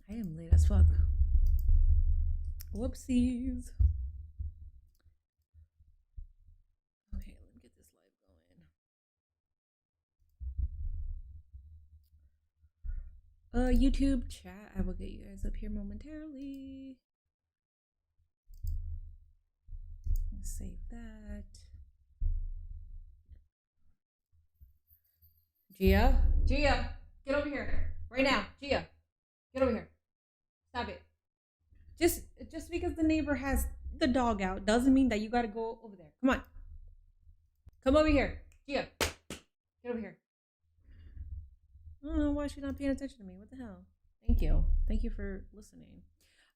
I am late as fuck. Whoopsies. Okay, let me get this live going. YouTube chat. I will get you guys up here momentarily. Let's save that. Gia, get over here right now. Gia, get over here. Stop it. Just because the neighbor has the dog out doesn't mean that you gotta go over there. Come on. Come over here. Gia, get over here. I don't know why she's not paying attention to me. What the hell? Thank you. Thank you for listening.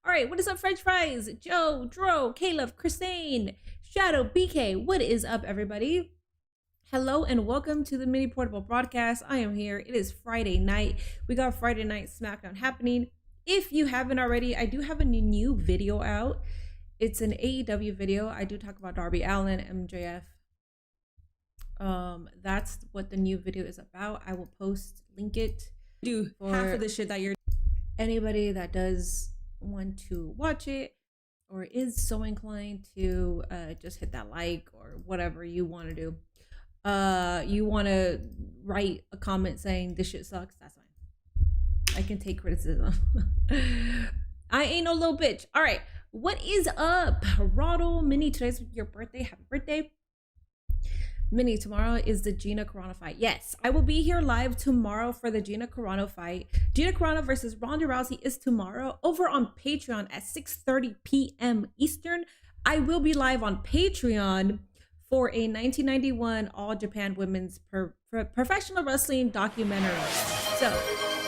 All right, what is up, French fries? Joe, Dro, Caleb, Christine, Shadow, BK. What is up, everybody? Hello and welcome to the mini portable broadcast. I am here. It is Friday night. We got Friday night SmackDown happening. If you haven't already, I do have a new video out. It's an AEW video. I do talk about Darby Allin, MJF. That's what the new video is about. I will link it. Do half of the shit that you're. Anybody that does want to watch it or is so inclined to just hit that like or whatever you want to do. You want to write a comment saying this shit sucks, that's fine. I can take criticism. I ain't no little bitch. All right, what is up, Roddle Mini? Today's your birthday. Happy birthday. Mini, tomorrow is the Gina Carano fight. Yes, I will be here live tomorrow for the Gina Carano fight. Gina Carano versus Ronda Rousey is tomorrow over on Patreon at 6:30 p.m. Eastern. I will be live on Patreon for a 1991 All Japan Women's Professional Wrestling documentary. So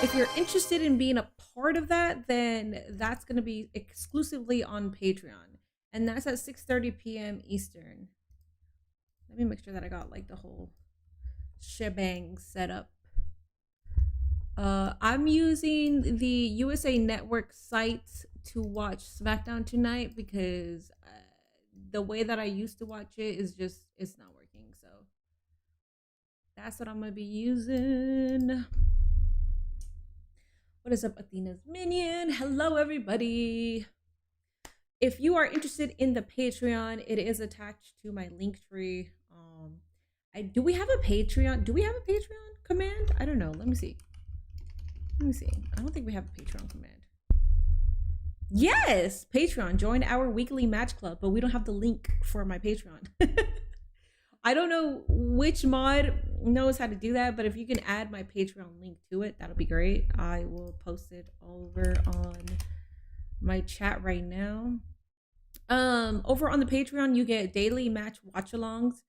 if you're interested in being a part of that, then that's going to be exclusively on Patreon. And that's at 6:30 p.m. Eastern. Let me make sure that I got like the whole shebang set up. I'm using the USA Network site to watch SmackDown tonight because the way that I used to watch it is just, it's not working. So that's what I'm going to be using. What is up, Athena's Minion? Hello, everybody. If you are interested in the Patreon, it is attached to my link tree. Do we have a Patreon? Do we have a Patreon command? I don't know. Let me see. I don't think we have a Patreon command. Yes, Patreon. Join our weekly match club, but we don't have the link for my Patreon. I don't know which mod knows how to do that, but if you can add my Patreon link to it, that'll be great. I will post it over on my chat right now. Over on the Patreon, you get daily match watch-alongs.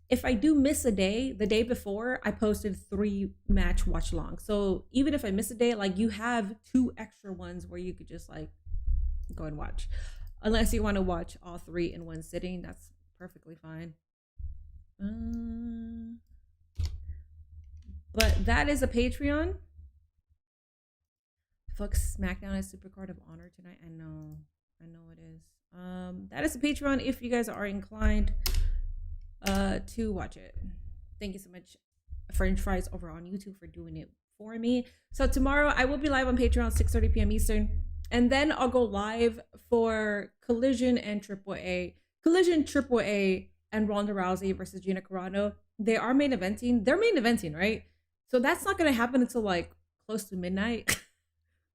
If I do miss a day, the day before, I posted 3 match watch-alongs. So even if I miss a day, like, you have 2 extra ones where you could just like go and watch. Unless you want to watch all 3 in one sitting, that's perfectly fine. But that is a Patreon. Fuck SmackDown as Supercard of Honor tonight. I know it is. That is a Patreon if you guys are inclined to watch it. Thank you so much, French Fries over on YouTube, for doing it for me. So tomorrow I will be live on Patreon 6:30 p.m. Eastern, and then I'll go live for Collision Triple A, and Ronda Rousey versus Gina Carano. They are main eventing. They're main eventing, right? So that's not gonna happen until like close to midnight.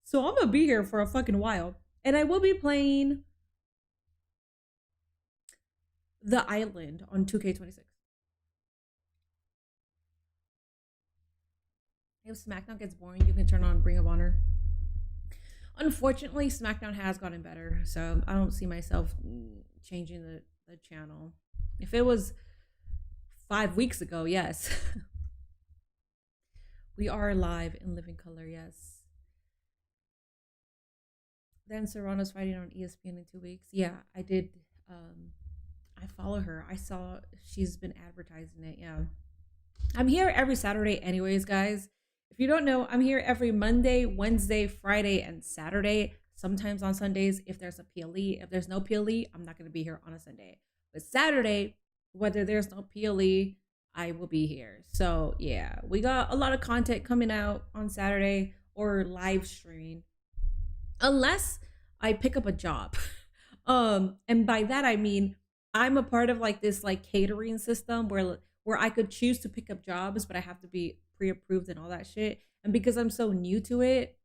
So I'm gonna be here for a fucking while, and I will be playing The Island on 2K26. If SmackDown gets boring, you can turn on Ring of Honor. Unfortunately, SmackDown has gotten better, so I don't see myself changing the channel. If it was 5 weeks ago, yes. We are live in living color, yes. Then Serrano's fighting on ESPN in 2 weeks. Yeah, I did. I follow her. I saw she's been advertising it. Yeah. I'm here every Saturday anyways, guys. If you don't know, I'm here every Monday, Wednesday, Friday, and Saturday. Sometimes on Sundays if there's a PLE. If there's no PLE, I'm not going to be here on a Sunday. But Saturday, whether there's no PLE, I will be here. So yeah, we got a lot of content coming out on Saturday or live streaming. unless I pick up a job. And by that I mean I'm a part of like this like catering system where I could choose to pick up jobs, but I have to be pre-approved and all that shit. And because I'm so new to it,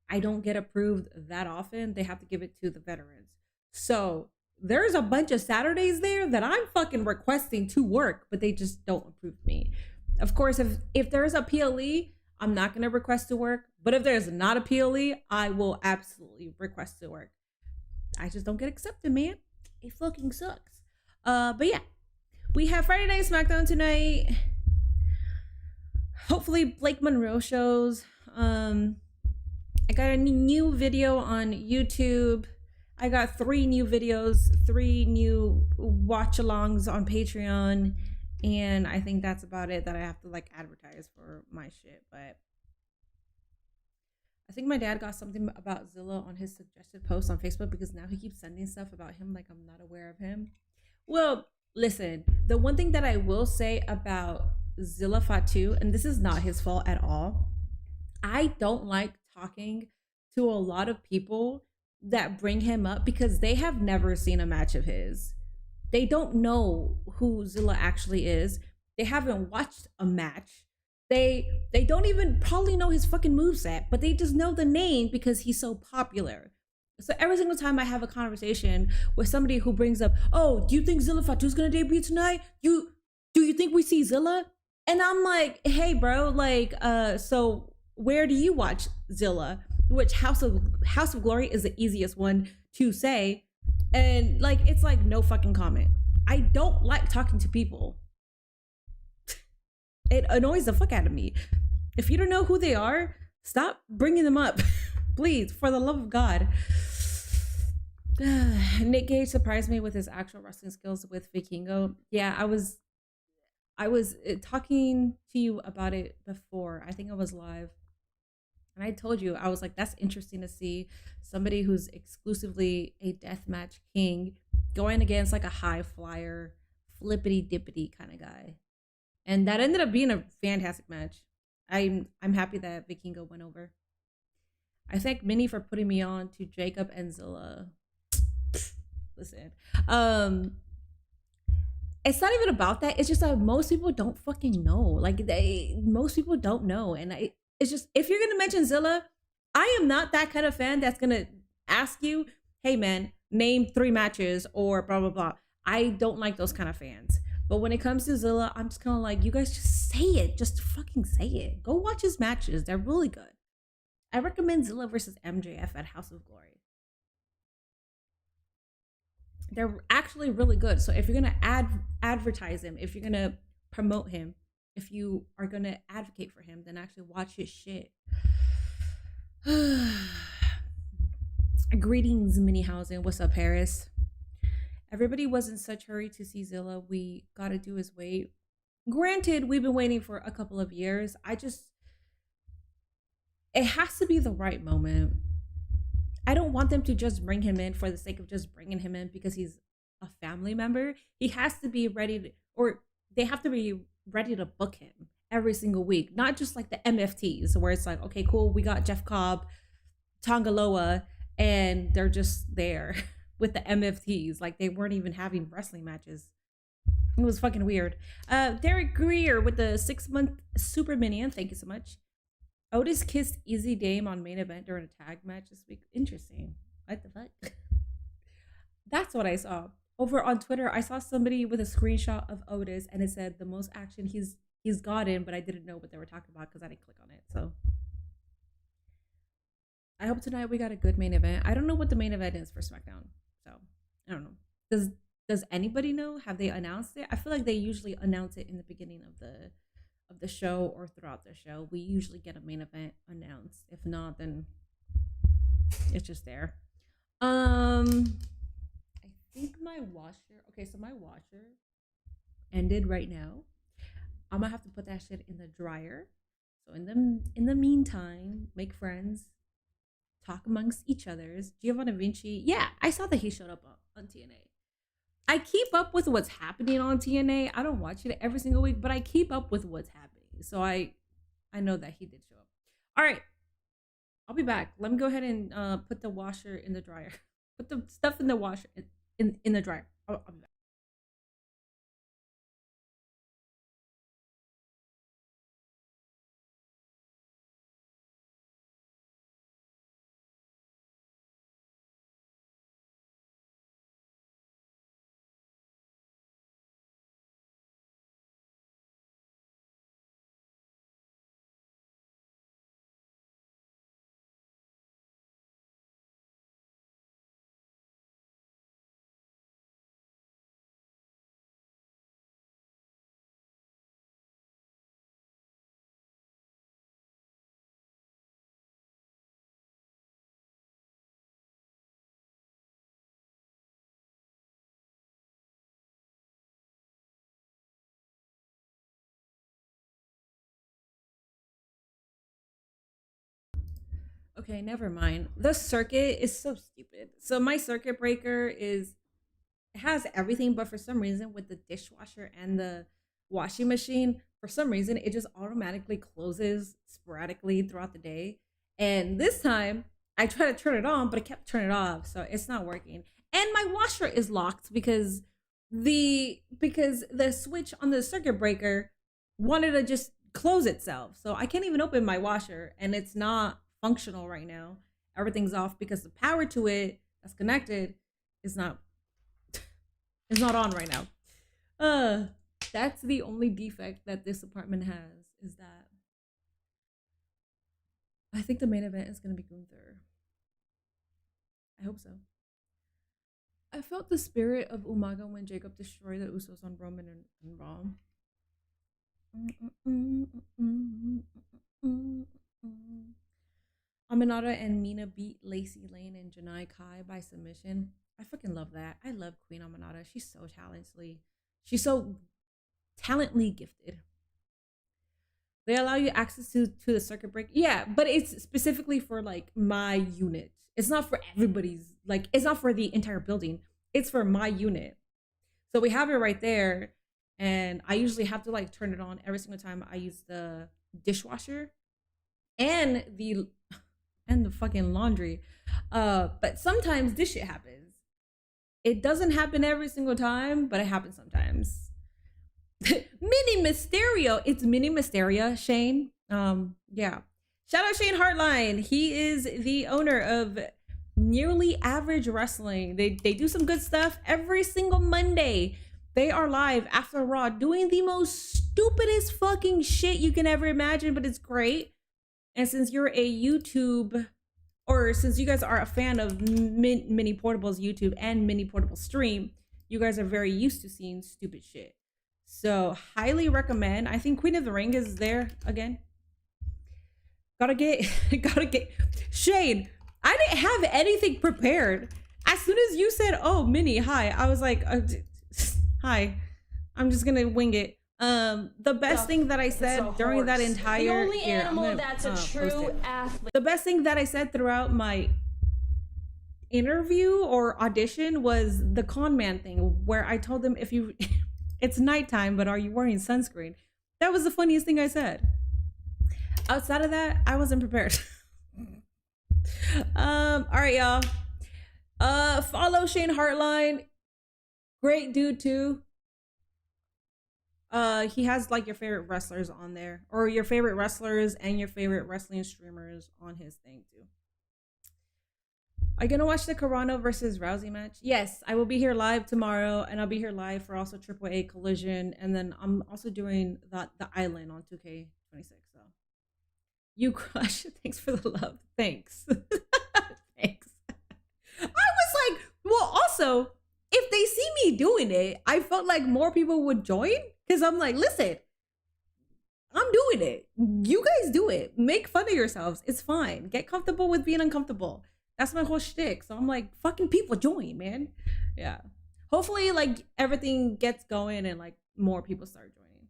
I don't get approved that often. They have to give it to the veterans. So there's a bunch of Saturdays there that I'm fucking requesting to work, but they just don't approve me. Of course, if there's a PLE, I'm not gonna request to work. But if there's not a PLE, I will absolutely request to work. I just don't get accepted, man. It fucking sucks. But yeah, we have Friday Night SmackDown tonight. Hopefully Blake Monroe shows. I got a new video on YouTube. I got 3 new videos, 3 new watch-alongs on Patreon, and I think that's about it that I have to like advertise for my shit. But I think my dad got something about Zilla on his suggested post on Facebook because now he keeps sending stuff about him like I'm not aware of him. Well, listen, the one thing that I will say about Zilla Fatu, and this is not his fault at all, I don't like talking to a lot of people that bring him up because they have never seen a match of his. They don't know who Zilla actually is. They haven't watched a match. They don't even probably know his fucking moveset, but they just know the name because he's so popular. So every single time I have a conversation with somebody who brings up, oh, do you think Zilla Fatu's gonna debut tonight? Do you think we see Zilla? And I'm like, hey bro, like so where do you watch Zilla? Which House of Glory is the easiest one to say. And like it's like no fucking comment. I don't like talking to people. It annoys the fuck out of me. If you don't know who they are, stop bringing them up. Please, for the love of God. Nick Gage surprised me with his actual wrestling skills with Vikingo. Yeah, I was talking to you about it before. I think I was live. And I told you, I was like, that's interesting to see somebody who's exclusively a deathmatch king going against like a high flyer, flippity dippity kind of guy. And that ended up being a fantastic match. I'm happy that Vikingo went over. I thank Minnie for putting me on to Jacob and Zilla. Listen, it's not even about that. It's just that most people don't fucking know. Like most people don't know, and it's just if you're gonna mention Zilla, I am not that kind of fan that's gonna ask you, "Hey man, name 3 matches" or blah blah blah. I don't like those kind of fans. But when it comes to Zilla, I'm just kind of like, you guys just say it. Just fucking say it. Go watch his matches. They're really good. I recommend Zilla versus MJF at House of Glory. They're actually really good. So if you're going to advertise him, if you're going to promote him, if you are going to advocate for him, then actually watch his shit. Greetings, Nighthausen. What's up, Paris? Everybody was in such hurry to see Zilla. We gotta do is wait. Granted, we've been waiting for a couple of years. It has to be the right moment. I don't want them to just bring him in for the sake of just bringing him in because he's a family member. He has to be ready to, or they have to be ready to book him every single week. Not just like the MFTs where it's like, okay, cool, we got Jeff Cobb, Tongaloa, and they're just there. With the MFTs, like they weren't even having wrestling matches. It was fucking weird. Derek Greer with the 6-month super minion. Thank you so much. Otis kissed Easy Dame on main event during a tag match this week. Interesting. What the fuck? That's what I saw. Over on Twitter, I saw somebody with a screenshot of Otis and it said the most action he's gotten, but I didn't know what they were talking about because I didn't click on it. So I hope tonight we got a good main event. I don't know what the main event is for SmackDown. So I don't know. Does anybody know? Have they announced it? I feel like they usually announce it in the beginning of the show or throughout the show. We usually get a main event announced. If not, then it's just there. I think my washer. Okay, so my washer ended right now. I'm gonna have to put that shit in the dryer. So in the meantime, make friends. Talk amongst each others. Giovanni Vinci. Yeah, I saw that he showed up on TNA. I keep up with what's happening on TNA. I don't watch it every single week, but I keep up with what's happening. So I know that he did show up. All right. I'll be back. Let me go ahead and put the washer in the dryer. Put the stuff in the washer in the dryer. I'll be back. Okay, never mind. The circuit is so stupid. So my circuit breaker is it has everything, but for some reason with the dishwasher and the washing machine, for some reason it just automatically closes sporadically throughout the day. And this time I tried to turn it on, but it kept turning it off, so it's not working. And my washer is locked because the switch on the circuit breaker wanted to just close itself. So I can't even open my washer and it's not functional right now. Everything's off because the power to it that's connected is not is not on right now. Uh, that's the only defect that this apartment has is that I think the main event is gonna be Gunther. I hope so. I felt the spirit of Umaga when Jacob destroyed the Usos on Roman and Raw. Aminata and Mina beat Lacey Lane and Janai Kai by submission. I fucking love that. I love Queen Aminata. She's so talented. She's so talently gifted. They allow you access to the circuit breaker. Yeah, but it's specifically for like my unit. It's not for everybody's, like it's not for the entire building. It's for my unit. So we have it right there. And I usually have to like turn it on every single time I use the dishwasher and the fucking laundry. But sometimes this shit happens. It doesn't happen every single time, but it happens sometimes. Mini Mysterio. It's Mini Mysteria, Shane. Yeah. Shout out Shane Hartline. He is the owner of Nearly Average Wrestling. They do some good stuff every single Monday. They are live after Raw doing the most stupidest fucking shit you can ever imagine, but it's great. And since you're a YouTube, or since you guys are a fan of Mini Portable's YouTube and Mini Portable stream, you guys are very used to seeing stupid shit. So highly recommend. I think Queen of the Ring is there again. Gotta get Shane. I didn't have anything prepared. As soon as you said, "Oh, Minnie, hi," I was like, "Hi." I'm just gonna wing it. The best thing that I said during that entire the only animal that's a true athlete. The best thing that I said throughout my interview or audition was the con man thing, where I told them if you it's nighttime, but are you wearing sunscreen? That was the funniest thing I said. Outside of that, I wasn't prepared. All right, y'all. Follow Shane Hartline. Great dude too. He has like your favorite wrestlers on there, or your favorite wrestlers and your favorite wrestling streamers on his thing too. Are you gonna watch the Carano versus Rousey match? Yes, I will be here live tomorrow, and I'll be here live for also AAA Collision, and then I'm also doing the Island on 2K26. So you crush. Thanks for the love. Thanks. Thanks. I was like, well, also, if they see me doing it, I felt like more people would join, because I'm like, listen, I'm doing it. You guys do it. Make fun of yourselves. It's fine. Get comfortable with being uncomfortable. That's my whole shtick. So I'm like, fucking people join, man. Yeah. Hopefully, like, everything gets going and, like, more people start joining.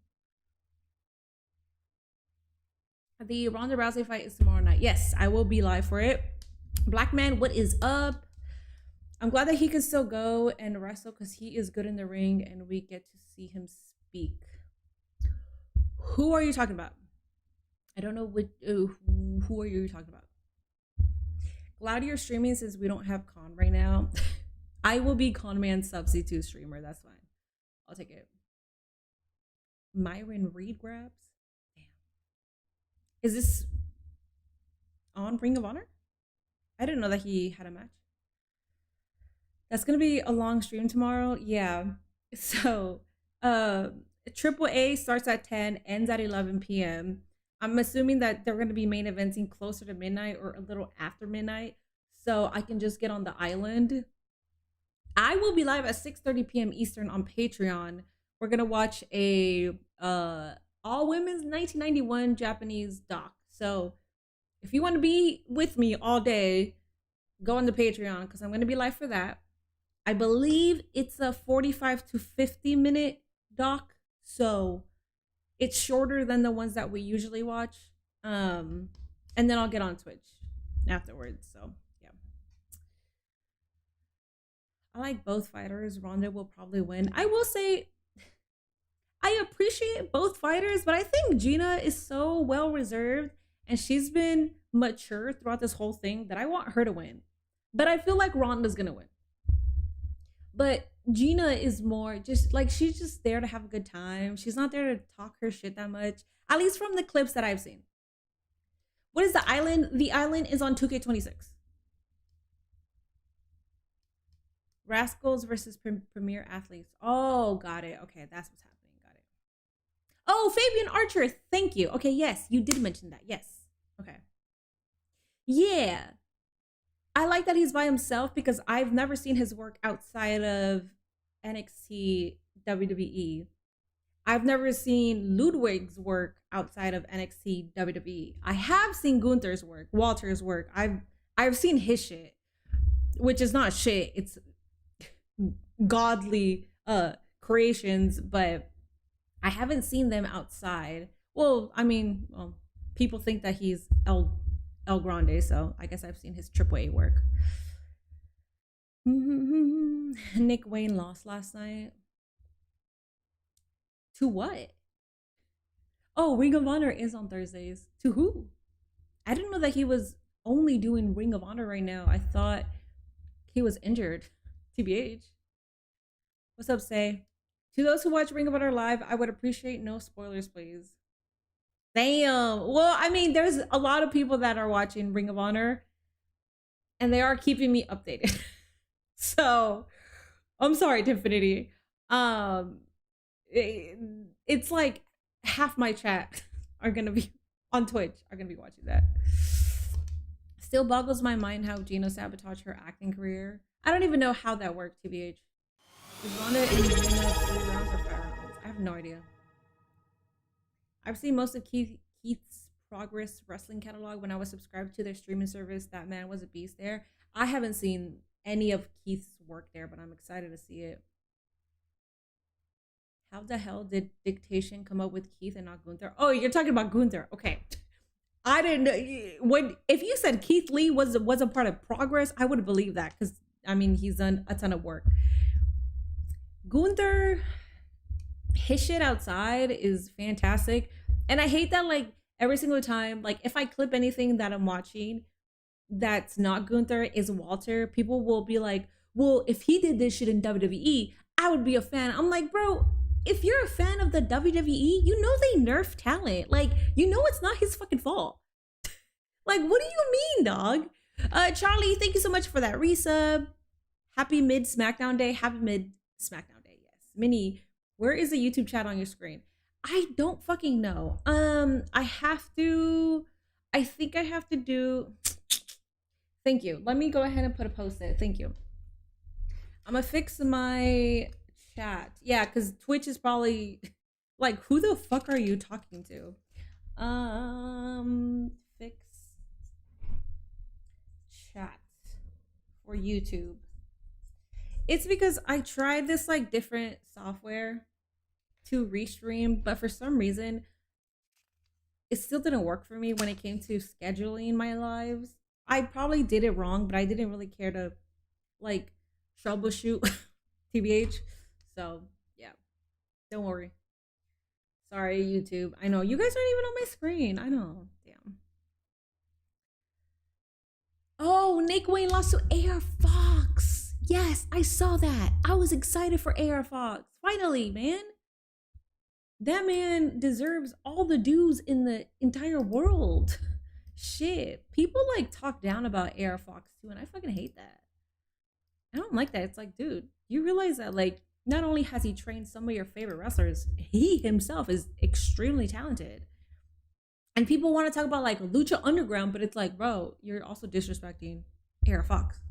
The Ronda Rousey fight is tomorrow night. Yes, I will be live for it. Black Man, what is up? I'm glad that he can still go and wrestle because he is good in the ring and we get to see him speak. Who are you talking about? I don't know who are you talking about? Glad you're streaming since we don't have con right now. I will be con man substitute streamer. That's fine. I'll take it. Myron Reed grabs. Damn. Is this on Ring of Honor? I didn't know that he had a match. That's gonna be a long stream tomorrow. Yeah. So Triple A starts at 10, ends at 11 p.m. I'm assuming that they're gonna be main eventing closer to midnight or a little after midnight. So I can just get on the island. I will be live at 6:30 p.m. Eastern on Patreon. We're gonna watch a all women's 1991 Japanese doc. So if you want to be with me all day, go on the Patreon because I'm gonna be live for that. I believe it's a 45 to 50-minute doc, so it's shorter than the ones that we usually watch. And then I'll get on Twitch afterwards. So yeah, I like both fighters. Ronda will probably win. I will say I appreciate both fighters, but I think Gina is so well reserved and she's been mature throughout this whole thing that I want her to win. But I feel like Ronda's gonna win. But Gina is more just like, she's just there to have a good time. She's not there to talk her shit that much, at least from the clips that I've seen. What is the island? The island is on 2K26. Rascals versus Premier Athletes. Oh, got it. Okay, that's what's happening. Got it. Oh, Fabian Archer. Thank you. Okay, yes, you did mention that. Yes. Okay. Yeah. I like that he's by himself because I've never seen his work outside of NXT WWE. I've never seen Ludwig's work outside of NXT WWE. I have seen Gunther's work, Walter's work. I've seen his shit, which is not shit. It's godly creations, but I haven't seen them outside. Well, I mean, people think that he's El Grande, so I guess I've seen his AAA work. Nick Wayne lost last night. To what? Oh, Ring of Honor is on Thursdays. To who? I didn't know that he was only doing Ring of Honor right now. I thought he was injured. TBH. What's up, Say? To those who watch Ring of Honor live, I would appreciate no spoilers, please. Damn. Well, I mean, there's a lot of people that are watching Ring of Honor and they are keeping me updated. So I'm sorry, Tiffany. It's like half my chat are gonna be on Twitch, are gonna be watching that. Still boggles my mind how Gina sabotaged her acting career. I don't even know how that worked, TBH. Is Ronda and Gina 3 rounds or 5 rounds? I have no idea. I've seen most of Keith's Progress Wrestling catalog when I was subscribed to their streaming service. That man was a beast there. I haven't seen any of Keith's work there, but I'm excited to see it. How the hell did Dictation come up with Keith and not Gunther? Oh, you're talking about Gunther. Okay. I didn't know. If you said Keith Lee was a part of Progress, I would believe that because, I mean, he's done a ton of work. Gunther, his shit outside is fantastic. And I hate that, like, every single time, like, if I clip anything that I'm watching that's not Gunther is Walter, people will be like, well, if he did this shit in WWE, I would be a fan. I'm like, bro, if you're a fan of the WWE, you know they nerf talent. Like, you know it's not his fucking fault. Like, what do you mean, dog? Charlie, thank you so much for that resub. Happy mid SmackDown day. Happy mid SmackDown day. Yes. Minnie, where is the YouTube chat on your screen? I don't fucking know. I think I have to do. Thank you. Let me go ahead and put a post-it. Thank you. I'm gonna fix my chat. Yeah, because Twitch is probably like, who the fuck are you talking to? Fix chat for YouTube. It's because I tried this like different software to restream, but for some reason it still didn't work for me when it came to scheduling my lives. I probably did it wrong, but I didn't really care to like troubleshoot TBH. So yeah, don't worry. Sorry, YouTube. I know you guys aren't even on my screen. I know. Damn. Oh, Nick Wayne lost to AR Fox. Yes, I saw that. I was excited for AR Fox. Finally, man. That man deserves all the dues in the entire world. Shit. People like talk down about AR Fox too, and I fucking hate that. I don't like that. It's like, dude, you realize that like not only has he trained some of your favorite wrestlers, he himself is extremely talented. And people want to talk about like Lucha Underground, but it's like, bro, you're also disrespecting AR Fox.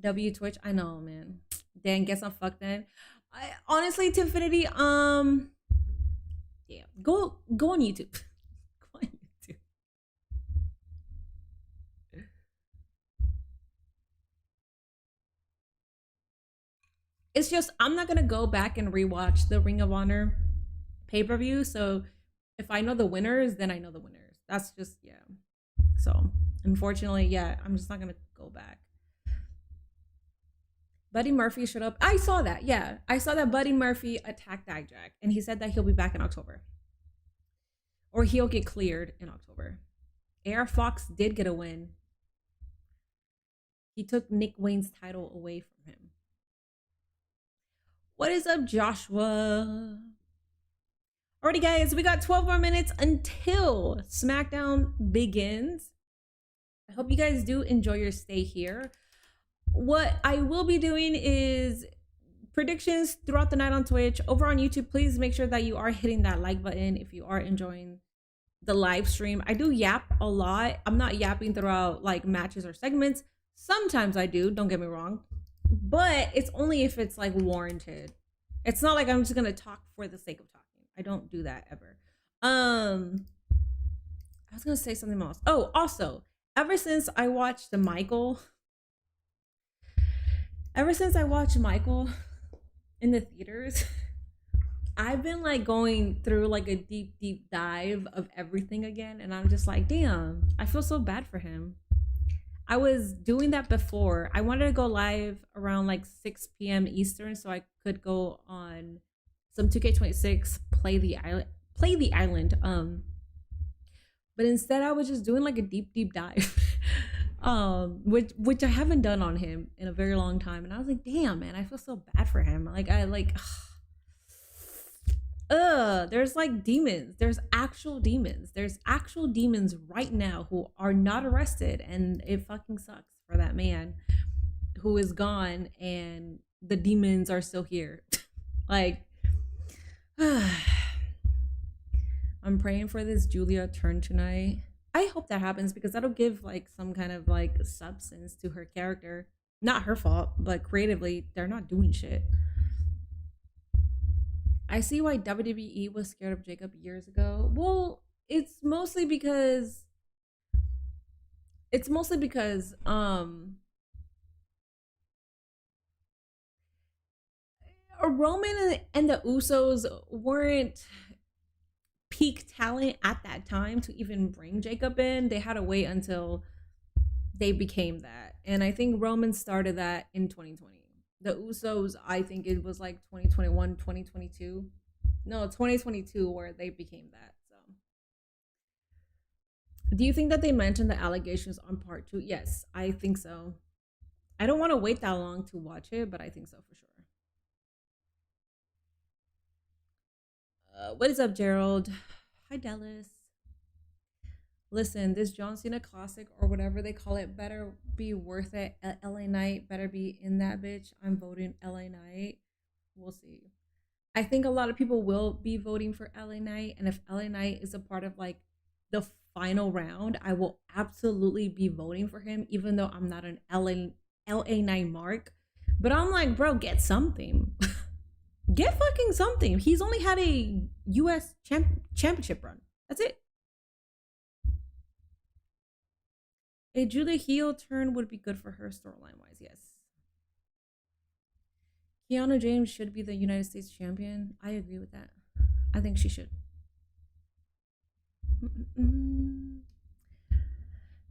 W Twitch, I know, man. Dan, guess I'm fucked then. Honestly, Tiffany, yeah, go on YouTube. Go on YouTube. It's just I'm not gonna go back and rewatch the Ring of Honor pay-per-view. So if I know the winners, then I know the winners. That's just yeah. So unfortunately, yeah, I'm just not gonna go back. Buddy Murphy showed up. I saw that. Yeah, I saw that Buddy Murphy attacked Dijak, and he said that he'll be back in October, or he'll get cleared in October. AR Fox did get a win. He took Nick Wayne's title away from him. What is up, Joshua? Alrighty, guys, we got 12 more minutes until SmackDown begins. I hope you guys do enjoy your stay here. What I will be doing is predictions throughout the night on Twitch. Over on YouTube, please make sure that you are hitting that like button if you are enjoying the live stream. I do yap a lot. I'm not yapping throughout like matches or segments. Sometimes I do, don't get me wrong, but it's only if it's like warranted. It's not like I'm just gonna talk for the sake of talking. I don't do that ever. I was gonna say something else. Oh, also, ever since I watched Michael in the theaters, I've been like going through like a deep dive of everything again, and I'm just like, damn, I feel so bad for him. I was doing that before. I wanted to go live around like 6 p.m. Eastern so I could go on some 2K26, play the island. But instead I was just doing like a deep dive. Which I haven't done on him in a very long time. And I was like, damn, man, I feel so bad for him. Like there's like demons. There's actual demons. There's actual demons right now who are not arrested, and it fucking sucks for that man who is gone and the demons are still here. Like I'm praying for this Julia turn tonight. I hope that happens because that'll give like some kind of like substance to her character. Not her fault, but creatively, they're not doing shit. I see why WWE was scared of Jacob years ago. Well, it's mostly because Roman and the Usos weren't peak talent at that time to even bring Jacob in. They had to wait until they became that. And I think Roman started that in 2020. The Usos, I think it was like 2021, 2022. No, 2022 where they became that. So do you think that they mentioned the allegations on part 2? Yes, I think so. I don't want to wait that long to watch it, but I think so for sure. What is up, Gerald? Hi, Dallas. Listen, this John Cena Classic or whatever they call it better be worth it. LA Knight better be in that bitch. I'm voting LA Knight. We'll see. I think a lot of people will be voting for LA Knight, and if LA Knight is a part of like the final round, I will absolutely be voting for him, even though I'm not an LA Knight mark. But I'm like, bro, get something. Get fucking something. He's only had a US championship run. That's it. A Julia heel turn would be good for her storyline wise, yes. Kiana James should be the United States champion. I agree with that. I think she should.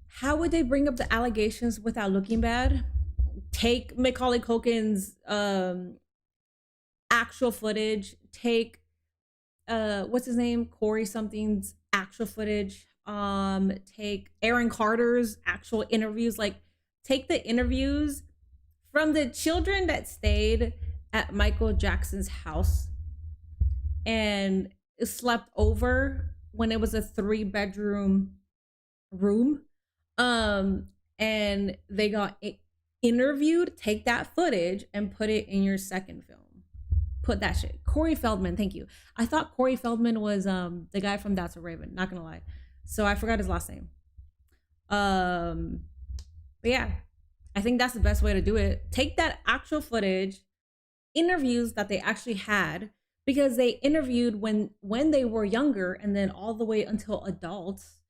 How would they bring up the allegations without looking bad? Take Macaulay Culkin's actual footage. Take what's his name? Corey something's actual footage. take Aaron Carter's actual interviews, like take the interviews from the children that stayed at Michael Jackson's house and slept over when it was a 3-bedroom room. And they got interviewed. Take that footage and put it in your second film. Put that shit. Corey Feldman, thank you. I thought Corey Feldman was the guy from That's a Raven, not gonna lie. So I forgot his last name. But yeah, I think that's the best way to do it. Take that actual footage, interviews that they actually had, because they interviewed when they were younger and then all the way until adults.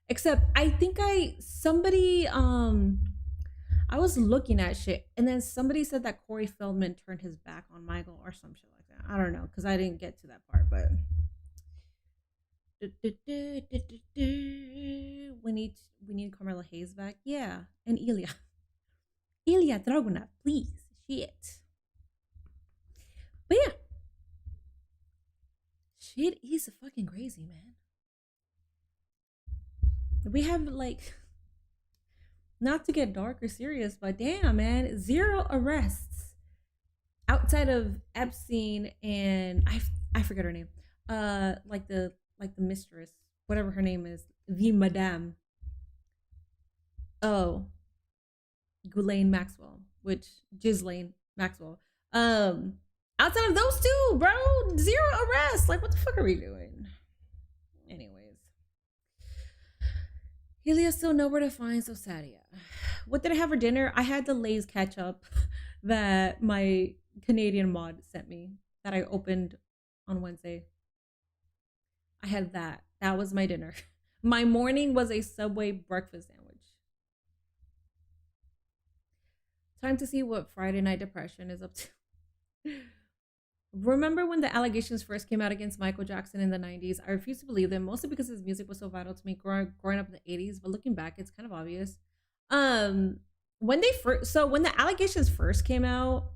Except I think somebody I was looking at shit and then somebody said that Corey Feldman turned his back on Michael or some shit like that. I don't know, because I didn't get to that part, but we need Carmela Hayes back. Yeah, and Ilya Dragunov, please. Shit. But yeah, shit is fucking crazy, man. We have like, not to get dark or serious, but damn, man, 0 arrests outside of Epstein and I forget her name. Like the mistress, whatever her name is, the Madame. Oh, Ghislaine Maxwell, Ghislaine Maxwell. Outside of those two, bro, 0 arrests. Like, what the fuck are we doing? Anyways. Helia's still nowhere to find, so sad, yeah. What did I have for dinner? I had the Lay's ketchup that my Canadian mod sent me that I opened on Wednesday. I had that. That was my dinner. My morning was a Subway breakfast sandwich. Time to see what Friday Night Depression is up to. Remember when the allegations first came out against Michael Jackson in the 90s? I refused to believe them, mostly because his music was so vital to me growing up in the 80s. But looking back, it's kind of obvious. When the allegations first came out,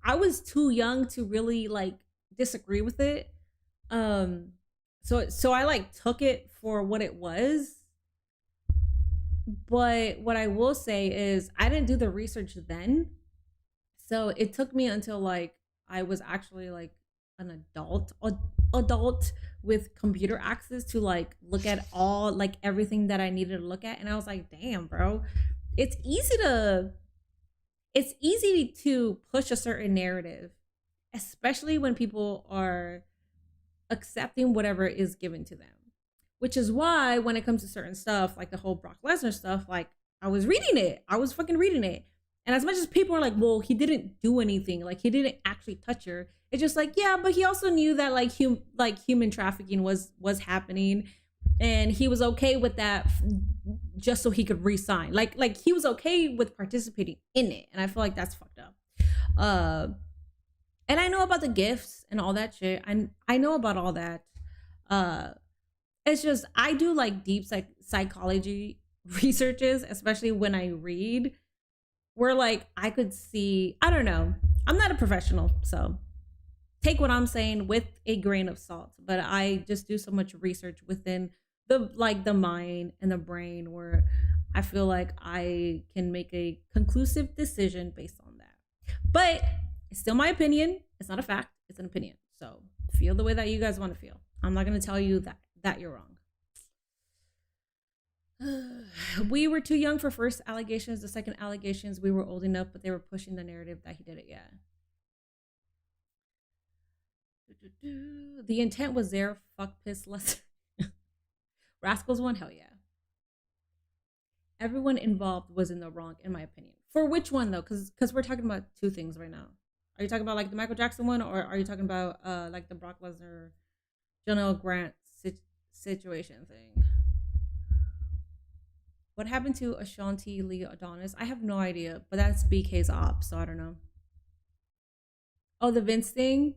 I was too young to really like disagree with it. So I like took it for what it was. But what I will say is I didn't do the research then. So it took me until like I was actually like an adult with computer access to like look at all like everything that I needed to look at, and I was like, damn, bro, it's easy to push a certain narrative, especially when people are accepting whatever is given to them. Which is why when it comes to certain stuff, like the whole Brock Lesnar stuff, like I was fucking reading it. And as much as people are like, well, he didn't do anything, like he didn't actually touch her. It's just like, yeah, but he also knew that like human trafficking was happening, and he was okay with that just so he could resign. Like he was okay with participating in it, and I feel like that's fucked up. And I know about the gifts and all that shit. I know about all that. It's just I do like deep psychology researches, especially when I read. Where like I could see, I don't know, I'm not a professional, so take what I'm saying with a grain of salt, but I just do so much research within the mind and the brain where I feel like I can make a conclusive decision based on that. But it's still my opinion. It's not a fact. It's an opinion. So feel the way that you guys want to feel. I'm not going to tell you that you're wrong. We were too young for first allegations. The second allegations, we were old enough, but they were pushing the narrative that he did it. Yeah. The intent was there. Fuck, piss, less. Rascals won. Hell yeah. Everyone involved was in the wrong, in my opinion. For which one though? Because we're talking about two things right now. Are you talking about like the Michael Jackson one, or are you talking about like the Brock Lesnar, General Grant situation thing? What happened to Ashanti Lee Adonis? I have no idea, but that's BK's op, so I don't know. Oh, the Vince thing?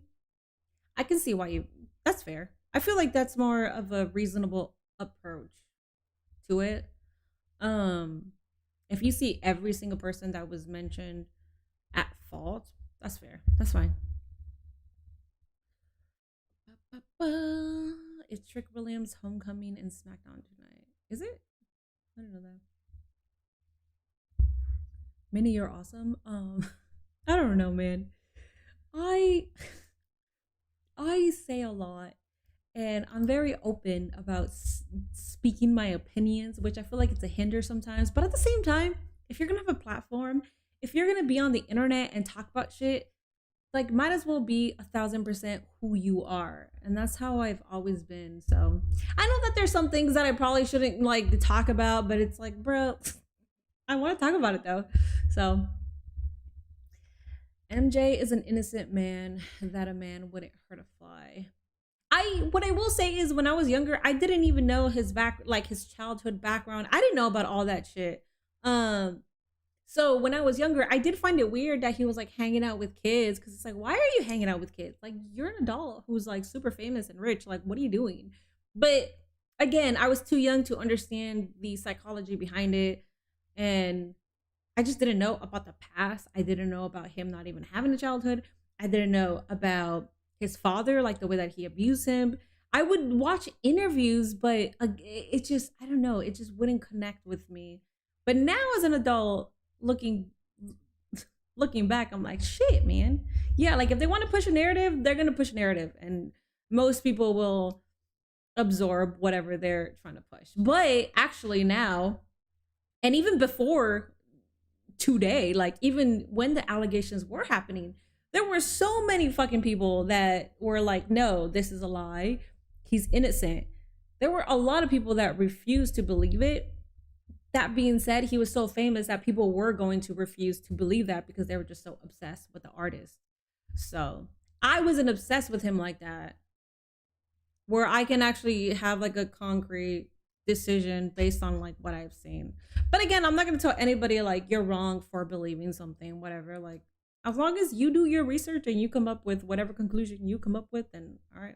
I can see why that's fair. I feel like that's more of a reasonable approach to it. If you see every single person that was mentioned at fault, that's fair. That's fine. It's Trick Williams' homecoming and SmackDown tonight. Is it? I don't know that. Minnie, you're awesome. I don't know, man. I say a lot, and I'm very open about speaking my opinions, which I feel like it's a hinder sometimes. But at the same time, if you're gonna have a platform, if you're gonna be on the internet and talk about shit, like might as well be 1,000% who you are, and that's how I've always been. So I know that there's some things that I probably shouldn't like talk about, but it's like, bro, I want to talk about it though. So MJ is an innocent man that a man wouldn't hurt a fly. What I will say is when I was younger, I didn't even know his his childhood background. I didn't know about all that shit. So when I was younger, I did find it weird that he was like hanging out with kids, because it's like, why are you hanging out with kids? Like, you're an adult who's like super famous and rich. Like, what are you doing? But again, I was too young to understand the psychology behind it, and I just didn't know about the past. I didn't know about him not even having a childhood. I didn't know about his father, like the way that he abused him. I would watch interviews, but it just, I don't know, it just wouldn't connect with me. But now as an adult, looking back, I'm like, shit, man. Yeah, like if they want to push a narrative, they're gonna push a narrative, and most people will absorb whatever they're trying to push. But actually now, and even before today, like even when the allegations were happening, there were so many fucking people that were like, no, this is a lie, he's innocent. There were a lot of people that refused to believe it. That being said, he was so famous that people were going to refuse to believe that because they were just so obsessed with the artist. So I wasn't obsessed with him like that, where I can actually have like a concrete decision based on like what I've seen. But again, I'm not going to tell anybody like you're wrong for believing something, whatever. Like, as long as you do your research and you come up with whatever conclusion you come up with, then all right.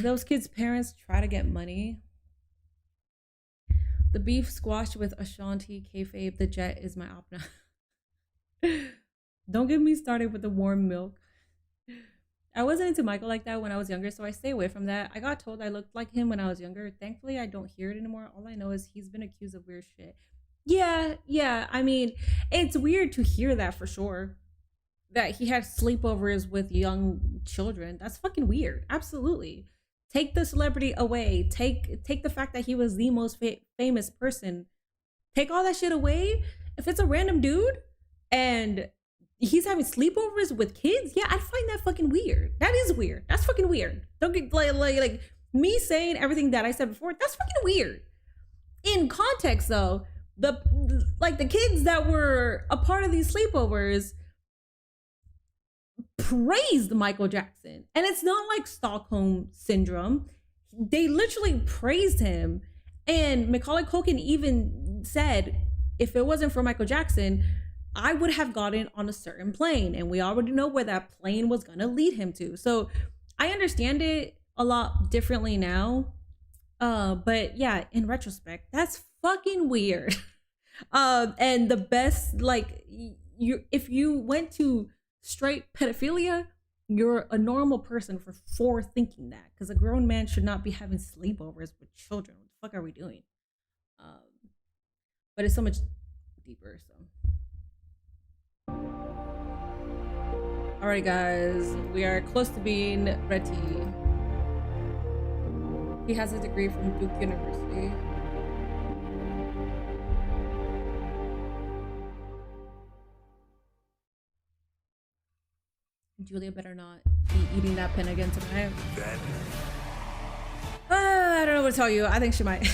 Those kids' parents try to get money. The beef squash with Ashanti, kayfabe, the jet is my opna. Don't get me started with the warm milk. I wasn't into Michael like that when I was younger, so I stay away from that. I got told I looked like him when I was younger. Thankfully, I don't hear it anymore. All I know is he's been accused of weird shit. Yeah. I mean, it's weird to hear that for sure. That he had sleepovers with young children. That's fucking weird. Absolutely. Take the celebrity away. Take the fact that he was the most famous person. Take all that shit away. If it's a random dude and he's having sleepovers with kids, yeah, I'd find that fucking weird. That is weird. That's fucking weird. Don't get like me saying everything that I said before. That's fucking weird. In context, though, the kids that were a part of these sleepovers praised Michael Jackson, and it's not like Stockholm syndrome. They literally praised him, and Macaulay Culkin even said, if it wasn't for Michael Jackson, I would have gotten on a certain plane, and we already know where that plane was gonna lead him to. So I understand it a lot differently now, but yeah, in retrospect, that's fucking weird. And the best, like, if you went to straight pedophilia, you're a normal person for thinking that, because a grown man should not be having sleepovers with children. What the fuck are we doing? But it's so much deeper. So all right, guys, we are close to being ready. He has a degree from Duke University. Julia better not be eating that pin again tonight. I don't know what to tell you. I think she might.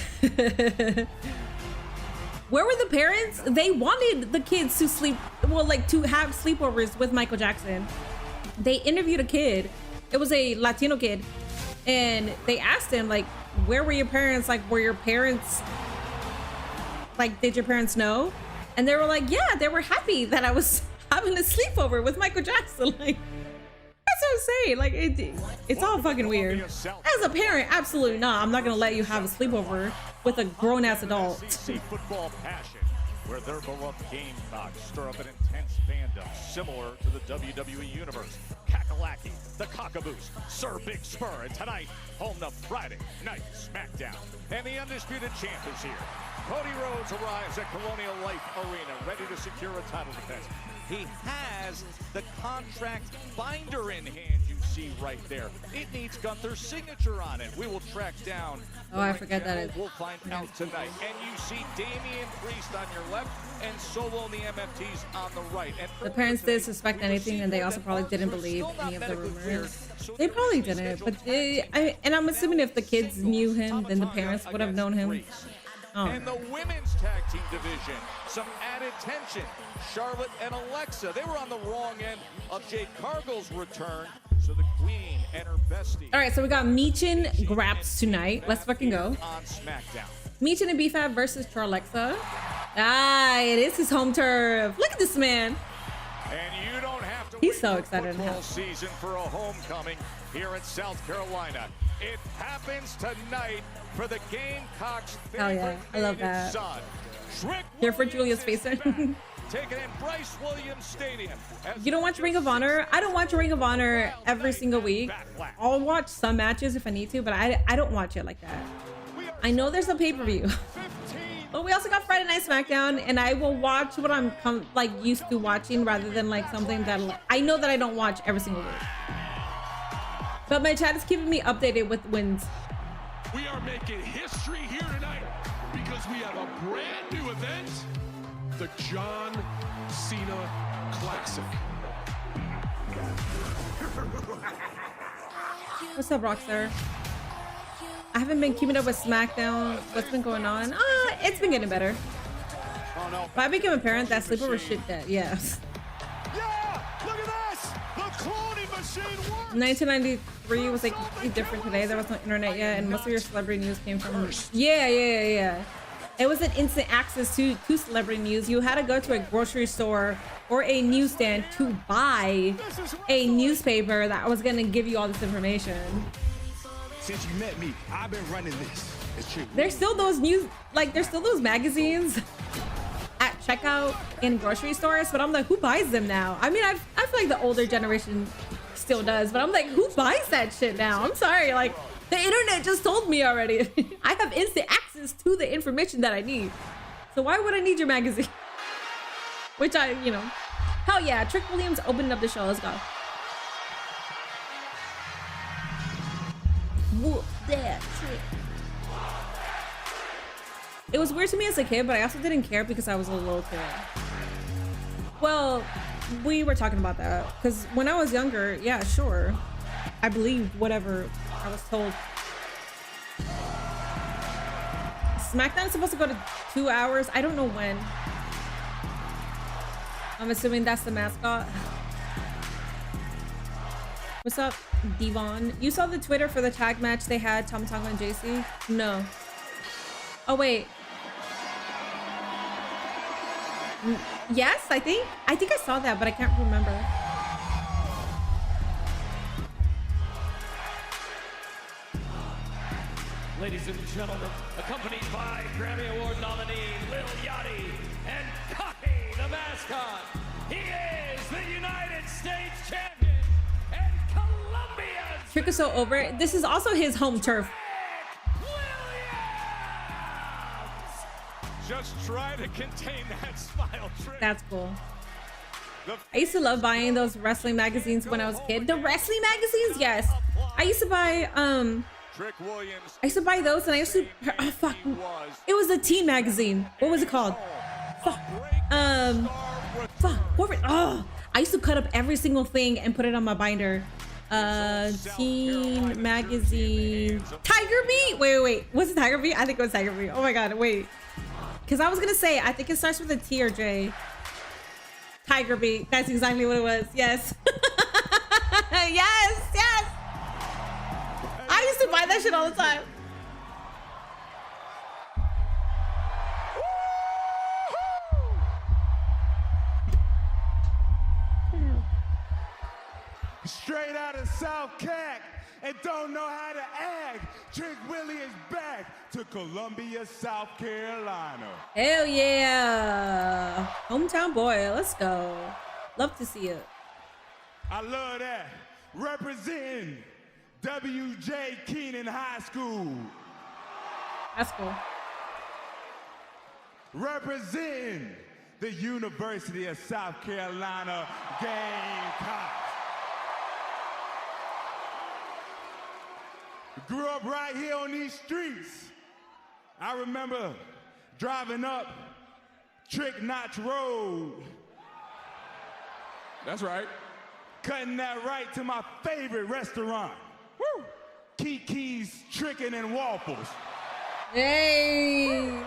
Where were the parents? They wanted the kids to sleep, well, like to have sleepovers with Michael Jackson. They interviewed a kid. It was a Latino kid. And they asked him, like, where were your parents? Like, were your parents, like, did your parents know? And they were like, yeah, they were happy that I was having a sleepover with Michael Jackson. Like, that's what I'm saying. Like, it's all fucking weird. As a parent, absolutely not. I'm not gonna let you have a sleepover with a grown-ass adult. Football passion, where their beloved Gamecocks stir up an intense fandom similar to the WWE universe. Kakalaki, the Cockaboos, Sir Big Spur, and tonight, home to Friday Night SmackDown. And the undisputed champ is here. Cody Rhodes arrives at Colonial Life Arena, ready to secure a title defense. He has the contract binder in hand, you see right there. It needs Gunther's signature on it. We will track down. Oh, I forgot that. We'll find out tonight. And you see Damian Priest on your left and Solo and the MFTs on the right. And the parents didn't suspect anything, and they also probably didn't believe any of the rumors. They probably didn't, but and I'm assuming if the kids knew him, then the parents would have known him. Oh. And the women's tag team division, some added tension. Charlotte and Alexa, they were on the wrong end of Jade Cargill's return. So the queen and her bestie. All right, so we got Meechin Graps tonight. Let's fucking go. On SmackDown. Meechin and BFAB versus Charlexa. Ah, it is his home turf. Look at this man. And you don't have to He's wait so for excited. Football season for a homecoming here in South Carolina. It happens tonight for the Gamecocks' Hell yeah, I love that. son. Here for Julius Facer. Taking in Bryce Williams Stadium. You don't watch Ring of Honor? I don't watch Ring of Honor every single week. I'll watch some matches if I need to, but I don't watch it like that. I know there's a pay-per-view. But we also got Friday Night SmackDown, and I will watch what I'm used to watching rather than like something that I know that I don't watch every single week. But my chat is keeping me updated with wins. We are making history here tonight because we have a brand new event, the John Cena Classic. What's up, Rockstar? I haven't been keeping up with SmackDown. What's been going on? It's been getting better. But I became a parent that sleepover shit dead. Yes. Yeah, look at this. The cloning machine works. 1993 was like completely different today. There was no internet yet, and most of your celebrity news came from. Yeah. It wasn't instant access to celebrity news. You had to go to a grocery store or a newsstand to buy a newspaper that was gonna give you all this information. Since you met me, I've been running this. There's still those there's still those magazines at checkout in grocery stores, but I'm like, who buys them now? I mean, I feel like the older generation still does, but I'm like, who buys that shit now? I'm sorry, like the internet just told me already. I have instant access to the information that I need. So why would I need your magazine? Which hell yeah, Trick Williams opening up the show. Let's go. Whoop that shit. It was weird to me as a kid, but I also didn't care because I was a little kid. Well, we were talking about that because when I was younger, yeah, sure, I believed whatever I was told. SmackDown is supposed to go to 2 hours. I don't know when. I'm assuming that's the mascot. What's up, Devon? You saw the Twitter for the tag match they had, Tama Tonga and JC? No. Oh, wait. Yes, I think I saw that, but I can't remember. Ladies and gentlemen, accompanied by Grammy Award nominee Lil Yachty and Cocky the mascot, he is the United States champion and Colombia's. Trick is so over it. This is also his home turf. Just try to contain that smile, Trick. That's cool. I used to love buying those wrestling magazines when I was a kid. The wrestling magazines, yes. I used to buy Trick Williams. I used to buy those, and I used to fuck. It was a teen magazine. What was it called? Fuck. I used to cut up every single thing and put it on my binder. Teen magazine. Tiger Beat. Wait. Was it Tiger Beat? I think it was Tiger Beat. Oh my god, wait. Because I was gonna say, I think it starts with a T or J. Tiger Beat. That's exactly what it was. Yes. yes. I used to buy that shit all the time. Straight out of South Cac and don't know how to act. Trick Willie is back to Columbia, South Carolina. Hell yeah. Hometown boy. Let's go. Love to see it. I love that. Representing W.J. Keenan High School. That's cool. Representing the University of South Carolina Gamecocks. Grew up right here on these streets. I remember driving up Trick Notch Road. That's right. Cutting that right to my favorite restaurant. Woo! Kiki's Chicken and Waffles. Hey!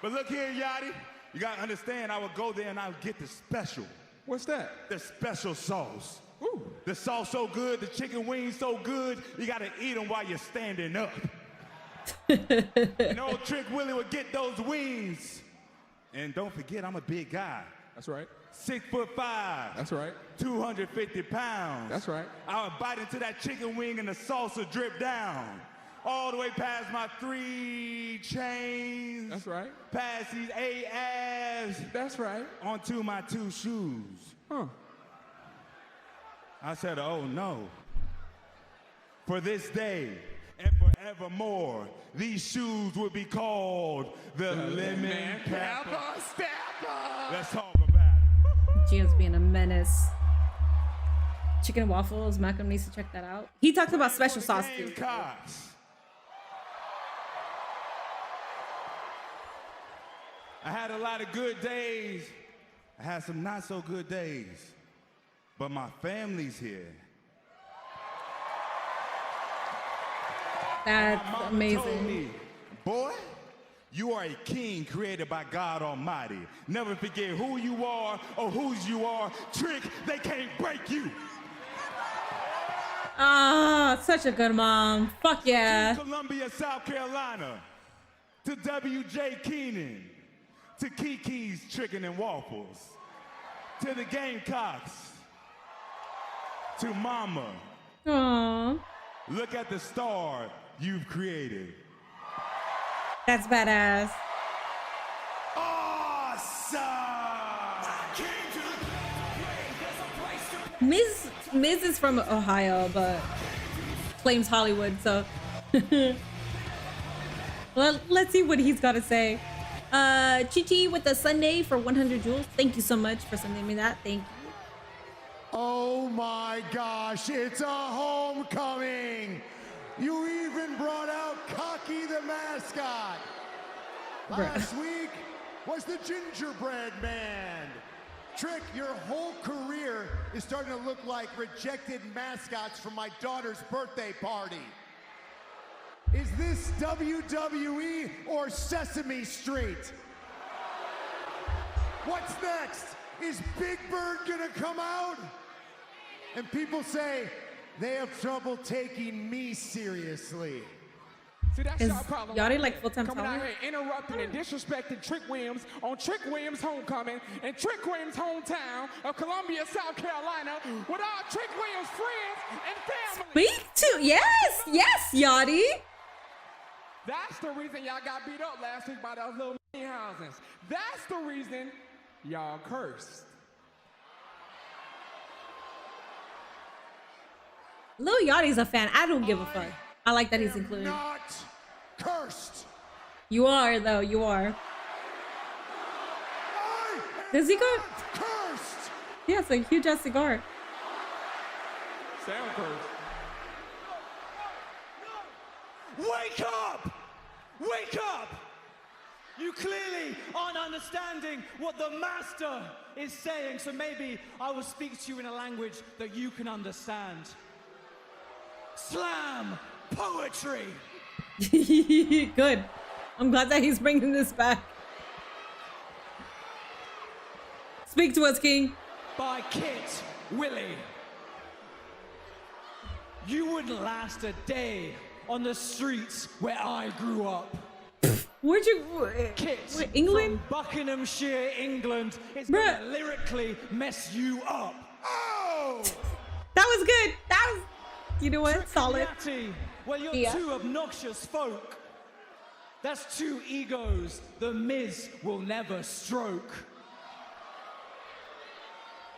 But look here, Yachty. You gotta understand, I would go there and I would get the special. What's that? The special sauce. Ooh. The sauce so good, the chicken wings so good, you gotta eat them while you're standing up. And old Trick Willie would get those wings. And don't forget, I'm a big guy. That's right. 6'5". That's right. 250 pounds. That's right. I would bite into that chicken wing and the sauce would drip down. All the way past my 3 chains. That's right. Past these 8 abs. That's right. Onto my 2 shoes. Huh. I said, oh no. For this day and forevermore, these shoes would be called the Lemon Pepper Stepper. Let's talk about it. Gio's being a menace. Chicken and waffles. Malcolm needs to check that out. He talked about special sauce too. Gamecocks. I had a lot of good days. I had some not so good days. But my family's here. That's My mama amazing. told me, boy, you are a king created by God Almighty. Never forget who you are or whose you are. Trick, they can't break you. Ah, such a good mom. Fuck yeah. To Columbia, South Carolina. To W.J. Keenan. To Kiki's Chicken and Waffles. To the Gamecocks. To Mama. Aww. Look at the star you've created. That's badass. Awesome! Miz is from Ohio, but claims Hollywood, so well, let's see what he's got to say. Chichi with the Sunday for 100 jewels. Thank you so much for sending me that. Thank you. Oh my gosh, it's a homecoming! You even brought out Cocky the mascot. Last week was the gingerbread man. Trick, your whole career is starting to look like rejected mascots from my daughter's birthday party. Is this WWE or Sesame Street? What's next? Is Big Bird gonna come out? And people say they have trouble taking me seriously. See, that's Is y'all problem. Yachty like full-time coming out talent? here interrupting and disrespecting Trick Williams on Trick Williams' homecoming in Trick Williams' hometown of Columbia, South Carolina, with all Trick Williams' friends and family. Speak to yes, Yachty. That's the reason y'all got beat up last week by those little Nighthausens. That's the reason y'all cursed. Lil Yachty's a fan. I don't give a fuck. I like that he's included. Not cursed. You are though. You are. Does he go? Cursed. Yeah, it's a huge ass cigar. Sound cursed. Wake up! Wake up! You clearly aren't understanding what the master is saying, so maybe I will speak to you in a language that you can understand. Slam poetry! Good. I'm glad that he's bringing this back. Speak to us, King. By Kit Willie. You wouldn't last a day on the streets where I grew up. Where'd you? Kit England? from Buckinghamshire, England. It's Bruh. gonna lyrically mess you up. Oh! That was good. That was. You know what? Solid. Tricky, well, you're Yeah. two obnoxious folk. That's two egos the Miz will never stroke.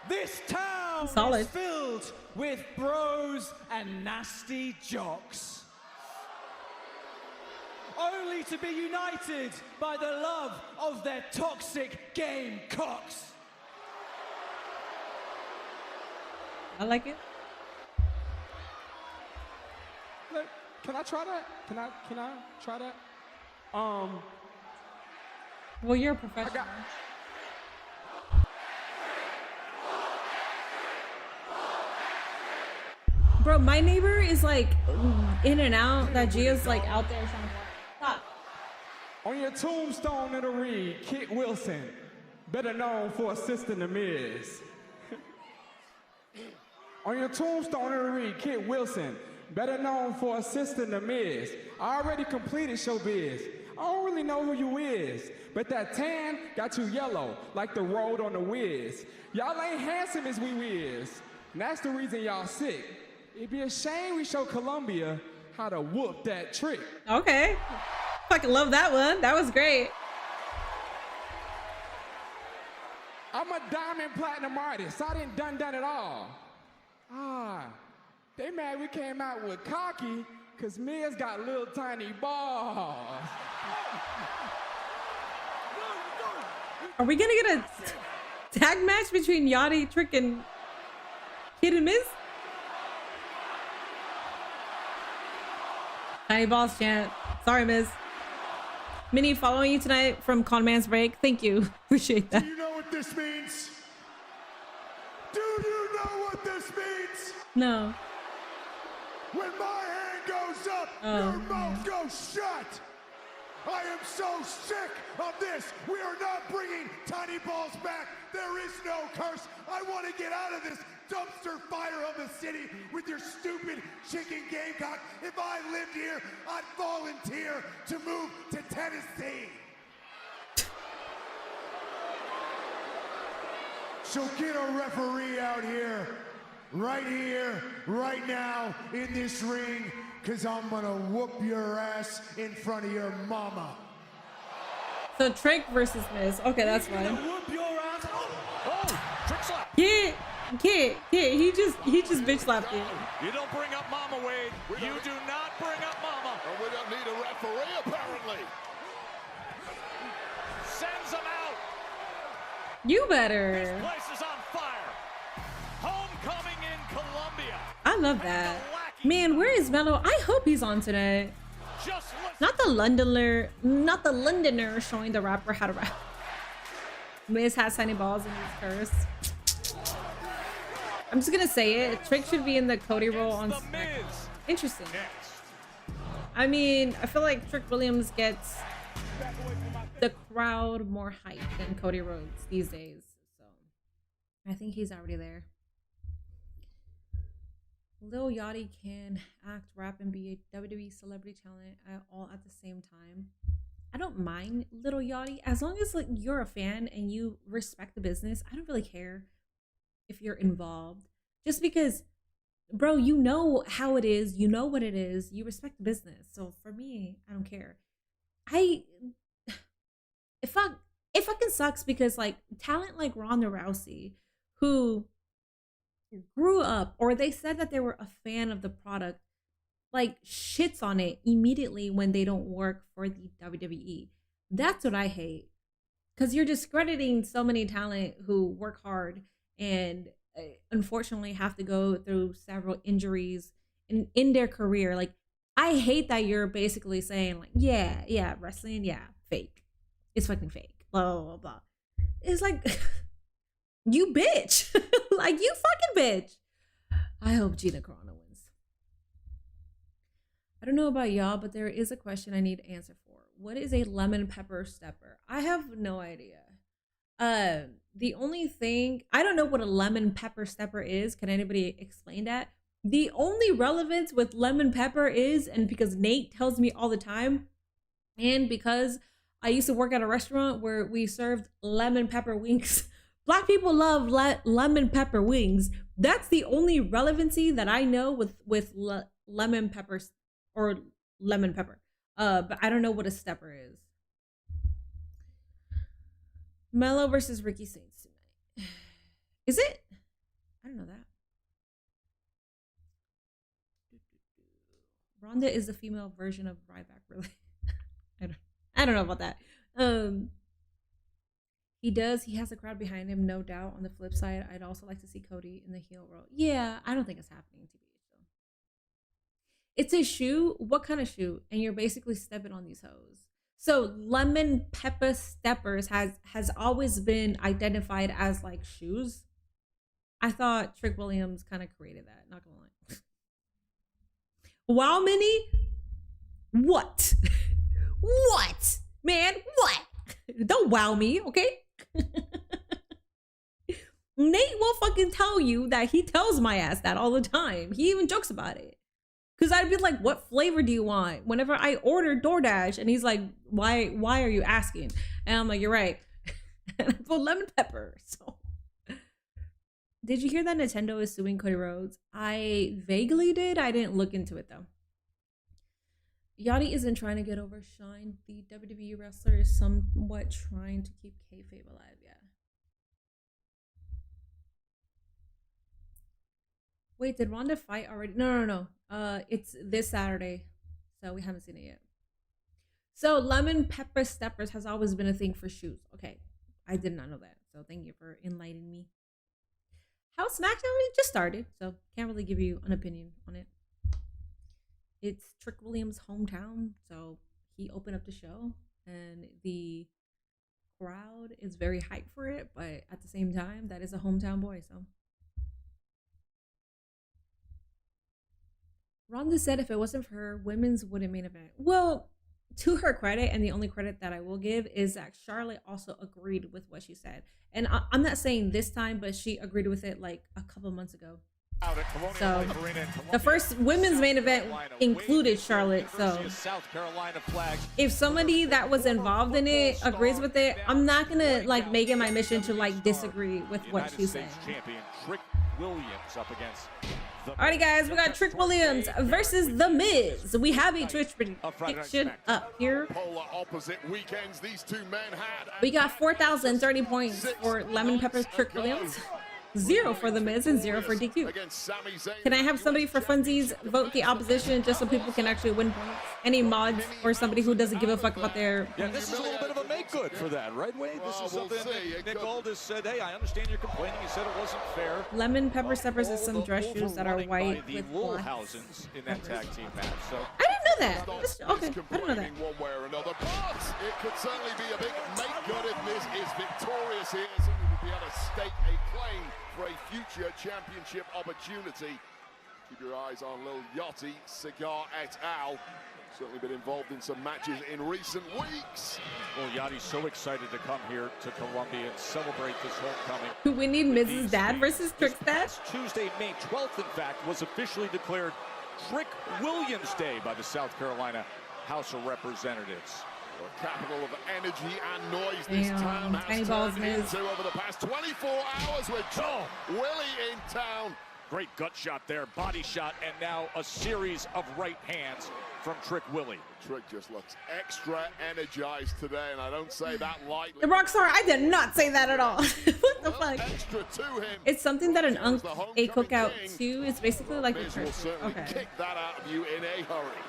This town town Solid. is filled with bros and nasty jocks. Only to be united by the love of their toxic game cocks. I like it. Look, can I try that? Can I try that? Well, you're a professional. Bro, my neighbor is like in and out. That Gia's like out there trying to stop. On your tombstone it'll read, Kit Wilson, better known for assisting the Miz. On your tombstone it'll read, Kit Wilson, better known for assisting the Miz. I already completed showbiz. I don't really know who you is, but that tan got you yellow, like the road on the whiz. Y'all ain't handsome as we is, and that's the reason y'all sick. It'd be a shame we show Columbia how to whoop that trick. Okay. Fucking love that one. That was great. I'm a diamond platinum artist. I didn't done it all. They mad we came out with cocky because Mia's got little tiny balls. Are we gonna get a tag match between Yachty, Trick, and Kid and Miz? Tiny balls chant. Sorry, Miz. Minnie, following you tonight from Conman's Break. Thank you. Appreciate that. Do you know what this means? Do you know what this means? No. When my hand goes up, your mouth goes shut. I am so sick of this. We are not bringing tiny balls back. There is no curse. I want to get out of this dumpster fire of the city with your stupid chicken gamecock. If I lived here, I'd volunteer to move to Tennessee. So get a referee out here, right now, in this ring, because I'm going to whoop your ass in front of your mama. So Trick versus Miz. Okay, that's fine. Whoop your ass. Oh, trick slap. Kid. He just bitch slapped you. You don't bring up Mama, Wade. You do not bring up Mama. And we don't need a referee, apparently. Sends him out. You This better. place is on fire. Homecoming in Columbia. I love that. Man, where is Mello? I hope he's on today. Just listen. Not the Londoner showing the rapper how to rap. Miz has tiny balls and he's cursed. I'm just gonna say it. Trick should be in the Cody role on It's the SmackDown. Miz. Interesting. Next. I mean, I feel like Trick Williams gets the crowd more hype than Cody Rhodes these days. So I think he's already there. Lil Yachty can act, rap, and be a WWE celebrity talent all at the same time. I don't mind Lil Yachty as long as like you're a fan and you respect the business. I don't really care if you're involved. Just because, bro, you know how it is, you know what it is, you respect the business. So for me, I don't care. It fucking sucks because like talent like Ronda Rousey, who grew up, or they said that they were a fan of the product, like shits on it immediately when they don't work for the WWE. That's what I hate, because you're discrediting so many talent who work hard and unfortunately have to go through several injuries in their career. Like, I hate that you're basically saying like, yeah, wrestling, yeah, fake. It's fucking fake. Blah, blah, blah, blah. It's like, you bitch. Like, you fucking bitch. I hope Gina Carano wins. I don't know about y'all, but there is a question I need to answer for. What is a lemon pepper stepper? I have no idea. The only thing, I don't know what a lemon pepper stepper is. Can anybody explain that? The only relevance with lemon pepper is, and because Nate tells me all the time, and because I used to work at a restaurant where we served lemon pepper wings. Black people love lemon pepper wings. That's the only relevancy that I know with lemon peppers or lemon pepper. But I don't know what a stepper is. Mello versus Ricky Saints tonight. Is it? I don't didn't know that. Rhonda is the female version of Ryback, really. I don't know about that. He has a crowd behind him, no doubt. On the flip side, I'd also like to see Cody in the heel role. Yeah, I don't think it's happening, TBH. So. It's a shoe. What kind of shoe? And you're basically stepping on these hoes. So lemon pepper steppers has always been identified as like shoes. I thought Trick Williams kind of created that, not gonna lie. Wow, Minnie? What? What? Man, what? Don't wow me, okay? Nate will fucking tell you that he tells my ass that all the time. He even jokes about it. Cause I'd be like, what flavor do you want? Whenever I order DoorDash, and he's like, why are you asking? And I'm like, you're right. And I put lemon pepper. So did you hear that Nintendo is suing Cody Rhodes? I vaguely did. I didn't look into it though. Yachty isn't trying to get over Shine. The WWE wrestler is somewhat trying to keep kayfabe alive. Yeah. Wait, did Ronda fight already? No. It's this Saturday, so we haven't seen it yet. So lemon pepper steppers has always been a thing for shoes. Okay, I did not know that. So thank you for enlightening me. How SmackDown just started, so can't really give you an opinion on it. It's Trick Williams' hometown, so he opened up the show, and the crowd is very hyped for it. But at the same time, that is a hometown boy, so. Ronda said if it wasn't for her, women's wouldn't main event. Well, to her credit, and the only credit that I will give is that Charlotte also agreed with what she said. And I'm not saying this time, but she agreed with it like a couple months ago. So the first women's main event included Charlotte. So if somebody that was involved in it agrees with it, I'm not gonna like make it my mission to like disagree with what she said. Alrighty guys, we got Trick Williams versus The Miz. We have a Twitch prediction up here. We got 4,030 points for Lemon Pepper Trick Williams. 0 for The Miz and 0 for DQ. Can I have somebody for funsies vote the opposition just so people can actually win points? Any mods or somebody who doesn't give a fuck about their... Yeah, this is a little bit of a make good for that, right, Wade? This is something Nick Aldis said, hey, I understand you're complaining. You said it wasn't fair. Lemon Pepper Steppers is some dress shoes that are white with black. Nighthausens in that tag team match. So I didn't know that. Okay, I didn't know that. One way or another, but it could certainly be a big make good if Miz is victorious here. Certainly would be able to stake a claim for a future championship opportunity. Keep your eyes on Lil Yachty, Cigar et al. Certainly been involved in some matches in recent weeks. Well, Yachty's so excited to come here to Columbia and celebrate this homecoming. We need Mrs. Dad versus Trick's Dad. Tuesday, May 12th, in fact, was officially declared Trick Williams Day by the South Carolina House of Representatives. A capital of energy and noise this town has turned into over the past 24 hours with Willie in town. Great gut shot there, body shot, and now a series of right hands from Trick Willie. Trick just looks extra energized today, and I don't say that lightly. The Rockstar, I did not say that at all. What the fuck? Extra to him. It's something that an a cookout too. It's basically like a church. Okay. Kick that out of you in a hurry.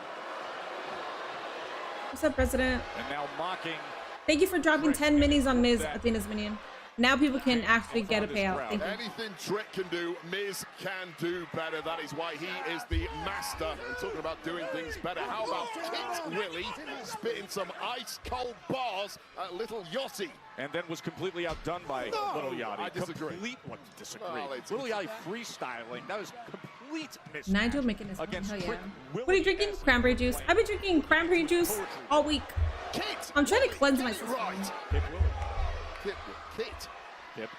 What's up, President? And now mocking. Thank you for dropping 10 minis on Miz, Athena's minion. Now people can actually get a payout. Thank you. Anything Trick can do, Miz can do better. That is why he is the master. And talking about doing things better, how about Kit Willie spitting some ice cold bars at Little Yachty? And then was completely outdone by Little Yachty. I disagree. Little Yachty freestyling. That was complete mismatch. Nigel making his against hell yeah. Trick Willie. What are you drinking? Cranberry juice. I've been drinking cranberry juice all week. I'm trying to cleanse my system. Kit Willie. Kit. Yep.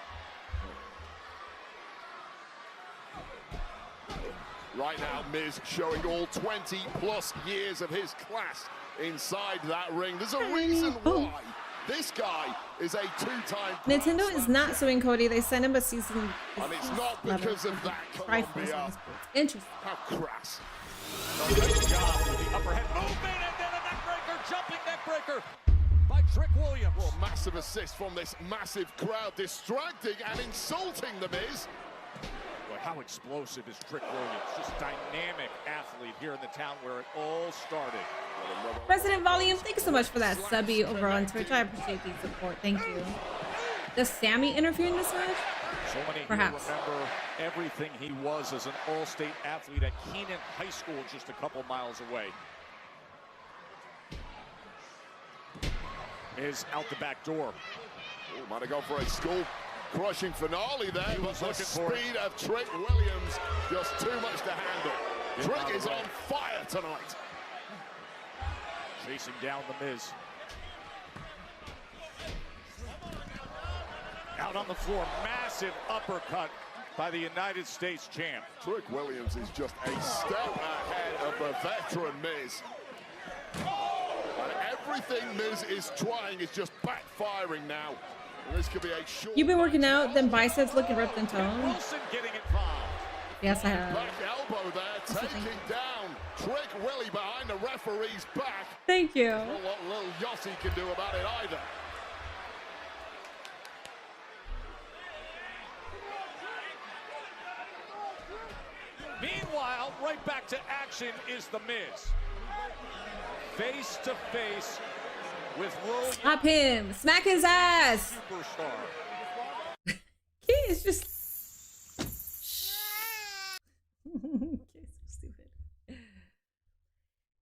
Right now, Miz showing all 20+ years of his class inside that ring. There's a reason why this guy is a 2-time. Nintendo is not suing Cody. They sent him a season. And it's not because of that. Columbia. Interesting. How crass. Great job with the upper head movement and then a neckbreaker, jumping neckbreaker by Trick Williams. Well, massive assist from this massive crowd, distracting and insulting the Miz. Well, How explosive is Trick Williams? Just dynamic athlete here in the town where it all started. President Volume, thank you so much for that subby over on Twitch. I appreciate the support. Thank you. Does Sammy interfere in this match? So many Perhaps. here remember everything he was as an all-state athlete at Keenan High School just a couple miles away. Is out the back door. Ooh, might have gone for a skull crushing finale there, but the looking for speed of Trick Williams just too much to handle. Trick is on fire tonight. Chasing down the Miz. Out on the floor, massive uppercut by the United States champ. Trick Williams is just a step ahead of the veteran Miz. And everything Miz is trying is just backfiring now. And this could be a short. You've been working out, then biceps looking ripped and toned. Wilson getting involved. Yes, I have. Back elbow there, taking down Trick Willie behind the referee's back. Thank you. Not what little Yossi can do about it either. Meanwhile, right back to action is the Miz. Face to face with World Slap him. Smack his ass. Superstar. He is just. Okay, so stupid.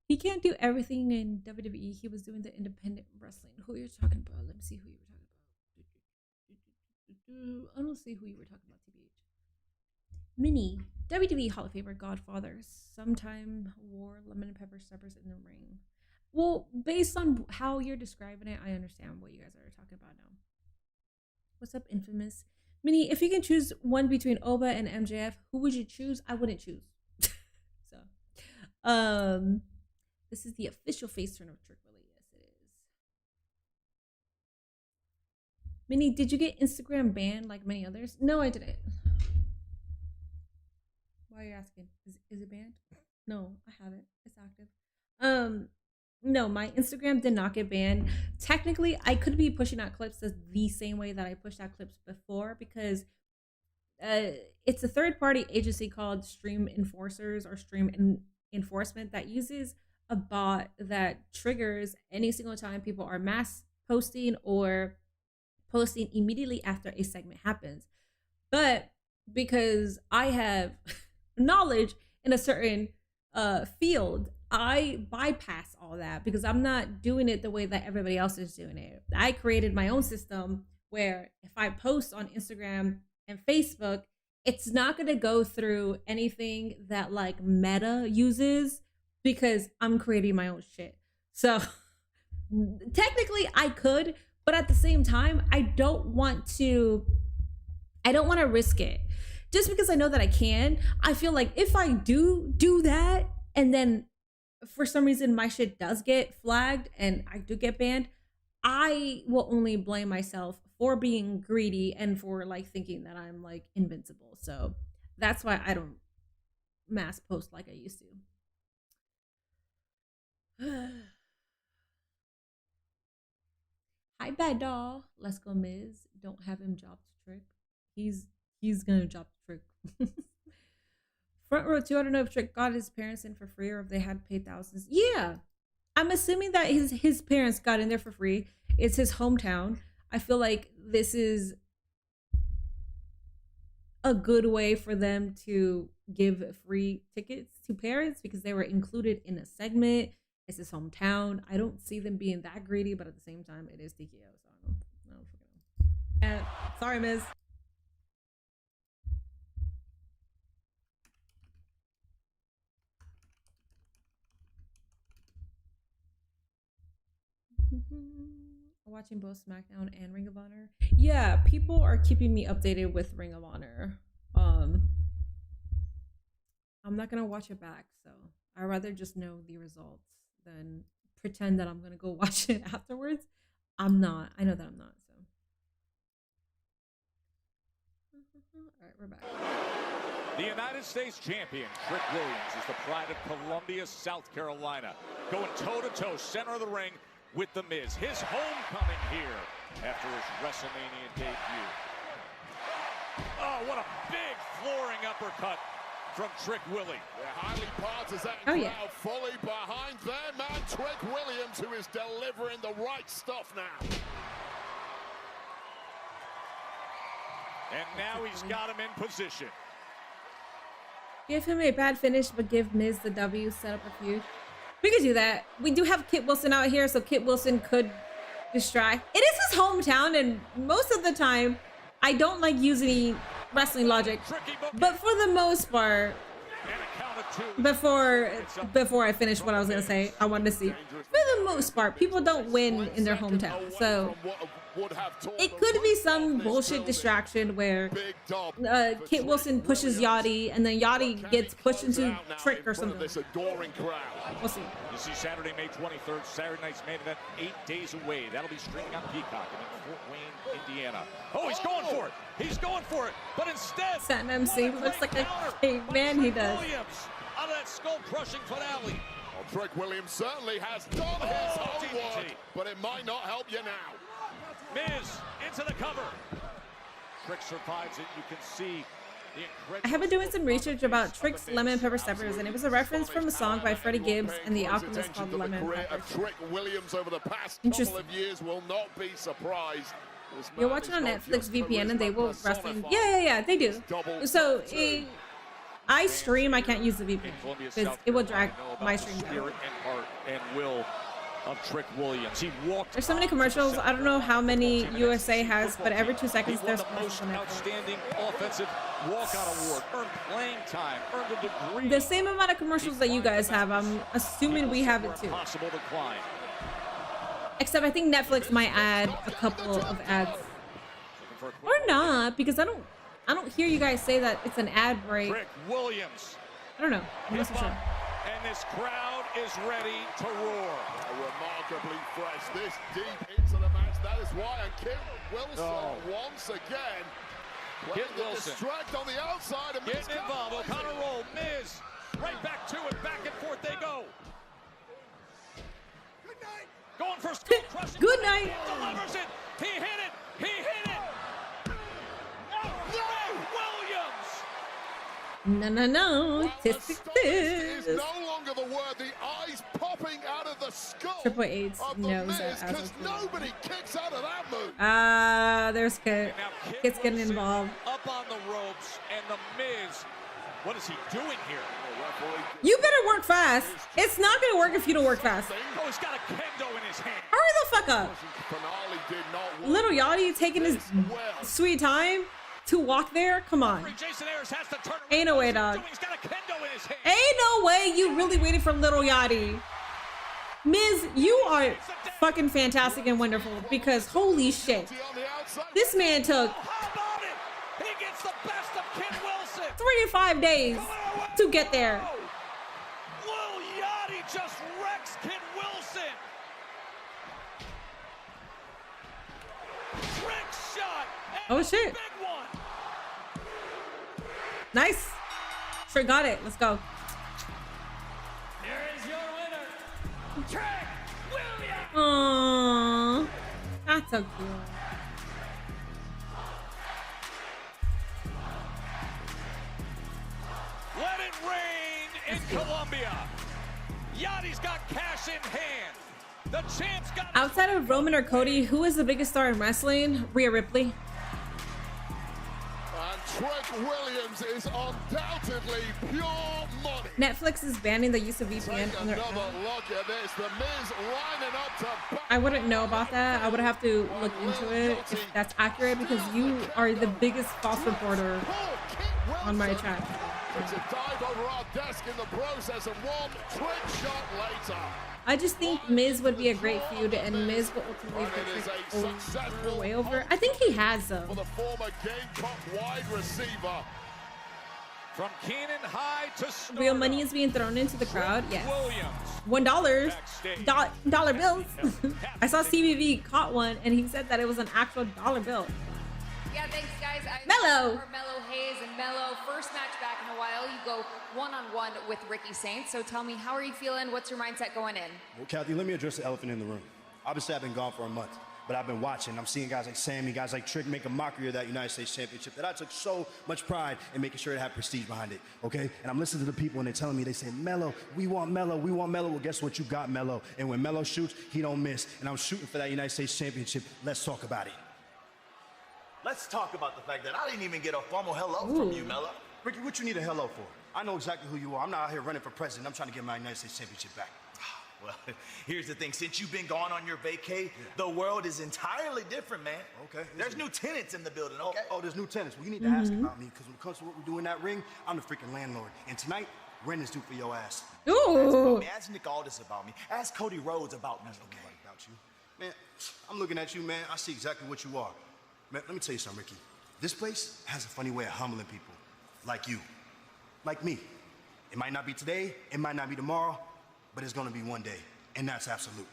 He can't do everything in WWE. He was doing the independent wrestling. Who you're talking about? Let me see who you were talking about. I don't see who you were talking about, TBH. Minnie, WWE Hall of Famer, Godfather, sometime wore lemon and pepper steppers in the ring. Well, based on how you're describing it, I understand what you guys are talking about now. What's up, Infamous? Minnie, if you can choose one between Oba and MJF, who would you choose? I wouldn't choose. So, this is the official face turn of Trick Willie. Yes, it is. Minnie, did you get Instagram banned like many others? No, I didn't. Why are you asking? Is it banned? No, I haven't. It's active. No, my Instagram did not get banned. Technically, I could be pushing out clips the same way that I pushed out clips before because it's a third-party agency called Stream Enforcers or Stream Enforcement that uses a bot that triggers any single time people are mass posting or posting immediately after a segment happens. But because I have knowledge in a certain field, I bypass all that because I'm not doing it the way that everybody else is doing it. I created my own system where if I post on Instagram and Facebook, it's not going to go through anything that like Meta uses because I'm creating my own shit. So technically I could, but at the same time, I don't want to risk it. Just because I know that I can, I feel like if I do that and then for some reason my shit does get flagged and I do get banned, I will only blame myself for being greedy and for like thinking that I'm like invincible. So that's why I don't mass post like I used to. Hi, bad doll. Let's go, Miz. Don't have him drop the Trick. He's gonna drop the Trick. Front row 2. I don't know if Trick got his parents in for free or if they had paid thousands. Yeah, I'm assuming that his parents got in there for free. It's his hometown. I feel like this is a good way for them to give free tickets to parents because they were included in a segment. It's his hometown. I don't see them being that greedy, but at the same time, it is TKO. So I don't freaking know. Sorry, Miz. Watching both SmackDown and Ring of Honor. Yeah, people are keeping me updated with Ring of Honor. I'm not gonna watch it back, so I'd rather just know the results than pretend that I'm gonna go watch it afterwards. I'm not. I know that I'm not. So, all right, we're back. The United States champion, Trick Williams, is the pride of Columbia, South Carolina, going toe-to-toe, center of the ring with The Miz. His homecoming here after his WrestleMania debut. Oh! Oh, what a big flooring uppercut from Trick Willie. The highly partisan yeah. crowd fully behind their man, Trick Williams, who is delivering the right stuff now. And now he's got him in position. Give him a bad finish, but give Miz the W, set up a feud. We could do that. We do have Kit Wilson out here, so Kit Wilson could distract. It is his hometown, and most of the time, I don't like using wrestling logic. But for the most part, before I finish what I was gonna say, I wanted to see. For the most part, people don't win in their hometown, so it could be some bullshit distraction where Kit Wilson pushes Yachty, and then Yachty gets pushed into Trick or something. We'll see. You see Saturday, May 23rd, Saturday night's main event, 8 days away. That'll be streaming on Peacock in Fort Wayne, Indiana. Oh, he's going for it. He's going for it. But instead, Satin MC looks like a caveman. He does. Williams out of that skull-crushing finale. Well, Trick Williams certainly has done his homework, but it might not help you now. Miz into the cover. Trick survives it. You can see the incredible. I have been doing some research about Trick's lemon pepper steppers, and it was a reference from a song by Freddie Gibbs and the Alchemist called Lemon Pepper. Trick Williams over the past couple of years will not be surprised. You're watching on Netflix VPN, and they will wrestling. Yeah, they do. So I stream. I can't use the VPN because it will drag my stream down. Spirit and heart and will of Trick Williams. He walked. There's so many commercials. I don't know how many USA has, but every 2 seconds there's commercials on Netflix. Outstanding offensive walkout award, earned playing time, earned a degree. The same amount of commercials that you guys have. I'm assuming we have it too. Possible decline. Except I think Netflix might add a couple of ads, or not, because I don't hear you guys say that it's an ad break. Trick Williams. I don't know. I'm not so sure. And this crowd is ready to roar. Remarkably fresh this deep into the match. That is why. And Kit Wilson once again Kit Wilson distract on the outside. And getting involved. O'Connor roll. Miz right back to it. Back and forth they go. Good night. Going for skull crushing. Good night. Delivers it. He hit it. He hit it. Williams. No. Is no longer the word. The eyes popping out of the skull. Triple H knows Miz, that. because nobody kicks out of that move. There's Kit. Kit's getting involved. Up on the ropes, and the Miz. What is he doing here? You better work fast. It's not gonna work if you don't work fast. Oh, he's got a kendo in his hand. Hurry the fuck up. Little Yachty taking his sweet time to walk there. Come on. Ain't no way, dog. Ain't no way you really waited for Little Yachty. Miz, you are fucking fantastic and wonderful, because holy shit. This man took 3 to 5 days to get there. Lil Yachty just wrecks Kid Wilson. Trick shot. Oh shit. Big one. Nice. Sure got it. Let's go. Here is your winner, Trick Williams. Aww. That's so cute. Let it rain in Colombia. Yachty's got cash in hand. The champ's got. Outside of Roman or Cody, who is the biggest star in wrestling? Rhea Ripley. And Trick Williams is undoubtedly pure money. Netflix is banning the use of VPN on their app. Look at this. The Miz lining up to. I wouldn't know about that. I would have to look into it if that's accurate, because you are the biggest false reporter on my chat. It's a dive over our desk in the process, and one trick shot later. I just think Miz would be a great feud, and Miz will ultimately put Trick way over. I think he has, though. For the former Gamecock wide receiver. From Keenan High to Stardom. Real money is being thrown into the crowd. Yes. Williams. $1. Dollar bills. I saw CBV caught one, and he said that it was an actual dollar bill. Yeah, thanks, guys. Mello. Mello Hayes and Mello. First match back in a while. You go one-on-one with Ricky Saints. So tell me, how are you feeling? What's your mindset going in? Well, Kathy, let me address the elephant in the room. Obviously, I've been gone for a month. but I've been watching. I'm seeing guys like Sammy, guys like Trick make a mockery of that United States Championship that I took so much pride in making sure it had prestige behind it, okay? And I'm listening to the people and they're telling me, they say, Melo, we want Melo, we want Melo. Well, guess what? You got Melo. And when Melo shoots, he don't miss. And I'm shooting for that United States Championship. Let's talk about it. Let's talk about the fact that I didn't even get a formal hello from you, Melo. Ricky, what you need a hello for? I know exactly who you are. I'm not out here running for president. I'm trying to get my United States Championship back. Well, here's the thing. Since you've been gone on your vacay, the world is entirely different, man. Okay. There's new tenants in the building, okay? Oh, there's new tenants. Well, you need to ask about me, because when it comes to what we do in that ring, I'm the freaking landlord. And tonight, rent is due for your ass. Ooh. Ask Nick Aldis about me. Ask Cody Rhodes about me, okay? About you. Man, I'm looking at you, man. I see exactly what you are. Man, let me tell you something, Ricky. This place has a funny way of humbling people. Like you. Like me. It might not be today, it might not be tomorrow, but it's gonna be one day. And that's absolute.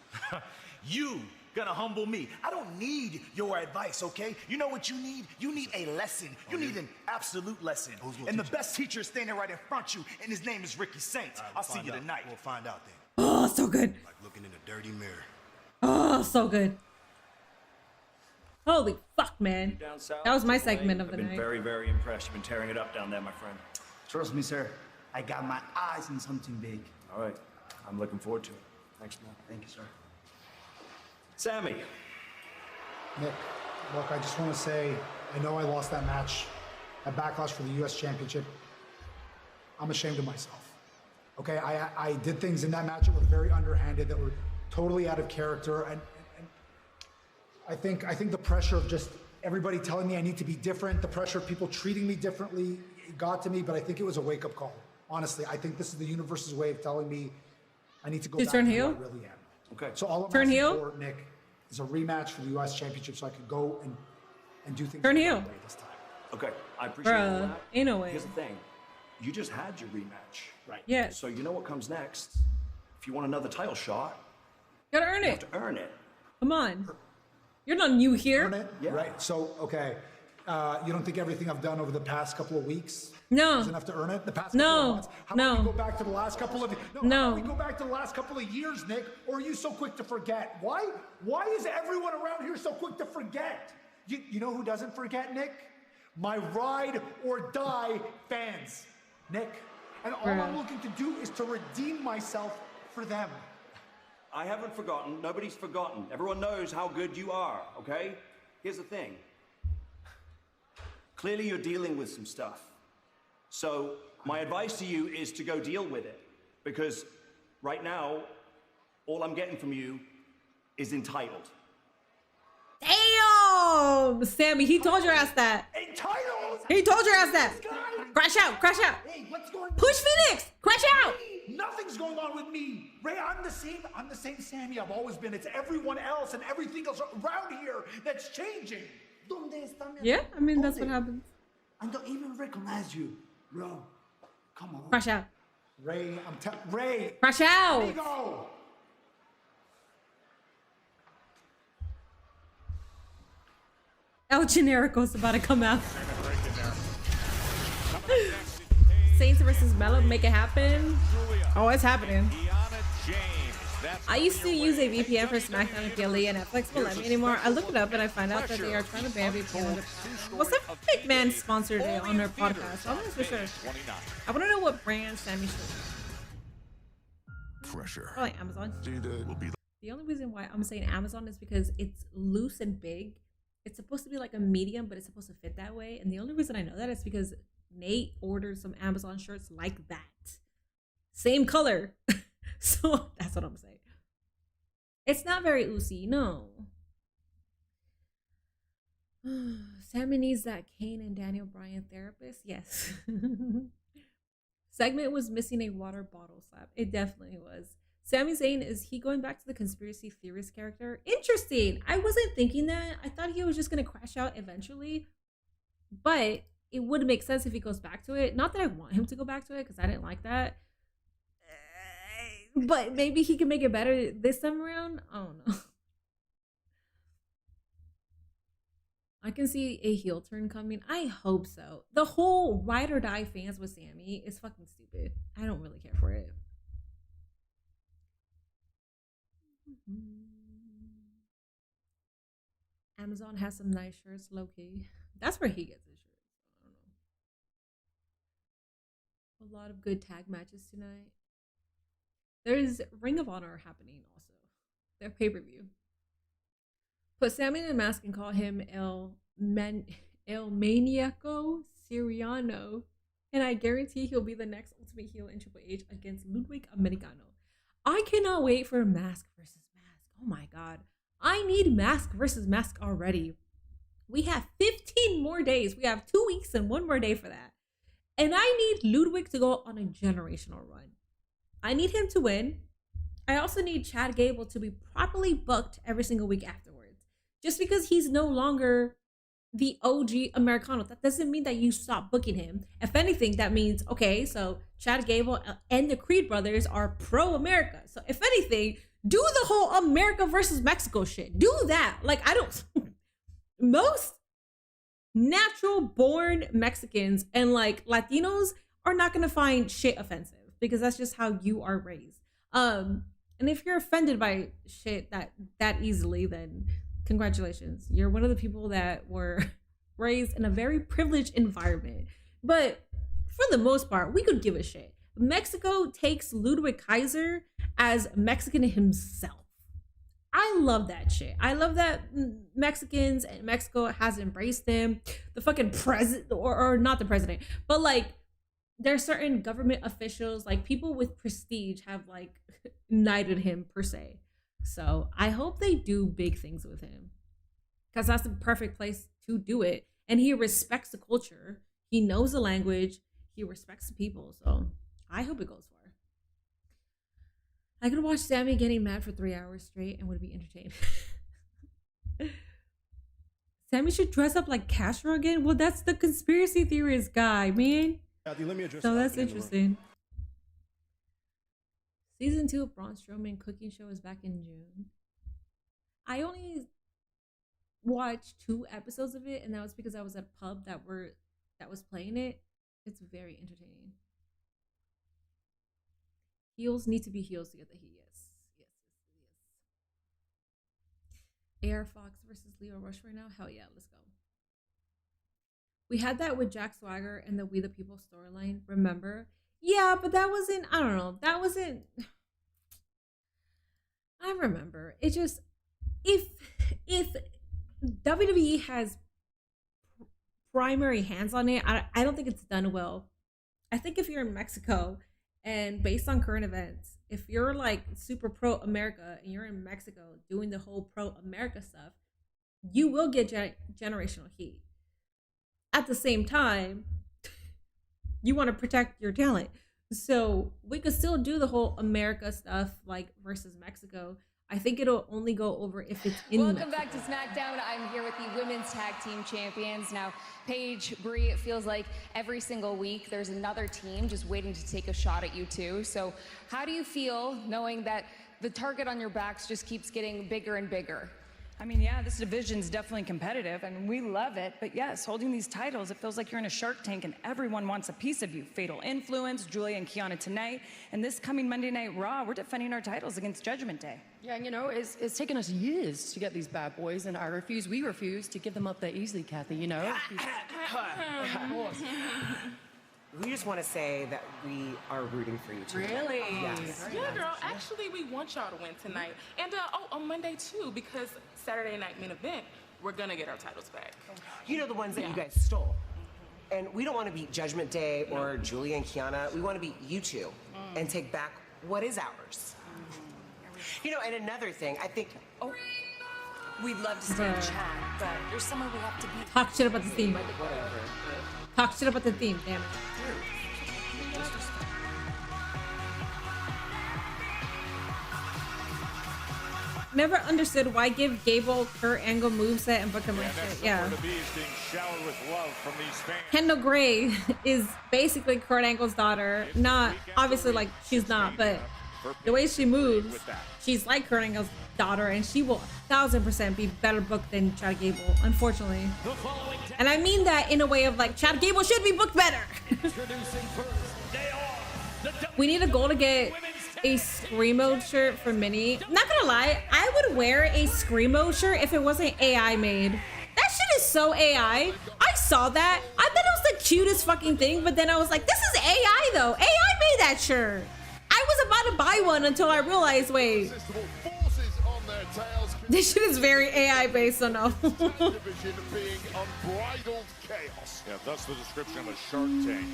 You gonna humble me. I don't need your advice, okay? You know what you need? You need a lesson. You need an absolute lesson. And the best teacher is standing right in front of you, and his name is Ricky Saint. I'll see you tonight. We'll find out then. Oh, so good. Like looking in a dirty mirror. Oh, so good. Holy fuck, man. That was my segment of the night. I've been very, very impressed. You've been tearing it up down there, my friend. Trust me, sir. I got my eyes on something big. All right. I'm looking forward to it. Thanks, man. Thank you, sir. Sammy. Nick, look, I just want to say, I know I lost that match at Backlash for the U.S. Championship. I'm ashamed of myself. Okay, I did things in that match that were very underhanded, that were totally out of character, and I think the pressure of just everybody telling me I need to be different, the pressure of people treating me differently, it got to me, but I think it was a wake-up call. Honestly, I think this is the universe's way of telling me I need to go back to who I really am. Okay. So all I'm asking for, Nick, is a rematch for the U.S. Championship so I could go and do things Turn the heel. right way this time. Okay, I appreciate all that. Ain't no way. Here's the thing. You just had your rematch. Right. Yeah. So you know what comes next. If you want another title shot, you gotta earn you it. have to earn it. Come on. You're not new here. Earn it? Yeah. Right. So, okay. You don't think everything I've done over the past couple of weeks No. is enough to earn it? The past No. couple of months? How No. about we go back to the last couple of No. How about we go back to the last couple of years, Nick? Or are you so quick to forget? Why is everyone around here so quick to forget? You know who doesn't forget, Nick? My ride or die fans, Nick. And all I'm looking to do is to redeem myself for them. I haven't forgotten. Nobody's forgotten. Everyone knows how good you are, okay? Here's the thing. Clearly you're dealing with some stuff. So my advice to you is to go deal with it. Because right now, all I'm getting from you is entitled. Damn! Sammy, he told your ass that. Entitled! He told your ass that. Crash out, crash out. Hey, what's going on? Push Phoenix, crash out. Nothing's going on with me. Ray, I'm the same Sammy I've always been. It's everyone else and everything else around here that's changing. Yeah, I mean, that's what happens. I don't even recognize you, bro. Come on. Crash out. Ray, Ray. Crash out. Let me go. El Generico's about to come out. Saints versus Melo, make it happen. Oh, it's happening. I used to use a VPN for SmackDown and PLE, and Netflix won't let me anymore. I looked it up and I find out that they are trying to ban VPN. What's the big man sponsored on their podcast? I'm not for sure. I want to know what brand Sammy should. Pressure. Probably Amazon. The only reason why I'm saying Amazon is because it's loose and big. It's supposed to be like a medium, but it's supposed to fit that way. And the only reason I know that is because Nate ordered some Amazon shirts like that. Same color. So that's what I'm saying. It's not very oozy, no. Sammy needs that Kane and Daniel Bryan therapist. Yes. Segment was missing a water bottle slap. It definitely was. Sami Zayn, is he going back to the conspiracy theorist character? Interesting. I wasn't thinking that. I thought he was just going to crash out eventually. But it would make sense if he goes back to it. Not that I want him to go back to it, because I didn't like that. But maybe he can make it better this time around. I don't know. I can see a heel turn coming. I hope so. The whole ride or die fans with Sammy is fucking stupid. I don't really care for it. Amazon has some nice shirts, low key. That's where he gets his shirts. I don't know. A lot of good tag matches tonight. There's Ring of Honor happening also. Their pay-per-view. Put Sammy in a mask and call him El Maniaco Siriano. And I guarantee he'll be the next Ultimate Heel in Triple H against Ludwig Americano. I cannot wait for Mask versus Mask. Oh my god. I need Mask versus Mask already. We have 15 more days. We have 2 weeks and 1 more day for that. And I need Ludwig to go on a generational run. I need him to win. I also need Chad Gable to be properly booked every single week afterwards. Just because he's no longer the OG Americano, that doesn't mean that you stop booking him. If anything, that means, okay, so Chad Gable and the Creed brothers are pro-America. So if anything, do the whole America versus Mexico shit. Do that. Like, I don't... Most natural born Mexicans and like Latinos are not going to find shit offensive because that's just how you are raised. And if you're offended by shit that easily, then congratulations. You're one of the people that were raised in a very privileged environment. But for the most part, we could give a shit. Mexico takes Ludwig Kaiser as Mexican himself. I love that shit. I love that Mexicans and Mexico has embraced him. The fucking president, or not the president, but like there are certain government officials, like people with prestige have like knighted him per se. So I hope they do big things with him because that's the perfect place to do it. And he respects the culture. He knows the language. He respects the people. So I hope it goes far. I could watch Sammy getting mad for 3 hours straight and would be entertained. Sammy should dress up like Castro again? Well, that's the conspiracy theorist guy, man. Kathy, let me address So that's interesting. Season 2 of Braun Strowman cooking show is back in June. I only watched 2 episodes of it, and that was because I was at a pub that was playing it. It's very entertaining. Heels need to be heels to get the heat. Yes. AR Fox versus Leo Rush right now. Hell yeah, let's go. We had that with Jack Swagger and the We the People storyline. Remember? Yeah, but that wasn't. I don't know. That wasn't. I remember. It just if WWE has primary hands on it, I don't think it's done well. I think if you're in Mexico. And based on current events, if you're like super pro-America and you're in Mexico doing the whole pro-America stuff, you will get generational heat. At the same time, you want to protect your talent. So we could still do the whole America stuff like versus Mexico. I think it'll only go over if it's in Welcome Mexico. back to SmackDown. I'm here with the Women's Tag Team Champions. Now, Paige, Brie, it feels like every single week there's another team just waiting to take a shot at you two. So how do you feel knowing that the target on your backs just keeps getting bigger and bigger? I mean, yeah, this division's definitely competitive, and we love it. But yes, holding these titles, it feels like you're in a Shark Tank, and everyone wants a piece of you. Fatal Influence, Julia and Kiana tonight, and this coming Monday Night Raw, we're defending our titles against Judgment Day. Yeah, you know, it's taken us years to get these bad boys, and we refuse to give them up that easily, Kathy, you know? We just want to say that we are rooting for you too. Really? Yes. Yeah, girl. Actually, we want y'all to win tonight. And on Monday too, because Saturday night main event, we're gonna get our titles back. You know the ones that you guys stole. And we don't want to beat Judgment Day or Julia and Kiana. We want to beat you two and take back what is ours. You know, and another thing, I think. Oh, we'd love to stay in chat, but there's somewhere we have to be. Talk shit about the theme. Talk shit about the theme, damn it. Never understood why give Gable Kurt Angle moveset and book him like shit. Yeah. Kendall Gray is basically Kurt Angle's daughter. Not obviously like she's not, but the way she moves, she's like Kurt Angle's daughter, and she will 1000% be better booked than Chad Gable, unfortunately. And I mean that in a way of like Chad Gable should be booked better. We need a goal to get a Screamo shirt for Minnie. Not gonna lie, I would wear a Screamo shirt if it wasn't AI made. That shit is so AI. I saw that. I thought it was the cutest fucking thing, but then I was like, this is AI though. AI made that shirt. I was about to buy one until I realized, wait. This shit is very AI based, so no. Yeah, that's the description of a Shark Tank.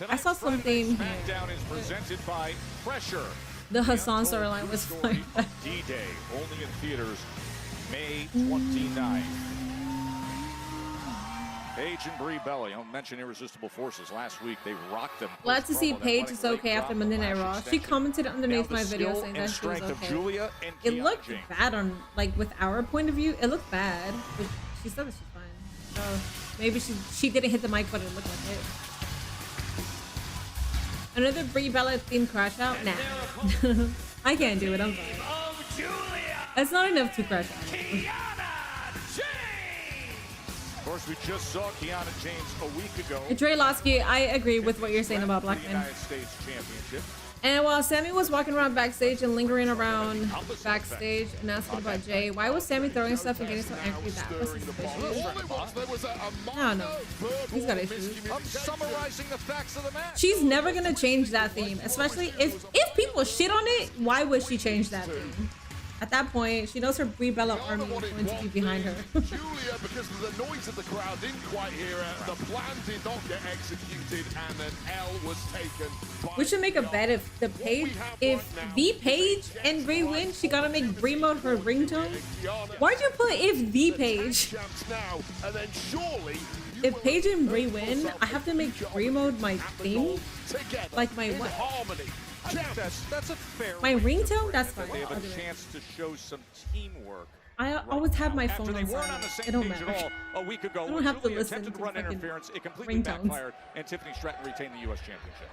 I saw something. SmackDown is presented by Pressure. The Hassan storyline was fun. D-Day, only in theaters, May 29th. Paige and Brie Bella, you mentioned Irresistible Forces. Last week, they rocked them. Glad to see Paige is okay after Monday Night Raw. She commented underneath my video saying that she was okay. It looked bad on, like, with our point of view, it looked bad. But she said that she's fine. So maybe she didn't hit the mic, but it looked like it. Another Brie Bella themed crash out? Nah. I can't do it, I'm fine. That's not enough to crash out. Of course, we just saw Kiana James a week ago. Dre Losky, I agree with what you're saying about Black men. United States Championship. And while Sammy was walking around backstage and lingering around backstage and asking about Jay, why was Sammy throwing stuff and getting so angry? That was suspicious. I don't know. He's got issues. I'm summarizing the facts of the match. She's never gonna change that theme, especially if people shit on it. Why would she change that theme? At that point, she knows her Brie Bella army is going to be behind her. Julia, because of the noise of the crowd, didn't quite hear her. The plan did not get executed, and an L was taken. We should make a bet if the Paige and Brie win, she gotta make Brie mode her ringtone. Why'd you put if the Paige? If Paige and Brie win, I have to make Brie mode my theme, like my what? That's a fair. My ringtone? That's fine. They have a chance to show some teamwork. I always have my phone After they on weren't on the silent. same It don't page at matter. all a week ago, I don't have to Julia listen attempted to to run fucking interference. It completely ringtones. backfired, and Tiffany Stratton retained the U.S. Championship.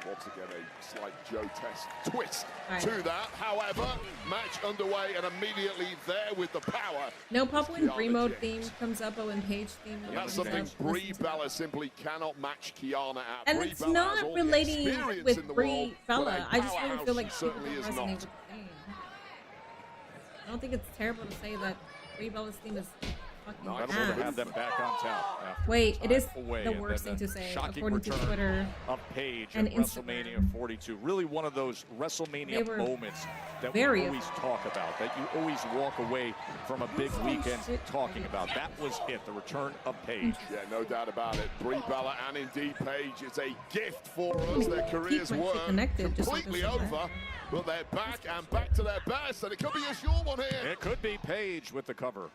Once again, a slight Joe-esque twist Right. to that. However, match underway and immediately there with the power. No pop when Brie mode theme comes up, but when Paige theme And that's comes something up, Brie Bella simply cannot match Kiana at. and Brie it's Bella has not all the relating experience with in the Brie world, Bella. but a I just really powerhouse feel like she people certainly don't is resonate not. with the theme. I don't think it's terrible to say that Brie Bella's theme is fucking I don't want to have ass. them back on top. after Wait, it is away, the and worst then thing to say, shocking according to return Twitter of Paige and at Instagram. WrestleMania 42. Really one of those They WrestleMania were moments that we very always talk about, that you always walk away from a big weekend talking about. That was it, the return of Paige. Yeah, no doubt about it. Brie Bella and indeed Paige, it's a gift for us. Their careers my shit were connected, just like completely this one. over, but they're back and back to their best, and it could be a short one here. It could be Paige with the cover.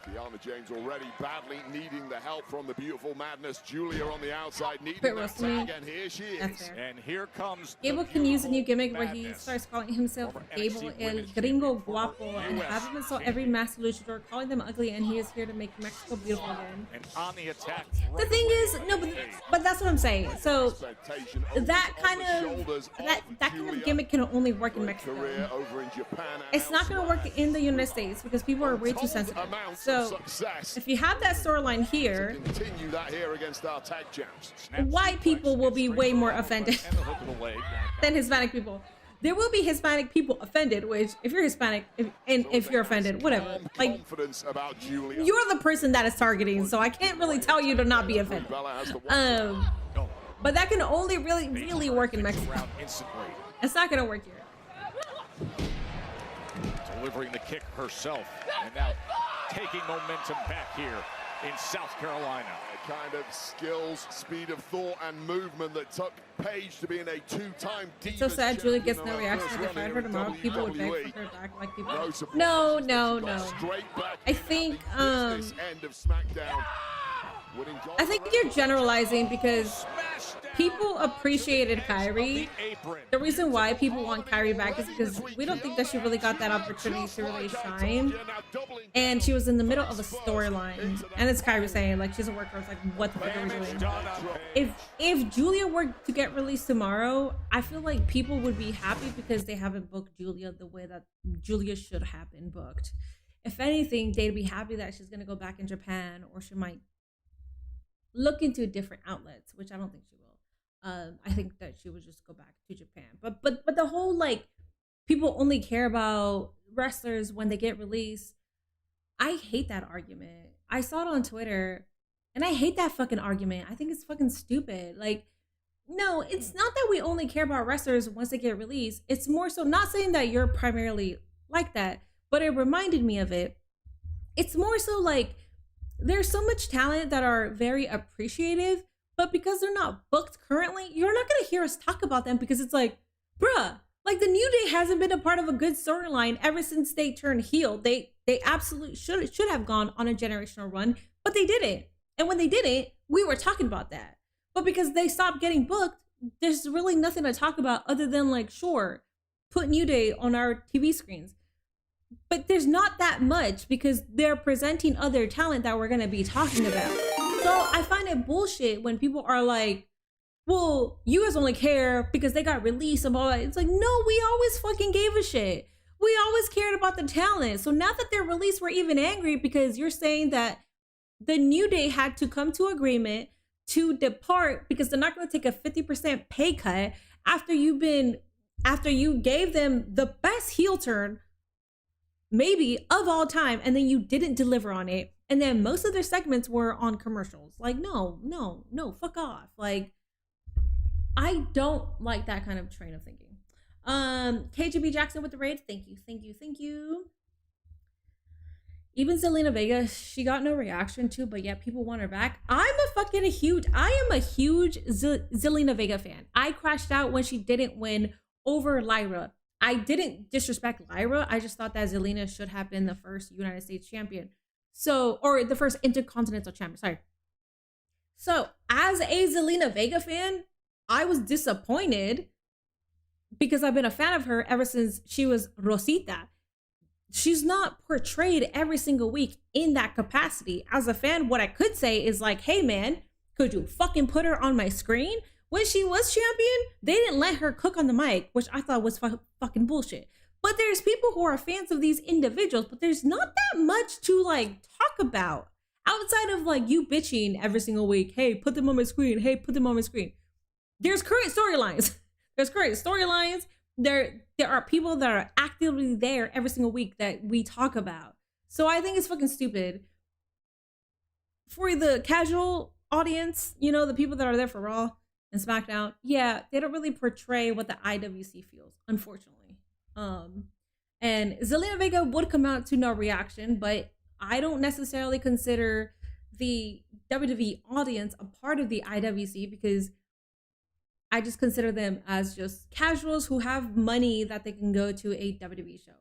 Kiana James already badly needing the help from the beautiful Madness. Julia on the outside needing Quit that roasting me. tag, and here she is. That's fair. And here comes Gable can use a new gimmick where he starts calling himself Gable El Gringo Guapo and have him saw every masked luchador calling them ugly, and he is here to make Mexico beautiful again. And on the attack. The thing is, no, but that's what I'm saying. So that kind of gimmick can only work in Mexico. Career over in Japan. It's not going to work in the United States because people are way too sensitive. So if you have that storyline here, Continue that here against our tag champs. white people will be way more offended than Hispanic people. There will be Hispanic people offended, which if you're Hispanic, if you're offended, whatever. Like, Confidence about Julia. you're the person that is targeting, so I can't really tell you to not be offended. But that can only really work in Mexico. It's not gonna work here. Delivering the kick herself, and now taking momentum back here in South Carolina. A kind of skills, speed of thought, and movement that took Paige to being a two-time Divas It's so sad Julia gets champion no on her reaction. first If I run fired here her in tomorrow, people would beg WWE. for her back like people. No surprise. No. Straight back I think business end of SmackDown. Winning gold. I think you're generalizing because people appreciated Kyrie. The reason why people want Kyrie back is because we don't think that she really got that opportunity to really shine. And she was in the middle of a storyline. And it's Kyrie saying, like, she's a worker. It's like, what the fuck are we doing? If Julia were to get released tomorrow, I feel like people would be happy because they haven't booked Julia the way that Julia should have been booked. If anything, they'd be happy that she's going to go back in Japan, or she might look into different outlets, which I don't think she will. I think that she would just go back to Japan. But the whole like people only care about wrestlers when they get released. I hate that argument. I saw it on Twitter and I hate that fucking argument. I think it's fucking stupid. Like, no, it's not that we only care about wrestlers once they get released. It's more so, not saying that you're primarily like that, but it reminded me of it. It's more so like there's so much talent that are very appreciative, but because they're not booked currently, you're not going to hear us talk about them because it's like, bruh, like the New Day hasn't been a part of a good storyline ever since they turned heel. They absolutely should have gone on a generational run, but they didn't. And when they didn't, we were talking about that. But because they stopped getting booked, there's really nothing to talk about other than like, sure, put New Day on our TV screens. But there's not that much because they're presenting other talent that we're going to be talking about. So I find it bullshit when people are like, well, you guys only care because they got released and all that. It's like, no, we always fucking gave a shit. We always cared about the talent. So now that they're released, we're even angry because you're saying that the New Day had to come to agreement to depart because they're not going to take a 50% pay cut after you gave them the best heel turn maybe of all time, and then you didn't deliver on it, and then most of their segments were on commercials. Like, no, fuck off. Like, I don't like that kind of train of thinking. KGB Jackson with the raid. Thank you. Even Zelina Vega, she got no reaction to, but yet people want her back. I am a huge Zelina Vega fan. I crashed out when she didn't win over Lyra. I didn't disrespect Lyra. I just thought that Zelina should have been the first United States champion. Or the first Intercontinental champion, sorry. So as a Zelina Vega fan, I was disappointed because I've been a fan of her ever since she was Rosita. She's not portrayed every single week in that capacity. As a fan, what I could say is like, hey man, could you fucking put her on my screen? When she was champion, they didn't let her cook on the mic, which I thought was fucking bullshit. But there's people who are fans of these individuals, but there's not that much to like talk about outside of like you bitching every single week. Hey, put them on my screen. Hey, put them on my screen. There's current storylines. There are people that are actively there every single week that we talk about. So I think it's fucking stupid. For the casual audience, you know, the people that are there for Raw and SmackDown, yeah, they don't really portray what the IWC feels, unfortunately. And Zelina Vega would come out to no reaction, but I don't necessarily consider the WWE audience a part of the IWC because I just consider them as just casuals who have money that they can go to a WWE show.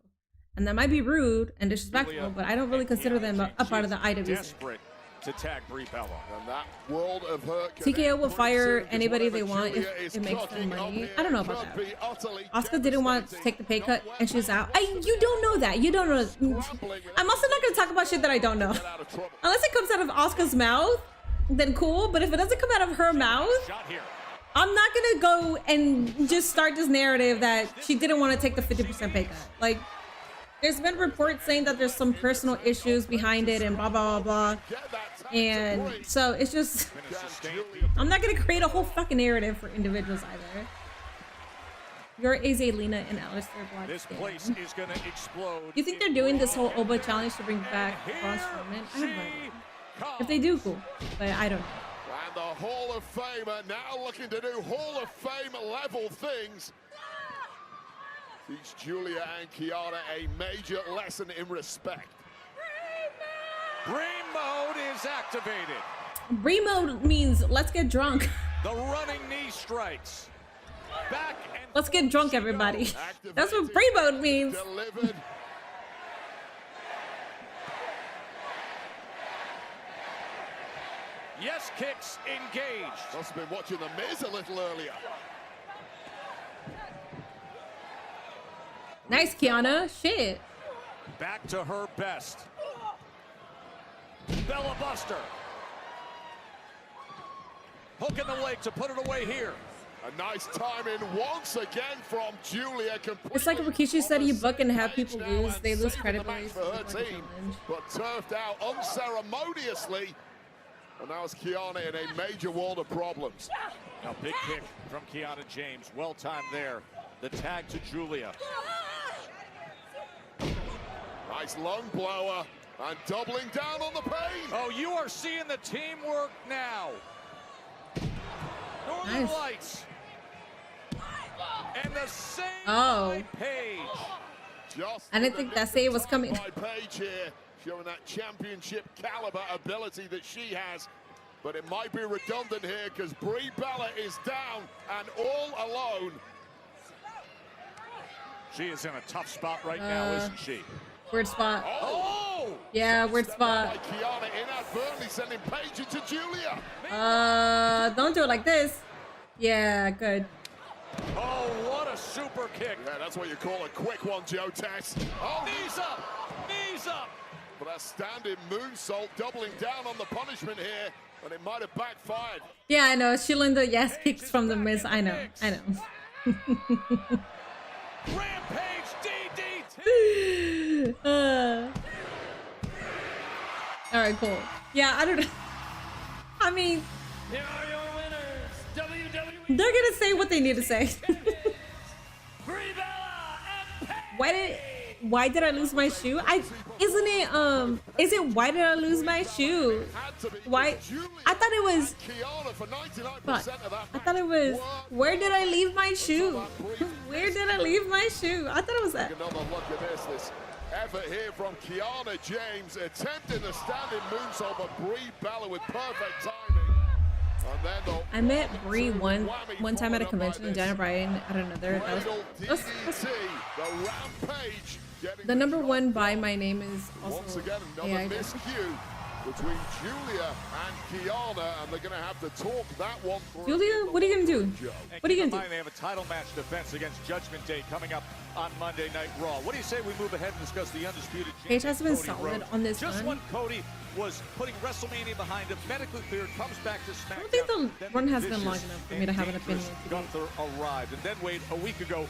And that might be rude and disrespectful, but I don't really consider them a part of the IWC. Desperate to tag Brie Bella. And that world of her TKO will fire anybody they want if it makes them money. I don't know about that. Asuka didn't want to take the pay cut and she's out. You don't know that. You don't know. I'm also not going to talk about shit that I don't know. Unless it comes out of Asuka's mouth, then cool. But if it doesn't come out of her mouth, I'm not going to go and just start this narrative that she didn't want to take the 50% pay cut. Like, there's been reports saying that there's some personal issues behind it and blah, blah, blah, blah. And so it's just, I'm not going to create a whole fucking narrative for individuals either. You're a Zelina and Aleister Black. This place is going to explode. You think they're doing this whole Oba challenge to bring back Braun Strowman? I have no idea. If they do, cool. But I don't know. And the Hall of Famer now looking to do Hall of Fame level things. Teach Julia and Kiana a major lesson in respect. Brie mode is activated. Brie mode means let's get drunk. The running knee strikes. Back and let's get drunk, everybody. That's what Brie mode means. Delivered. Yes, kicks engaged. Must have been watching The Miz a little earlier. Nice, Kiana. Shit. Back to her best. Bella Buster. Hook in the leg to put it away here. A nice timing once again from Julia. It's like Rikishi said, you book and have people lose. They lose credibility for her team, but turfed out unceremoniously. And now it's Kiana in a major world of problems. Now big kick from Kiana James. Well timed there. The tag to Julia. Nice lung blower. And doubling down on the pain. Oh, you are seeing the teamwork now. Northern Nice. Lights. And the same Oh. Page. Just I didn't think that save was coming. by Paige here, showing that championship caliber ability that she has. But it might be redundant here because Brie Bella is down and all alone. She is in a tough spot right now, isn't she? Weird spot. Oh! Yeah, weird spot. By Kiana inadvertently sending Paige into Julia. Don't do it like this. Yeah, good. Oh, what a super kick. Yeah, that's what you call a quick one, Joe Tess. Oh, Knees up! Knees up! but a standing moonsault, doubling down on the punishment here, and it might have backfired. Yeah, I know. She learned the yes kicks from the Miz. I know. I know. Rampage DDT! All right, cool. Yeah, I don't know. I mean, Here are your winners, WWE they're gonna say what they need to say. Brie Bella and Why did I lose my shoe? Is it why did I lose my shoe? Why? I thought it was. But I thought it was. Where did I leave my shoe? Where did I leave my shoe? I thought it was that. Another look at this effort here from Kiana James, attempting the standing moonsault, but Brie Bella with perfect timing. And then I met Brie one time at a convention in Dana Bryan at another. That was the Rampage. the number one by my name is also. Once again, another AI. miscue between Julia and Kiana, and they're going to have to talk that one through. Julia, what are you gonna do? What are you gonna do? They have a title match defense against Judgment Day coming up on Monday Night Raw. What do you say we move ahead and discuss the undisputed Paige champion, has been Cody solid Rhodes? on this Just run. when Cody was putting WrestleMania behind him, medically cleared, comes back to SmackDown. I don't think the Then run has been vicious long enough for me to and have an opinion. dangerous Gunther arrived, and then wait, a week ago,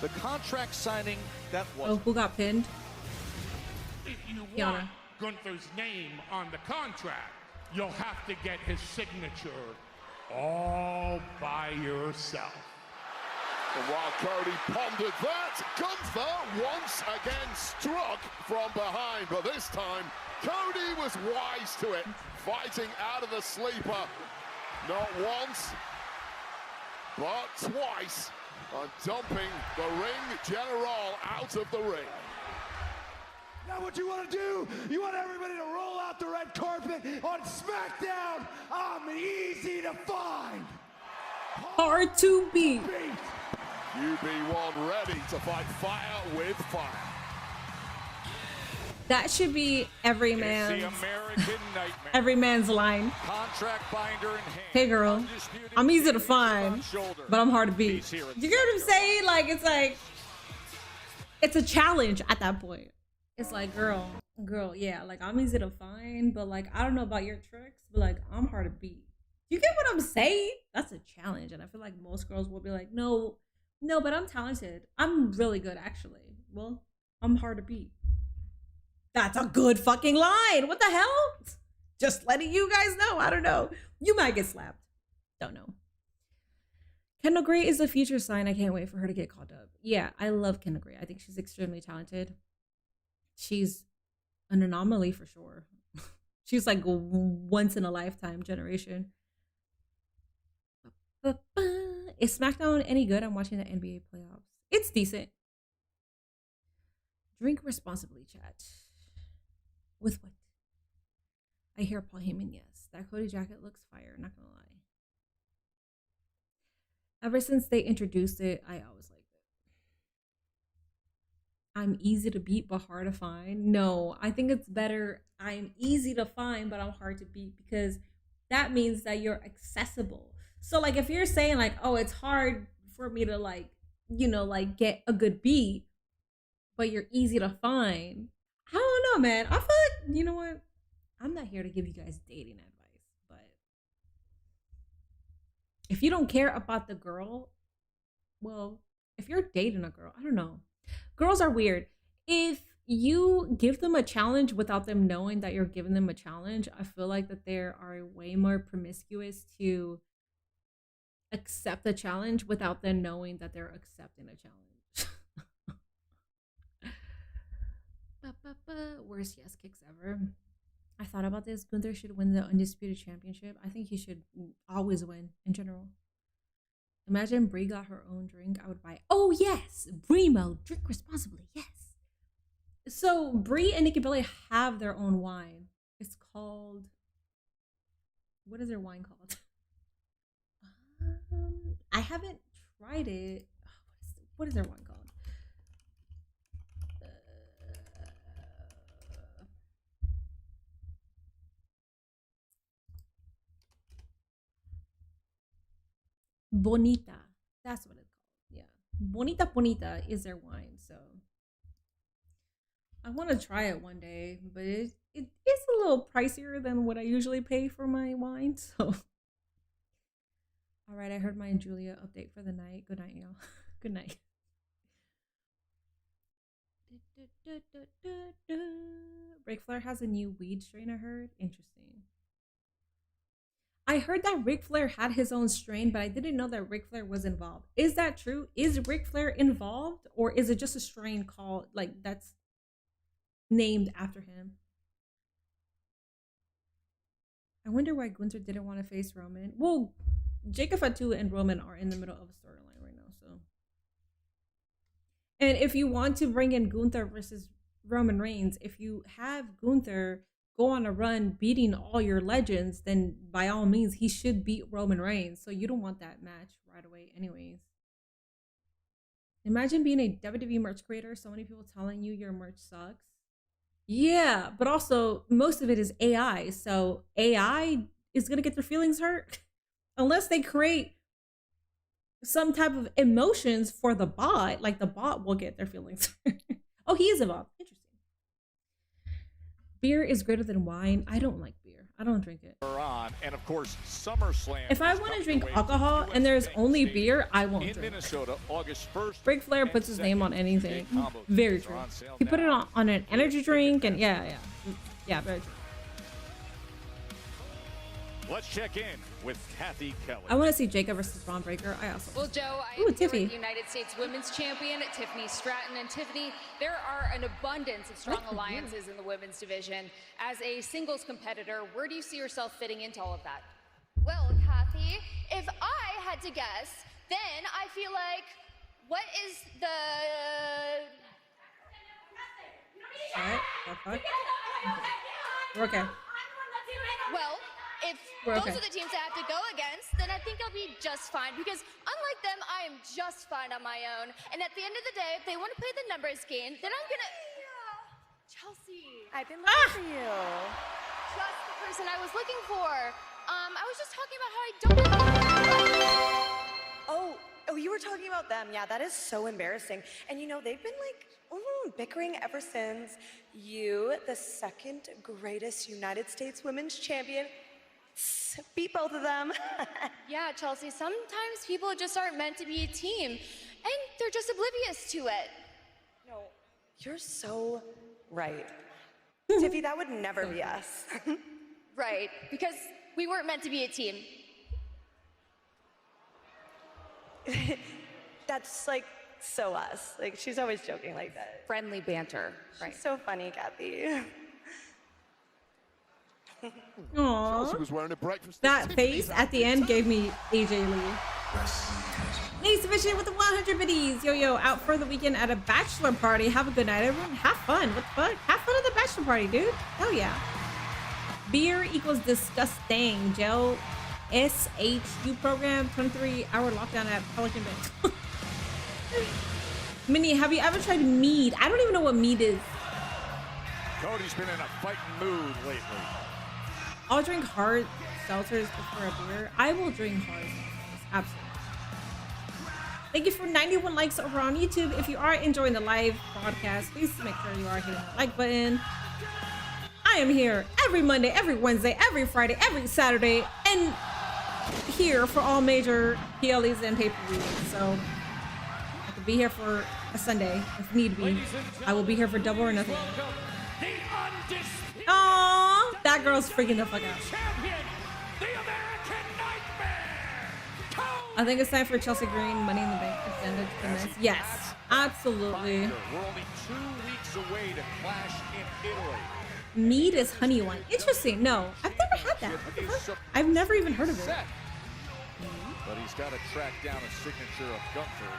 the contract signing that was. Oh, who got pinned? If you Kiana. want Gunther's name on the contract, you'll have to get his signature all by yourself. And while Cody pondered that, Gunther once again struck from behind, but this time Cody was wise to it, fighting out of the sleeper, not once, but twice, and dumping the ring general out of the ring. Now what you want to do, you want everybody to roll out the red carpet on SmackDown. I'm easy to find. Hard to beat. UB1 ready to fight fire with fire. That should be every It's the man's American Nightmare. every man's line. Contract binder in hand. Hey girl, I'm easy to find, but I'm hard to beat. You get what I'm saying? Like it's a challenge at that point. It's like, girl, yeah, like I'm easy to find, but like I don't know about your tricks, but like I'm hard to beat. You get what I'm saying? That's a challenge, and I feel like most girls will be like, no, but I'm talented. I'm really good, actually. Well, I'm hard to beat. That's a good fucking line. What the hell? Just letting you guys know. I don't know. You might get slapped. Don't know. Kendall Gray is a future sign. I can't wait for her to get called up. Yeah, I love Kendall Gray. I think she's extremely talented. She's an anomaly for sure. She's like once in a lifetime generation. Is SmackDown any good? I'm watching the NBA playoffs. It's decent. Drink responsibly, chat. With what? I hear Paul Heyman, yes. That Cody jacket looks fire, not gonna lie. Ever since they introduced it, I always liked it. I'm easy to beat but hard to find. No, I think it's better. I'm easy to find, but I'm hard to beat, because that means that you're accessible. So like if you're saying like, oh, it's hard for me to like, you know, like get a good beat, but you're easy to find. I don't know, man. I feel like, you know what? I'm not here to give you guys dating advice, but if you don't care about the girl, well, if you're dating a girl, I don't know. Girls are weird. If you give them a challenge without them knowing that you're giving them a challenge. I feel like that they are way more promiscuous to accept a challenge without them knowing that they're accepting a challenge. Worst yes kicks ever. I thought about this. Gunther should win the Undisputed Championship. I think he should always win in general. Imagine Brie got her own drink. I would buy. Oh yes, Brimo, drink responsibly. Yes. So Brie and Nikki Bella have their own wine. It's called. What is their wine called? I haven't tried it. What is their wine called? Bonita. That's what it's called. Yeah. Bonita is their wine. So I want to try it one day, but it is a little pricier than what I usually pay for my wine. So all right, I heard my and Julia update for the night. Good night, y'all. Good night. Ric Flair has a new weed strain, I heard. Interesting. I heard that Ric Flair had his own strain, but I didn't know that Ric Flair was involved. Is that true? Is Ric Flair involved, or is it just a strain called, like, that's named after him? I wonder why Gunther didn't want to face Roman. Well, Jacob Fatu and Roman are in the middle of a storyline right now, so. And if you want to bring in Gunther versus Roman Reigns, if you have Gunther go on a run beating all your legends, then by all means he should beat Roman Reigns. So you don't want that match right away anyways. Imagine being a WWE merch creator, so many people telling you your merch sucks. Yeah, but also most of it is AI, so AI is gonna get their feelings hurt unless they create some type of emotions for the bot. Like the bot will get their feelings hurt. Oh, he is involved. Interesting. Beer is greater than wine. I don't like beer. I don't drink it. And of course, SummerSlam. If I want to drink alcohol and there's only beer, I won't drink. In Minnesota, August 1st. Ric Flair puts his name on anything. Very true. He put it on an energy drink, and yeah, very true. Let's check in with Kathy Kelly. I want to see Jacob versus Braun Breaker. I also. Well, Joe, I am here with the United States Women's Champion, Tiffany Stratton. And Tiffany, there are an abundance of strong alliances in the women's division. As a singles competitor, where do you see yourself fitting into all of that? Well, Kathy, if I had to guess, then I feel like, what is the... Alright, we're okay. Well, if those are the teams I have to go against, then I think I'll be just fine, because unlike them, I am just fine on my own. And at the end of the day, if they want to play the numbers game, then I'm gonna... Chelsea, I've been looking for you. Just the person I was looking for. I was just talking about how I don't... Oh, you were talking about them. Yeah, that is so embarrassing. And you know, they've been like bickering ever since you, the second greatest United States Women's Champion, beat both of them. Yeah, Chelsea, sometimes people just aren't meant to be a team, and they're just oblivious to it. No, you're so right. Tiffy, that would never be us. Right, because we weren't meant to be a team. That's like so us. Like, she's always joking like that. Friendly banter. Right. She's so funny, Kathy. Aww. Was wearing a breakfast. That face at the end gave me AJ Lee. Thanks, Submission with the 100 biddies. Yo, out for the weekend at a bachelor party. Have a good night, everyone. Have fun. What the fuck? Have fun at the bachelor party, dude. Hell yeah. Beer equals disgusting. Gel SHU program, 23-hour lockdown at Pelican Bay. Minnie, have you ever tried mead? I don't even know what mead is. Cody's been in a fighting mood lately. I'll drink hard seltzers before a beer. I will drink hard seltzers, absolutely. Thank you for 91 likes over on YouTube. If you are enjoying the live broadcast, please make sure you are hitting that like button. I am here every Monday, every Wednesday, every Friday, every Saturday, and here for all major PLEs and pay-per-views. So I could be here for a Sunday if need be. I will be here for Double or Nothing. The undisputed Aww, that girl's freaking the fuck out. champion, the American Nightmare. I think it's time for Chelsea Green Money in the Bank extended to the men's. Yes, absolutely. We're only 2 weeks away to clash in Italy. Mead is honey wine. Interesting. No, I've never had that. What the fuck? I've never even heard of it. But he's got to track down a signature of Gunther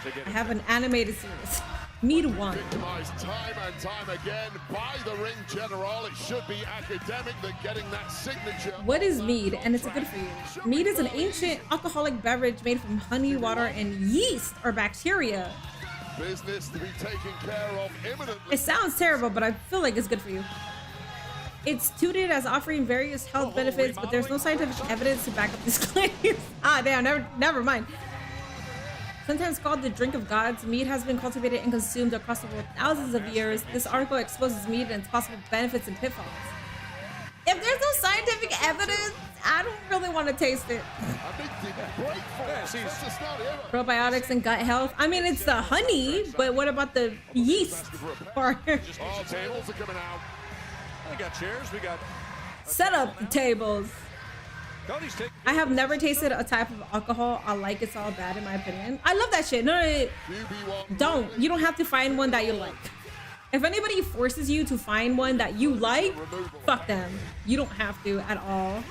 to get I have an animated series. Mead wine. Victimized time and time again by the ring general. It should be academic that getting that signature. What is mead? And it's good for you. Mead is an ancient alcoholic beverage made from honey, water, and yeast or bacteria. Business to be taken care of imminently. It sounds terrible, but I feel like it's good for you. It's touted as offering various health benefits, but there's no scientific evidence to back up these claims. Ah, damn, never mind. Sometimes called the drink of gods, mead has been cultivated and consumed across the world thousands of years. This article exposes mead and its possible benefits and pitfalls. If there's no scientific evidence, I don't really want to taste it. Probiotics and gut health. I mean, it's the honey, but what about the yeast part? All tables are coming out. We got chairs. We got. Set up the tables. I have never tasted a type of alcohol I like. It's all bad in my opinion. I love that shit. No, don't. You don't have to find one that you like. If anybody forces you to find one that you like, fuck them. You don't have to at all.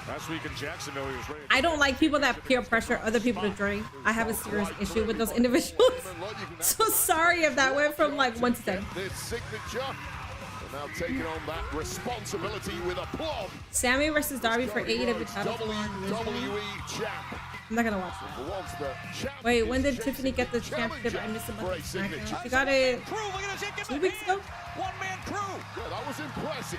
Last week in Jacksonville, he was ready. I don't like people that peer pressure other people to drink. I have a serious issue with those individuals. So sorry if that went from like 1 to 10. This signature. Now taking on that responsibility with aplomb. Sammy versus Darby for AEW title. WWE champ. I'm not gonna watch that. Wait, when did Tiffany get the championship? I missed a bunch of SmackDown. She got it 2 weeks ago. One-man crew. Yeah, that was impressive.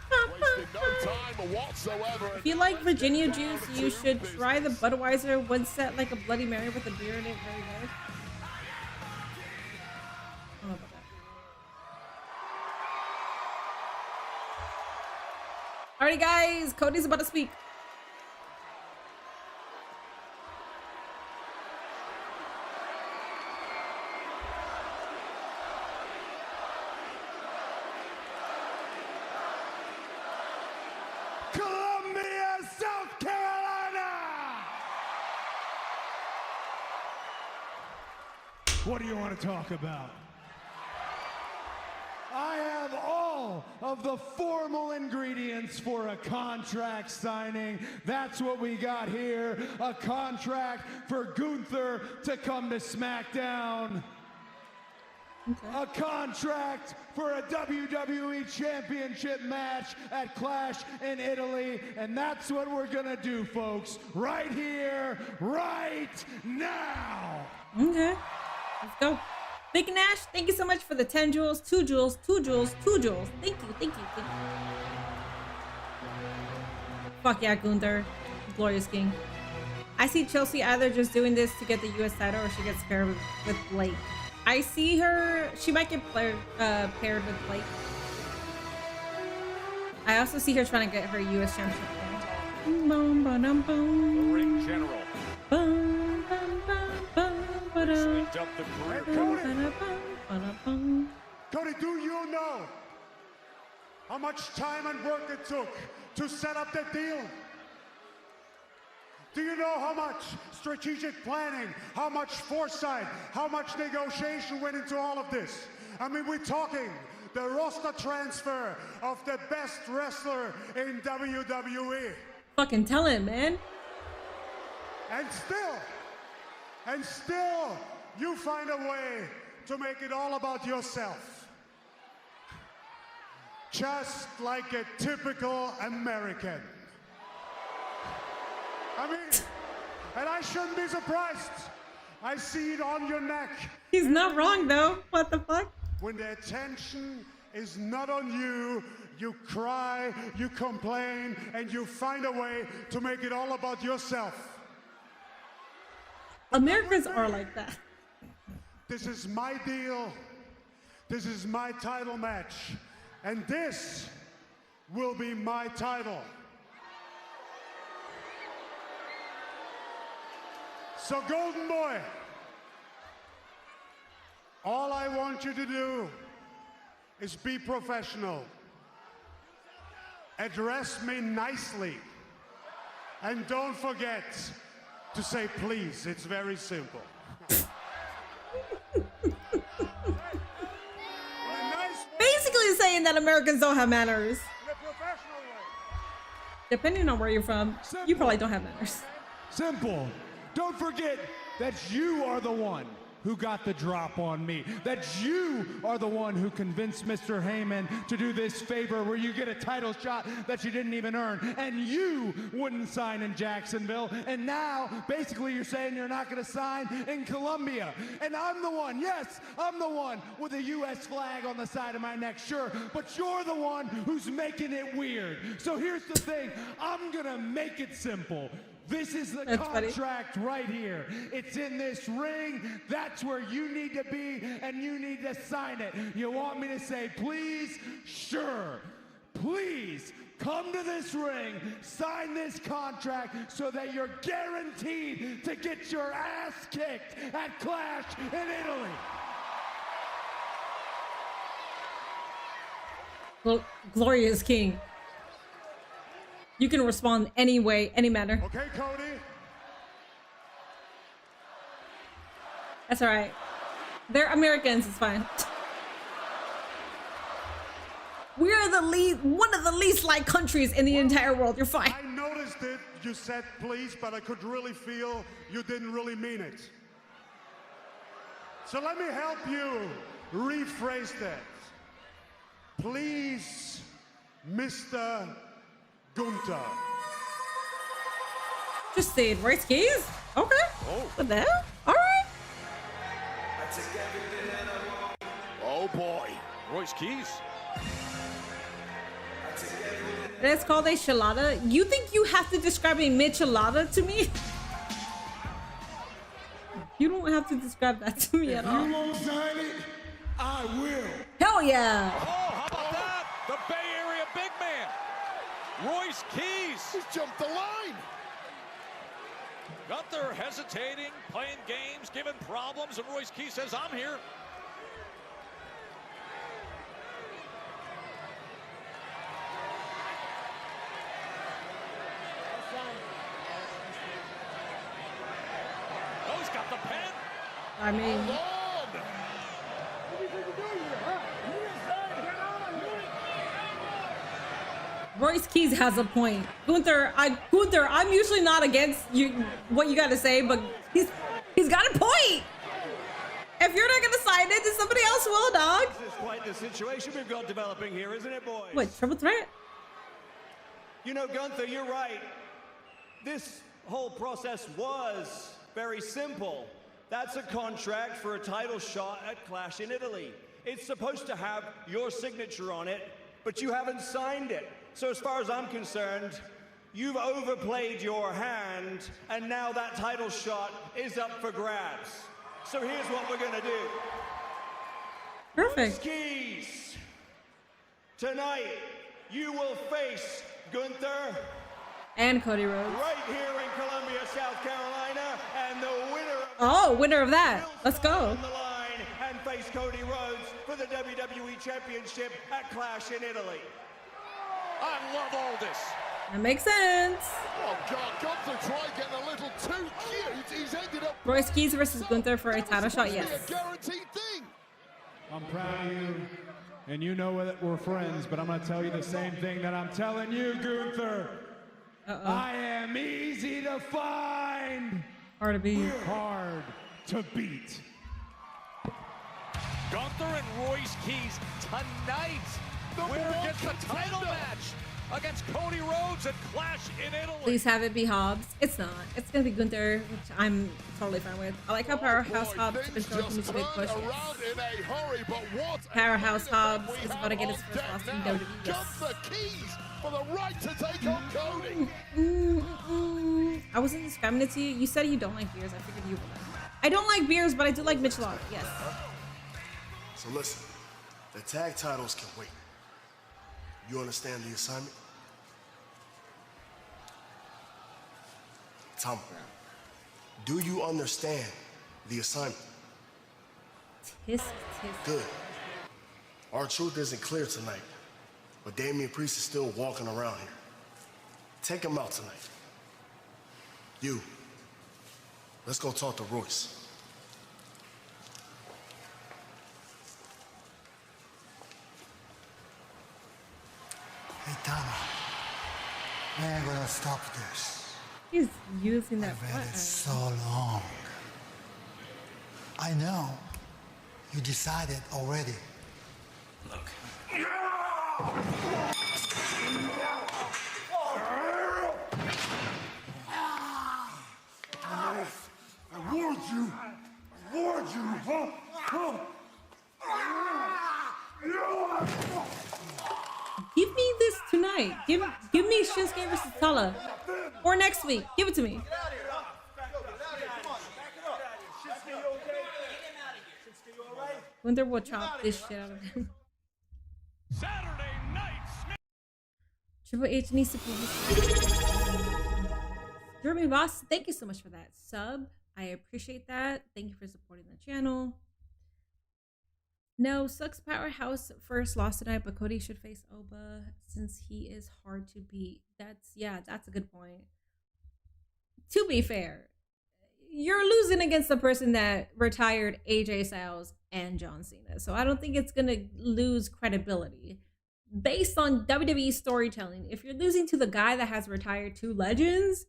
Wasted no time whatsoever. If you like Virginia juice, you should try the Budweiser one set like a Bloody Mary with a beer in it. Very good. Oh, about that. Alrighty, guys, Cody's about to speak. Columbia, South Carolina! What do you want to talk about? I have all of the formal ingredients for a contract signing. That's what we got here. A contract for Gunther to come to SmackDown. Okay. A contract for a WWE Championship match at Clash in Italy. And that's what we're gonna do, folks. Right here, right now. Okay, let's go. Big Nash, thank you so much for the 10 jewels, 2 jewels, 2 jewels, 2 jewels. Thank you, thank you, thank you. Fuck yeah, Gunther. Glorious King. I see Chelsea either just doing this to get the US title or she gets paired with Blake. I see her, she might get paired with Blake. I also see her trying to get her US championship. Boom, ba-dum, boom. The ring general. Boom, bum, bum, bum, ba-dum. Cody, do you know how much time and work it took to set up the deal? Do you know how much strategic planning, how much foresight, how much negotiation went into all of this? I mean, we're talking the roster transfer of the best wrestler in WWE. Fucking tell him, man. And still, you find a way to make it all about yourself. Just like a typical American. I mean, and I shouldn't be surprised. I see it on your neck. He's not wrong, though. What the fuck? When the attention is not on you, you cry, you complain, and you find a way to make it all about yourself. Americans are like that. This is my deal. This is my title match. And this will be my title. So, Golden Boy, all I want you to do is be professional. Address me nicely. And don't forget to say please. It's very simple. Basically saying that Americans don't have manners. Depending on where you're from, you probably don't have manners. Simple. Don't forget that you are the one who got the drop on me. That you are the one who convinced Mr. Heyman to do this favor where you get a title shot that you didn't even earn. And you wouldn't sign in Jacksonville. And now, basically, you're saying you're not going to sign in Colombia. And I'm the one, yes, I'm the one with a U.S. flag on the side of my neck, sure. But you're the one who's making it weird. So here's the thing. I'm going to make it simple. This is the contract right here. It's in this ring. That's where you need to be, and you need to sign it. You want me to say please? Sure. Please come to this ring, sign this contract so that you're guaranteed to get your ass kicked at Clash in Italy. Well, Gloria is king. You can respond any way, any manner. Okay, Cody. That's all right. They're Americans. It's fine. We are one of the least liked countries in the entire world. You're fine. I noticed it. You said please, but I could really feel you didn't really mean it. So let me help you rephrase that. Please, Mr. Gunther. Just stayed Royce Keys? Okay. Oh. What the hell? All right. Oh boy. Royce Keys. It's called a chilada. You think you have to describe a michelada to me? You don't have to describe that to me at all. If you won't sign it, I will. Hell yeah. Oh, how about that? The Bay Area big man. Royce Keys. He's jumped the line. Gunther hesitating, playing games, giving problems, and Royce Keys says, I'm here. Oh, he's got the pen. I mean... Royce Keys has a point. Gunther, I'm usually not against you, what you got to say, but he's got a point. If you're not gonna sign it, then somebody else will, dog. This is quite the situation we've got developing here, isn't it, boys? What, triple threat? You know, Gunther, you're right. This whole process was very simple. That's a contract for a title shot at Clash in Italy. It's supposed to have your signature on it, but you haven't signed it. So as far as I'm concerned, you've overplayed your hand, and now that title shot is up for grabs. So here's what we're gonna do. Perfect. Royce Keys, tonight you will face Gunther and Cody Rhodes right here in Columbia, South Carolina, and the winner of that. Let's go. on the line and face Cody Rhodes for the WWE Championship at Clash in Italy. I love all this. That makes sense. Oh God, Gunther tried getting a little too cute. He's ended up. Royce Keys versus Gunther for a title shot, yes. A guaranteed thing. I'm proud of you, and you know that we're friends, but I'm going to tell you the same thing that I'm telling you, Gunther. I am easy to find. Hard to beat. We're hard to beat. Gunther and Royce Keys tonight. The winner gets the title match against Cody Rhodes at Clash in Italy. Please have it be Hobbs. It's not. It's gonna be Gunther, which I'm totally fine with. I like how Powerhouse Hobbs has been showing some big push. Powerhouse Hobbs is about to get his first loss in WWE. Gunther Keys for the right to take on Cody. I wasn't describing it to you. You said you don't like beers. I figured you would. I don't like beers, but I do like Michelada. Yes. So listen, the tag titles can wait. You understand the assignment? Tom, Do you understand the assignment? Tisk, tisk. Good. Our truth isn't clear tonight, but Damian Priest is still walking around here. Take him out tonight. You. Let's go talk to Royce. Hey, Tama. I ain't gonna stop this. He's using that I've waited button. so long. I know. You decided already. Look. I warned you. I warned you. Give me this tonight. Give me Shinsuke versus Tala. Or next week. Give it to me. Gunther will chop this shit out of him. Saturday night. Triple H needs to be. Jeremy Voss, thank you so much for that sub. I appreciate that. Thank you for supporting the channel. No, Sucks Powerhouse first lost tonight, but Cody should face Oba since he is hard to beat. That's a good point. To be fair, you're losing against the person that retired AJ Styles and John Cena. So I don't think it's going to lose credibility. Based on WWE storytelling, if you're losing to the guy that has retired two legends,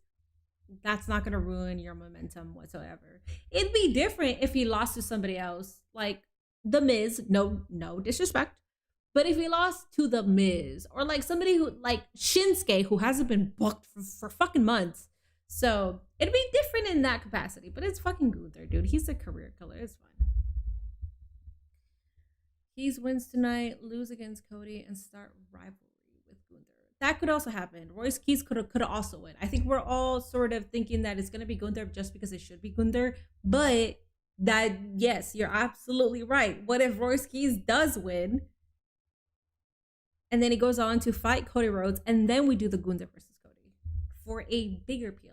that's not going to ruin your momentum whatsoever. It'd be different if he lost to somebody else, like The Miz, no disrespect, but if he lost to The Miz or like somebody who like Shinsuke, who hasn't been booked for fucking months. So it'd be different in that capacity, but it's fucking Gunther, dude. He's a career killer. It's fine. Keys wins tonight, lose against Cody, and start rivalry with Gunther. That could also happen. Royce Keys could also win. I think we're all sort of thinking that it's going to be Gunther just because it should be Gunther, but that, yes, you're absolutely right. What if Royce Keys does win and then he goes on to fight Cody Rhodes and then we do the Gunther versus Cody for a bigger PLE?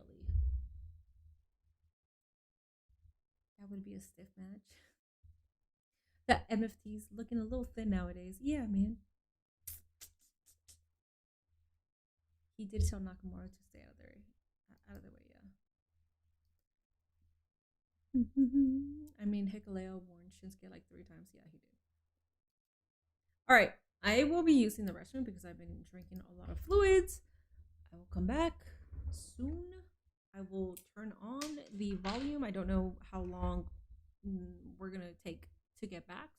That would be a stiff match. The MFT's looking a little thin nowadays. Yeah, man. He did tell Nakamura to stay out of the way, yeah. I mean, Hikuleo warned Shinsuke like 3 times. Yeah, he did. All right. I will be using the restroom because I've been drinking a lot of fluids. I will come back soon. I will turn on the volume. I don't know how long we're going to take to get back.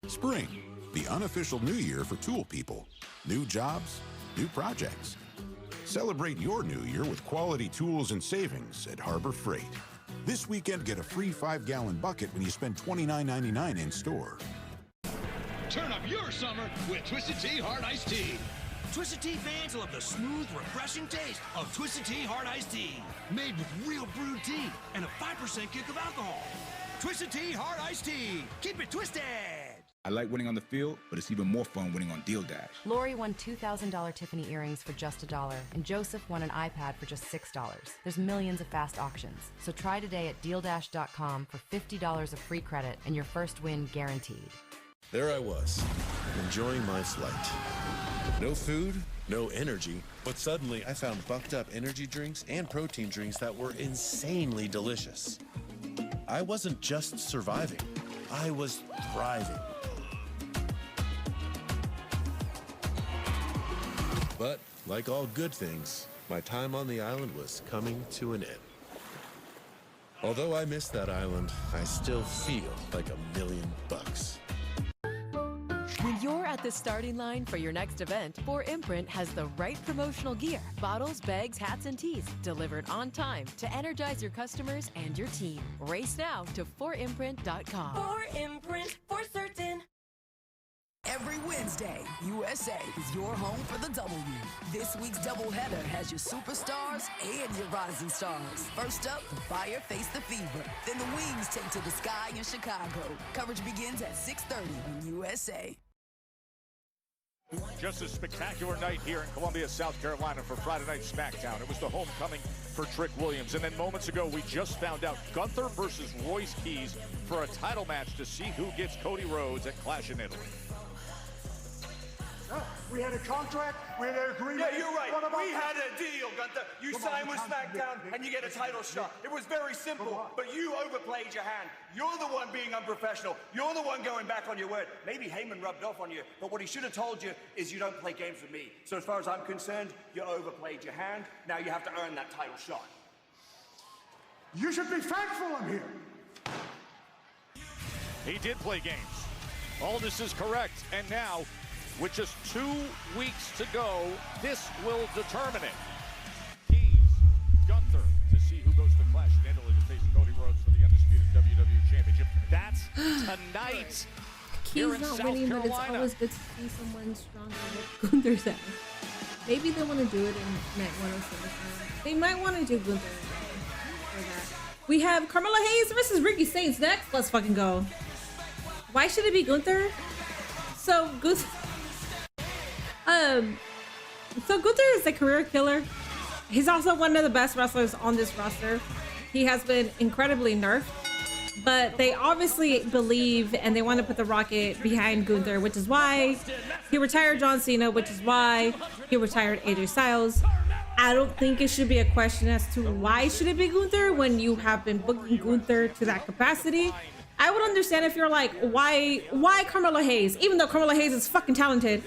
Spring, the unofficial new year for tool people. New jobs, new projects. Celebrate your new year with quality tools and savings at Harbor Freight. This weekend, get a free 5-gallon bucket when you spend $29.99 in store. Turn up your summer with Twisted Tea Hard Iced Tea. Twisted Tea fans love the smooth, refreshing taste of Twisted Tea Hard Iced Tea. Made with real brewed tea and a 5% kick of alcohol. Twisted Tea Hard Iced Tea. Keep it twisted. I like winning on the field, but it's even more fun winning on Deal Dash. Lori won $2,000 Tiffany earrings for just $1, and Joseph won an iPad for just $6. There's millions of fast auctions. So try today at DealDash.com for $50 of free credit and your first win guaranteed. There I was, enjoying my flight. No food, no energy, but suddenly I found bucked up energy drinks and protein drinks that were insanely delicious. I wasn't just surviving, I was thriving. But, like all good things, my time on the island was coming to an end. Although I missed that island, I still feel like $1 million. When you're at the starting line for your next event, 4imprint has the right promotional gear, bottles, bags, hats, and tees, delivered on time to energize your customers and your team. Race now to 4imprint.com. 4imprint, for certain. Every Wednesday, USA is your home for the W. This week's doubleheader has your superstars and your rising stars. First up, the Fire face the Fever. Then the Wings take to the sky in Chicago. Coverage begins at 6:30 on USA. Just a spectacular night here in Columbia, South Carolina for Friday Night SmackDown. It was the homecoming for Trick Williams. And then moments ago, we just found out Gunther versus Royce Keys for a title match to see who gets Cody Rhodes at Clash in Italy. We had a contract, we had an agreement. Yeah, you're right. We had a deal, Gunther. You sign with SmackDown and you get a title shot. It was very simple, but you overplayed your hand. You're the one being unprofessional. You're the one going back on your word. Maybe Heyman rubbed off on you, but what he should have told you is you don't play games with me. So as far as I'm concerned, you overplayed your hand. Now you have to earn that title shot. You should be thankful I'm here. He did play games. All this is correct, and now, with just 2 weeks to go, this will determine it. Keys, Gunther, to see who goes to Clash in Italy to face Cody Rhodes for the undisputed WWE Championship. That's tonight here in Keys not South winning, but it's Carolina. always good to see someone stronger than Gunther's at. Maybe they want to do it in Night 107. They might want to do Gunther for that. We have Carmella Hayes versus Ricky Saints next. Let's fucking go. Why should it be Gunther? So Gunther is a career killer. He's also one of the best wrestlers on this roster. He has been incredibly nerfed, but they obviously believe and they want to put the rocket behind Gunther, which is why he retired John Cena, which is why he retired AJ Styles. I don't think it should be a question as to why should it be Gunther when you have been booking Gunther to that capacity. I would understand if you're like, why Carmella Hayes? Even though Carmella Hayes is fucking talented,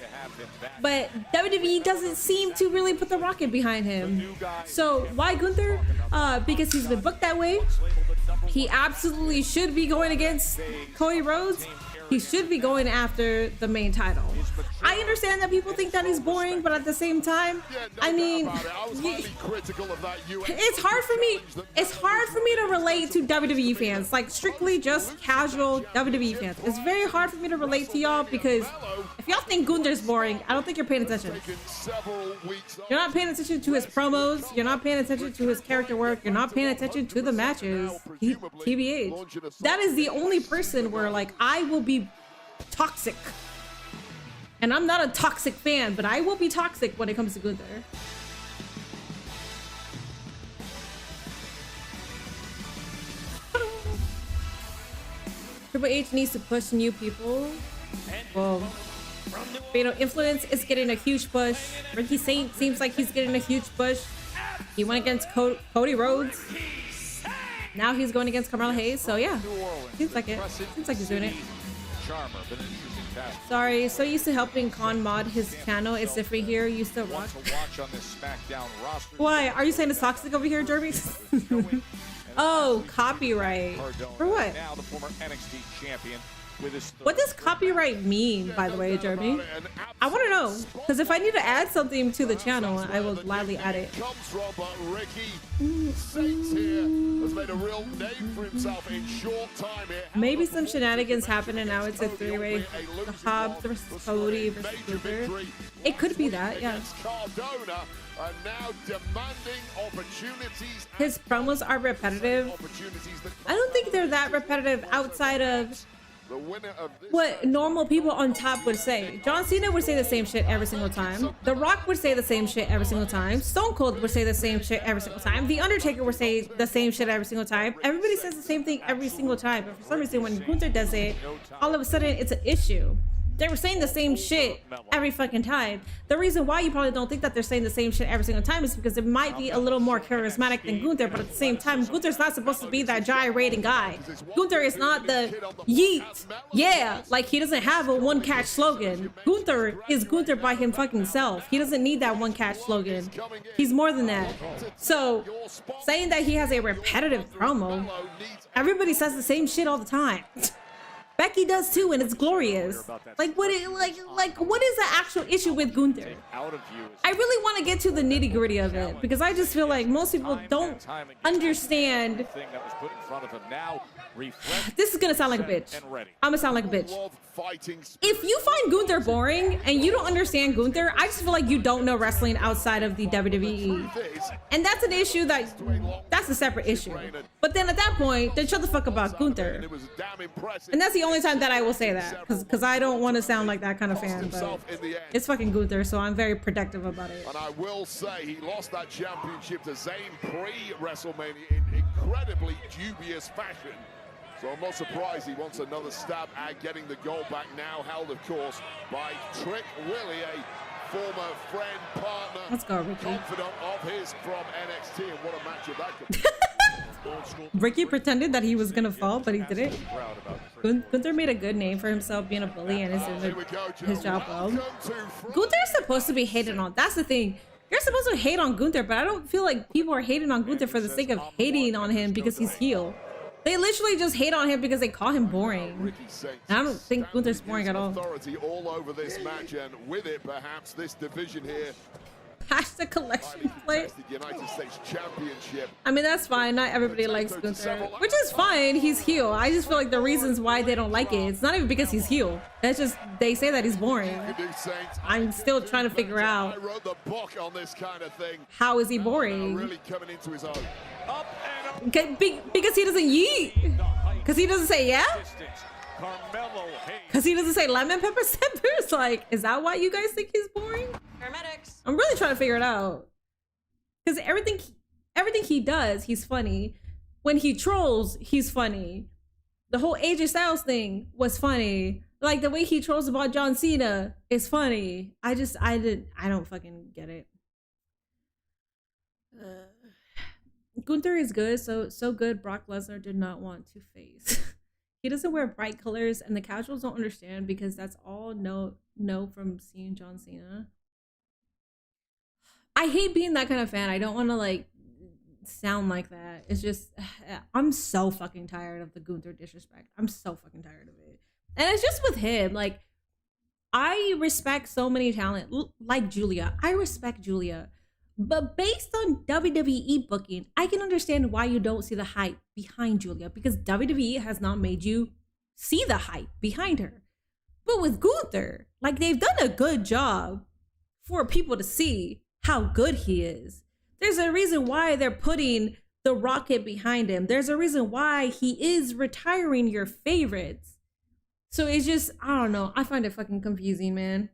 but WWE doesn't seem to really put the rocket behind him. So why Gunther? Because he's been booked that way. He absolutely should be going against Cody Rhodes. He should be going after the main title. I understand that people think that he's boring, but at the same time, I mean, it's hard for me. It's hard for me to relate to WWE fans, like strictly just casual WWE fans. It's very hard for me to relate to y'all because if y'all think Gunther's boring, I don't think you're paying attention. You're not paying attention to his promos. You're not paying attention to his character work. You're not paying attention to the matches. TBH. That is the only person where like I will be toxic. And I'm not a toxic fan, but I will be toxic when it comes to Gunther. Triple H needs to push new people. Well, Influence is getting a huge push. Ricky Saint seems like he's getting a huge push. He went against Cody Rhodes. Now he's going against Carmella Hayes. So yeah, seems like it. Seems like he's doing it. Sorry, so used to helping Con mod his channel. It's different here. You still watch. Why? Are you saying it's toxic over here, Jeremy? Oh, copyright. For what? Now the former NXT champion. What does copyright mean, by the way, Jeremy? I want to know, because if I need to add something to the channel, I will gladly add it. Maybe some shenanigans happen and now it's a three-way. The Hobbs versus Cody versus Gunther. It could be that, yeah. His promos are repetitive. I don't think they're that repetitive outside of what normal people on top would say. John Cena would say the same shit every single time. The Rock would say the same shit every single time. Stone Cold would say the same shit every single time. The Undertaker would say the same shit every single time. Everybody says the same thing every single time. But for some reason, when Gunther does it, all of a sudden it's an issue. They were saying the same shit every fucking time. The reason why you probably don't think that they're saying the same shit every single time is because it might be a little more charismatic than Gunther, but at the same time, Gunther's not supposed to be that gyrating guy. Gunther is not the yeet, yeah, like he doesn't have a one catch slogan. Gunther is Gunther by him fucking self. He doesn't need that one catch slogan. He's more than that. So saying that he has a repetitive promo, everybody says the same shit all the time. Becky does too, and it's glorious. Like what is the actual issue with Gunther? I really want to get to the nitty-gritty of it because I just feel like most people don't understand This is gonna sound like a bitch. I'm gonna sound like a bitch. If you find Gunther boring and you don't understand Gunther, I just feel like you don't know wrestling outside of the WWE. And that's an issue that's a separate issue. But then at that point, then shut the fuck up about Gunther. And that's the only time that I will say that, because I don't want to sound like that kind of fan, but it's fucking Gunther, so I'm very protective about it. And I will say he lost that championship to Zayn pre-WrestleMania in incredibly dubious fashion. So I'm not surprised he wants another stab at getting the gold back now, held, of course, by Trick Willie, a former friend, partner, let's go, Ricky. Confidant of his from NXT, and what a matchup that could be. Ricky pretended that he was gonna fall, but he didn't. Gunther made a good name for himself being a bully and is doing his job well. Gunther is supposed to be hated on. That's the thing. You're supposed to hate on Gunther, but I don't feel like people are hating on Gunther for the sake of hating on him because he's heel. They literally just hate on him because they call him boring. And I don't think Gunther's boring at all. Authority all over this match, and with it, perhaps this division here. Patch the collection plate. United States Championship. I mean, that's fine. Not everybody likes Gunther, which is fine. He's heel. I just feel like the reasons why they don't like it, it's not even because he's heel. That's just, they say that he's boring. I'm still trying to figure out, I wrote the book on this kind of thing. How is he boring? Really coming into his own. Because he doesn't yeet. Because he doesn't say yeah. Because he doesn't say lemon pepper steppers. Like, is that why you guys think he's boring? Paramedics. I'm really trying to figure it out. Because everything he does, he's funny. When he trolls, he's funny. The whole AJ Styles thing was funny. Like the way he trolls about John Cena is funny. I don't fucking get it. Gunther is good, so good Brock Lesnar did not want to face. He doesn't wear bright colors, and the casuals don't understand because that's all know from seeing John Cena. I hate being that kind of fan. I don't want to like sound like that. It's just I'm so fucking tired of the Gunther disrespect. I'm so fucking tired of it. And it's just with him. Like, I respect so many talent, like Julia. I respect Julia. But based on WWE booking, I can understand why you don't see the hype behind Julia, because WWE has not made you see the hype behind her. But with Gunther, like, they've done a good job for people to see how good he is. There's a reason why they're putting the rocket behind him. There's a reason why he is retiring your favorites. So it's just, I don't know. I find it fucking confusing, man.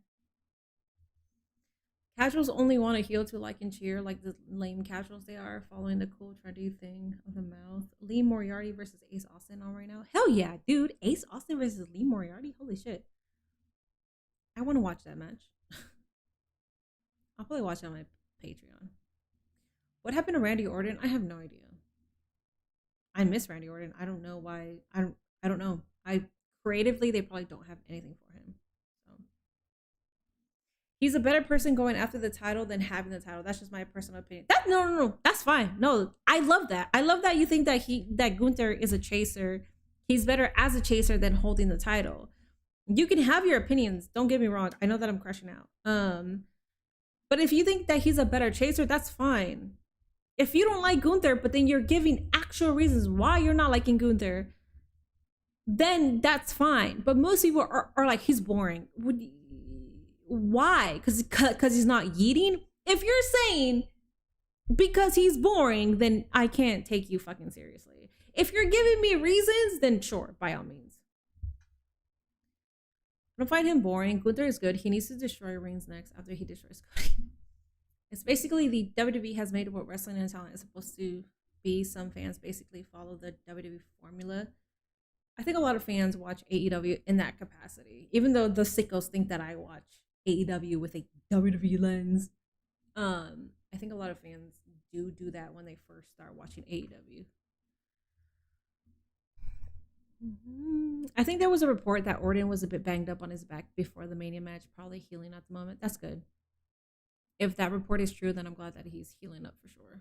Casuals only want a heel to like and cheer, like the lame casuals they are, following the cool trendy thing of the mouth. Lee Moriarty versus Ace Austin on right now. Hell yeah, dude. Ace Austin versus Lee Moriarty. Holy shit. I want to watch that match. I'll probably watch it on my Patreon. What happened to Randy Orton? I have no idea. I miss Randy Orton. I don't know why. I don't know. Creatively, they probably don't have anything for him. He's a better person going after the title than having the title. That's just my personal opinion. No. That's fine. No, I love that. I love that you think that Gunther is a chaser. He's better as a chaser than holding the title. You can have your opinions. Don't get me wrong. I know that I'm crushing out. But if you think that he's a better chaser, that's fine. If you don't like Gunther, but then you're giving actual reasons why you're not liking Gunther, then that's fine. But most people are like, he's boring. Why? Because he's not yeeting? If you're saying because he's boring, then I can't take you fucking seriously. If you're giving me reasons, then sure, by all means. I don't find him boring. Gunther is good. He needs to destroy Reigns next after he destroys Cody. It's basically the WWE has made what wrestling and talent is supposed to be. Some fans basically follow the WWE formula. I think a lot of fans watch AEW in that capacity, even though the sickos think that I watch AEW with a WWE lens. I think a lot of fans do that when they first start watching AEW. I think there was a report that Orton was a bit banged up on his back before the Mania match, probably healing at the moment. That's good. If that report is true, then I'm glad that he's healing up for sure.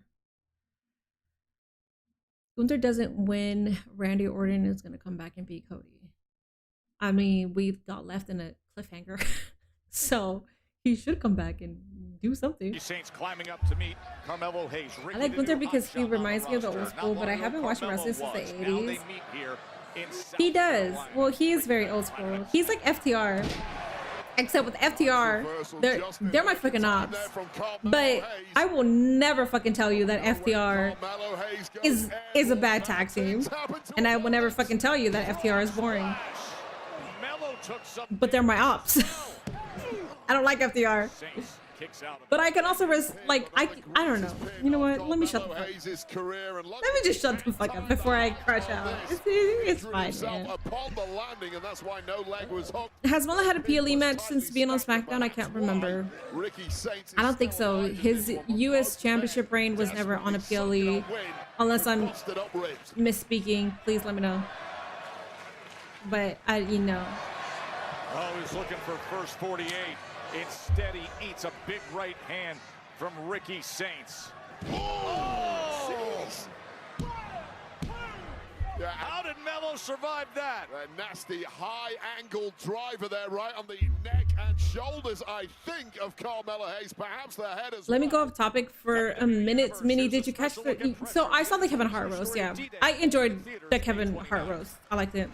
Gunther doesn't win, Randy Orton is going to come back and beat Cody. I mean, we got left in a cliffhanger. So he should come back and do something. Saints climbing up to meet Carmelo Hayes. I like Gunther because he reminds me of the old school, but I haven't watched wrestling since the 80s. He does. Well, he is very old school. He's like FTR. Except with FTR, they're my fucking ops. But I will never fucking tell you that FTR is a bad tag team. And I will never fucking tell you that FTR is boring. But they're my ops. I don't like FTR. But I can also I don't know. You know what? Let me shut the fuck up. Let me just shut the fuck up before I crash out. It's fine, man. Has Mela had a PLE match since being on SmackDown? I can't remember. I don't think so. His US Championship reign was never on a PLE. Unless I'm misspeaking. Please let me know. But you know. Oh, he's looking for first 48. Instead, he eats a big right hand from Ricky Saints. Oh! Yeah, how did Melo survive that? A nasty high-angle driver there, right on the neck and shoulders, I think, of Carmelo Hayes. Perhaps the head as Let me go off topic for a minute. Minnie, did you catch the... So I saw the Kevin Hart roast, yeah. I enjoyed the Kevin Hart roast. I liked it.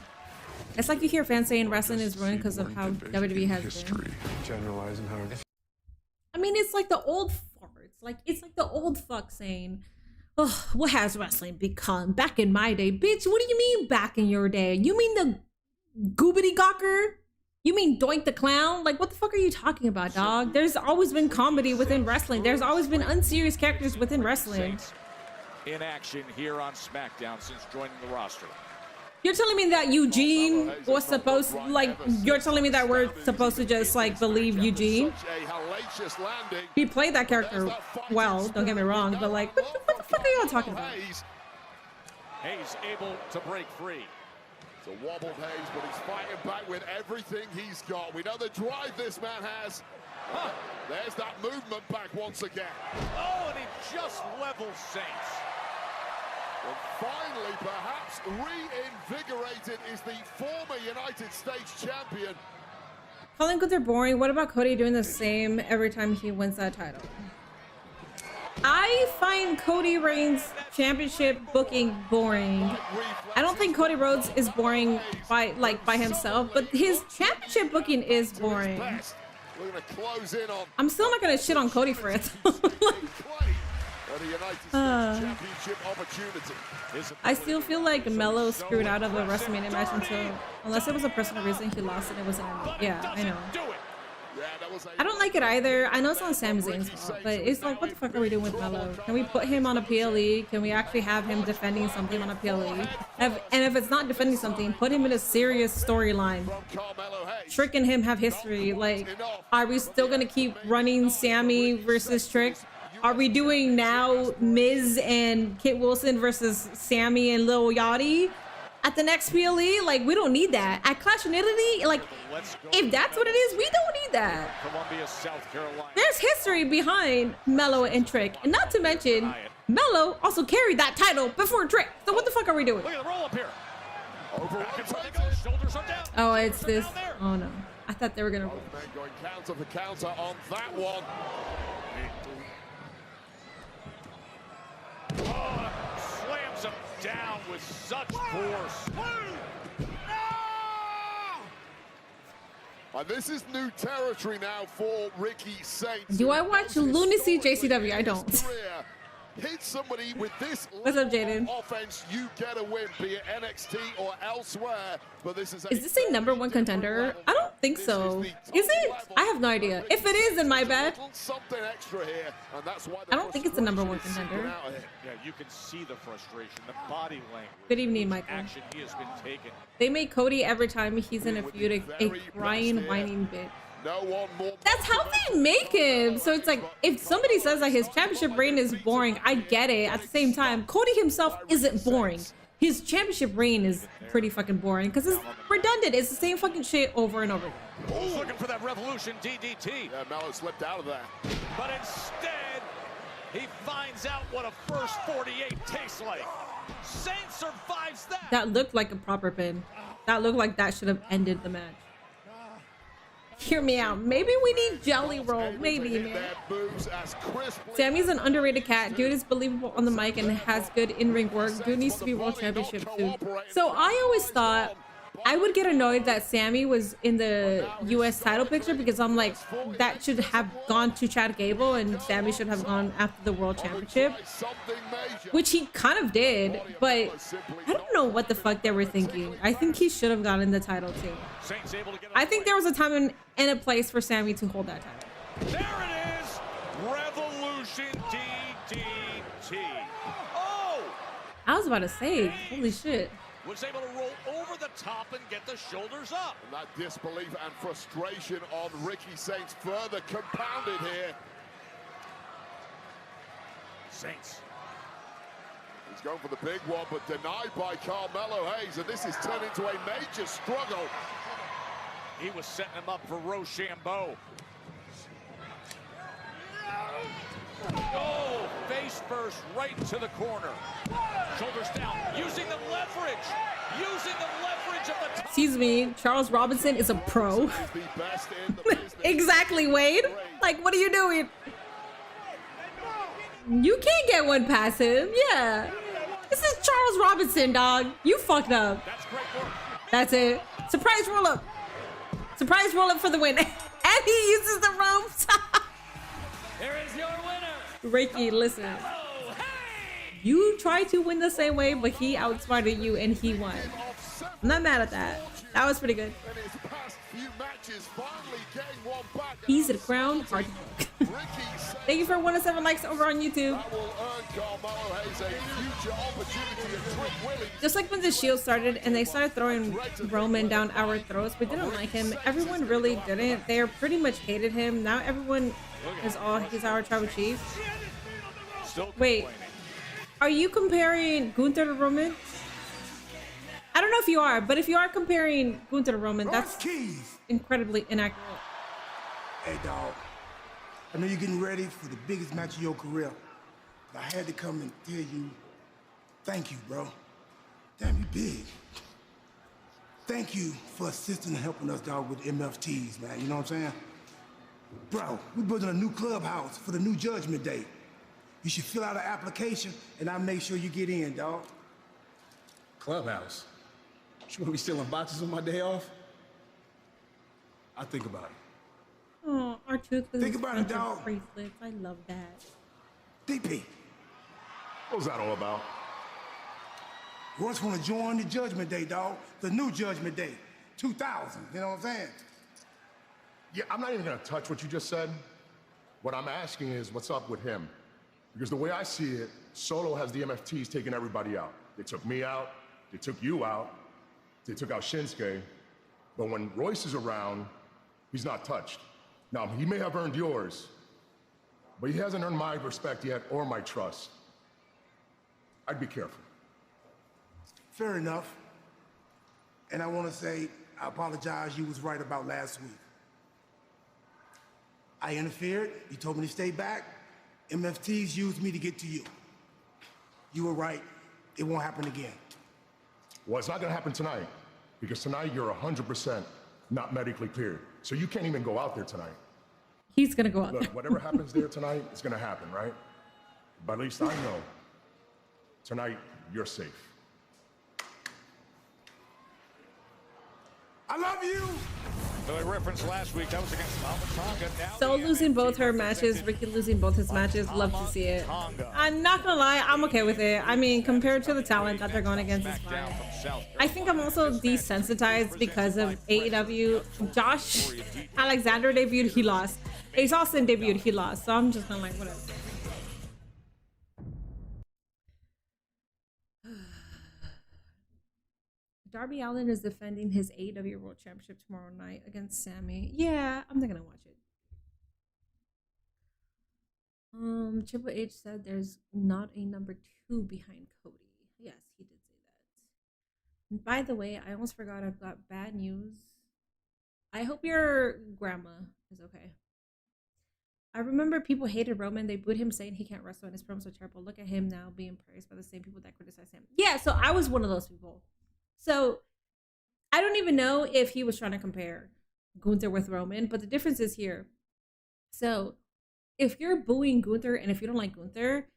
It's like you hear fans saying wrestling is ruined because of how WWE has been. Generalizing how. I mean, it's like the old farts. It's like the old fuck saying, "Oh, what has wrestling become? Back in my day, bitch. What do you mean back in your day? You mean the goobity gawker? You mean Doink the Clown? Like, what the fuck are you talking about, dog? There's always been comedy within wrestling. There's always been unserious characters within wrestling. In action here on SmackDown since joining the roster. You're telling me that Eugene was supposed, you're telling me that we're supposed to just, believe Eugene? He played that character well, don't get me wrong, but, what the fuck are y'all talking about? Hayes able to break free. It's a wobbled Hayes, but he's fighting back with everything he's got. We know the drive this man has. Huh. There's that movement back once again. Oh, and he just levels Saints. And finally, perhaps reinvigorated, is the former United States champion. Calling Gunther boring. What about Cody doing the same every time he wins that title? I find Cody Reigns' championship booking boring. I don't think Cody Rhodes is boring by himself, but his championship booking is boring. I'm still not gonna shit on Cody for it. I still feel like Melo screwed out of a WrestleMania match unless it was a personal reason he lost and it was an yeah, I know. I don't like it either. I know it's not Sami Zayn's fault, but it's like, what the fuck are we doing with Melo? Can we put him on a PLE? Can we actually have him defending something on a PLE? And if it's not defending something, put him in a serious storyline. Trick and him have history. Like, are we still gonna keep running Sammy versus Trick? Are we doing now Miz and Kit Wilson versus Sammy and Lil Yachty at the next PLE? Like, we don't need that. At Clash of Italy, like, if that's what it is, we don't need that. Columbia, South Carolina. There's history behind Melo and Trick. And not to mention, Melo also carried that title before Trick. So what the fuck are we doing? Look at the roll up here. Shoulders are down. Oh, it's this. Oh, no. I thought they were going to roll. Going counter for counter on that one. Oh, slams him down with such force. And this is new territory now for Ricky Saints. Do I watch Lunacy JCW? I don't. Hit somebody with this What's up, Jaden? offense, you get a win, be it NXT or elsewhere. But this is this a #1 contender? I don't think so. Is it? I have no idea. If it is, then my bad. Something extra here, and that's why I don't think it's the #1 contender. Yeah, you can see the frustration, the body language. Good evening, Michael. Action he has been taken. They make Cody every time he's in a feud a crying, whining bitch. No one more. That's how they make him. So it's like, if somebody says that his championship reign is boring, I get it. At the same time, Cody himself isn't boring. His championship reign is pretty fucking boring because it's redundant. It's the same fucking shit over and over again. He's looking for that Revolution DDT. Yeah, Melo slipped out of that. But instead, he finds out what a first 48 tastes like. Saint survives that. That looked like a proper pin. That looked like that should have ended the match. Hear me out. Maybe we need Jelly Roll. Maybe, man. Sammy's an underrated cat. Dude is believable on the mic and has good in-ring work. Dude needs to be world championship soon. So I always thought I would get annoyed that Sammy was in the US title picture because I'm like, that should have gone to Chad Gable and Sammy should have gone after the world championship, which he kind of did, but I don't know what the fuck they were thinking. I think he should have gotten the title too. I think there was a time and a place for Sammy to hold that title. There it is, Revolution DDT. Oh! I was about to say, holy shit. Was able to roll over the top and get the shoulders up. And that disbelief and frustration on Ricky Saints further compounded here. Saints. He's going for the big one, but denied by Carmelo Hayes, and this has turned into a major struggle. He was setting him up for Rochambeau. Oh, face first, right to the corner. Shoulders down, using the leverage. Using the leverage of the top. Excuse me, Charles Robinson is a pro. Exactly, Wade. Like, what are you doing? You can't get one past him. Yeah. This is Charles Robinson, dog. You fucked up. That's great work. That's it. Surprise roll up. Surprise roll up for the win. And he uses the ropes. Here is your winner. Ricky, listen. You tried to win the same way, but he outsmarted you and he won. I'm not mad at that. That was pretty good. He's the crown. Hard to book. Thank you for 107 likes over on YouTube. Just like when the Shield started and they started throwing Roman down our throats, we didn't like him. Everyone really didn't. They pretty much hated him. Now everyone is he's our tribal chief. Wait, are you comparing Gunther to Roman? I don't know if you are, but if you are comparing Gunther to Roman, that's incredibly inaccurate. Hey, dog. I know you're getting ready for the biggest match of your career, but I had to come and tell you, thank you, bro. Damn, you big. Thank you for assisting and helping us, dog, with MFTs, man. You know what I'm saying? Bro, we're building a new clubhouse for the new Judgment Day. You should fill out an application, and I'll make sure you get in, dog. Clubhouse? You want me stealing boxes on my day off? I'll think about it. Oh, our truth was Think about it, dog. bracelets. I love that. DP. What was that all about? Royce want to join the Judgment Day, dog. The new Judgment Day. 2000, you know what I'm saying? Yeah, I'm not even gonna touch what you just said. What I'm asking is, what's up with him? Because the way I see it, Solo has the MFTs taking everybody out. They took me out, they took you out, they took out Shinsuke, but when Royce is around, he's not touched. Now, he may have earned yours, but he hasn't earned my respect yet or my trust. I'd be careful. Fair enough. And I want to say, I apologize, you was right about last week. I interfered, you told me to stay back. MFTs used me to get to you. You were right, it won't happen again. Well, it's not gonna happen tonight, because tonight you're 100% not medically cleared. So you can't even go out there tonight. He's gonna go out Look, there. whatever happens there tonight, it's gonna happen, right? But at least I know, tonight you're safe. I love you! So I referenced last week, that was against Tonga. Now So losing both her matches, Ricky losing both his matches, love to see it. I'm not gonna lie, I'm okay with it. I mean, compared to the talent that they're going against, it's fine. I think I'm also desensitized because of AEW. Josh Alexander debuted, he lost. Ace Austin debuted, he lost. So I'm just kind of like, whatever. Darby Allin is defending his AEW World Championship tomorrow night against Sammy. Yeah, I'm not gonna watch it. Triple H said there's not a number 2 behind Cody. Yes, he did say that. And by the way, I almost forgot, I've got bad news. I hope your grandma is okay. I remember people hated Roman. They booed him saying he can't wrestle and his promos are terrible. Look at him now being praised by the same people that criticize him. Yeah, so I was one of those people. So I don't even know if he was trying to compare. Gunther with Roman, but the difference is here. So if you're booing Gunther and if you don't like Gunther,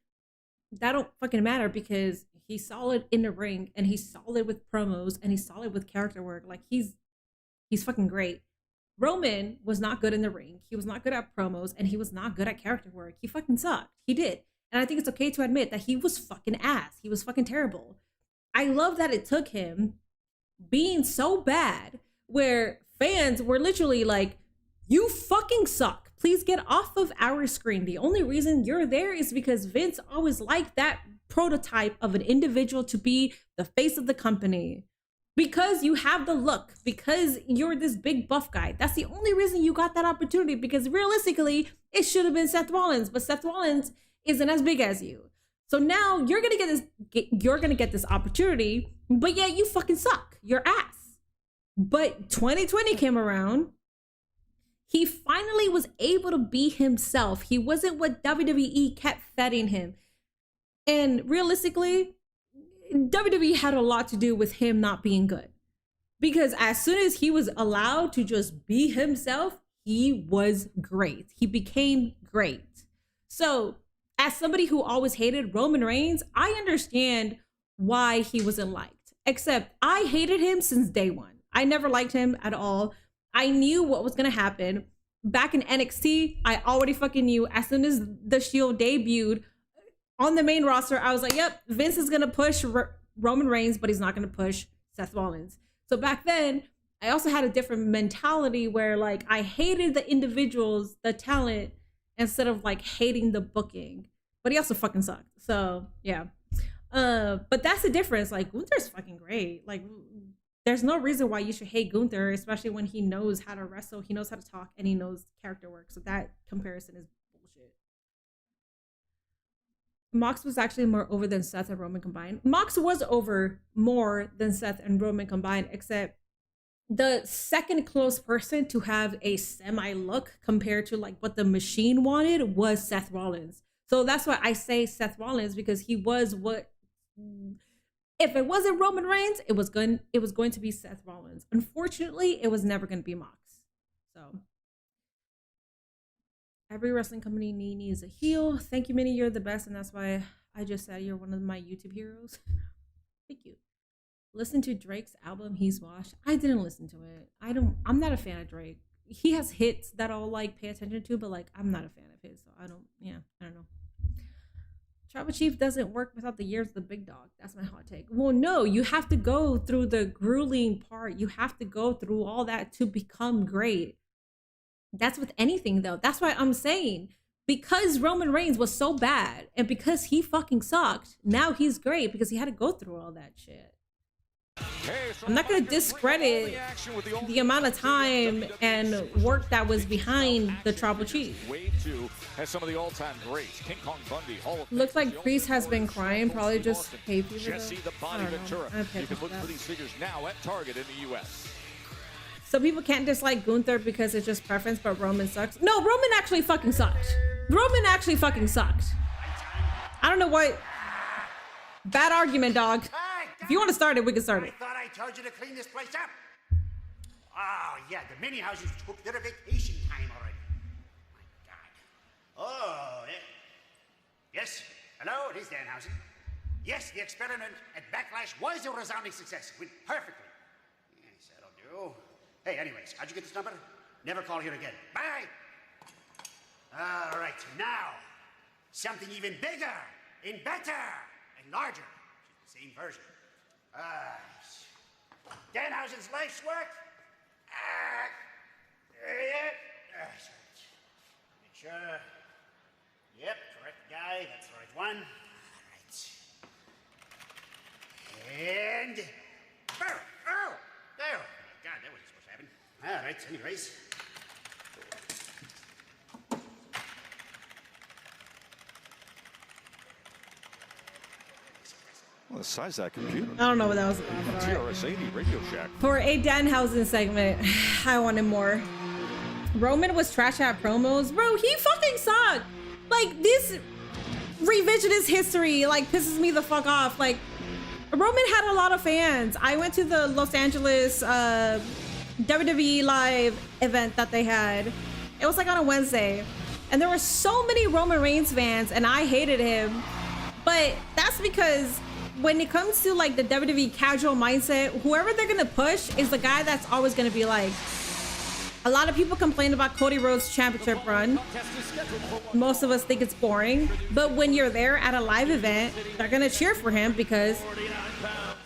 that don't fucking matter because he's solid in the ring and he's solid with promos and he's solid with character work. Like he's fucking great. Roman was not good in the ring. He was not good at promos and he was not good at character work. He fucking sucked. He did. And I think it's okay to admit that he was fucking ass. He was fucking terrible. I love that it took him being so bad where fans were literally like, you fucking suck. Please get off of our screen. The only reason you're there is because Vince always liked that prototype of an individual to be the face of the company. Because you have the look, because you're this big buff guy. That's the only reason you got that opportunity, because realistically, it should have been Seth Rollins, but Seth Rollins isn't as big as you. So now you're gonna get this opportunity, but yet you fucking suck. You're ass. But 2020 came around. He finally was able to be himself. He wasn't what WWE kept feeding him. And realistically, WWE had a lot to do with him not being good. Because as soon as he was allowed to just be himself, he was great. He became great. So as somebody who always hated Roman Reigns, I understand why he wasn't liked. Except I hated him since day one. I never liked him at all. I knew what was going to happen. Back in NXT, I already fucking knew as soon as the Shield debuted on the main roster, I was like, yep, Vince is going to push Roman Reigns, but he's not going to push Seth Rollins. So back then, I also had a different mentality where like I hated the individuals, the talent, instead of like hating the booking. But he also fucking sucked. So yeah. But that's the difference. Like Gunther's fucking great. Like there's no reason why you should hate Gunther, especially when he knows how to wrestle, he knows how to talk, and he knows character work. So that comparison is bullshit. Mox was actually more over than Seth and Roman combined. Mox was over more than Seth and Roman combined, except the second close person to have a semi look compared to like what the Machine wanted was Seth Rollins. So that's why I say Seth Rollins, because he was what, if it wasn't Roman Reigns, it was going to be Seth Rollins. Unfortunately, it was never going to be Mox. So every wrestling company needs a heel. Thank you, Minnie. You're the best, and that's why I just said you're one of my YouTube heroes. Thank you. Listen to Drake's album, He's Washed. I didn't listen to it. I'm not a fan of Drake. He has hits that I'll like pay attention to, but like I'm not a fan of his, so I don't know. Tribal Chief doesn't work without the years of the big dog. That's my hot take. Well, no, you have to go through the grueling part. You have to go through all that to become great. That's with anything though. That's why I'm saying, because Roman Reigns was so bad and because he fucking sucked, now he's great because he had to go through all that shit. I'm not going to discredit the amount of time and work that was behind the Tribal Chief. Has some of the all-time greats. King Kong Bundy, Hall of Looks like Priest has been crying, probably just hay fever. Jesse the Body Ventura. You can look for these figures now at Target in the U.S. So people can't dislike Gunther because it's just preference, but Roman sucks. No, Roman actually fucking sucked. Roman actually fucking sucked. I don't know why. Bad argument, dog. If you want to start it, we can start it. I thought I told you to clean this place up. Oh, yeah, the mini houses took their vacation time already. My God. Oh, yeah. Yes? Hello, it is Danhausen. Yes, the experiment at Backlash was a resounding success. Went perfectly. Yes, that'll do. Hey, anyways, how'd you get this number? Never call here again. Bye! All right, now, something even bigger, and better, and larger. The same version. Danhausen's life's work. Make sure. Yep, correct guy. That's the right one. All right. And. Oh! There. God, that wasn't supposed to happen. All right, anyways. Well, the size of that computer. I don't know what that was about. TRS-80 Radio Shack. For a Danhausen segment, I wanted more. Roman was trash at promos. Bro, he fucking sucked. Like, this revisionist history, like, pisses me the fuck off. Like, Roman had a lot of fans. I went to the Los Angeles WWE live event that they had. It was like on a Wednesday, and there were so many Roman Reigns fans, and I hated him. But that's because when it comes to like the WWE casual mindset, whoever they're gonna push is the guy that's always gonna be like. A lot of people complain about Cody Rhodes' championship run. Most of us think it's boring, but when you're there at a live event, they're gonna cheer for him because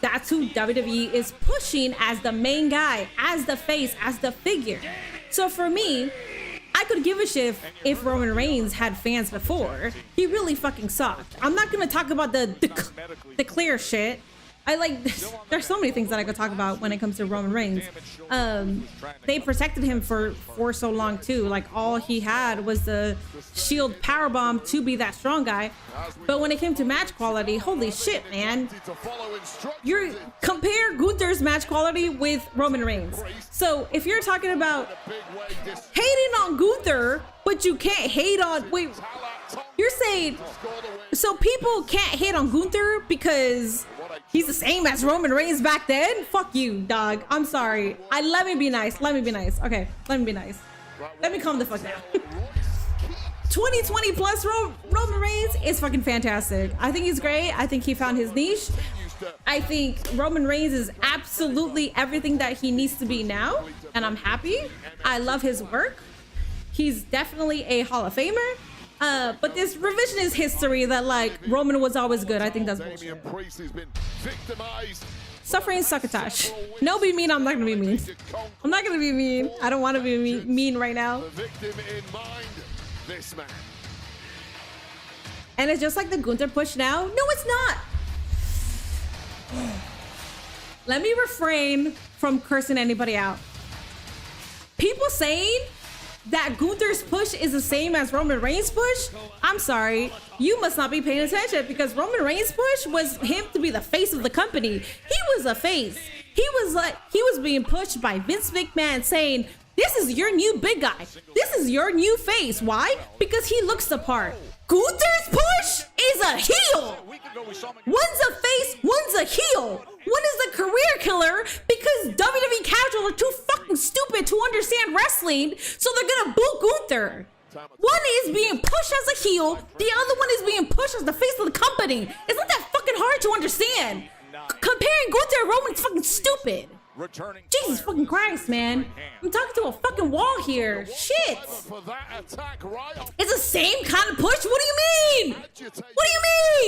that's who WWE is pushing as the main guy, as the face, as the figure. So for me, I could give a shit if Roman Reigns had fans before. He really fucking sucked. I'm not gonna talk about the clear shit. I like, there's so many things that I could talk about when it comes to Roman Reigns. They protected him for so long too. Like all he had was the Shield powerbomb to be that strong guy. But when it came to match quality, holy shit, man. Compare Gunther's match quality with Roman Reigns. So if you're talking about hating on Gunther, but you can't hate on, wait, you're saying, so people can't hate on Gunther because he's the same as Roman Reigns back then? Fuck you, dog. I'm sorry. Let me be nice. Let me be nice. Okay, let me be nice. Let me calm the fuck down. 2020 plus Roman Reigns is fucking fantastic. I think he's great. I think he found his niche. I think Roman Reigns is absolutely everything that he needs to be now, and I'm happy. I love his work. He's definitely a Hall of Famer. But this revisionist history that like Roman was always good, I think that's bullshit. Suffering succotash. No, be mean. I'm not gonna be mean. I'm not gonna be mean. I don't want to be mean right now. And it's just like the Gunther push now. No, it's not. Let me refrain from cursing anybody out. People saying that Gunther's push is the same as Roman Reigns' push, I'm sorry, you must not be paying attention, because Roman Reigns' push was him to be the face of the company. He was a face. He was being pushed by Vince McMahon saying, this is your new big guy. This is your new face. Why? Because he looks the part. Gunther's push is a heel. One's a face, one's a heel. One is the career killer because WWE casual are too fucking stupid to understand wrestling, so they're gonna boo Gunther. One is being pushed as a heel, the other one is being pushed as the face of the company. It's not that fucking hard to understand. Comparing Gunther and Roman is fucking stupid. Jesus fucking Christ, man. I'm talking to a fucking wall here. Shit. It's the same kind of push? What do you mean? What do you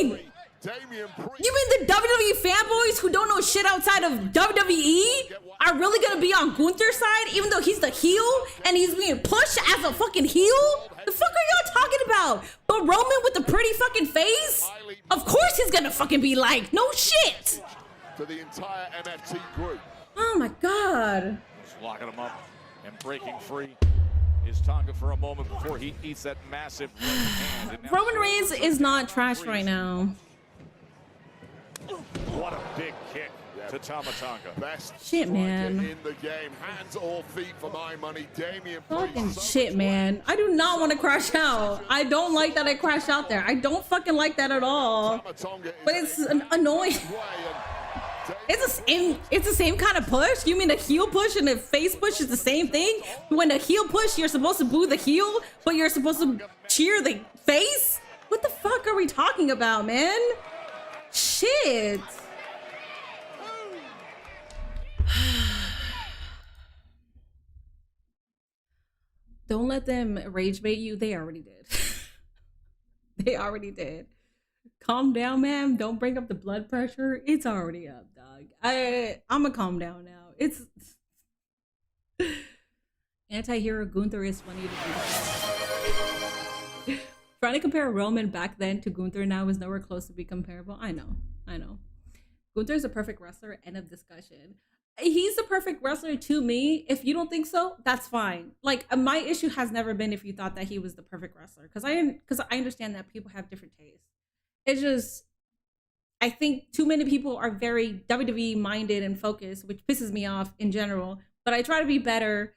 mean? You mean the WWE fanboys who don't know shit outside of WWE are really gonna be on Gunther's side even though he's the heel and he's being pushed as a fucking heel? The fuck are y'all talking about? But Roman with the pretty fucking face? Of course he's gonna fucking be like, no shit. To the entire MFT group. Oh my God. Just locking him up and breaking free. Is Tonga for a moment before he eats that massive right hand. Roman Reigns is not trash right now. What a big kick to Tama Tonga. Best shit, man. In the game, hands or feet for my money. Damian fucking shit, man. I do not want to crash out. I don't like that I crashed out there. I don't fucking like that at all. But it's annoying. It's the same kind of push. You mean a heel push and a face push is the same thing? When a heel push, you're supposed to boo the heel, but you're supposed to cheer the face? What the fuck are we talking about, man? Shit. Don't let them rage bait you. They already did. They already did. Calm down, ma'am. Don't bring up the blood pressure. It's already up, dog. I'm gonna calm down now. It's anti-hero Gunther is funny to do. Trying to compare Roman back then to Gunther now is nowhere close to be comparable. I know. Gunther's a perfect wrestler, end of discussion. He's the perfect wrestler to me. If you don't think so, that's fine. Like, my issue has never been if you thought that he was the perfect wrestler, because I understand that people have different tastes. It's just, I think too many people are very WWE minded and focused, which pisses me off in general. But I try to be better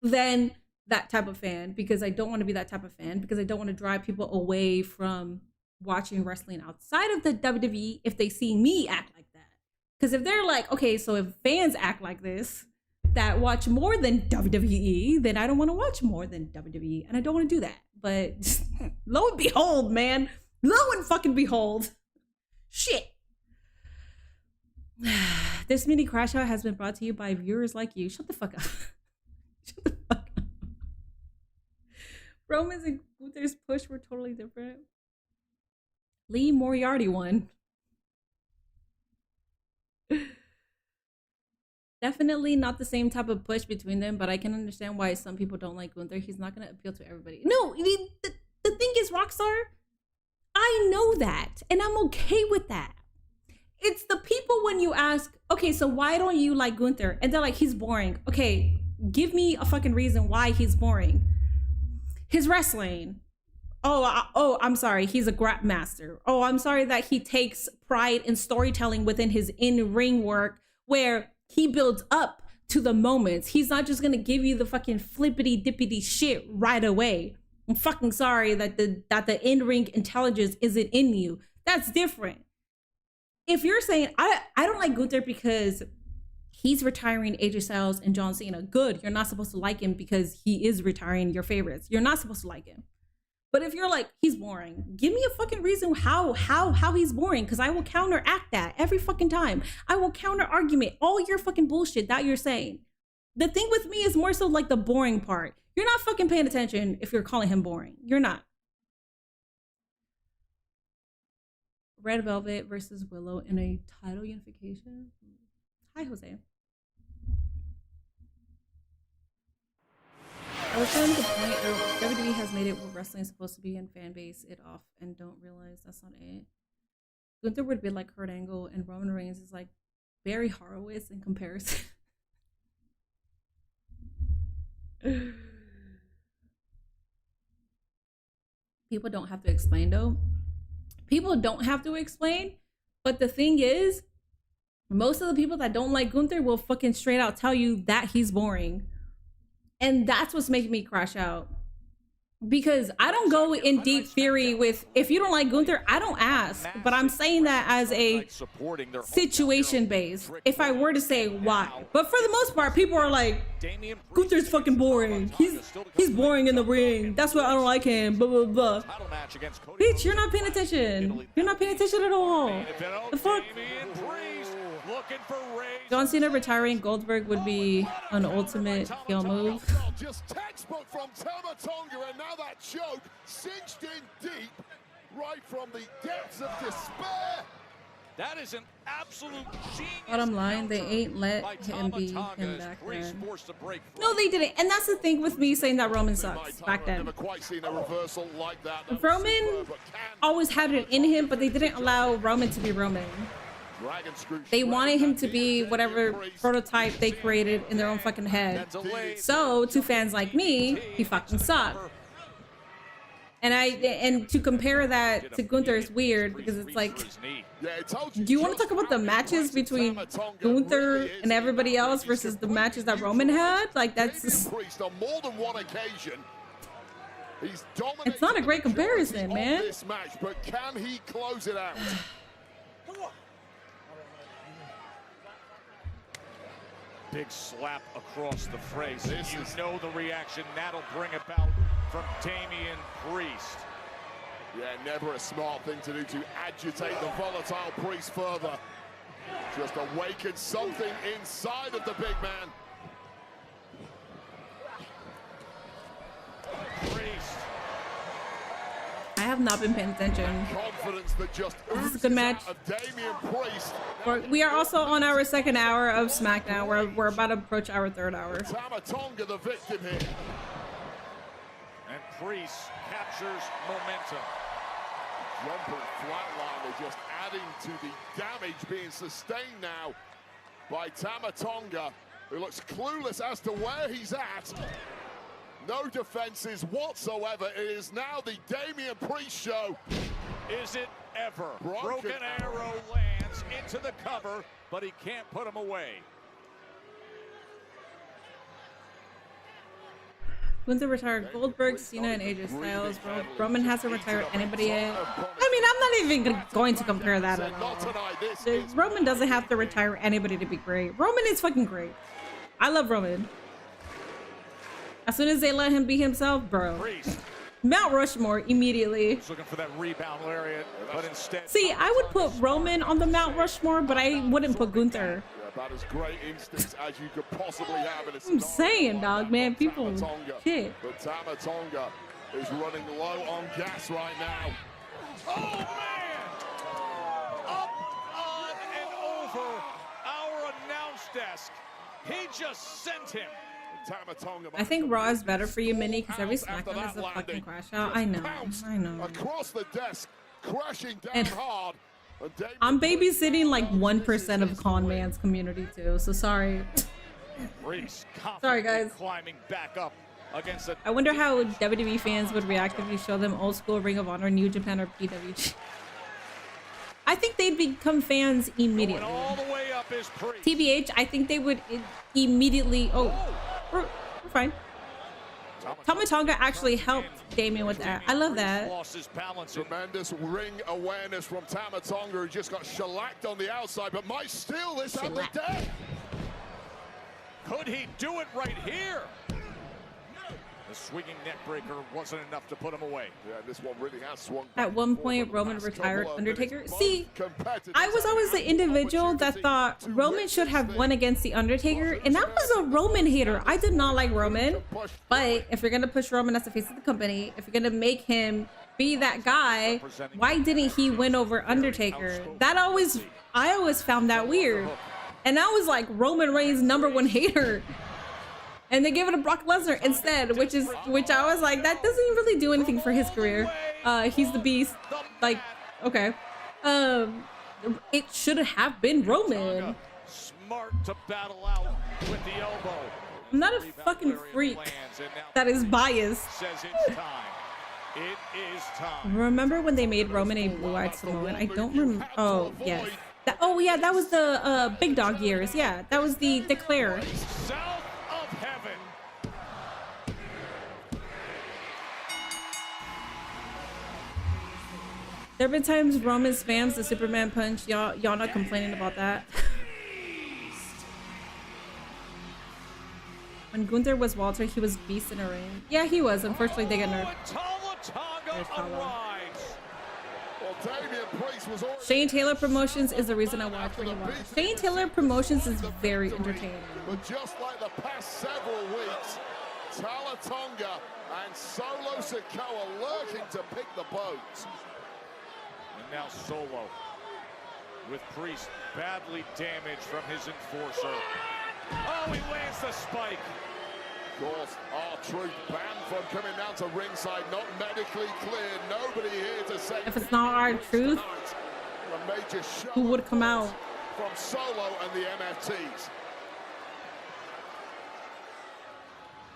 than that type of fan, because I don't want to be that type of fan, because I don't want to drive people away from watching wrestling outside of the WWE if they see me act like that. Because if they're like, okay, so if fans act like this, that watch more than WWE, then I don't want to watch more than WWE, and I don't want to do that. But lo and behold, man, lo and fucking behold, shit. This mini crash out has been brought to you by viewers like you. Shut the fuck up. Shut the fuck up. Roman's and Gunther's push were totally different. Lee Moriarty won. Definitely not the same type of push between them, but I can understand why some people don't like Gunther. He's not going to appeal to everybody. No, the thing is, Rockstar, I know that, and I'm okay with that. It's the people when you ask, okay, so why don't you like Gunther? And they're like, he's boring. Okay, give me a fucking reason why he's boring. His wrestling. Oh, I'm sorry, he's a grap master. Oh, I'm sorry that he takes pride in storytelling within his in-ring work where he builds up to the moments. He's not just gonna give you the fucking flippity dippity shit right away. I'm fucking sorry that the in-ring intelligence isn't in you. That's different. If you're saying, I don't like Gunther because he's retiring AJ Styles and John Cena, good. You're not supposed to like him because he is retiring your favorites. You're not supposed to like him. But if you're like, he's boring, give me a fucking reason how he's boring, because I will counteract that every fucking time. I will counter argument all your fucking bullshit that you're saying. The thing with me is more so like the boring part. You're not fucking paying attention if you're calling him boring. You're not. Red Velvet versus Willow in a title unification. Hi, Jose. I was trying to the point WWE has made it what wrestling is supposed to be and fan base it off and don't realize that's not it. Gunther would be like Kurt Angle and Roman Reigns is like Barry Horowitz in comparison. People don't have to explain though. People don't have to explain, but the thing is, most of the people that don't like Gunther will fucking straight out tell you that he's boring. And that's what's making me crash out. Because I don't go in deep theory with, if you don't like Gunther, I don't ask. But I'm saying that as a situation based. If I were to say why. But for the most part, people are like, Gunther's fucking boring. He's boring in the ring. That's why I don't like him. Blah, blah, blah. Bitch, you're not paying attention. You're not paying attention at all. The fuck? John Cena retiring Goldberg would be an ultimate heel move. Just textbook from Tama Tonga, and now that choke cinched in deep, right from the depths of despair. That is an absolute genius. Bottom line, they ain't let him be him back then. No, they didn't. And that's the thing with me saying that Roman sucks back then. Roman always had it in him, but they didn't allow Roman to be Roman. They wanted him to be whatever prototype they created in their own fucking head. So to fans like me, he fucking sucked. And to compare that to Gunther is weird because it's like, do you want to talk about the matches between Gunther and everybody else versus the matches that Roman had? Like that's just, it's not a great comparison, man. But can he close it out? Big slap across the face. You know the reaction that'll bring about from Damian Priest. Yeah, never a smart thing to do to agitate the volatile Priest further. Just awaken something inside of the big man. Priest. I have not been paying attention. Confidence that just this is a good match. We are also on our second hour of SmackDown. We're about to approach our third hour. Tama Tonga, the victim here. And Priest captures momentum. Jumping flatliner, just adding to the damage being sustained now by Tama Tonga, who looks clueless as to where he's at. No defenses whatsoever. It is now the Damian Priest show. Is it ever? Broken Arrow lands into the cover, but he can't put him away. Gunther retired Goldberg, Cena, and AJ Styles. Roman hasn't retired anybody yet. I mean, I'm not even going to compare that at all. Roman doesn't have to retire anybody to be great. Roman is fucking great. I love Roman. As soon as they let him be himself, bro. Mount Rushmore immediately. He's looking for that rebound lariat, but instead. See, I would put Roman on the Mount Rushmore, but I wouldn't put Gunther. About as great instincts as you could possibly have in a I'm saying, dog, man, people shit. But Tama Tonga is running low on gas right now. Oh man! Up on and over our announce desk. He just sent him. I think Raw is better for you, Minnie, because every SmackDown is a fucking crash out. I know. Across the desk, crashing down And hard. I'm babysitting like 1% of Con Man's community too, so sorry. Sorry, guys. Climbing back up against the. I wonder how WWE fans would react if you show them old school Ring of Honor, New Japan, or PWG. I think they'd become fans immediately. All the way up is TBH, I think they would immediately. Oh, we're fine. Tama Tonga actually helped Damien with that. I love that. Tremendous ring awareness from Tama Tonga, who just got shellacked on the outside, but might steal this out the deck. Could he do it right here? The swinging neck breaker wasn't enough to put him away. Yeah, this one really has swung. At one point, Roman retired Undertaker. See, I was always the individual that thought Roman should have won against the Undertaker, and I was a Roman hater. I did not like Roman, but if you're gonna push Roman as the face of the company, if you're gonna make him be that guy, why didn't he win over Undertaker? I always found that weird, and I was like Roman Reigns' #1 hater. And they give it to Brock Lesnar instead, which I was like, that doesn't really do anything for his career. He's the beast. Like, okay. It should have been Roman. Smart to battle out with the elbow. I'm not a fucking freak that is biased. Says it's time. It is time. Remember when they made Roman a blue-eyed Samoan? I don't remember. Oh, yes. Oh, yeah, that was the Big Dog years. Yeah, that was the Declare. There have been times Roman spams the Superman punch. Y'all not complaining about that. When Gunther was Walter, he was beast in a ring. Yeah, he was. Unfortunately, they got nerfed. Shane Taylor Promotions is the reason I watch Ring of Honor. Shane Taylor Promotions is very entertaining. But just like the past several weeks, Tama Tonga and Solo Sikoa lurking to pick the boat. And now Solo with Priest badly damaged from his enforcer. Oh, he lands the spike. Of course, R-Truth banned from coming down to ringside, not medically cleared. Nobody here to say. If it's not R-Truth, who would come out? From Solo and the MFTs.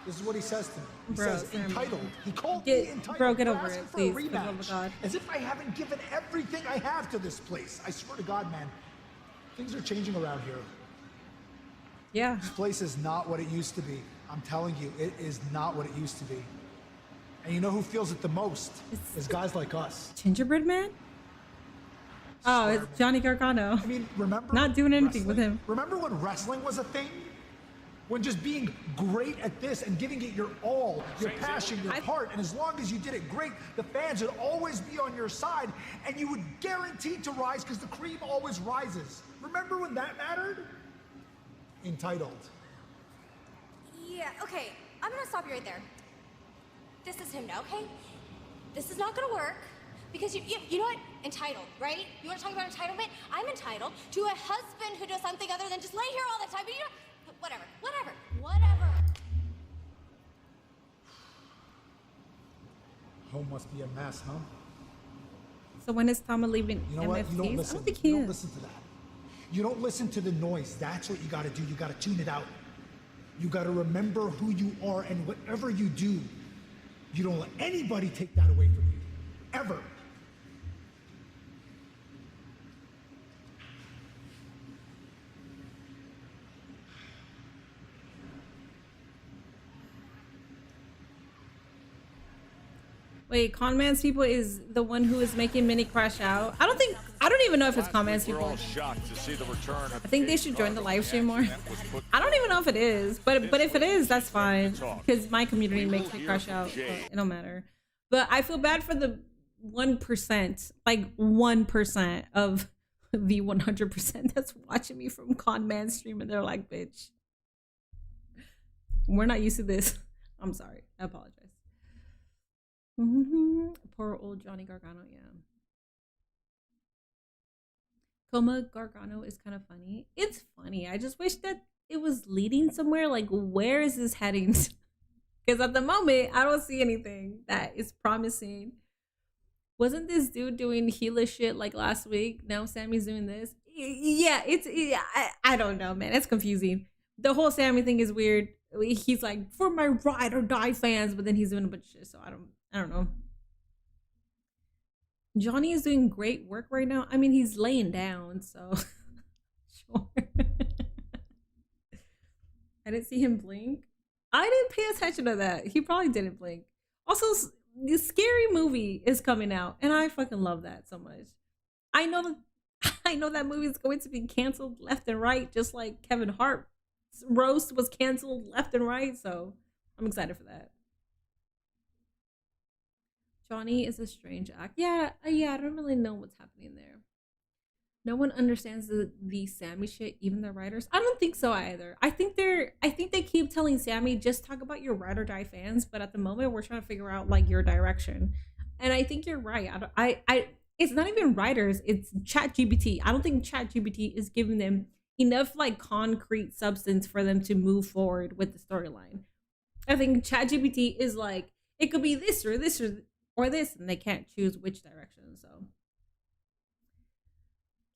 This is what he says to me. He Bro, says entitled. He called me entitled. Bro, get for over asking it, for please. a For the love of rematch. God. As if I haven't given everything I have to this place. I swear to God, man. Things are changing around here. Yeah. This place is not what it used to be. I'm telling you, it is not what it used to be. And you know who feels it the most? Is guys like us. Gingerbread Man? Oh, it's Johnny Gargano. I mean, remember? Not doing anything with him. Remember when wrestling was a thing? When just being great at this and giving it your all, your passion, your heart, and as long as you did it great, the fans would always be on your side, and you would guaranteed to rise because the cream always rises. Remember when that mattered? Entitled. Yeah, okay, I'm gonna stop you right there. This is him now, okay? This is not gonna work, because you know what? Entitled, right? You wanna talk about entitlement? I'm entitled to a husband who does something other than just lay here all the time, but you know, whatever. Home must be a mess, huh? So when is Tama leaving You know what? MFTs? You don't I listen. don't think he You don't is. listen to that. You don't listen to the noise. That's what you gotta do. You gotta tune it out. You gotta remember who you are, and whatever you do, you don't let anybody take that away from you. Ever. Wait, Con Man's people is the one who is making Minnie crash out. I I don't even know if it's comments We're people. all shocked to see the return of I think they should join the live stream more. I don't even know if it is, but if it is, that's fine because my community makes me crush out. So it don't matter. But I feel bad for the 1%, like 1% of the 100% that's watching me from Con Man stream, and they're like, "Bitch, we're not used to this." I'm sorry. I apologize. Poor old Johnny Gargano. Yeah. Coma Gargano is kind of funny. It's funny. I just wish that it was leading somewhere. Like, where is this heading? Because at the moment, I don't see anything that is promising. Wasn't this dude doing heelish shit like last week? Now Sammy's doing this. Yeah, I don't know, man. It's confusing. The whole Sammy thing is weird. He's like, for my ride or die fans, but then he's doing a bunch of shit, so I don't know. Johnny is doing great work right now. I mean, he's laying down, so sure. I didn't see him blink. I didn't pay attention to that. He probably didn't blink. Also, the Scary Movie is coming out, and I fucking love that so much. I know that movie is going to be canceled left and right, just like Kevin Hart's roast was canceled left and right, so I'm excited for that. Johnny is a strange act. Yeah, I don't really know what's happening there. No one understands the Sammy shit, even the writers. I don't think so either. I think they keep telling Sammy, just talk about your ride or die fans, but at the moment we're trying to figure out like your direction. And I think you're right. It's not even writers, it's ChatGPT. I don't think ChatGPT is giving them enough like concrete substance for them to move forward with the storyline. I think ChatGPT is like, it could be this or this or this, and they can't choose which direction. So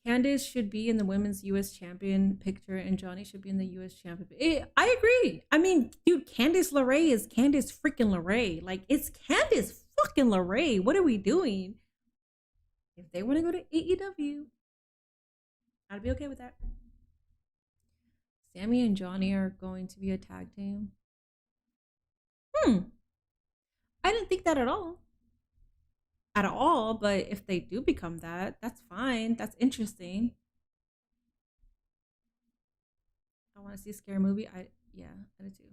Candice should be in the women's US champion picture, and Johnny should be in the US champion. I agree. I mean, dude, Candice LeRae is Candice freaking LeRae. Like, it's Candice fucking LeRae. What are we doing? If they want to go to AEW, I'd be okay with that. Sammy and Johnny are going to be a tag team. I didn't think that at all. But if they do become that, that's fine. That's interesting. I want to see a Scary Movie. I do too.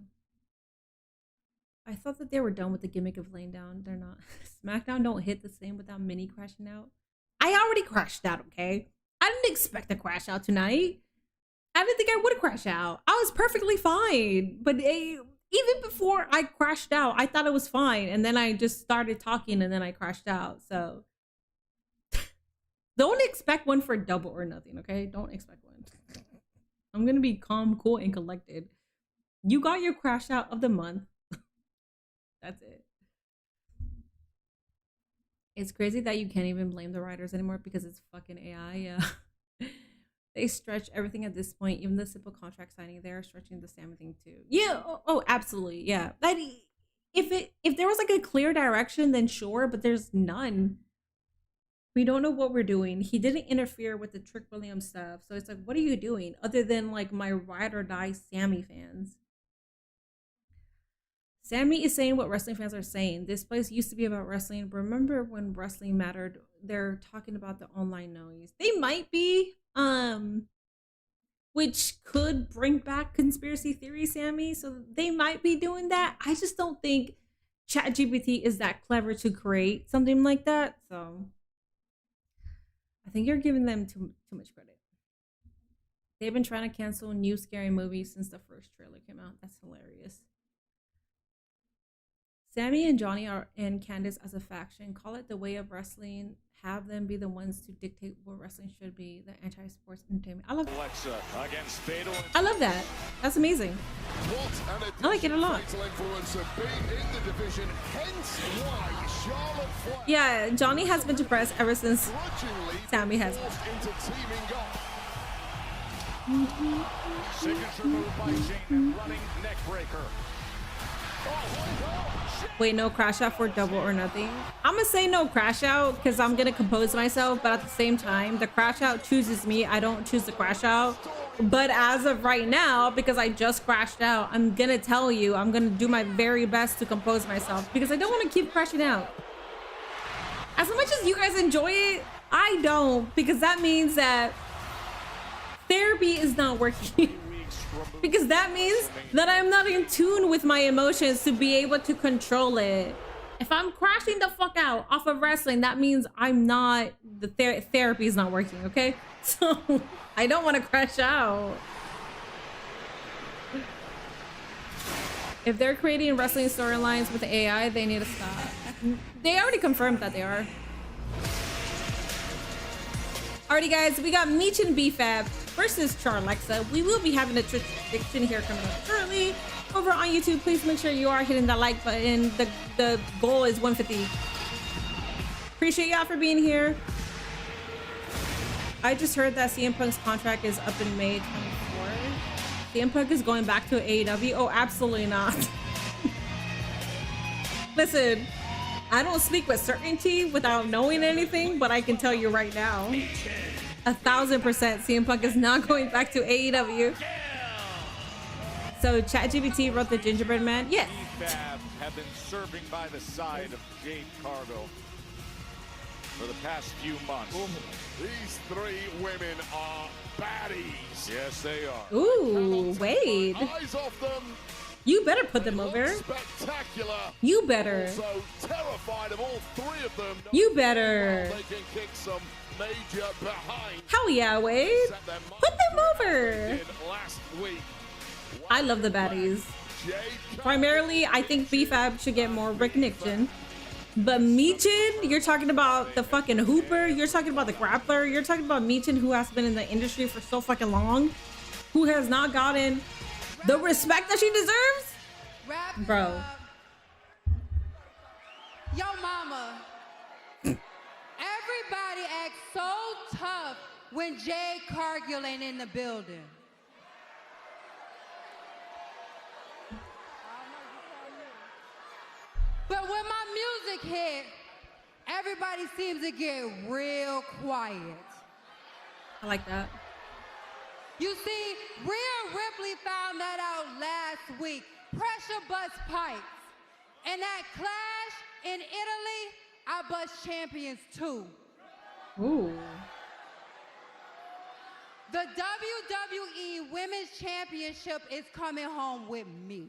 I thought that they were done with the gimmick of laying down. They're not. SmackDown don't hit the same without Minnie crashing out. I already crashed out, okay? I didn't expect to crash out tonight. I didn't think I would crash out. I was perfectly fine. But even before I crashed out, I thought it was fine. And then I just started talking and then I crashed out. So don't expect one for Double or Nothing, okay? Don't expect one. I'm going to be calm, cool, and collected. You got your crash out of the month. That's it. It's crazy that you can't even blame the writers anymore because it's fucking AI. Yeah. They stretch everything at this point. Even the simple contract signing, they're stretching the Sammy thing too. Yeah. Oh, absolutely. Yeah. Like, if there was like a clear direction, then sure, but there's none. We don't know what we're doing. He didn't interfere with the Trick Williams stuff. So it's like, what are you doing other than like my ride or die Sammy fans? Sammy is saying what wrestling fans are saying. This place used to be about wrestling. Remember when wrestling mattered? They're talking about the online noise. They might be, which could bring back conspiracy theory, Sammy. So they might be doing that. I just don't think ChatGPT is that clever to create something like that. So I think you're giving them too much credit. They've been trying to cancel new Scary Movies since the first trailer came out. That's hilarious. Sammy and Johnny and Candice as a faction. Call it the way of wrestling. Have them be the ones to dictate what wrestling should be. The anti-sports entertainment. I love that. I love that. That's amazing. I like it a lot. Yeah, Johnny has been depressed ever since Sammy has been. Signature move by Shane, running neck breaker. Wait, no crash out for Double or Nothing? I'm gonna say no crash out because I'm gonna compose myself, but at the same time, the crash out chooses me. I don't choose the crash out. But as of right now, because I just crashed out, I'm gonna tell you, I'm gonna do my very best to compose myself because I don't want to keep crashing out. As much as you guys enjoy it, I don't, because that means that therapy is not working. Because that means that I'm not in tune with my emotions to be able to control it. If I'm crashing the fuck out off of wrestling, that means I'm not, the therapy is not working, okay? So I don't want to crash out. If they're creating wrestling storylines with AI, they need to stop. They already confirmed that they are. Alrighty guys, we got Meech and BFAB versus Charlexa. We will be having a Twitch prediction here coming up shortly. Over on YouTube, please make sure you are hitting that like button. The goal is 150. Appreciate y'all for being here. I just heard that CM Punk's contract is up in May 24. CM Punk is going back to AEW? Oh, absolutely not. Listen, I don't speak with certainty without knowing anything, but I can tell you right now, 1000% CM Punk is not going back to AEW. So ChatGPT wrote the Gingerbread Man? Yes. Have been serving by the side of Jade Cargill for the past few months. These three women are baddies. Yes, they are. Ooh, Wade. Eyes off them. You better put them over. Spectacular. You better. Also terrified of all three of them. You better. They can kick some major behind. Hell yeah, Wade. Put them over. Last week. I love the baddies. Primarily, I think BFAB should get more recognition. But Meechin, you're talking about the fucking Hooper. You're talking about the grappler. You're talking about Meechin, who has been in the industry for so fucking long, who has not gotten the respect that she deserves. Bro. Yo, mama. Everybody acts so tough when Jade Cargill ain't in the building. But when my music hit, everybody seems to get real quiet. I like that. You see, Rhea Ripley found that out last week. Pressure bust pipes. And that clash in Italy, I bust champions too. Ooh. The WWE Women's Championship is coming home with me.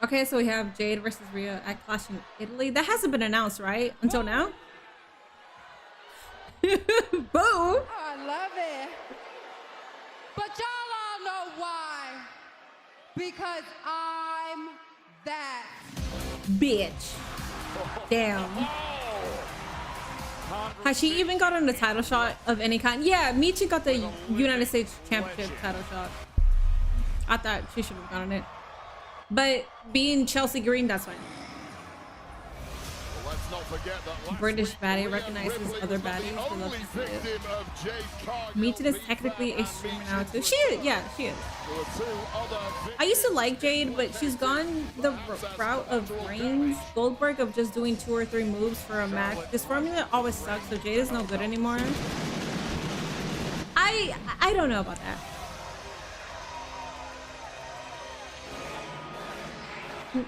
Okay, so we have Jade versus Rhea at Clash in Italy. That hasn't been announced, right? Until now? Boo! Oh, I love it. But y'all all know why. Because I'm that bitch. Damn. Has she even gotten a title shot of any kind? Yeah, Michi got the United States Championship title shot. I thought she should have gotten it. But being Chelsea Green, that's fine. Let's not forget that British baddie recognizes other baddies. I love to see it. Meechin is technically a streamer now too. She is, yeah, she is. I used to like Jade, but she's gone the route of Reigns, Goldberg, of just doing 2 or 3 moves for a match. This formula always sucks, so Jade is no good anymore. I don't know about that.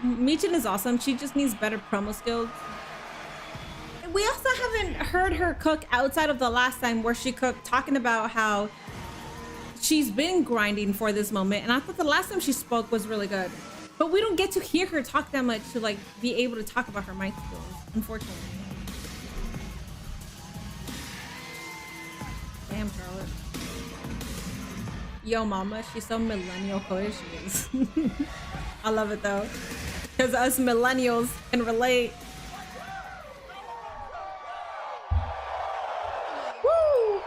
Meechin is awesome. She just needs better promo skills. We also haven't heard her cook outside of the last time where she cooked, talking about how she's been grinding for this moment. And I thought the last time she spoke was really good. But we don't get to hear her talk that much to like be able to talk about her mic skills, unfortunately. Damn, Charlotte. Yo, mama, she's so millennial push. She is. I love it though, because us millennials can relate. Woo!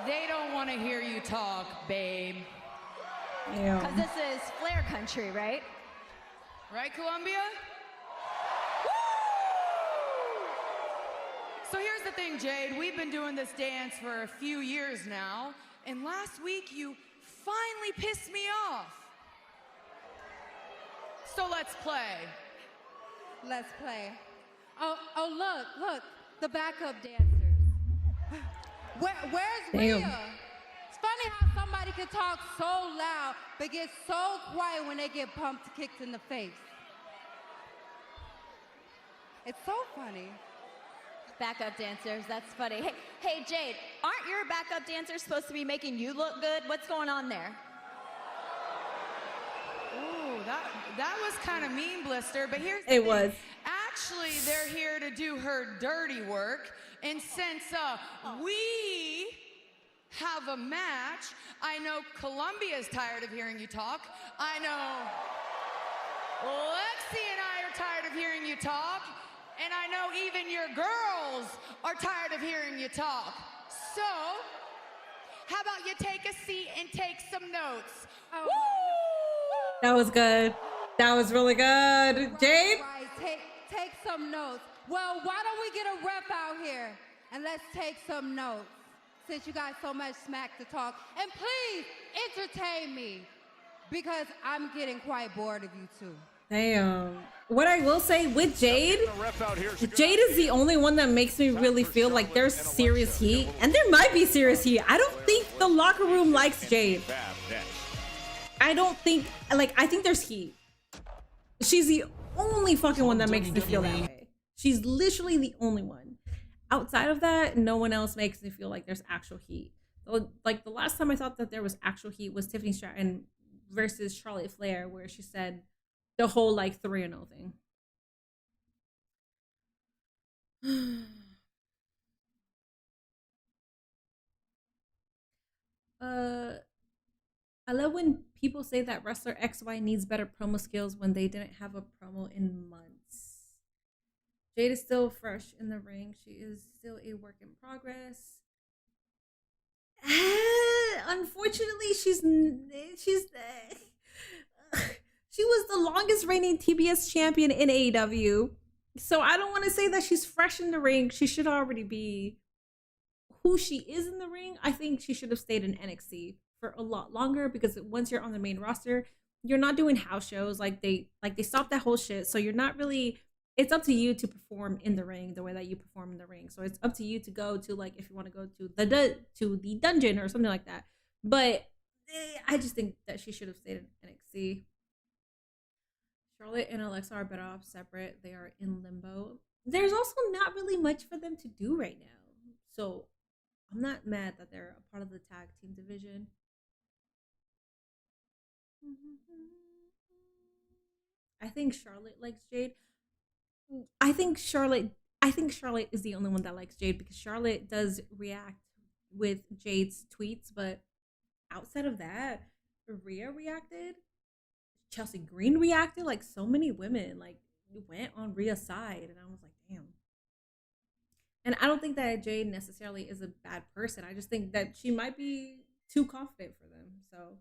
They don't want to hear you talk, babe. Yeah. Because this is Flair country, right? Right, Columbia? So here's the thing, Jade. We've been doing this dance for a few years now, and last week you finally pissed me off. So let's play. Let's play. Oh, look, the backup dancers. Where's Damn. Rhea? It's funny how somebody can talk so loud, but get so quiet when they get pumped, kicked in the face. It's so funny. Backup dancers, that's funny. Hey, Jade, aren't your backup dancers supposed to be making you look good? What's going on there? Ooh, that was kind of mean, Blister, but here's the It thing. was. Actually, they're here to do her dirty work, and since we have a match, I know Columbia's tired of hearing you talk. I know Lexi and I are tired of hearing you talk. And I know even your girls are tired of hearing you talk. So, how about you take a seat and take some notes? Woo! That was good. That was really good. Jade? Right, take some notes. Well, why don't we get a ref out here and let's take some notes since you got so much smack to talk. And please entertain me because I'm getting quite bored of you two. Damn. What I will say with Jade, Jade is the only one that makes me really feel like there's serious heat. And there might be serious heat. I don't think the locker room likes Jade. I don't think, like, I think there's heat. She's the only fucking one that makes me feel that way. She's literally the only one. Outside of that, no one else makes me feel like there's actual heat. Like, the last time I thought that there was actual heat was Tiffany Stratton versus Charlotte Flair, where she said the whole, like, 3-0 thing. I love when people say that wrestler XY needs better promo skills when they didn't have a promo in months. Jade is still fresh in the ring. She is still a work in progress. Unfortunately, she was the longest reigning TBS champion in AEW. So I don't want to say that she's fresh in the ring. She should already be who she is in the ring. I think she should have stayed in NXT for a lot longer, because once you're on the main roster, you're not doing house shows. Like they stopped that whole shit. So you're not really, it's up to you to perform in the ring the way that you perform in the ring. So it's up to you to go to, like, if you want to go to the dungeon or something like that. But I just think that she should have stayed in NXT. Charlotte and Alexa are better off separate. They are in limbo. There's also not really much for them to do right now. So I'm not mad that they're a part of the tag team division. I think Charlotte likes Jade. I think Charlotte is the only one that likes Jade, because Charlotte does react with Jade's tweets, but outside of that, Rhea reacted, Chelsea Green reacted, like so many women like went on Rhea's side, and I was like, damn. And I don't think that Jade necessarily is a bad person. I just think that she might be too confident for them. So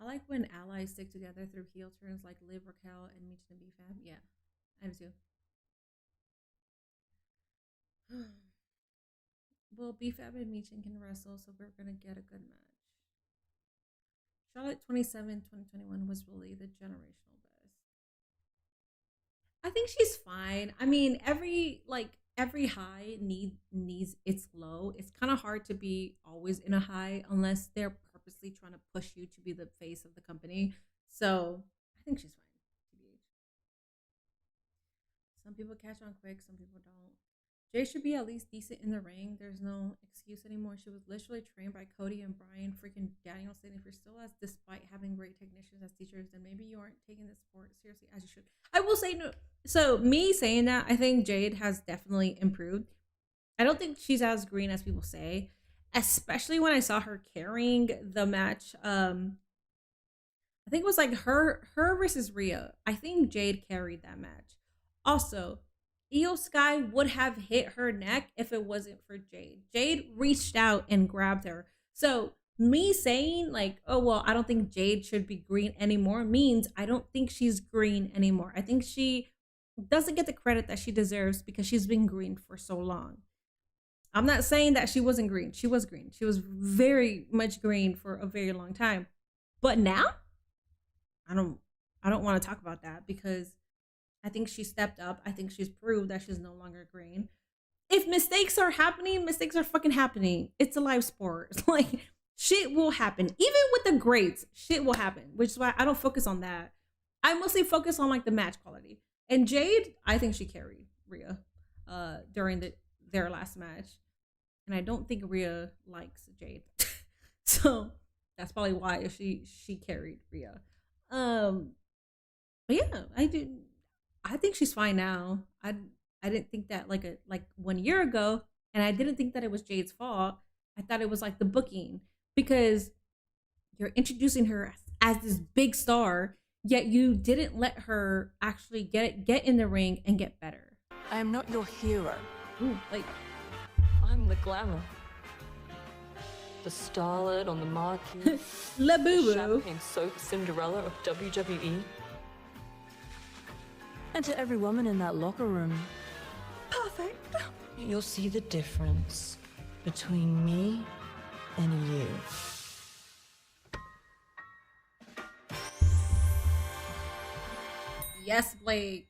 I like when allies stick together through heel turns like Liv, Raquel, and Michin and BFAB. Yeah, I do too. Well, BFAB and Michin can wrestle, so we're going to get a good match. Charlotte 2021 was really the generational best. I think she's fine. I mean, every high needs its low. It's kind of hard to be always in a high unless they're purposely trying to push you to be the face of the company. So I think she's fine. Some people catch on quick, some people don't. Jay should be at least decent in the ring. There's no excuse anymore. She was literally trained by Cody and Brian freaking Danielson. If you're still despite having great technicians as teachers, then maybe you aren't taking this sport seriously as you should. I will say no. So me saying that, I think Jade has definitely improved. I don't think she's as green as people say, especially when I saw her carrying the match. I think it was like her versus Rhea. I think Jade carried that match. Also, Io Sky would have hit her neck if it wasn't for Jade. Jade reached out and grabbed her. So me saying like, oh, well, I don't think Jade should be green anymore means I don't think she's green anymore. I think she doesn't get the credit that she deserves because she's been green for so long. I'm not saying that she wasn't green. She was green. She was very much green for a very long time. But now, I don't want to talk about that because I think she stepped up. I think she's proved that she's no longer green. If mistakes are happening, mistakes are fucking happening. It's a live sport. Like, shit will happen. Even with the greats, shit will happen. Which is why I don't focus on that. I mostly focus on, like, the match quality. And Jade, I think she carried Rhea. during their last match. And I don't think Rhea likes Jade. So that's probably why she carried Rhea. But yeah, I think she's fine now. I didn't think that like 1 year ago, and I didn't think that it was Jade's fault. I thought it was like the booking, because you're introducing her as this big star, yet you didn't let her actually get in the ring and get better. I am not your hero. Ooh, like, I'm the glamour. The starlet on the marquee. La Boo Boo. Champagne soap Cinderella of WWE. And to every woman in that locker room. Perfect. You'll see the difference between me and you. Yes, Blake.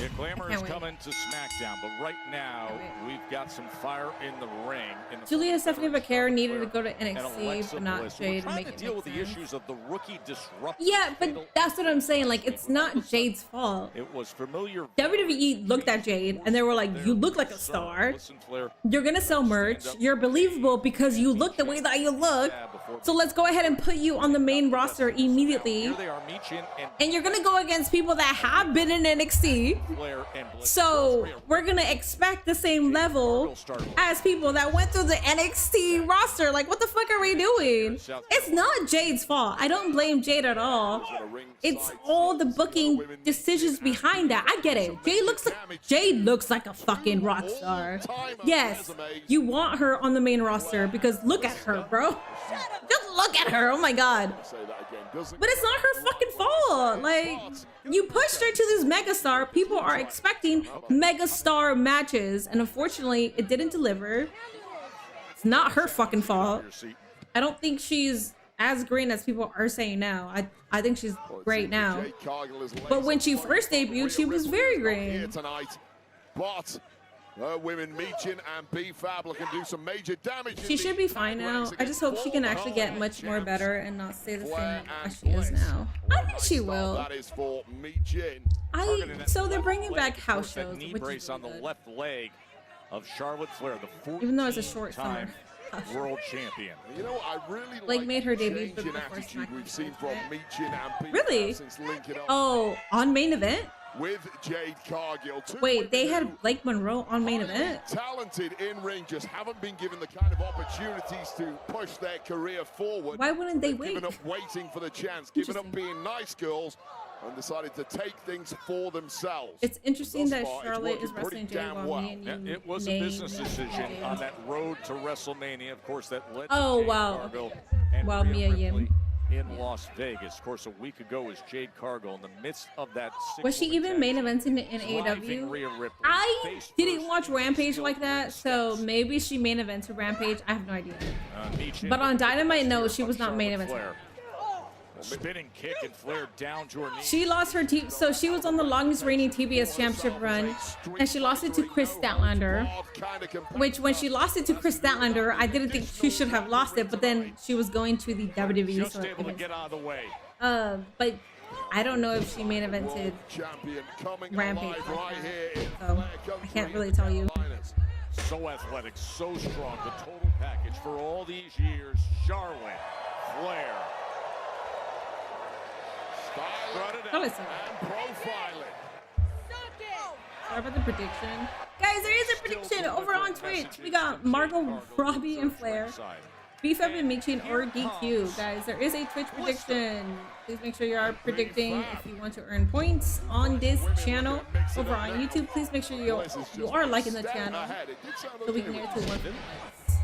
Yeah, Glamour is coming to SmackDown, but right now we've got some fire in the ring. Julia Stephanie Vaquer needed to go to NXT, but not Jade. Trying to deal with the issues of the rookie disruption. Yeah, but that's what I'm saying. Like, it's not Jade's fault. It was familiar. WWE looked at Jade and they were like, "You look like a star. You're gonna sell merch. You're believable because you look the way that you look. So let's go ahead and put you on the main roster immediately. And you're gonna go against people that have been in NXT. So we're gonna expect the same level as people that went through the NXT roster. Like, what the fuck are we doing? It's not Jade's fault. I don't blame Jade at all. It's all the booking decisions behind that. I get it. Jade looks like a fucking rock star. Yes, you want her on the main roster because look at her, bro. Just look at her. Oh my god. But it's not her fucking fault. Like, you pushed her to this megastar. People are expecting megastar matches, and unfortunately, it didn't deliver. It's not her fucking fault. I don't think she's as green as people are saying now. I think she's great now. But when she first debuted, she was very green. But women Meechin and B-Fab can do some major damage. She should be fine now. I just hope she can actually get much more better and not stay the same as she is now. I think she will. That is for Meechin. So they're bringing back house shows, knee which brace is on the good. left leg of Charlotte Flair, the Even though it's a short summer. world champion. You know, I really like made her debut change in attitude we've seen from Meechin and B-Fab Really? since linking up Oh, on main event? with Jade Cargill. Wait, they had Blake Monroe on main event? Talented in ring, just haven't been given the kind of opportunities to push their career forward. Why wouldn't they wait? Given up waiting for the chance, given up being nice girls, and decided to take things for themselves. It's interesting that Thus far, it's Charlotte working is wrestling pretty Jade damn while me and well. you It was a name business decision Jade. on that road to WrestleMania, of course, that led Oh, to Jade wow. Cargill Okay. and Wow, Rhea Mia Yim. Ripley in Las Vegas. Of course, a week ago was Jade Cargill in the midst of that. Was she even main eventing in driving AEW? Rhea Ripley I didn't watch Rampage like that, so maybe she main evented Rampage. I have no idea. Meechin But on Dynamite, no, she was not Charlotte main eventing. Flair. Spinning kick and Flair down to her knee. She lost her so she was on the longest reigning TBS championship run, and she lost it to Chris Statlander. Which, when she lost it to Chris Statlander, I didn't think she should have lost it, but then she was going to the WWE. Just So able to get out of the way. but I don't know if she main evented Rampage like that, so I can't really tell you. So athletic, so strong, the total package for all these years. Charlotte Flair. Charlotte's and profiling. Sorry about the prediction. Guys, there is a prediction over on Twitch. We got Margot Robbie and Flair, B-Fab and Meechin or DQ. Guys, there is a Twitch prediction. Please make sure you are predicting if you want to earn points on this channel. Over on YouTube, please make sure you are liking the channel so we can get to 150 likes.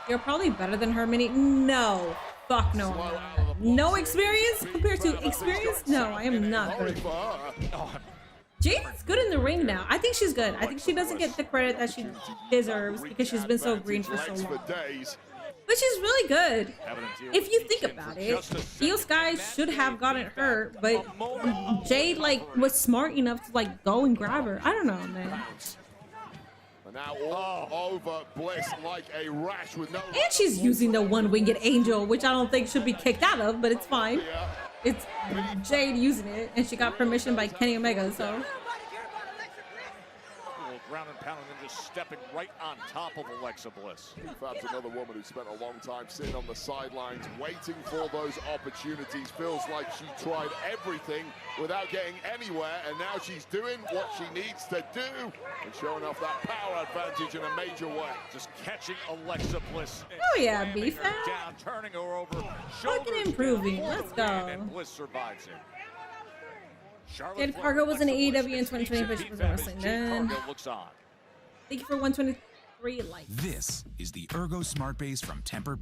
You're probably better than her, Minnie. No. Fuck no, I'm not. No experience compared to experience? No, I am not good. Jade's good in the ring now. I think she's good. I think she doesn't get the credit that she deserves because she's been so green for so long. But she's really good. If you think about it, Io Sky should have gotten hurt, but Jade was smart enough to go and grab her. I don't know, man. Now all over Bliss like a rash with no. And she's using the one-winged angel, which I don't think should be kicked out of, but it's fine. It's Jade using it, and she got permission by Kenny Omega, so. ground and pound, and then just stepping right on top of Alexa Bliss. Fab's another woman who spent a long time sitting on the sidelines, waiting for those opportunities. Feels like she tried everything without getting anywhere, and now she's doing what she needs to do and showing off that power advantage in a major way. Just catching Alexa Bliss. Oh yeah, B-Fab. Down, turning her over. Fucking improving. Let's go. And Bliss survives it. Jade Cargill was in AEW in 2020, but she wasn't wrestling then. Looks on. Thank you for 123 likes. This is the Ergo Smart Base from Temper.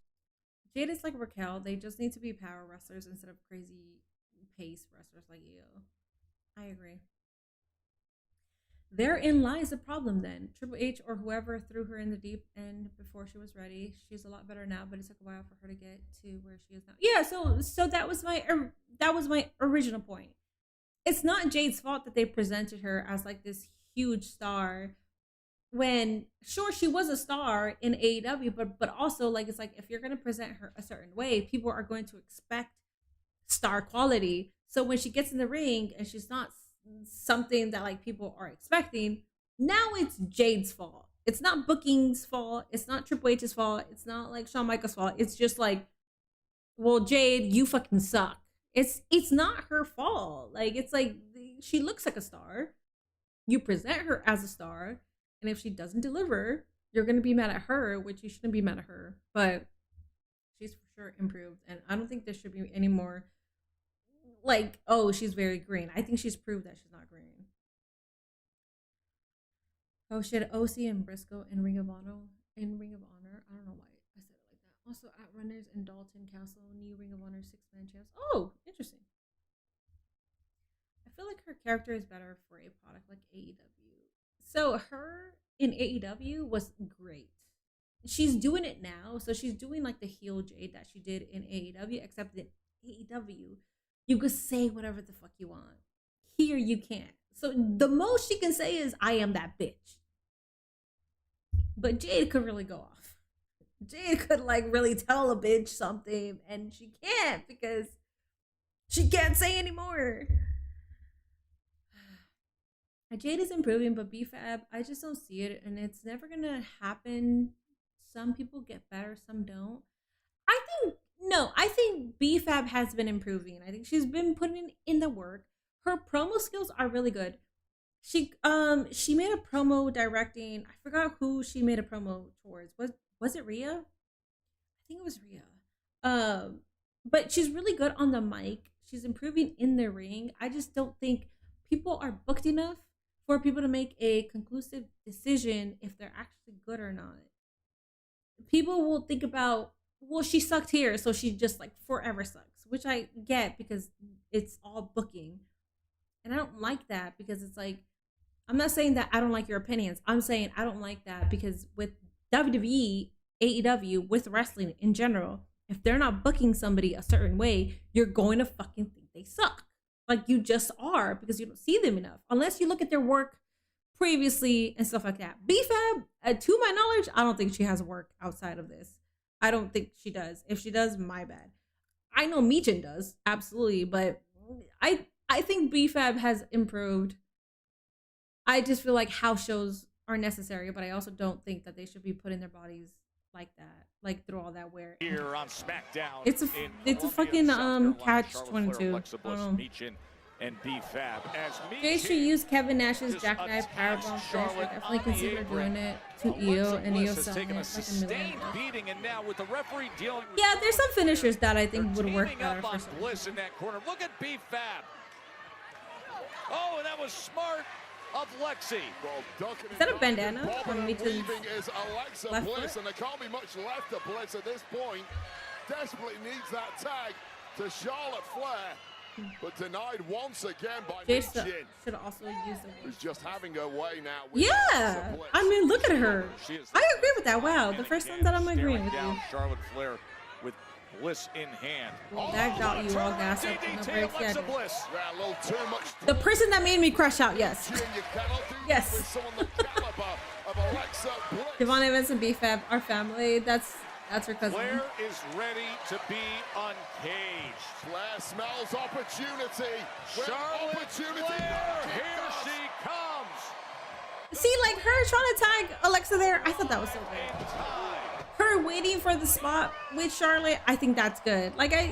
Jade is like Raquel. They just need to be power wrestlers instead of crazy pace wrestlers like you. I agree. Therein lies the problem then. Triple H or whoever threw her in the deep end before she was ready. She's a lot better now, but it took a while for her to get to where she is now. Yeah, so that was my original point. It's not Jade's fault that they presented her as like this huge star when sure she was a star in AEW, but also like it's like if you're gonna present her a certain way, people are going to expect star quality. So when she gets in the ring and she's not something that like people are expecting, now it's Jade's fault. It's not booking's fault. It's not Triple H's fault. It's not like Shawn Michaels' fault. It's just like, well, Jade, you fucking suck. It's not her fault. Like, it's like she looks like a star. You present her as a star, and if she doesn't deliver, you're gonna be mad at her, which you shouldn't be mad at her. But she's for sure improved, and I don't think there should be any more like, oh, she's very green. I think she's proved that she's not green. Oh shit, OC and Briscoe in Ring of Honor. I don't know why I said it like that. Also, Outrunners and Dalton Castle, new Ring of Honor 6-man champs. Oh, interesting. I feel like her character is better for a product like AEW. So her in AEW was great. She's doing it now. So she's doing like the heel Jade that she did in AEW, except in AEW, you could say whatever the fuck you want. Here you can't. So the most she can say is, I am that bitch. But Jade could really go off. Jade could like really tell a bitch something, and she can't because she can't say anymore. Jade is improving, but B-Fab, I just don't see it, and it's never gonna happen. Some people get better, some don't. I think B-Fab has been improving. I think she's been putting in the work. Her promo skills are really good. She made a promo directing. I forgot who she made a promo towards. Was it Rhea? I think it was Rhea. But she's really good on the mic. She's improving in the ring. I just don't think people are booked enough for people to make a conclusive decision if they're actually good or not. People will think about, well, she sucked here, so she just like forever sucks, which I get because it's all booking. And I don't like that because it's like, I'm not saying that I don't like your opinions. I'm saying I don't like that because with WWE, AEW, with wrestling in general, if they're not booking somebody a certain way, you're going to fucking think they suck. Like you just are because you don't see them enough. Unless you look at their work previously and stuff like that. B-Fab, to my knowledge, I don't think she has work outside of this. I don't think she does. If she does, my bad. I know Michin does, absolutely, but I think B-Fab has improved. I just feel like house shows are necessary, but I also don't think that they should be putting their bodies like that, like through all that wear. Here on SmackDown, it's a fucking catch-22. And B-Fab as Jay should use Kevin Nash's jackknife powerbomb finish. I definitely consider doing it to Io, and Io selling it like $1 million. Yeah, there's some finishers that I think would work better for some. Bliss in that corner. Look at B-Fab. Oh, and that was smart of Lexi. Is that a bandana from Michin's left Bliss, foot? and there can't be much left of Bliss at this point. Desperately needs that tag to Charlotte Flair. But denied once again by Michin. Should also use the who's just having her way now. With yeah, I mean, look at her. I agree with that. Wow, the first time that I'm agreeing with you. Charlotte Flair with Bliss in hand. Well, that got you all gassed up in the break. Yeah, a little too much. The person that made me crush out, yes. Yes. Devon Evans and B-Fab, our family. That's her cousin. Flair is ready to be uncaged. Flair smells opportunity. Charlotte Flair, here she comes. See, like her trying to tag Alexa there, I thought that was so good. Her waiting for the spot with Charlotte, I think that's good. Like I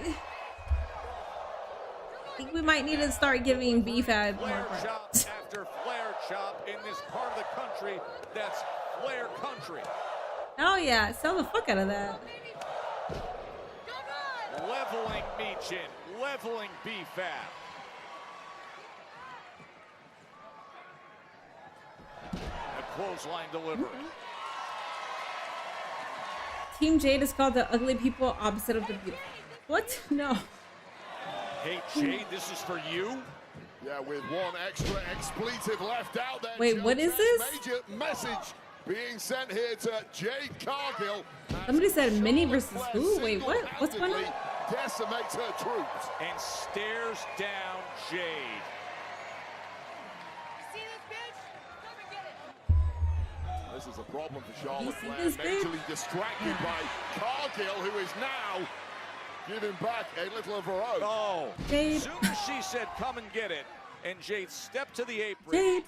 think we might need to start giving BFAB more Flair credit. chop after Flair chop in this part of the country. That's Flair country. Oh yeah, sell the fuck out of that. Leveling Meechin, leveling BFAB. A clothesline delivery. Team Jade is called the ugly people, opposite of the beautiful. What? No. Hey Jade, this is for you. Yeah, with one extra expletive left out there. Wait, what is this? Major message being sent here to Jade Cargill. Somebody said Minnie versus who? Wait, what? What's going on? Decimates her troops. And stares down Jade. This is a problem for Charlotte You see Flair, this, babe? mentally distracted by Cargill, who is now giving back a little of her own. Oh, Jade. as soon as she said, come and get it, and Jade stepped to the apron. Jade.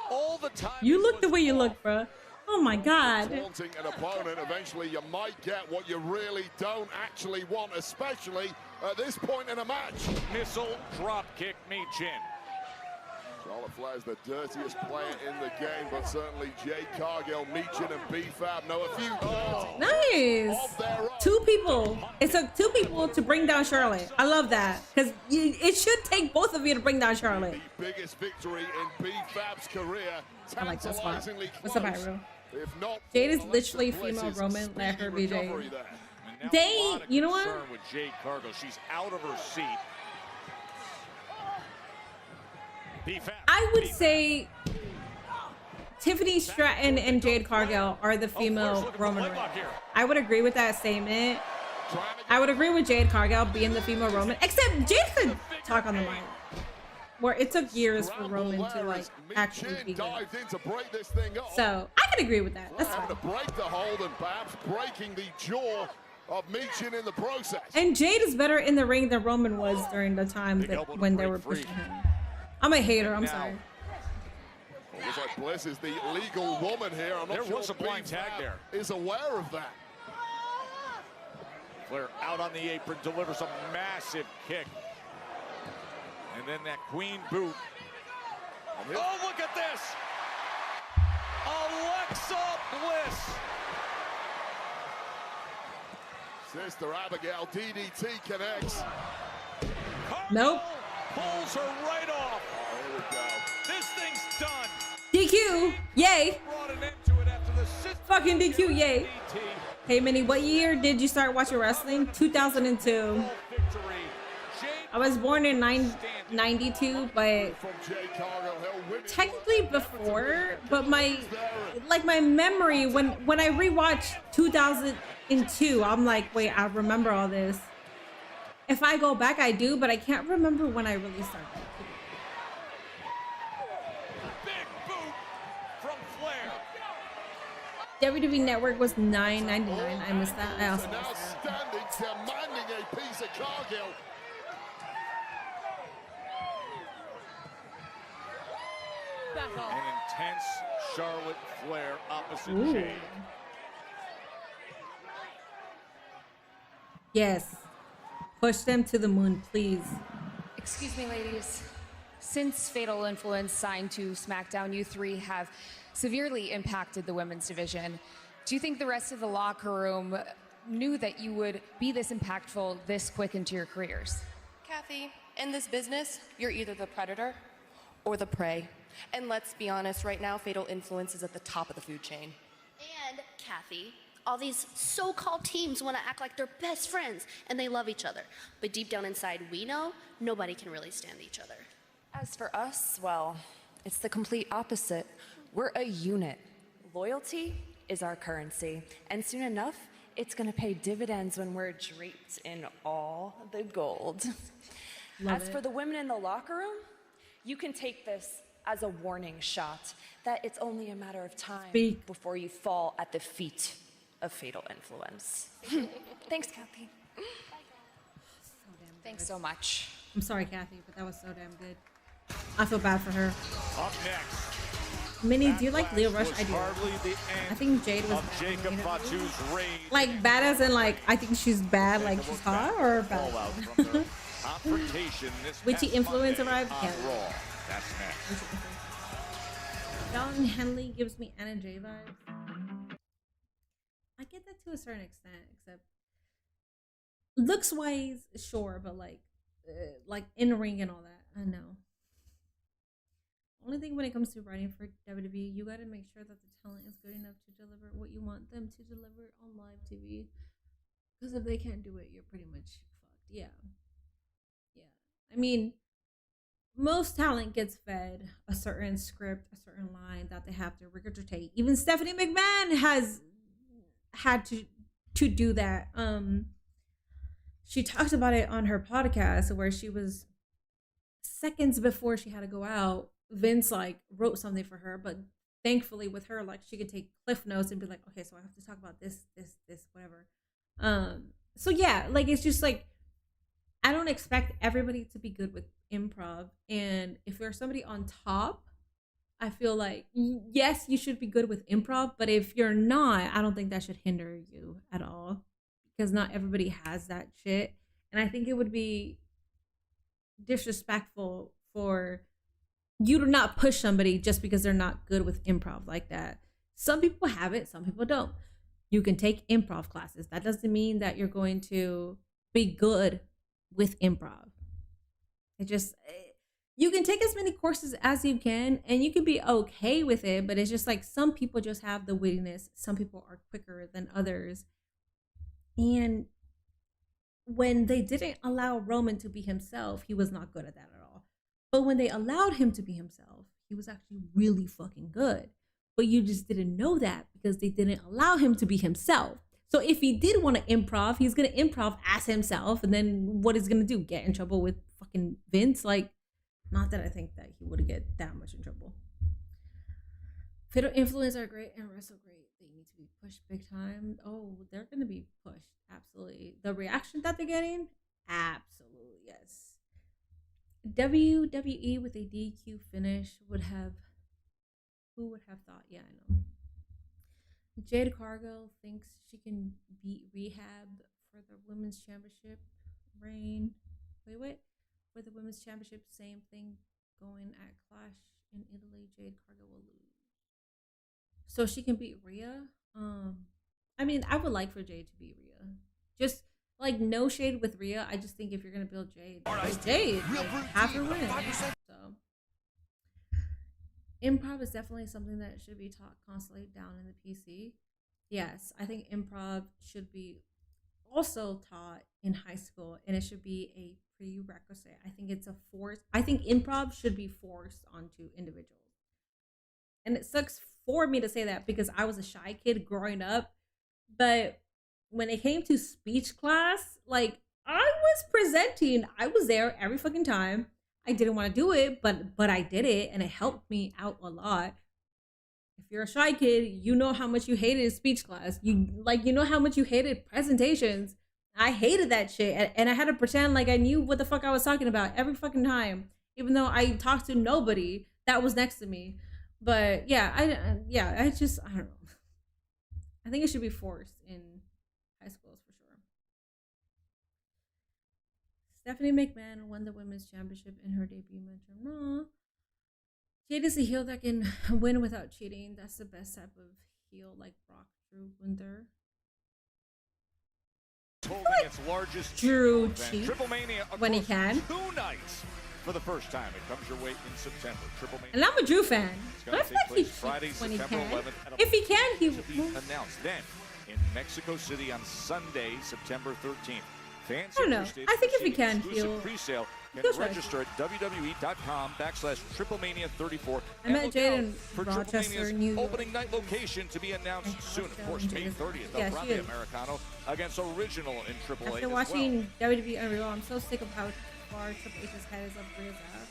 All the time. You look the way you look, bruh. Oh my God. Taunting an opponent, eventually you might get what you really don't actually want, especially at this point in a match. Missile drop kick Meechin. Charlotte Flair's the dirtiest player in the game, but certainly Jade Cargill, Meechin, and BFAB know a few Nice. of their own. Two people. It took two people to bring down Charlotte. I love that. Because it should take both of you to bring down Charlotte. The biggest victory in BFAB's career. I like that spot. Tantalizingly What's up, close. Hyro? If not, Jade is Alexa literally Bliss's female Roman. Let her be speedy Jade. recovery there. And now They- a lot of you know what? concern with Jade Cargill. She's out of her seat. BFAB. I would say Tiffany Stratton and Jade Cargill are the female Roman Reigns. I would agree with that statement. I would agree with Jade Cargill being the female Roman, except Jade could talk on the mic. Where it took years for Roman to like actually be good. Dived in to break this thing up. So I can agree with that. That's Having fine. to break the hold and perhaps breaking the jaw of Meechin in the process. And Jade is better in the ring than Roman was during the time that when they were pushing him. I'm a hater. I'm sorry. It looks like Bliss is the legal woman here. I'm not There sure was a blind tag BFAB there. is aware of that. Flair out on the apron, delivers a massive kick. And then that queen boot. Oh, look at this! Alexa Bliss! Sister Abigail, DDT connects. Nope. Pulls her right off. Oh, here we go. This thing's done. DQ. Yay. Brought an end to it after the Fucking DQ. Yay. DDT. Hey, Minnie, what year did you start watching wrestling? 2002. Victory. Jade I was born in 92, but From Jade Cargill, he'll win it. technically before. But my memory when I rewatched 2002, I'm like, wait, I remember all this. If I go back, I do, but I can't remember when I really started. big boot from Flair. WWE Network was $9.99. I missed that. I also And now missed that. standing, demanding a piece of Cargill. An intense Charlotte Flair opposite Ooh. Jade. Yes. Push them to the moon, please. Excuse me, ladies. Since Fatal Influence signed to SmackDown, you three have severely impacted the women's division. Do you think the rest of the locker room knew that you would be this impactful this quick into your careers? Kathy, in this business, you're either the predator or the prey. And let's be honest, right now, Fatal Influence is at the top of the food chain. And Kathy, all these so-called teams want to act like they're best friends and they love each other. But deep down inside, we know nobody can really stand each other. As for us, well, it's the complete opposite. We're a unit. Loyalty is our currency. And soon enough, it's going to pay dividends when we're draped in all the gold. Love As it. for the women in the locker room, you can take this as a warning shot that it's only a matter of time Speak. before you fall at the feet of Fatal Influence. Thanks, Kathy. Thanks so much. I'm sorry, Kathy, but that was so damn good. I feel bad for her. Up next, Minnie, do you like Leo Rush? I do. I think Jade was Jacob Fatu's reign. like bad as in like I think she's bad, like she's hot, or bad. Confrontation this Witchy influence arrived. on Yeah. Raw. That's next. Don Henley gives me Anna Jay vibes. I get that to a certain extent, except looks wise, sure, but like in the ring and all that, I know. Only thing when it comes to writing for WWE, you got to make sure that the talent is good enough to deliver what you want them to deliver on live TV. Because if they can't do it, you're pretty much fucked. Yeah. I mean, most talent gets fed a certain script, a certain line that they have to regurgitate. Even Stephanie McMahon has had to do that. She talked about it on her podcast where she was seconds before she had to go out. Vince like wrote something for her, but thankfully with her, like she could take cliff notes and be like, okay, so I have to talk about this, whatever. So yeah, like it's just like I don't expect everybody to be good with improv, and if there's somebody on top, I feel like yes, you should be good with improv, but if you're not, I don't think that should hinder you at all, because not everybody has that shit, and I think it would be disrespectful for you to not push somebody just because they're not good with improv like that. Some people have it, some people don't. You can take improv classes. That doesn't mean that you're going to be good with improv. You can take as many courses as you can and you can be okay with it, but it's just like some people just have the wittiness. Some people are quicker than others. And when they didn't allow Roman to be himself, he was not good at that at all. But when they allowed him to be himself, he was actually really fucking good. But you just didn't know that because they didn't allow him to be himself. So if he did want to improv, he's going to improv as himself. And then what is he going to do? Get in trouble with fucking Vince? Like, not that I think that he would get that much in trouble. Fiddle influencers are great and wrestle great. They need to be pushed big time. Oh, they're going to be pushed. Absolutely. The reaction that they're getting? Absolutely, yes. WWE with a DQ finish would have... Who would have thought? Yeah, I know. Jade Cargill thinks she can beat Rehab for the Women's Championship reign. Wait. For the Women's Championship, same thing going at Clash in Italy. Jade Cargill will lose. So she can beat Rhea? I mean, I would like for Jade to beat Rhea. Just, like, no shade with Rhea. I just think if you're going to build Jade, Jade, like, have her win. So... Improv is definitely something that should be taught constantly down in the PC. Yes, I think improv should be also taught in high school, and it should be a prerequisite. I think it's a force. I think improv should be forced onto individuals. And it sucks for me to say that because I was a shy kid growing up. But when it came to speech class, like I was presenting, I was there every fucking time. I didn't want to do it, but I did it, and it helped me out a lot. If you're a shy kid, you know how much you hated speech class. You know how much you hated presentations. I hated that shit, and I had to pretend like I knew what the fuck I was talking about every fucking time, even though I talked to nobody that was next to me. But yeah, I don't know. I think it should be forced in high schools for sure. Stephanie McMahon won the Women's Championship in her debut match. No. Jade is a heel that can win without cheating. That's the best type of heel, like Brock, Drew, Gunther. Its largest Drew event, cheats Triple Mania when he can. 2 nights for the first time. It comes your way in September. Triple Mania. And I'm a Drew fan. It's going to take place Friday, September 11th. If he can, he will be announced then in Mexico City on Sunday, September 13th. Fans I don't know. I think if he can, he'll pre-sale can register at www.com/TripleMania34. I met Jade in for Rochester, New York. Opening night location to be announced soon. Of course, May 30th, El Grande Americano against Original in AAA. After watching WWE Unreal, I'm so sick of how far Triple H's head is up Rhea's ass.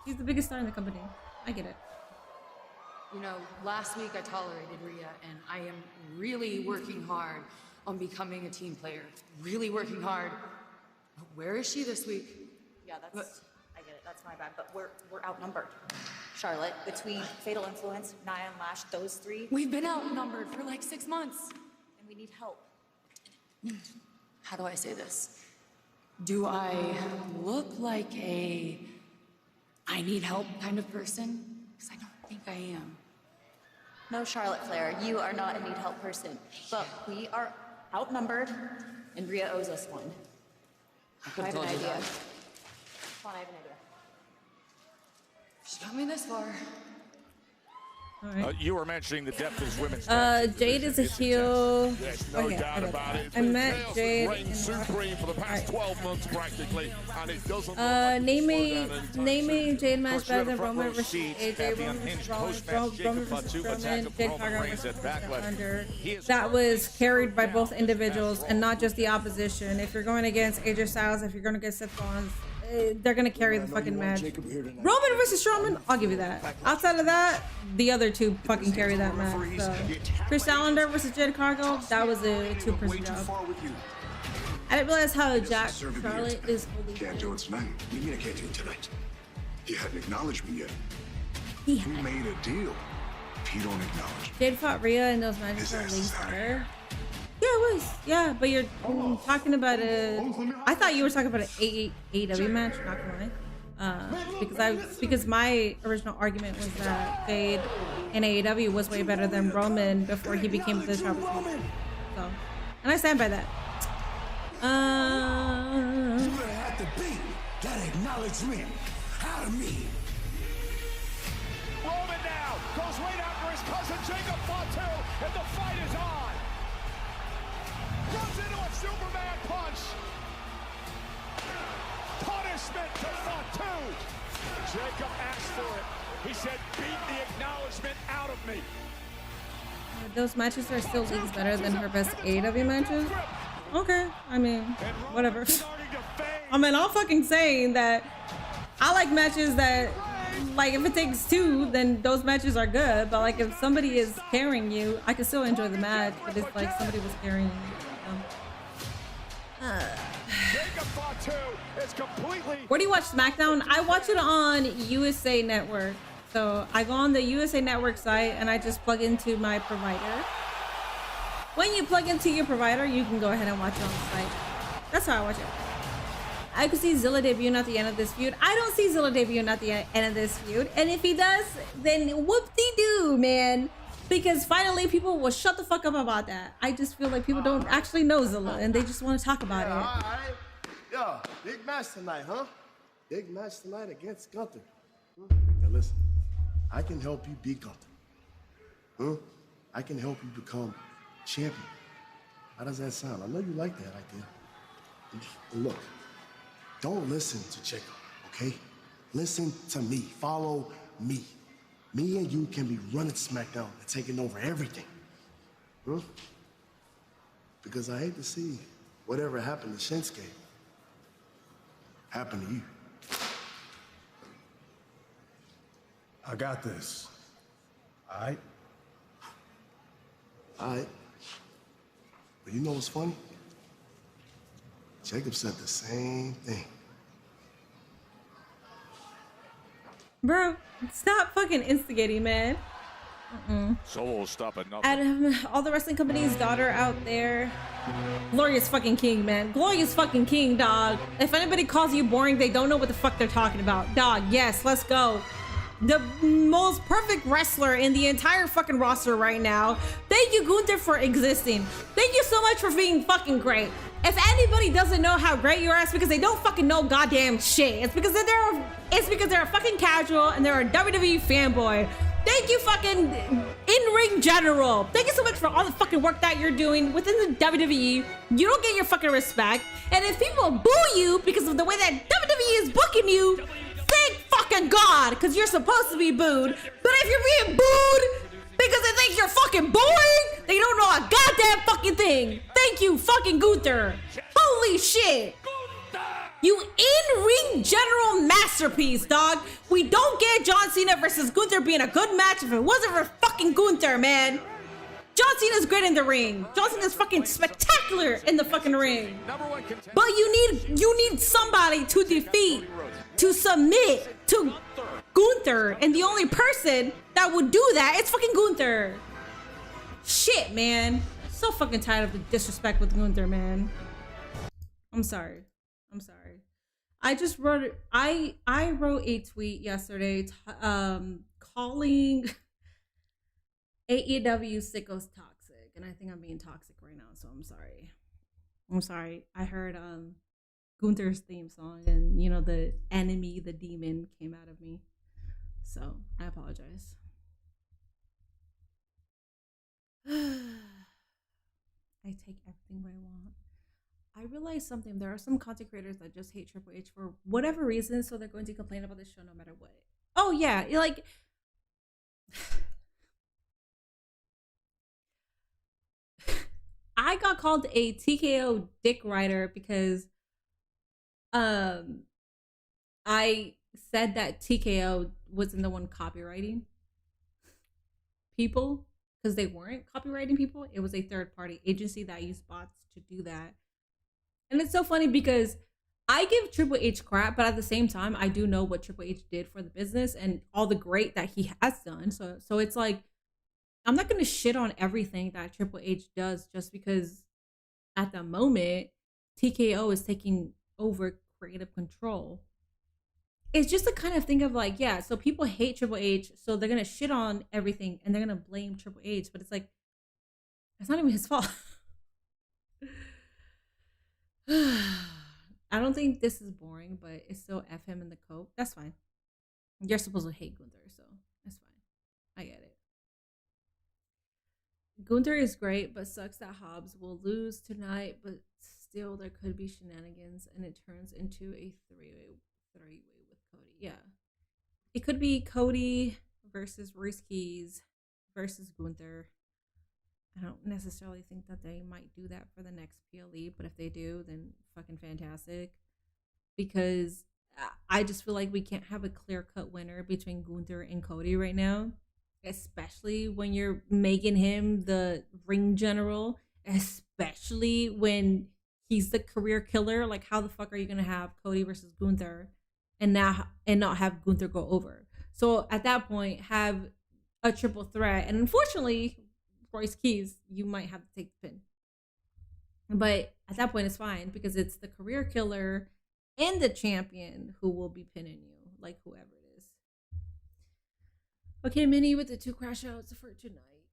He's the biggest star in the company. I get it. You know, last week I tolerated Rhea, and I am really working hard on becoming a team player. Really working hard. Where is she this week? Yeah, I get it. That's my bad. But we're outnumbered. Charlotte, between Fatal Influence, Nia and Lash, those three. We've been outnumbered for like 6 months. And we need help. How do I say this? Do I look like a I need help kind of person? Because I don't think I am. No, Charlotte Flair, you are not a need help person. But we are outnumbered, and Rhea owes us one. I have an idea. Come on, I have an idea. She's got me this far. You were mentioning the depth of women's. Jade is a heel. There's no doubt about it. I met Jade. Reigns supreme for the past 12 months practically, and it doesn't. Name me Jade match better than Roman versus AJ, Roman versus Rollins, Roman versus Roman, Jade Cargill versus Under. That was carried by both individuals and not just the opposition. If you're going against AJ Styles, if you're going against Seth Rollins, they're gonna carry the fucking match. Roman versus Strowman, I'll give you that. Outside of that, the other two fucking carry that match. So, Chris Allender versus Jade Cargill, that was a two-person job. I didn't realize how Jack Charlotte is holy. Can't do it tonight. What do you mean I can't do it tonight? He hadn't acknowledged me yet. We made a deal. If he don't acknowledge me, Jade fought Rhea in those matches at least better. Yeah, it was. Yeah, but you're talking about I thought you were talking about an AEW match. Not gonna lie, because my original argument was that Jade in AEW was way better than Roman before he became the top. So, and I stand by that. You're gonna have to beat that acknowledgement out of me. Roman now goes right after his cousin Jacob Fatu, and the fight is on. Goes into a Superman punch. Punishment to Fatu. Jacob asked for it. He said, beat the acknowledgement out of me. Those matches are still leagues better than her best AEW matches. Okay, I mean, whatever. I mean, I'm fucking saying that I like matches that, like, if it takes two, then those matches are good. But like, if somebody is carrying you, I can still enjoy the match. But it's like somebody was carrying you. Where do you watch SmackDown? I watch it on USA Network. So I go on the USA Network site and I just plug into my provider. When you plug into your provider, you can go ahead and watch it on the site. That's how I watch it. I could see Zilla debuting at the end of this feud. I don't see Zilla debuting at the end of this feud. And if he does, then whoop-de-doo, man. Because finally people will shut the fuck up about that. I just feel like people don't actually know Zilla and they just want to talk about it. All right. Yo, big match tonight, huh? Big match tonight against Gunther. Now listen, I can help you beat Gunther. I can help you become champion. How does that sound? I know you like that idea. And look, don't listen to Jacob, okay? Listen to me. Follow me. Me and you can be running SmackDown and taking over everything. Because I hate to see whatever happened to Shinsuke happen to you. I got this. All right? All right. But you know what's funny? Jacob said the same thing. Bro, stop fucking instigating, man. Solo will stop at nothing. Adam, all the wrestling company's daughter out there. Glorious fucking king, man. Glorious fucking king, dog. If anybody calls you boring, they don't know what the fuck they're talking about. Dog, yes, let's go. The most perfect wrestler in the entire fucking roster right now. Thank you, Gunther, for existing. Thank you so much for being fucking great. If anybody doesn't know how great you are, it's because they don't fucking know goddamn shit. It's because they're a fucking casual and they're a WWE fanboy. Thank you, fucking in-ring general. Thank you so much for all the fucking work that you're doing within the WWE. You don't get your fucking respect. And if people boo you because of the way that WWE is booking you, thank fucking God, because you're supposed to be booed. But if you're being booed because they think you're fucking boring, they don't know a goddamn fucking thing. Thank you, fucking Gunther. Holy shit. You in-ring general masterpiece, dog. We don't get John Cena versus Gunther being a good match if it wasn't for fucking Gunther, man. John Cena's great in the ring. John Cena's fucking spectacular in the fucking ring. But you need somebody to defeat, to submit, to Gunther, and the only person that would do that is fucking Gunther. Shit, man. So fucking tired of the disrespect with Gunther, man. I'm sorry. I just wrote I wrote a tweet yesterday calling AEW sickos toxic, and I think I'm being toxic right now, so I'm sorry. I heard Gunther's theme song, and you know, the enemy, the demon came out of me. So I apologize. I take everything I want. I realized something. There are some content creators that just hate Triple H for whatever reason, so they're going to complain about the show no matter what. Oh yeah, like I got called a TKO dick rider because I said that TKO wasn't the one copywriting people, because they weren't copywriting people. It was a third party agency that used bots to do that. And it's so funny because I give Triple H crap, but at the same time, I do know what Triple H did for the business and all the great that he has done. So it's like, I'm not going to shit on everything that Triple H does just because at the moment, TKO is taking over creative control. It's just the kind of thing of like, yeah, so people hate Triple H, so they're going to shit on everything and they're going to blame Triple H, but it's like, it's not even his fault. I don't think this is boring, but it's still F him in the coat. That's fine. You're supposed to hate Gunther, so that's fine. I get it. Gunther is great, but sucks that Hobbs will lose tonight, but still there could be shenanigans and it turns into a three-way with Cody. Yeah. It could be Cody versus Royce Keys versus Gunther. I don't necessarily think that they might do that for the next PLE, but if they do, then fucking fantastic. Because I just feel like we can't have a clear-cut winner between Gunther and Cody right now, especially when you're making him the ring general, especially when he's the career killer. Like, how the fuck are you gonna have Cody versus Gunther and not have Gunther go over? So at that point, have a triple threat, and unfortunately, Royce Keys, you might have to take the pin. But at that point, it's fine because it's the career killer and the champion who will be pinning you, like whoever it is. Okay, Minnie with the 2 crash outs for tonight.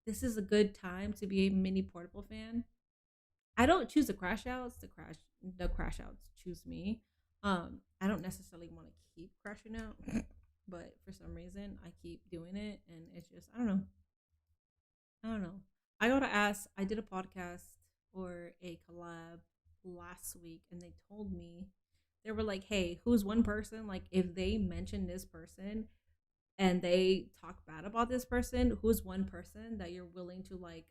This is a good time to be a Mini Portable fan. I don't choose the crash outs. The crash outs choose me. I don't necessarily want to keep crashing out, but for some reason I keep doing it, and it's just I don't know. I gotta ask. I did a podcast or a collab last week, and they told me, they were like, "Hey, who's one person? Like, if they mention this person and they talk bad about this person, who's one person that you're willing to like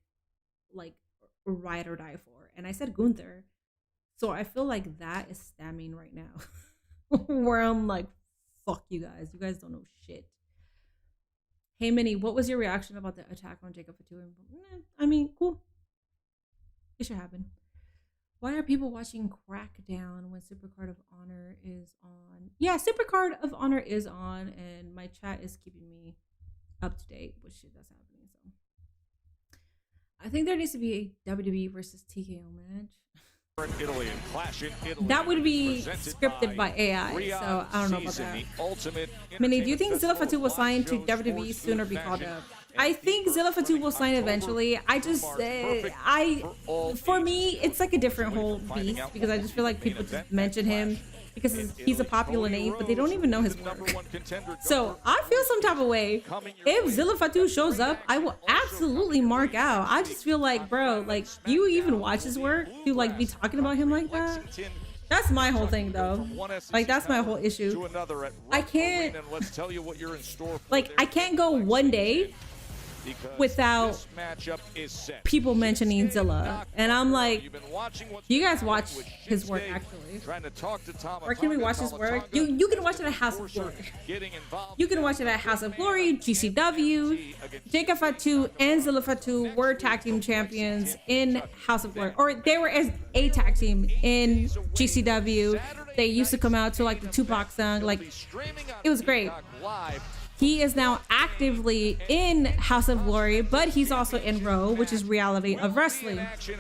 ride or die for?" And I said Gunther. So I feel like that is stemming right now, where I'm like, "Fuck you guys. You guys don't know shit." Hey, Minnie, what was your reaction about the attack on Jacob Fatu? I mean, cool. It should happen. Why are people watching Crackdown when Supercard of Honor is on? Yeah, Supercard of Honor is on, and my chat is keeping me up to date with shit that's happening. So I think there needs to be a WWE versus TKO match. Italy and Clash in Italy. That would be scripted by AI, so I don't know about that. Minnie, do you think Zilla Fatu will sign to WWE soon or be called up? I think Zilla Fatu will sign eventually. I just, for me, it's like a different whole beast because I just feel like people just mention him because he's a popular name, but they don't even know his work. So I feel some type of way. If Zilla Fatu shows up, I will absolutely mark out. I just feel like, bro, like, you even watch his work to like be talking about him like that? That's my whole thing, though. Like, that's my whole issue. I can't, like, I can't go one day without people mentioning Zilla, and I'm like, you guys watch his work actually, or can we watch his work? You can watch it at House of Glory. You can watch it at House of Glory, GCW. Jacob Fatu and Zilla Fatu were tag team champions in House of Glory, or they were as a tag team in GCW. they used to come out to like the Tupac song. Like, it was great. He is now actively in House of Glory, but he's also in Raw, which is Reality of Wrestling.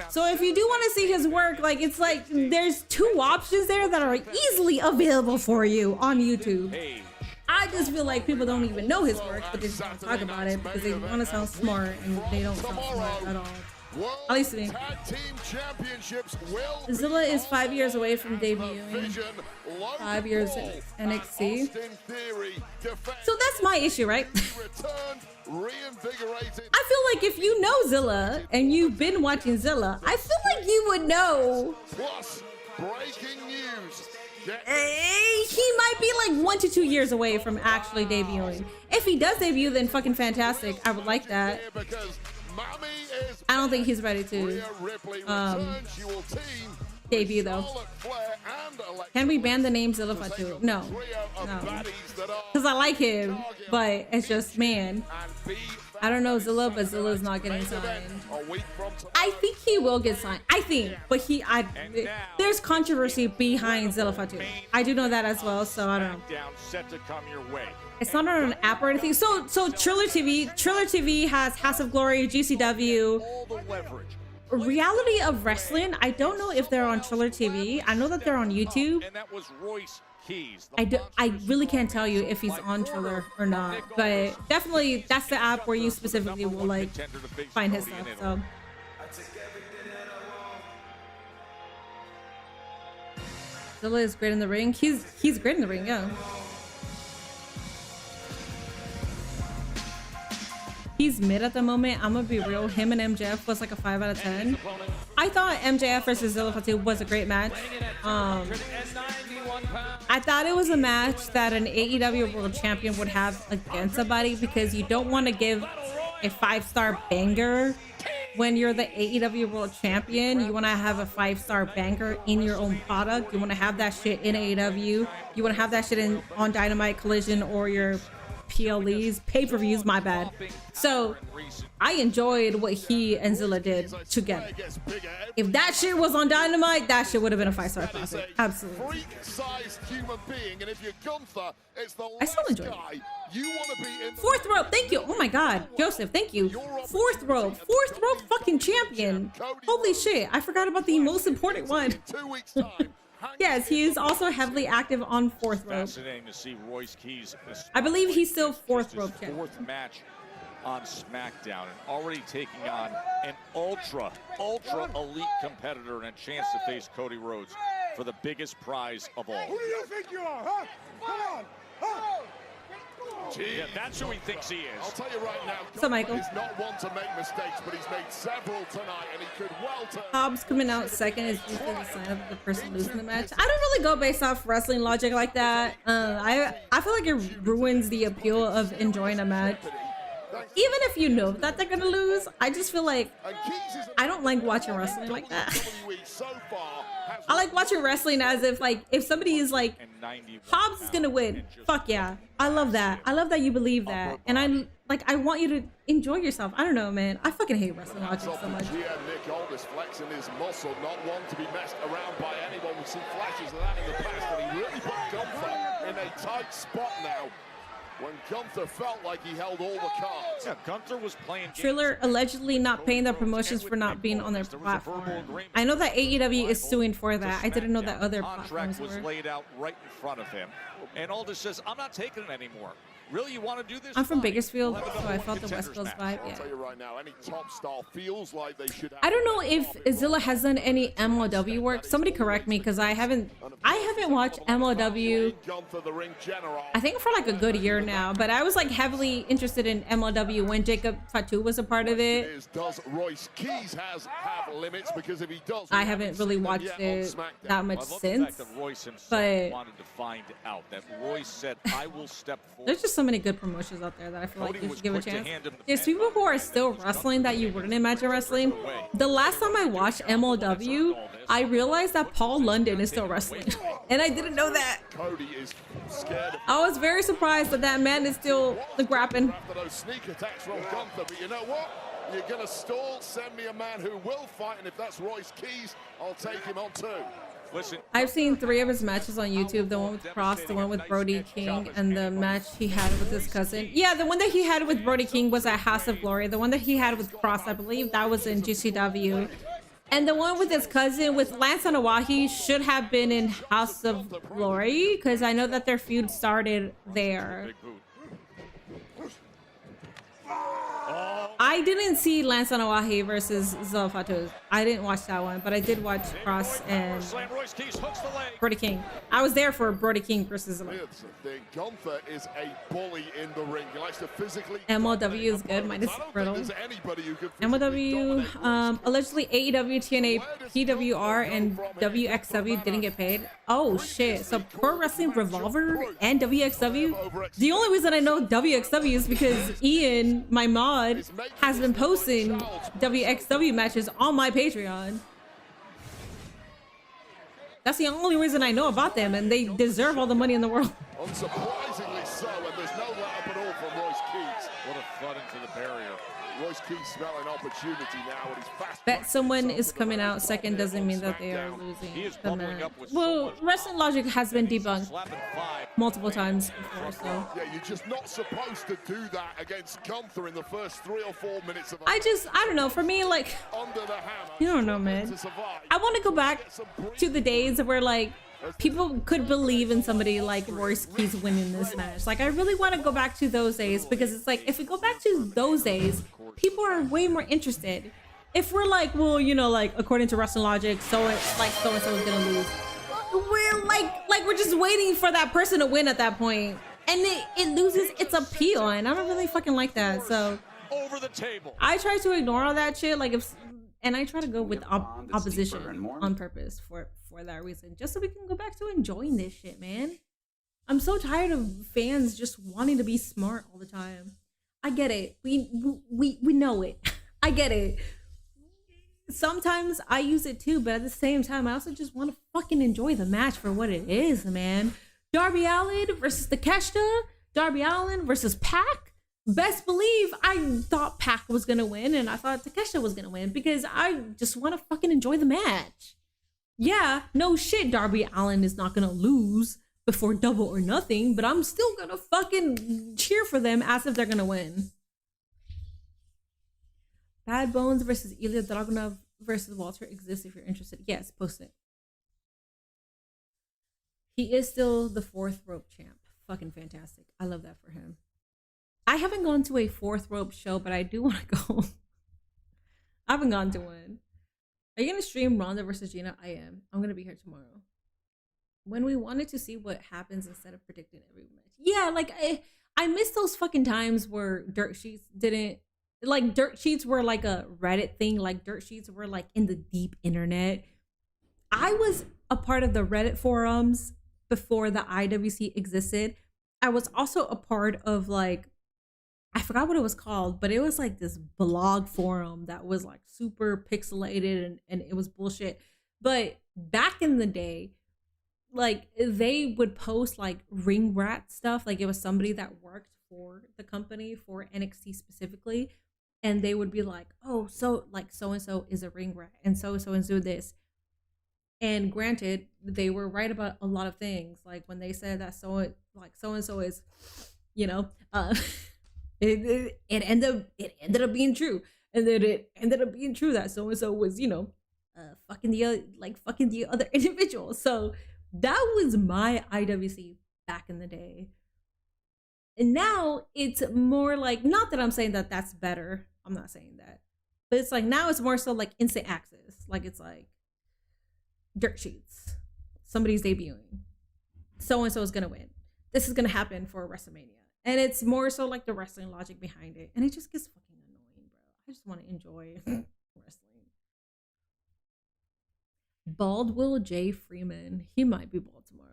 So if you do want to see his work, like, it's like there's 2 options there that are easily available for you on YouTube. I just feel like people don't even know his work, but they just want to talk about it because they want to sound smart and they don't sound smart at all. At least to me. Zilla is 5 years away from debuting. 5 years at NXT. So that's my issue, right? I feel like if you know Zilla and you've been watching Zilla, I feel like you would know. Plus, breaking news. He might be like 1 to 2 years away from actually debuting. If he does debut, then fucking fantastic. I would like that. I don't think he's ready to debut though. Can we ban the name Zilla Fatu? No. Because I like him, but it's just, man, I don't know Zilla, but Zilla's not getting signed. I think he will get signed. I think, but there's controversy behind Zilla Fatu. I do know that as well, so I don't know. It's not on an app or anything. So Triller TV has House of Glory, GCW, Reality of Wrestling. I don't know if they're on Triller TV. I know that they're on YouTube. I really can't tell you if he's on Triller or not, but definitely that's the app where you specifically will like find his stuff. So Zilla is great in the ring. He's great in the ring, yeah. He's mid at the moment. I'm gonna be real. Him and MJF was like a 5 out of 10. I thought MJF versus Zilla Fatu was a great match. I thought it was a match that an AEW World Champion would have against somebody, because you don't want to give a 5-star banger when you're the AEW World Champion. You want to have a 5-star banger in your own product. You want to have that shit in AEW. You want to have that shit on Dynamite, Collision, or your PLEs, pay-per-views, my bad. So I enjoyed what he and Zilla did together. If that shit was on Dynamite, that shit would have been a 5-star classic. Absolutely. I still enjoyed it. 4th rope, thank you. Oh my god, Joseph, thank you. 4th rope fucking champion. Holy shit, I forgot about the most important one. Yes, he is also heavily active on 4th rope. Fascinating to see Royce Keys. I believe he's still 4th rope champion. 4th match on SmackDown, and already taking on an ultra elite competitor and a chance to face Cody Rhodes for the biggest prize of all. Who do you think you are, huh? Come on, huh? Yeah, that's who he thinks he is. I'll tell you right now, so Michael he's not one to make mistakes, but he's made several tonight, and he could well turn. Hobbs coming out second is usually the sign of the person losing the match. I don't really go based off wrestling logic like that. I feel like it ruins the appeal of enjoying a match. Even if you know that they're gonna lose, I just feel like I don't like watching wrestling like that. I like watching wrestling as if, like, if somebody is like, Hobbs is gonna win, fuck yeah. I love that. I love that you believe that. And I want you to enjoy yourself. I don't know, man. I fucking hate wrestling logic so much. Yeah, Nick Aldis flexing his muscle, not one to be messed around by anyone. We've seen flashes of that in the past, but he really put Gunther in a tight spot now, when Gunther felt like he held all the cards. Yeah, Gunther was playing Triller allegedly not paying their promotions for not being on their platform. I know that AEW is suing for that. I didn't know that other platforms was were. laid out right in front of him, and Aldis says, "I'm not taking it anymore." Really, you want to do this? I'm from Bakersfield, so I felt the West Coast vibe. I'll Yeah. tell you right now, any top star feels like they should. I don't know if Zilla has done any MLW work. Somebody correct me, because I haven't watched MLW. I think for like a good year now, but I was like heavily interested in MLW when Jacob Fatu was a part of it. Does Royce Keys have limits? Because if he does, I haven't really watched it that much since. Royce himself But wanted to find out that Royce said, "I will step forward." there's just so many good promotions out there that I feel like you should give a chance. There's people who are still wrestling that you wouldn't imagine wrestling. The last time I watched MLW, I realized that Paul London is still wrestling. And I didn't know that. Cody is scared. I was very surprised that that man is still the grappling. After those sneak attacks from Gunther, but you know what? You're gonna stall. Send me a man who will fight, and if that's Royce Keys, I'll take him on too. Listen, I've seen 3 of his matches on YouTube. The one with Cross, the one with Brody King, and the match he had with his cousin. Yeah, the one that he had with Brody King was at House of Glory. The one that he had with Cross, I believe that was in GCW. And the one with his cousin, with Lance Anawahi, should have been in House of Glory, because I know that their feud started there. I didn't see Lance Anawahi versus Zolfatos. I didn't watch that one, but I did watch Cross and Brody King. I was there for Brody King versus Gunther is a bully in the ring. He likes to physically. MLW is good, minus Riddle. MLW, allegedly AEW, TNA, PWR, and WXW didn't get paid. Oh shit! So Pro Wrestling Revolver and WXW. The only reason I know WXW is because Ian, my mod, has been posting WXW matches on my Patreon. That's the only reason I know about them, and they deserve all the money in the world. Unsurprisingly so, and there's no let up at all from Royce Keats. What a flood into the barrier. Royce Keats smelling opportunity now, and he's fast. Bet someone is coming out second doesn't mean that they are losing the match. Well, Wrestling Logic has been debunked multiple times before, so. Yeah, you're just not supposed to do that against Gunther in the first 3 or 4 minutes of. I don't know. For me, like, you don't know, man. I want to go back to the days where, like, people could believe in somebody like Royce Keys winning this match. Like, I really want to go back to those days, because it's like, if we go back to those days, people are way more interested. If we're like, well, you know, like, according to Wrestling Logic, so and so is gonna lose. We're like we're just waiting for that person to win at that point, and it loses its appeal, and I don't really fucking like that. So over the table, I try to ignore all that shit. Like, and I try to go with opposition on purpose for that reason, just so we can go back to enjoying this shit, man. I'm so tired of fans just wanting to be smart all the time. I get it. We know it. I get it. Sometimes I use it too, but at the same time, I also just want to fucking enjoy the match for what it is, man. Darby Allin versus Takeshita. Darby Allin versus Pac. Best believe I thought Pac was gonna win, and I thought Takeshita was gonna win, because I just want to fucking enjoy the match. Yeah, no shit, Darby Allin is not gonna lose before Double or Nothing, but I'm still gonna fucking cheer for them as if they're gonna win. Bad Bones versus Ilya Dragunov versus Walter exists if you're interested. Yes, post it. He is still the 4th rope champ. Fucking fantastic. I love that for him. I haven't gone to a 4th rope show, but I do want to go. I haven't gone to one. Are you going to stream Ronda versus Gina? I am. I'm going to be here tomorrow. When we wanted to see what happens instead of predicting every match. Yeah, like, I miss those fucking times where dirt sheets didn't. Like, dirt sheets were like a Reddit thing. Like, dirt sheets were like in the deep internet. I was a part of the Reddit forums before the IWC existed. I was also a part of, like, I forgot what it was called, but it was like this blog forum that was like super pixelated and it was bullshit. But back in the day, like, they would post like ring rat stuff. Like, it was somebody that worked for the company, for NXT specifically. And they would be like, oh, so like so-and-so is a ring rat and so-and-so is doing this. And granted, they were right about a lot of things. Like, when they said that so-and-so is, you know, it ended up being true. And then it ended up being true that so-and-so was, you know, fucking the other individual. So that was my IWC back in the day. And now it's more like, not that I'm saying that that's better. I'm not saying that. But it's like, now it's more so like instant access. Like, it's like dirt sheets. Somebody's debuting. So-and-so is going to win. This is going to happen for WrestleMania. And it's more so like the wrestling logic behind it. And it just gets fucking annoying, bro. I just want to enjoy wrestling. Bald Will J. Freeman. He might be bald tomorrow.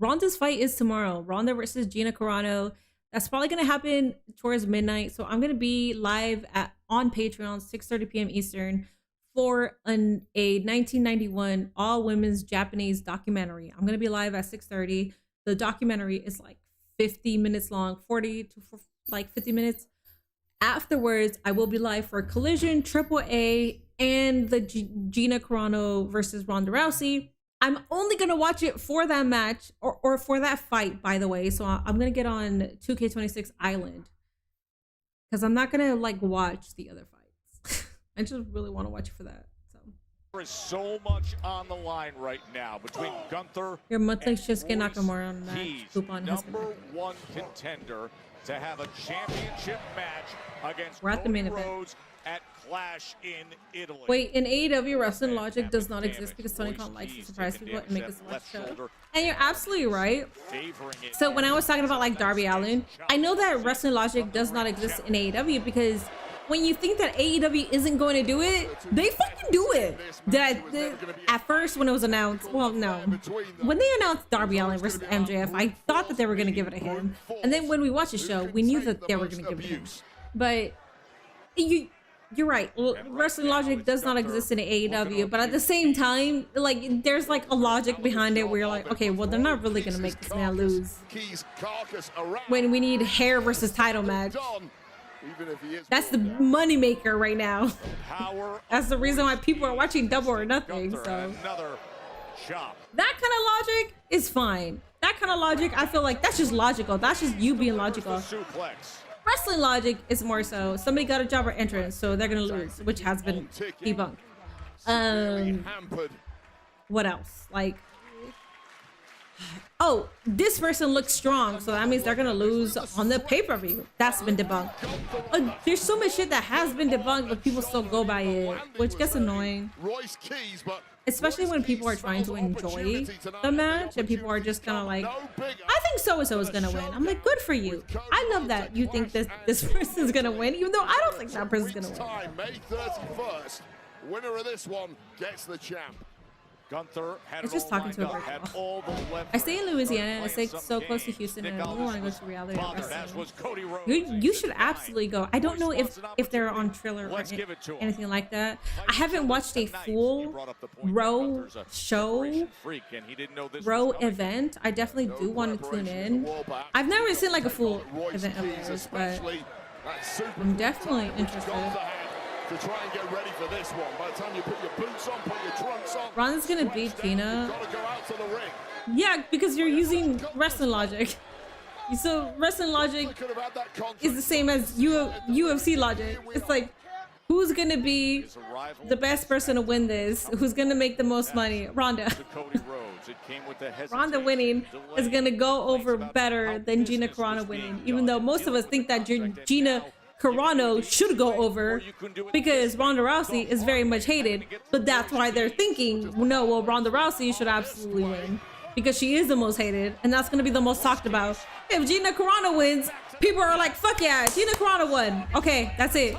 Ronda's fight is tomorrow. Ronda versus Gina Carano. That's probably going to happen towards midnight. So I'm going to be live on Patreon, 6:30 p.m. Eastern, for a 1991 all-women's Japanese documentary. I'm going to be live at 6:30. The documentary is like 50 minutes long, 40 to like 50 minutes. Afterwards, I will be live for Collision, Triple A, and the Gina Carano versus Ronda Rousey. I'm only gonna watch it for that match or for that fight, by the way. So I'm gonna get on 2K26 Island because I'm not gonna like watch the other fights. I just really want to watch it for that. So There is so much on the line right now between Gunther your monthly and Shinsuke Royce Nakamura on that Keys, coupon has been number one contender to have a championship match against We're at the main Cody event. Rhodes at Clash in Italy. Wait, in AEW, Wrestling Logic does not exist because Tony Khan likes to surprise people and make us watch show. And you're absolutely right. So when I was talking about like Darby Allin, I know that Wrestling Logic does not exist in AEW because when you think that AEW isn't going to do it, they fucking do it. At first when it was announced, well, no. When they announced Darby Allin versus MJF, I thought that they were going to give it to him. And then when we watched the show, we knew that they were going to give it to him. But you're right. Wrestling Logic does not exist in AEW, but at the same time, like there's like a logic behind it where you're like, okay, well they're not really gonna make this man lose when we need hair versus title match. That's the money maker right now. That's the reason why people are watching Double or Nothing. So that kind of logic is fine. That kind of logic, I feel like that's just logical. That's just you being logical. Wrestling Logic is more so somebody got a jobber entrance, so they're gonna lose, which has been debunked. What else? Like, oh, this person looks strong, so that means they're gonna lose on the pay-per-view. That's been debunked. There's so much shit that has been debunked, but people still go by it, which gets annoying. Especially when people are trying to enjoy the match and people are just kind of like, I think so-and-so is gonna win. I'm like, good for you. I love that you think this person's gonna win, even though I don't think that person's gonna win. May 31st, winner of this one gets the champ. Gunther had It's just talking to a virtual. I stay in Louisiana. I stay so close to Houston, and I really want to go to reality wrestling. You should absolutely go. I don't know if they're on Triller or anything like that. I haven't watched a full Raw show, Raw event. I definitely do want to tune in. I've never seen like a full event of theirs, but I'm definitely interested. To try and get ready for this one. By the time you put your boots on, put your trunks on, Ron's gonna beat Gina. Gotta go out to the ring. Yeah, because you're using Wrestling Logic. So Wrestling Logic is the same as UFC Logic. It's like, who's gonna be the best person to win this? Who's gonna make the most money? Ronda. Ronda winning is gonna go over better than Gina Carano winning, even though most of us think that Gina Carano should go over because Ronda Rousey is very much hated, but that's why they're thinking, no, well, Ronda Rousey should absolutely win because she is the most hated, and that's going to be the most talked about. If Gina Carano wins, people are like, fuck yeah, Gina Carano won. Okay, that's it.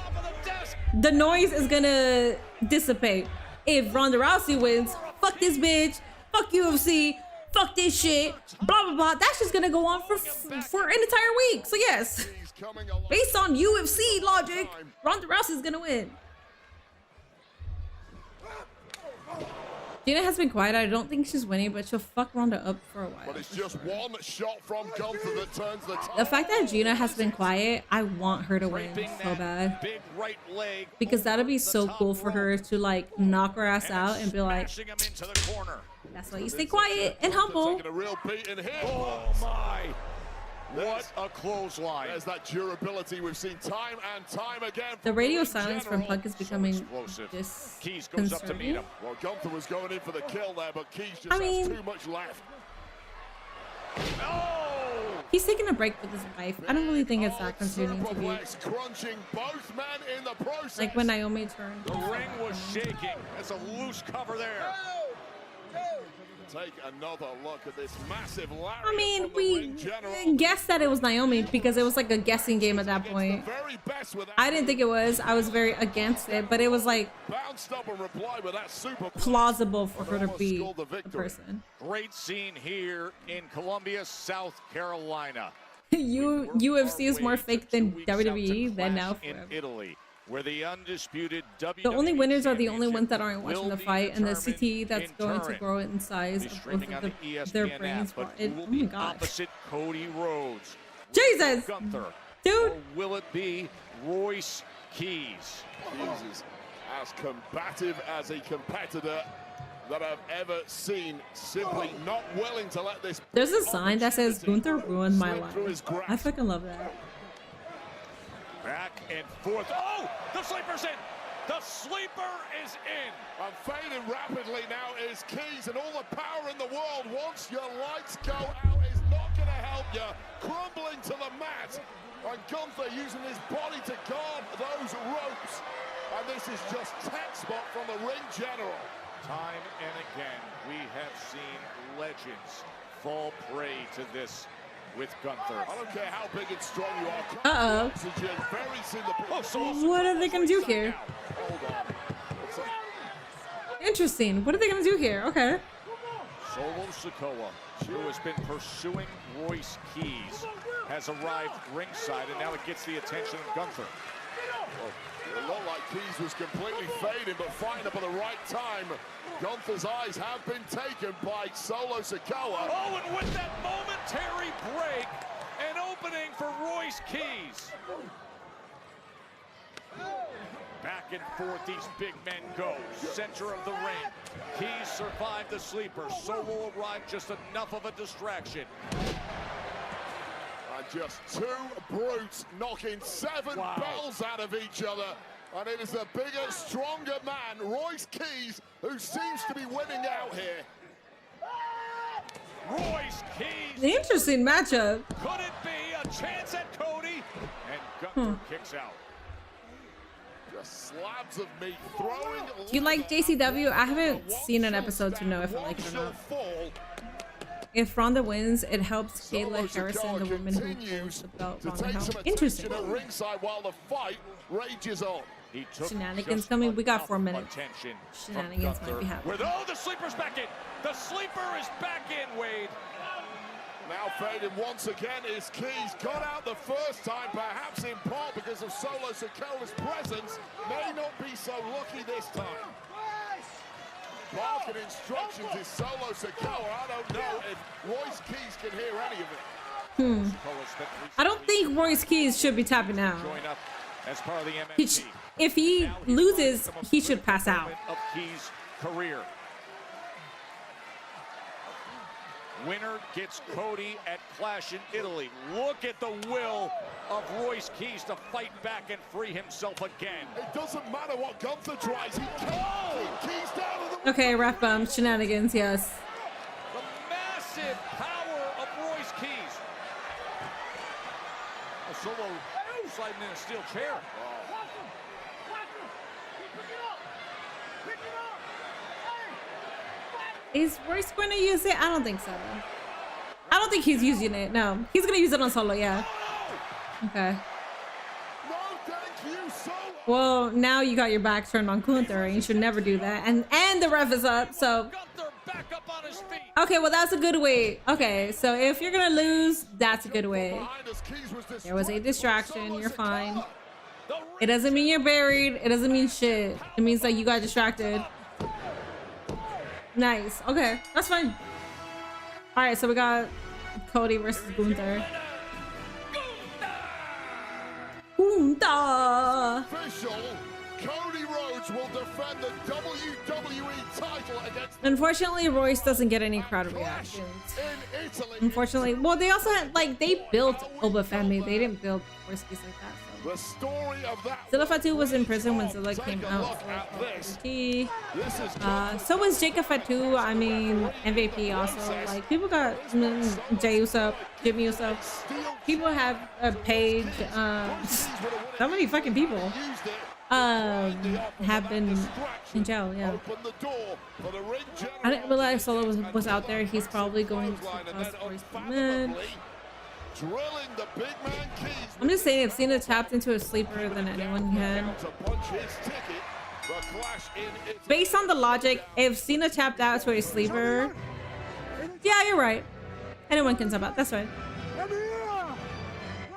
The noise is going to dissipate. If Ronda Rousey wins, fuck this bitch, fuck UFC, fuck this shit, blah, blah, blah. That's just going to go on for an entire week. So yes. Based on UFC logic, Ronda Rousey's gonna win. Gina has been quiet. I don't think she's winning, but she'll fuck Ronda up for a while. But it's just one shot from Gunther that turns the tide. The fact that Gina has been quiet, I want her to win so bad. Because that'll be so cool for her to like knock her ass out and be like, that's why you stay quiet and humble. Oh my! What a clothesline. There's that durability we've seen time and time again. The radio silence from Punk is becoming Keys goes up to meet him. Well, Gunther was going in for the kill there, but Keys just has too much left. He's taking a break with his wife. I don't really think it's that concerning to be. Crunching both men in the process. Like when Naomi turned. The ring was shaking. There's a loose cover there. Take another look at this massive lariat. I mean, we guessed that it was Naomi because it was like a guessing game at that point. I didn't think it was. I was very against it, but it was like plausible for her to be the person. Great scene here in Columbia, South Carolina. UFC is more fake than WWE than now forever. In Italy, where the undisputed WWE The only winners are the only ones that aren't watching the fight, and the CTE that's going to grow in size of both of their brains. Oh my god. Opposite Cody Rhodes. Jesus! Gunther, dude! Or will it be Royce Keys? Jesus, as combative as a competitor, that I've ever seen. Simply not willing to let this. There's a sign that says Gunther ruined my life. I fucking love that. Back and forth. Oh, the sleeper's in. The sleeper is in. And fading rapidly now is Keys, and all the power in the world once your lights go out is not going to help you. Crumbling to the mat, and Gunther using his body to guard those ropes. And this is just textbook from the ring general. Time and again, we have seen legends fall prey to this with Gunther. I don't care how big and strong you are. Uh-oh. What are they gonna do here? Interesting. What are they gonna do here? Okay. Solo Sikoa, who has been pursuing Royce Keys, has arrived ringside, and now it gets the attention of Gunther. Well, it looked like Keys was completely fading, but fighting up at the right time. Gunther's eyes have been taken by Solo Sikoa. Oh, and with that momentary break, an opening for Royce Keys. Back and forth these big men go. Center of the ring. Keys survived the sleeper. Solo arrived just enough of a distraction. And just two brutes knocking seven bells out of each other. And it is the bigger, stronger man, Royce Keys, who seems to be winning out here. Royce Keys. Interesting matchup. Could it be a chance at Cody? And Gunther kicks out. Just slabs of meat throwing. Do you like JCW? I haven't seen an episode to know if I like it or not. If Ronda wins, it helps Kayla Harrison, the woman who holds the belt, Ronda House. Interesting. At ringside while the fight rages on. Shenanigans coming. We got 4 minutes. Shenanigans might be happening. Oh, the sleeper's back in. The sleeper is back in, Wade. Now fading once again is Keys. Got out the first time, perhaps in part because of Solo Sikoa's presence. May not be so lucky this time. Barking instructions is Solo Sikoa. I don't know if Royce Keys can hear any of it. I don't think Royce Keys should be tapping out. Join up as part of the MNT. If he loses, he should pass out. Of Keys' career. Winner gets Cody at Clash in Italy. Look at the will of Royce Keys to fight back and free himself again. It doesn't matter what Gunther tries. He can't keep Keys down to the... Okay, ref bump. Shenanigans, yes. The massive power of Royce Keys. Solo sliding in a steel chair. Is Royce going to use it? I don't think so. I don't think he's using it. No, he's going to use it on Solo. Yeah. Okay. Well, now you got your back turned on Gunther, and you should never do that. And the ref is up, so. Okay, well that's a good way. Okay, so if you're gonna lose, that's a good way. There was a distraction. You're fine. It doesn't mean you're buried. It doesn't mean shit. It means that you got distracted. Nice. Okay, that's fine. All right, so we got Cody versus Gunther. Gunther. Official, Cody Rhodes will defend the WWE title against. Unfortunately, Royce doesn't get any crowd reactions. Unfortunately, well, they also had they built Oba Femi. They didn't build Royce like that. The story of that. Zilla Fatu was in prison when Zilla came out. So was Jacob Fatu. I mean, MVP also. Like people got Jey Uso, Jimmy Uso. People have a page. So many fucking people have been in jail. Yeah. I didn't realize Solo was out there. He's probably going to cause Royce the match. Drilling the big man Keys. I'm just saying, if Cena tapped into a sleeper, then anyone can. Based on the logic, if Cena tapped out to a sleeper, yeah, you're right. Anyone can tap out. That's fine.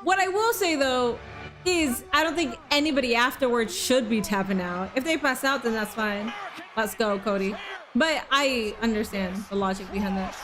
What I will say though is, I don't think anybody afterwards should be tapping out. If they pass out, then that's fine. Let's go, Cody. But I understand the logic behind that.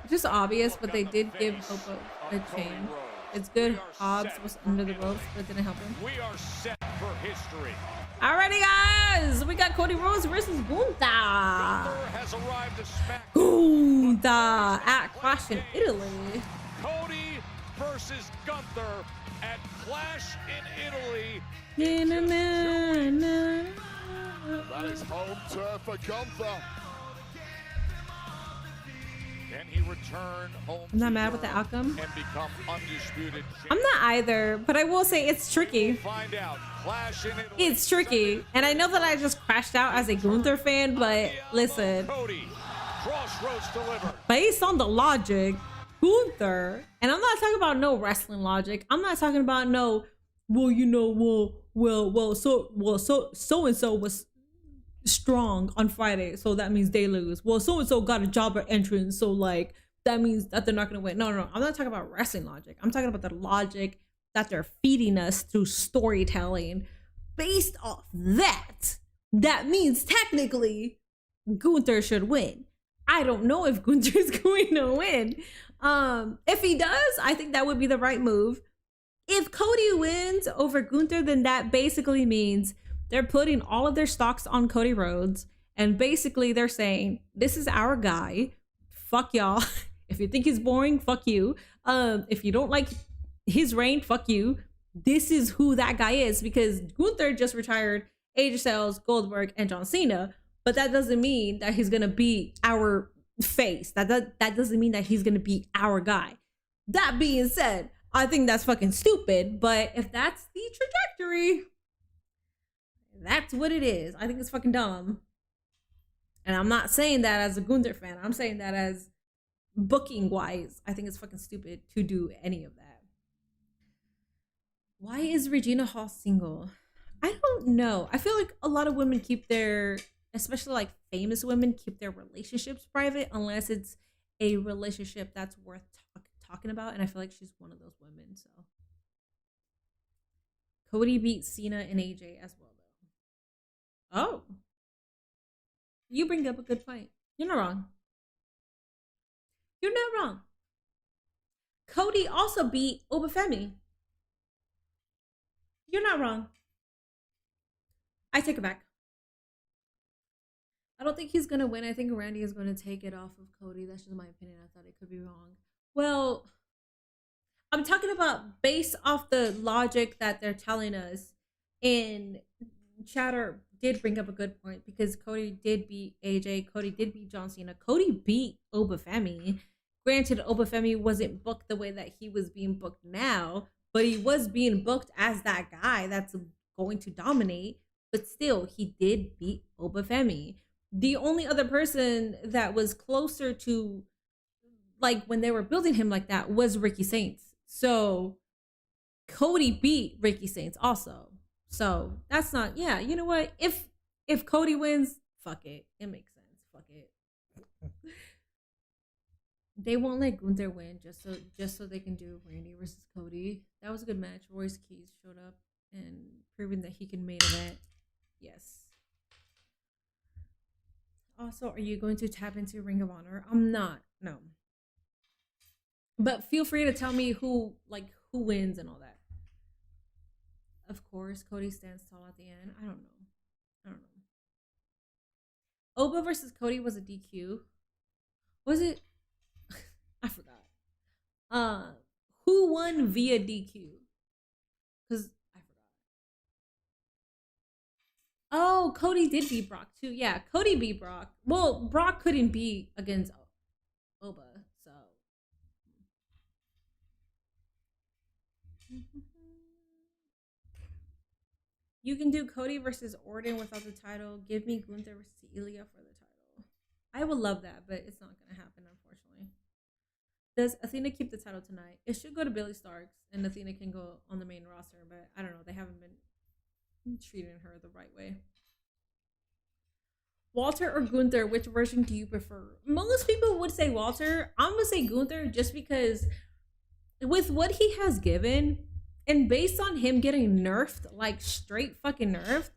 Just obvious, but they did give Hope a chain. It's good. Hobbs was under the ropes, but it didn't help him. We are set for history. Alrighty, guys. We got Cody Rhodes versus Gunther. Has arrived to smack Gunther at Clash in Italy. Cody versus Gunther at Clash in Italy. That is home turf for Gunther. Can he return home? I'm not mad with the outcome. And become undisputed champion? I'm not either, but I will say it's tricky. Find out. Clash in Italy. It's tricky, and I know that I just crashed out as a Gunther fan, but listen. Cody, crossroads delivered. Based on the logic, Gunther, and I'm not talking about no wrestling logic. I'm not talking about no, well, you know, so and so was strong on Friday, so that means they lose. Well, so and so got a jobber entrance, so like that means that they're not gonna win. No. I'm not talking about wrestling logic. I'm talking about the logic that they're feeding us through storytelling. Based off that, that means technically Gunther should win. I don't know if Gunther is going to win. If he does, I think that would be the right move. If Cody wins over Gunther, then that basically means they're putting all of their stocks on Cody Rhodes, and basically they're saying, this is our guy. Fuck y'all. If you think he's boring, fuck you. If you don't like his reign, fuck you. This is who that guy is, because Gunther just retired AJ Styles, Goldberg, and John Cena, but that doesn't mean that he's gonna be our face. That doesn't mean that he's gonna be our guy. That being said, I think that's fucking stupid, but if that's the trajectory, that's what it is. I think it's fucking dumb. And I'm not saying that as a Gunther fan. I'm saying that as booking wise. I think it's fucking stupid to do any of that. Why is Regina Hall single? I don't know. I feel like a lot of women keep their, especially like famous women, keep their relationships private unless it's a relationship that's worth talking about. And I feel like she's one of those women. So Cody beat Cena and AJ as well, though. Oh, you bring up a good point. You're not wrong. You're not wrong. Cody also beat Obafemi. You're not wrong. I take it back. I don't think he's going to win. I think Randy is going to take it off of Cody. That's just my opinion. I thought it could be wrong. Well, I'm talking about based off the logic that they're telling us. And Chatter did bring up a good point because Cody did beat AJ. Cody did beat John Cena. Cody beat Obafemi. Granted, Obafemi wasn't booked the way that he was being booked now, but he was being booked as that guy that's going to dominate. But still, he did beat Obafemi. The only other person that was closer to, like, when they were building him like that was Ricky Saints. So Cody beat Ricky Saints also. So that's not, yeah, you know what? If Cody wins, fuck it. It makes sense. Fuck it. They won't let Gunther win just so they can do Randy versus Cody. That was a good match. Royce Keys showed up and proving that he can main event. Yes. Also, are you going to tap into Ring of Honor? I'm not. No. But feel free to tell me who wins and all that. Of course, Cody stands tall at the end. I don't know. Oba versus Cody was a DQ. Was it? I forgot. Who won via DQ? Because I forgot. Oh, Cody did beat Brock too. Yeah, Cody beat Brock. Well, Brock couldn't be against Oba, so. You can do Cody versus Orton without the title. Give me Gunther versus Ilya for the title. I would love that, but it's not going to happen, unfortunately. Does Athena keep the title tonight? It should go to Billie Starkz, and Athena can go on the main roster, but I don't know. They haven't been treating her the right way. Walter or Gunther, which version do you prefer? Most people would say Walter. I'm going to say Gunther just because with what he has given, and based on him getting nerfed, like straight fucking nerfed,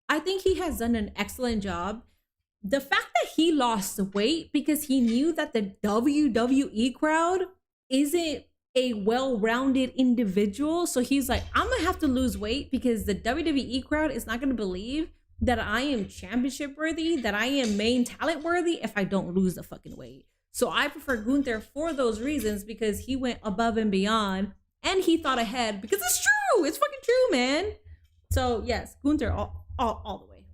I think he has done an excellent job. The fact that he lost weight because he knew that the WWE crowd isn't a well-rounded individual. So he's like, I'm gonna have to lose weight because the WWE crowd is not gonna believe that I am championship worthy, that I am main talent worthy if I don't lose the fucking weight. So I prefer Gunther for those reasons, because he went above and beyond and he thought ahead, because it's true. It's fucking true, man. So yes, Gunther all the way.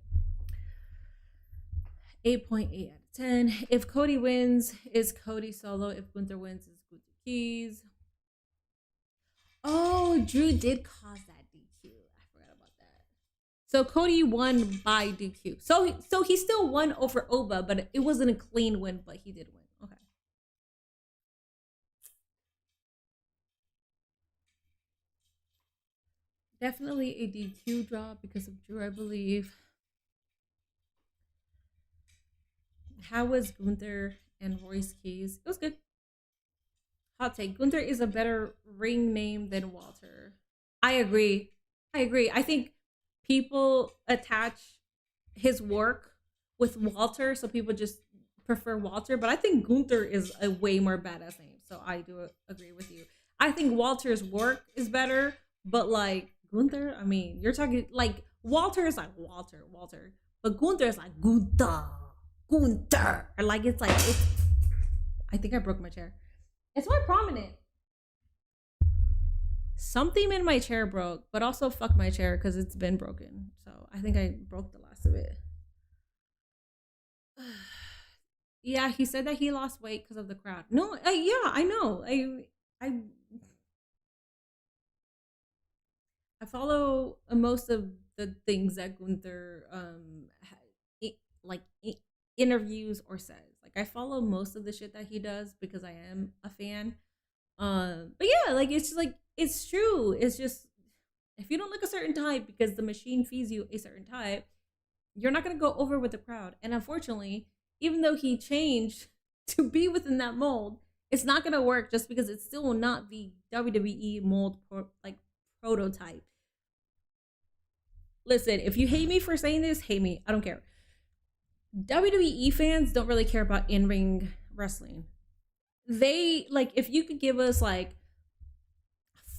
8.8 out of 10. If Cody wins, is Cody solo. If Gunther wins, is Gunther Keys. Oh, Drew did cause that DQ. I forgot about that. So Cody won by DQ. So he still won over Oba, but it wasn't a clean win, but he did win. Okay. Definitely a DQ draw because of Drew, I believe. How was Gunther and Royce Keys? It was good. Hot take. Gunther is a better ring name than Walter. I agree. I think people attach his work with Walter, so people just prefer Walter. But I think Gunther is a way more badass name. So I do agree with you. I think Walter's work is better, but like Gunther, I mean, you're talking like Walter is like Walter. But Gunther is like Gunther. Like it's like, I think I broke my chair. It's more prominent. Something in my chair broke, but also fuck my chair because it's been broken. So I think I broke the last of it. Yeah, he said that he lost weight because of the crowd. No, yeah, I know. I follow most of the things that Gunther interviews or says. Like I follow most of the shit that he does because I am a fan. But yeah, like it's just like it's true. It's just if you don't look a certain type because the machine feeds you a certain type, you're not gonna go over with the crowd. And unfortunately, even though he changed to be within that mold, it's not gonna work just because it's still not the WWE mold prototype. Listen, if you hate me for saying this, hate me. I don't care. WWE fans don't really care about in-ring wrestling. They like if you could give us like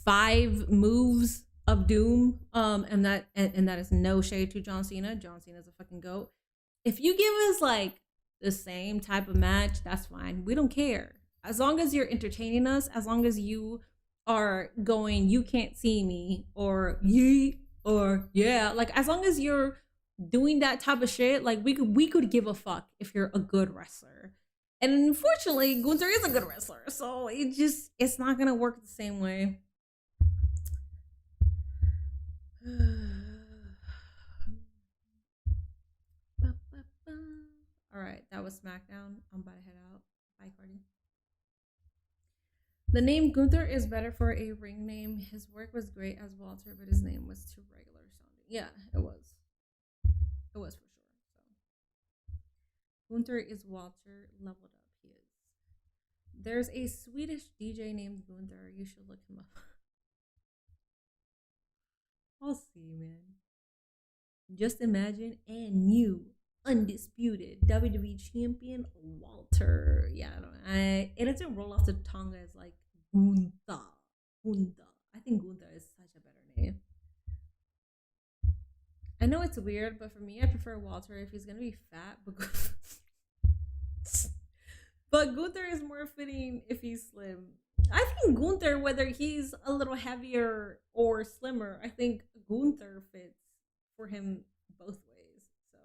5 moves of doom, and that is no shade to John Cena. John Cena's a fucking goat. If you give us like the same type of match, that's fine. We don't care. As long as you're entertaining us, as long as you are going, you can't see me, or yeet, or yeah, like as long as you're doing that type of shit, like we could give a fuck if you're a good wrestler. And unfortunately, Gunther is a good wrestler, so it's not gonna work the same way. All right, that was SmackDown. I'm about to head out. Bye, Cardi. The name Gunther is better for a ring name. His work was great as Walter, but his name was too regular sounding. Yeah, it was. It was for sure. So Gunther is Walter leveled up. He is. There's a Swedish DJ named Gunther. You should look him up. I'll see, man. Just imagine a new undisputed WWE champion Walter. Yeah, it doesn't roll off the tongue as like Gunther. I think Gunther is such a better name. I know it's weird, but for me, I prefer Walter if he's gonna be fat. But Gunther is more fitting if he's slim. I think Gunther, whether he's a little heavier or slimmer, I think Gunther fits for him both ways. So,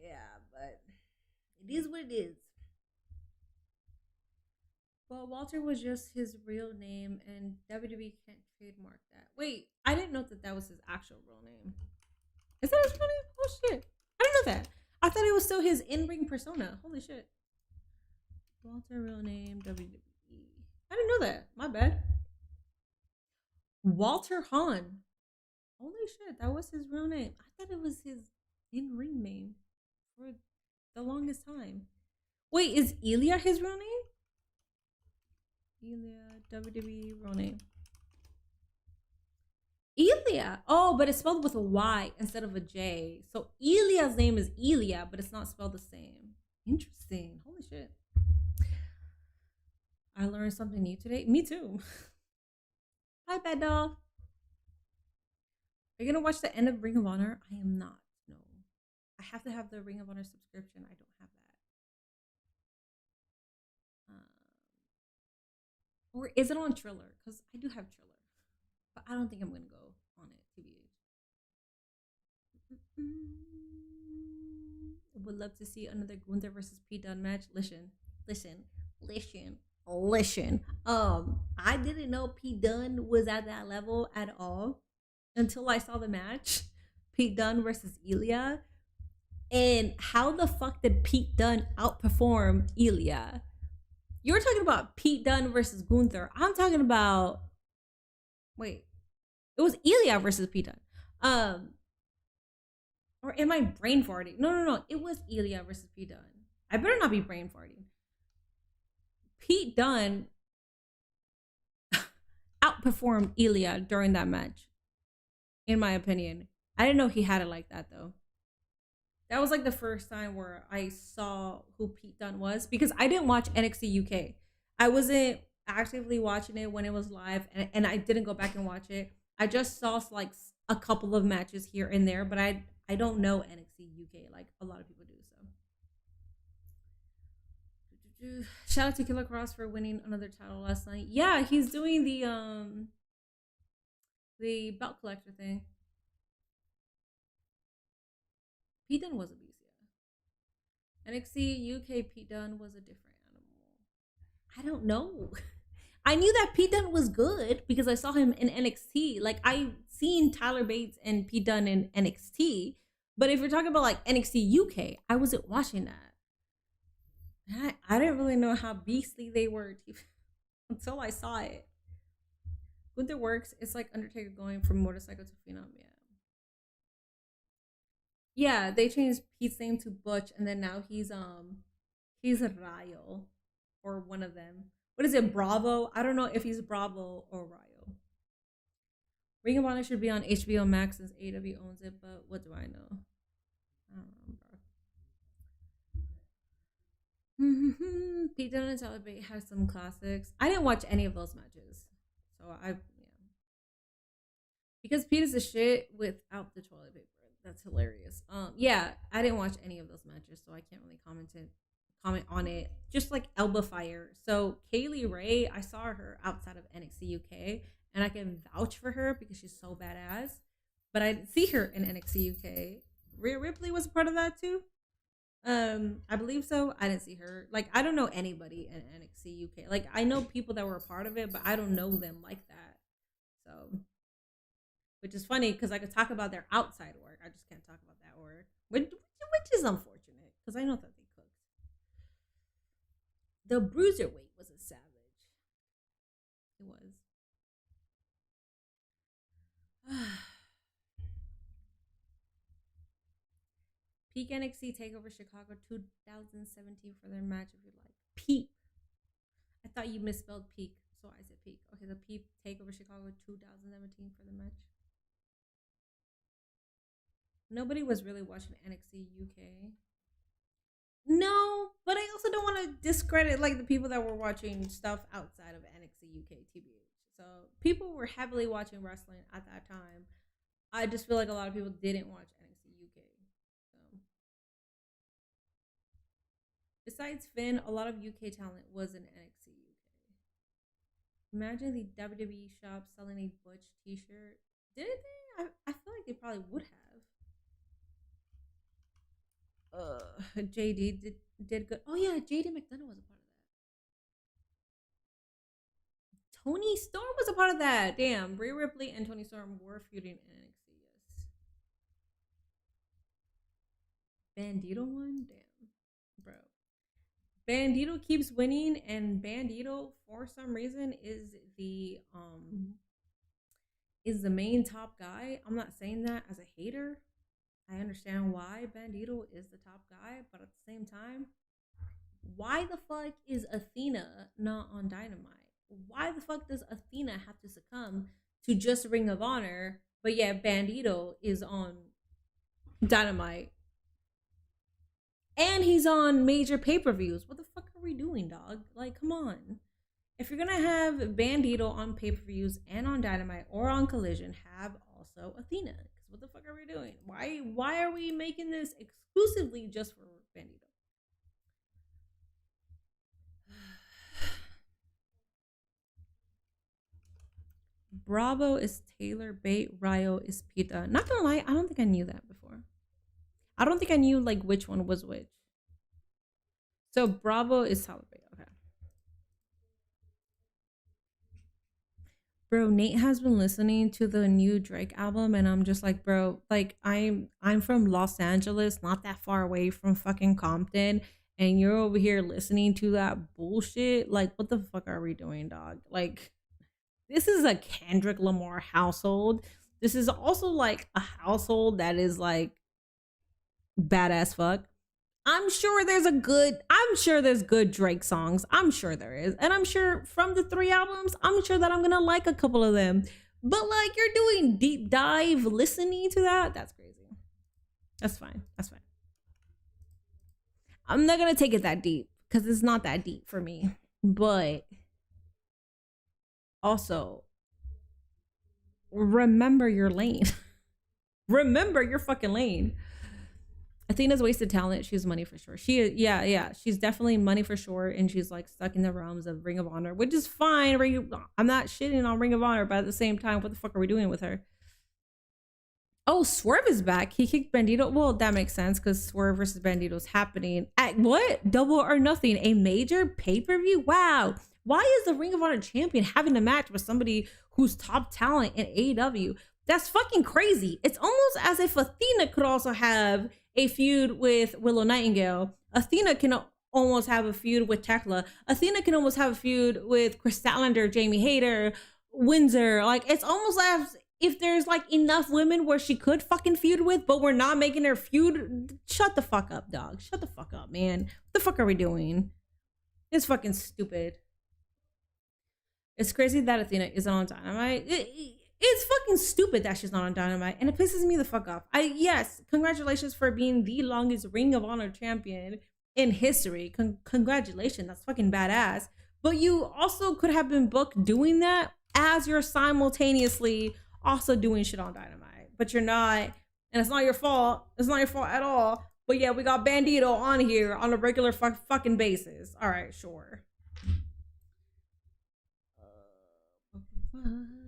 yeah, but it is what it is. Well, Walter was just his real name, and WWE can't trademark that. Wait, I didn't know that was his actual real name. Is that his real name? Oh shit, I didn't know that. I thought it was still his in-ring persona. Holy shit. Walter, real name, WWE. I didn't know that. My bad. Walter Hahn. Holy shit, that was his real name. I thought it was his in-ring name for the longest time. Wait, is Ilya his real name? Ilya, WWE, real name. Ilya. Oh, but it's spelled with a Y instead of a J. So Ilya's name is Ilya, but it's not spelled the same. Interesting. Holy shit. I learned something new today. Me too. Hi, Bad Doll. Are you gonna watch the end of Ring of Honor? I am not. No. I have to have the Ring of Honor subscription. I don't have that. Or is it on Triller? Because I do have Triller. But I don't think I'm gonna go on it, TBH. Would love to see another Gunther versus Pete Dunne match. Listen. I didn't know Pete Dunne was at that level at all until I saw the match. Pete Dunne versus Ilya. And how the fuck did Pete Dunne outperform Ilya? You're talking about Pete Dunne versus Gunther. I'm talking about, wait, it was Ilya versus Pete Dunne. Or am I brain farting? No. It was Ilya versus Pete Dunne. I better not be brain farting. Pete Dunne outperformed Ilya during that match, in my opinion. I didn't know he had it like that though. That was like the first time where I saw who Pete Dunne was, because I didn't watch NXT UK. I wasn't actively watching it when it was live, and I didn't go back and watch it. I just saw like a couple of matches here and there, but I don't know NXT UK like a lot of people do. So shout out to Killer Cross for winning another title last night. Yeah, he's doing the belt collector thing. Pete Dunne was a beast, yeah. NXT UK Pete Dunne was a different animal. I don't know. I knew that Pete Dunne was good because I saw him in NXT. Like, I've seen Tyler Bates and Pete Dunne in NXT. But if you're talking about like NXT UK, I wasn't watching that. I didn't really know how beastly they were until I saw it. Gunther works. It's like Undertaker going from motorcycle to phenom. Yeah, they changed Pete's name to Butch, and then now he's Rayo, or one of them. What is it, Bravo? I don't know if he's Bravo or Rayo. Ring of Honor should be on HBO Max since AEW owns it, but what do I know? I don't know, bro. Pete Dunne and Tyler Bate have some classics. I didn't watch any of those matches, so because Pete is a shit without the toilet paper. That's hilarious. Yeah, I didn't watch any of those matches, so I can't really comment on it. Just like Elba Fire. So Kaylee Ray, I saw her outside of NXT UK, and I can vouch for her because she's so badass. But I didn't see her in NXT UK. Rhea Ripley was a part of that too. I believe so. I didn't see her. Like, I don't know anybody in NXT UK. Like, I know people that were a part of it, but I don't know them like that. So, which is funny because I could talk about their outside work. I just can't talk about that work, which is unfortunate because I know that they cooked. The Bruiserweight was a savage. It was. Peak NXT Takeover Chicago 2017 for their match if you like. Peak. I thought you misspelled peak, so I said peak. Okay, the Peak Takeover Chicago 2017 for the match. Nobody was really watching NXT UK. No, but I also don't want to discredit like the people that were watching stuff outside of NXT UK TBH. So people were heavily watching wrestling at that time. I just feel like a lot of people didn't watch NXT UK. So besides Finn, a lot of UK talent was in NXT UK. Imagine the WWE shop selling a Butch t-shirt. Did they? I feel like they probably would have. JD did good. Oh yeah, JD McDonough was a part of that. Tony Storm was a part of that. Damn, Rhea Ripley and Tony Storm were feuding in NXT. Yes. Bandito won. Damn, bro. Bandito keeps winning, and Bandito for some reason is the main top guy. I'm not saying that as a hater. I understand why Bandito is the top guy, but at the same time, why the fuck is Athena not on Dynamite? Why the fuck does Athena have to succumb to just Ring of Honor, but yet Bandito is on Dynamite? And he's on major pay-per-views. What the fuck are we doing, dog? Like, come on. If you're gonna have Bandito on pay-per-views and on Dynamite or on Collision, have also Athena. Because what the fuck are we doing? Why are we making this exclusively just for Bandito? Bravo is Taylor, Bait, Ryo is Pita. Not gonna lie, I don't think I knew that before. I don't think I knew like which one was which. So Bravo is Tyler Bait. Okay. Bro, Nate has been listening to the new Drake album, and I'm just like, bro, like I'm from Los Angeles, not that far away from fucking Compton, and you're over here listening to that bullshit. Like, what the fuck are we doing, dog? Like, this is a Kendrick Lamar household. This is also like a household that is like badass fuck. I'm sure there's good Drake songs. I'm sure there is. And I'm sure from the 3 albums, I'm sure that I'm gonna like a couple of them. But like you're doing deep dive listening to that, that's crazy. That's fine. That's fine. I'm not gonna take it that deep because it's not that deep for me. But also remember your lane. Remember your fucking lane. Athena's wasted talent. She's money for sure. Yeah. She's definitely money for sure. And she's like stuck in the realms of Ring of Honor, which is fine. I'm not shitting on Ring of Honor, but at the same time, what the fuck are we doing with her? Oh, Swerve is back. He kicked Bandito. Well, that makes sense because Swerve versus Bandito is happening at what? Double or Nothing, a major pay-per-view? Wow. Why is the Ring of Honor champion having a match with somebody who's top talent in AEW? That's fucking crazy. It's almost as if Athena could also have a feud with Willow Nightingale. Athena can almost have a feud with Tekla. Athena can almost have a feud with Chris Statlander, Jamie Hayter, Windsor. Like, it's almost as if there's like enough women where she could fucking feud with, but we're not making her feud. Shut the fuck up, dog. Shut the fuck up, man. What the fuck are we doing? It's fucking stupid. It's crazy that Athena isn't on Dynamite. It's fucking stupid that she's not on Dynamite, and it pisses me the fuck off. Yes, congratulations for being the longest Ring of Honor champion in history. Congratulations, that's fucking badass. But you also could have been booked doing that as you're simultaneously also doing shit on Dynamite. But you're not, and it's not your fault. It's not your fault at all. But yeah, we got Bandito on here on a regular fucking basis. All right, sure. Where am I at?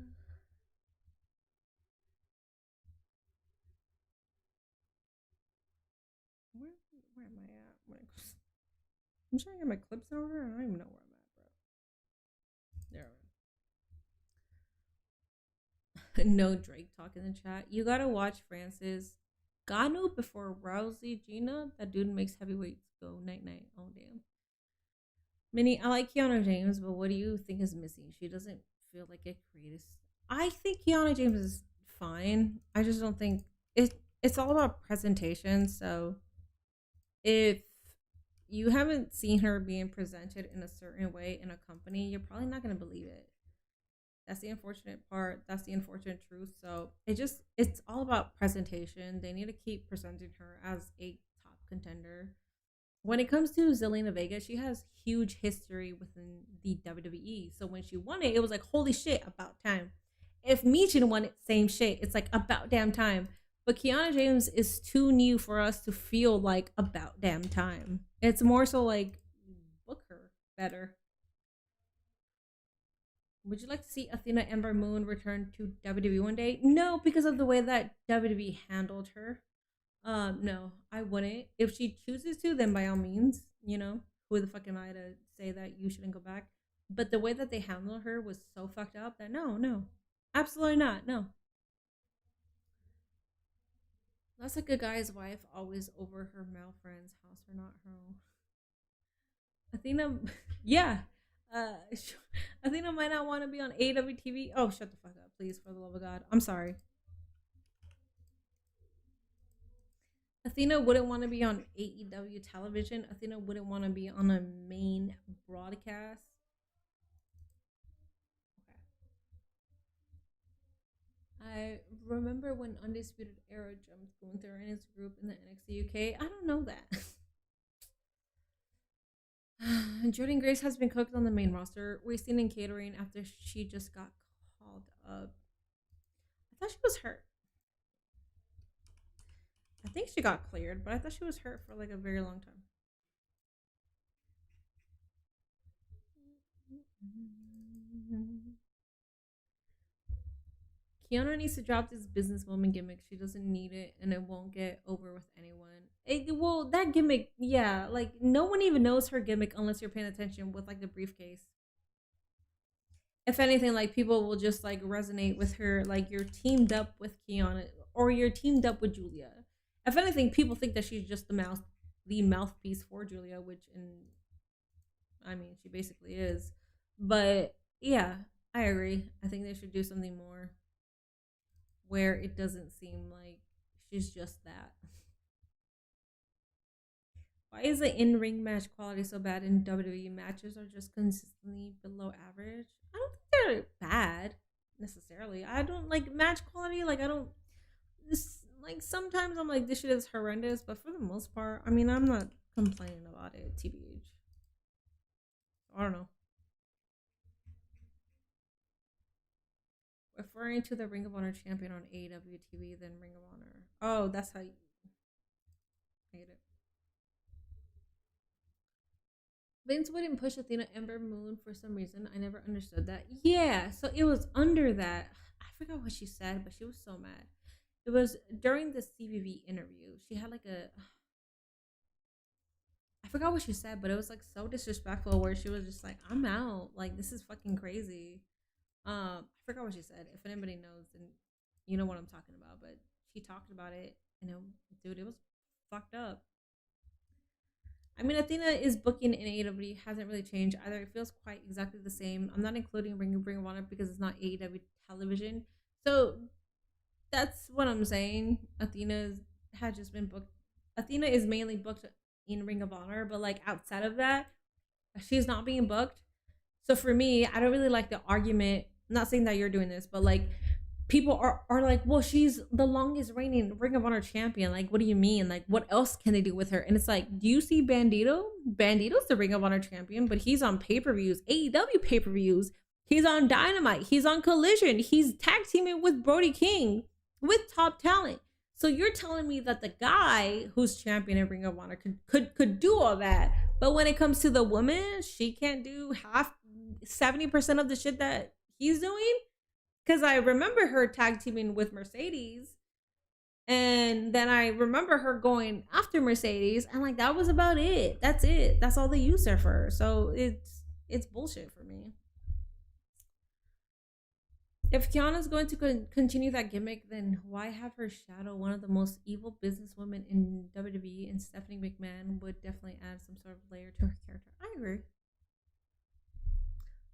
I'm trying to get my clips in order. I don't even know where I'm at, bro. There. No Drake talk in the chat. You gotta watch Francis Ngannou before Rousey Gina. That dude makes heavyweights go night night. Oh damn. Minnie, I like Kiana James, but what do you think is missing? She doesn't feel like a creative. I think Kiana James is fine. I just don't think it's all about presentation. So if you haven't seen her being presented in a certain way in a company, you're probably not going to believe it. That's the unfortunate part. That's the unfortunate truth. So it's all about presentation. They need to keep presenting her as a top contender. When it comes to Zelina Vega, she has huge history within the WWE. So when she won it, it was like, holy shit, about time. If Michin won it, same shit. It's like about damn time. But Kiana James is too new for us to feel like about damn time. It's more so like, book her better. Would you like to see Athena Ember Moon return to WWE one day? No, because of the way that WWE handled her. No, I wouldn't. If she chooses to, then by all means, you know, who the fuck am I to say that you shouldn't go back? But the way that they handled her was so fucked up that no, absolutely not, no. That's like a guy's wife always over her male friend's house or not her own. Athena, yeah. Athena might not want to be on AEW TV. Oh, shut the fuck up, please, for the love of God. I'm sorry. Athena wouldn't want to be on AEW television. Athena wouldn't want to be on a main broadcast. I remember when Undisputed Era jumped Gunther and his group in the NXT UK. I don't know that. Jordan Grace has been cooked on the main roster, racing and catering after she just got called up. I thought she was hurt. I think she got cleared, but I thought she was hurt for like a very long time. Kiana needs to drop this businesswoman gimmick. She doesn't need it, and it won't get over with anyone. Well, that gimmick, yeah, like no one even knows her gimmick unless you're paying attention with like the briefcase. If anything, like people will just like resonate with her, like you're teamed up with Kiana or you're teamed up with Julia. If anything, people think that she's just the mouthpiece for Julia, which I mean she basically is. But yeah, I agree. I think they should do something more where it doesn't seem like she's just that. Why is the in-ring match quality so bad in WWE? Matches are just consistently below average. I don't think they're bad necessarily. I don't like match quality. Like I don't. Like sometimes I'm like this shit is horrendous, but for the most part, I mean I'm not complaining about it. TBH. I don't know. Referring to the Ring of Honor champion on AEW TV, then Ring of Honor. Oh, that's how you hate it. Vince wouldn't push Athena Ember Moon for some reason. I never understood that. Yeah, so it was under that. I forgot what she said, but she was so mad. It was during the CBV interview. She had like I forgot what she said, but it was like so disrespectful where she was just like, I'm out. Like, this is fucking crazy. I forgot what she said. If anybody knows, then you know what I'm talking about. But she talked about it, and dude, it was fucked up. I mean, Athena is booking in AEW hasn't really changed either. It feels quite exactly the same. I'm not including Ring of Honor because it's not AEW television. So that's what I'm saying. Athena had just been booked. Athena is mainly booked in Ring of Honor, but like outside of that, she's not being booked. So for me, I don't really like the argument. I'm not saying that you're doing this, but like people are like, well, she's the longest reigning Ring of Honor champion. Like, what do you mean? Like, what else can they do with her? And it's like, do you see Bandito? Bandito's the Ring of Honor champion, but he's on pay-per-views, AEW pay-per-views. He's on Dynamite. He's on Collision. He's tag teaming with Brody King with top talent. So you're telling me that the guy who's champion in Ring of Honor could do all that, but when it comes to the woman, she can't do 70% of the shit that he's doing? Because I remember her tag teaming with Mercedes, and then I remember her going after Mercedes, and like that was about it. That's it. That's all they used her for. So it's bullshit for me. If Kiana's going to continue that gimmick, then why have her shadow one of the most evil businesswomen in WWE? And Stephanie McMahon would definitely add some sort of layer to her character. I agree.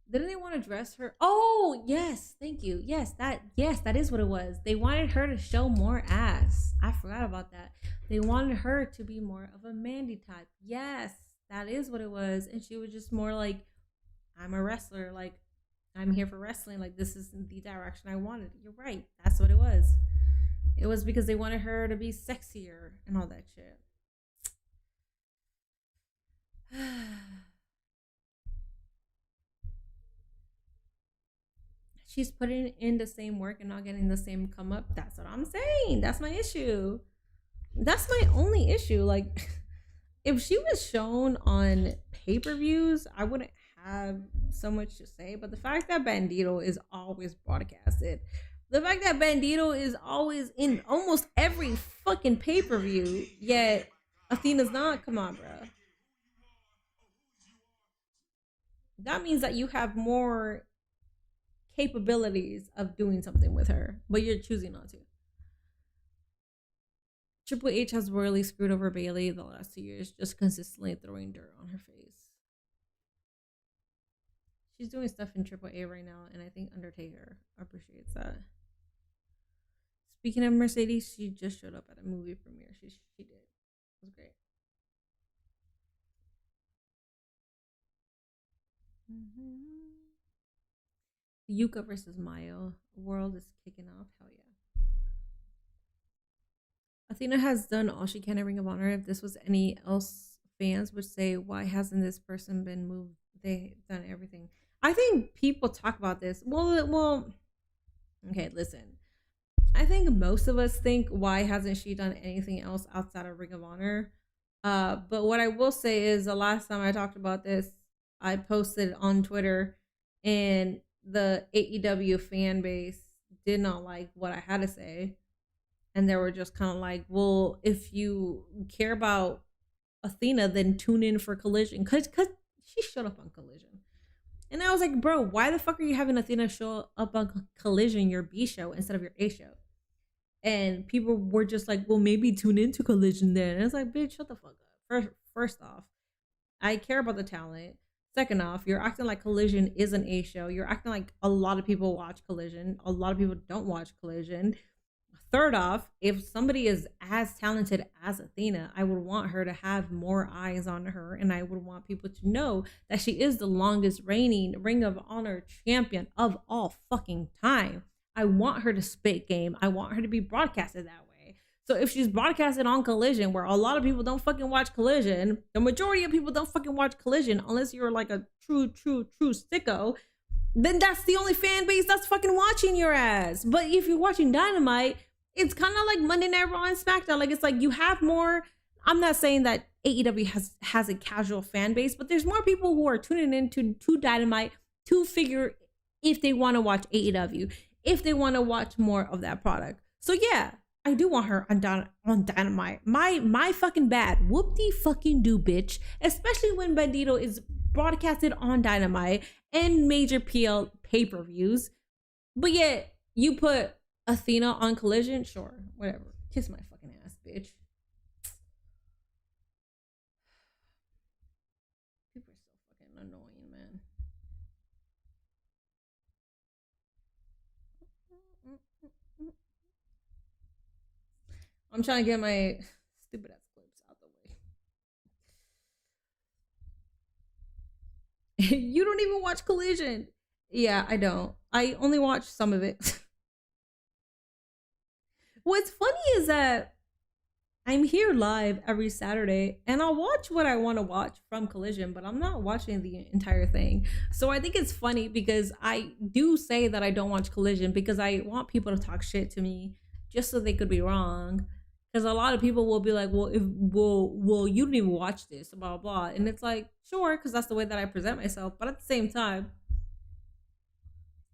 Didn't they want to dress her? Oh, yes. Thank you. Yes, that is what it was. They wanted her to show more ass. I forgot about that. They wanted her to be more of a Mandy type. Yes, that is what it was. And she was just more like, I'm a wrestler. Like, I'm here for wrestling. Like, this is the direction I wanted. You're right. That's what it was. It was because they wanted her to be sexier and all that shit. She's putting in the same work and not getting the same come up. That's what I'm saying. That's my issue. That's my only issue. Like, if she was shown on pay-per-views, I wouldn't have so much to say. But the fact that Bandito is always broadcasted, the fact that Bandito is always in almost every fucking pay-per-view, yet Athena's not, come on, bro. That means that you have more capabilities of doing something with her, but you're choosing not to. Triple H has royally screwed over Bayley the last 2 years, just consistently throwing dirt on her face. She's doing stuff in Triple A right now, and I think Undertaker appreciates that. Speaking of Mercedes, she just showed up at a movie premiere. She did. It was great. Yuka versus Mayo. World is kicking off. Hell yeah. Athena has done all she can in Ring of Honor. If this was any else fans would say, why hasn't this person been moved? They've done everything. I think people talk about this. Well, okay, listen. I think most of us think, why hasn't she done anything else outside of Ring of Honor? But what I will say is, the last time I talked about this, I posted on Twitter, and the AEW fan base did not like what I had to say. And they were just kind of like, well, if you care about Athena, then tune in for Collision. Cause she showed up on Collision. And I was like, bro, why the fuck are you having Athena show up on Collision, your B show, instead of your A show? And people were just like, well, maybe tune into Collision then. And it's like, bitch, shut the fuck up. First off, I care about the talent. Second off, you're acting like Collision is an A show. You're acting like a lot of people watch Collision. A lot of people don't watch Collision. Third off, if somebody is as talented as Athena, I would want her to have more eyes on her, and I would want people to know that she is the longest reigning Ring of Honor champion of all fucking time. I want her to spit game. I want her to be broadcasted that way. So if she's broadcasted on Collision, where a lot of people don't fucking watch Collision, the majority of people don't fucking watch Collision unless you're like a true sicko, then that's the only fan base that's fucking watching your ass. But if you're watching Dynamite, it's kind of like Monday Night Raw and SmackDown. Like, it's like you have more. I'm not saying that AEW has a casual fan base, but there's more people who are tuning into Dynamite to figure if they want to watch AEW, if they want to watch more of that product. So yeah, I do want her on Dynamite. My fucking bad. Whoop-de fucking do, bitch. Especially when Bandito is broadcasted on Dynamite and major PL pay-per-views. But yet you put Athena on Collision, sure, whatever. Kiss my fucking ass, bitch. People are so fucking annoying, man. I'm trying to get my stupid ass clips out the way. You don't even watch Collision. Yeah, I don't. I only watch some of it. What's funny is that I'm here live every Saturday and I'll watch what I want to watch from Collision, but I'm not watching the entire thing. So I think it's funny because I do say that I don't watch Collision because I want people to talk shit to me just so they could be wrong. Because a lot of people will be like, well, you didn't even watch this, blah, blah. And it's like, sure, because that's the way that I present myself. But at the same time,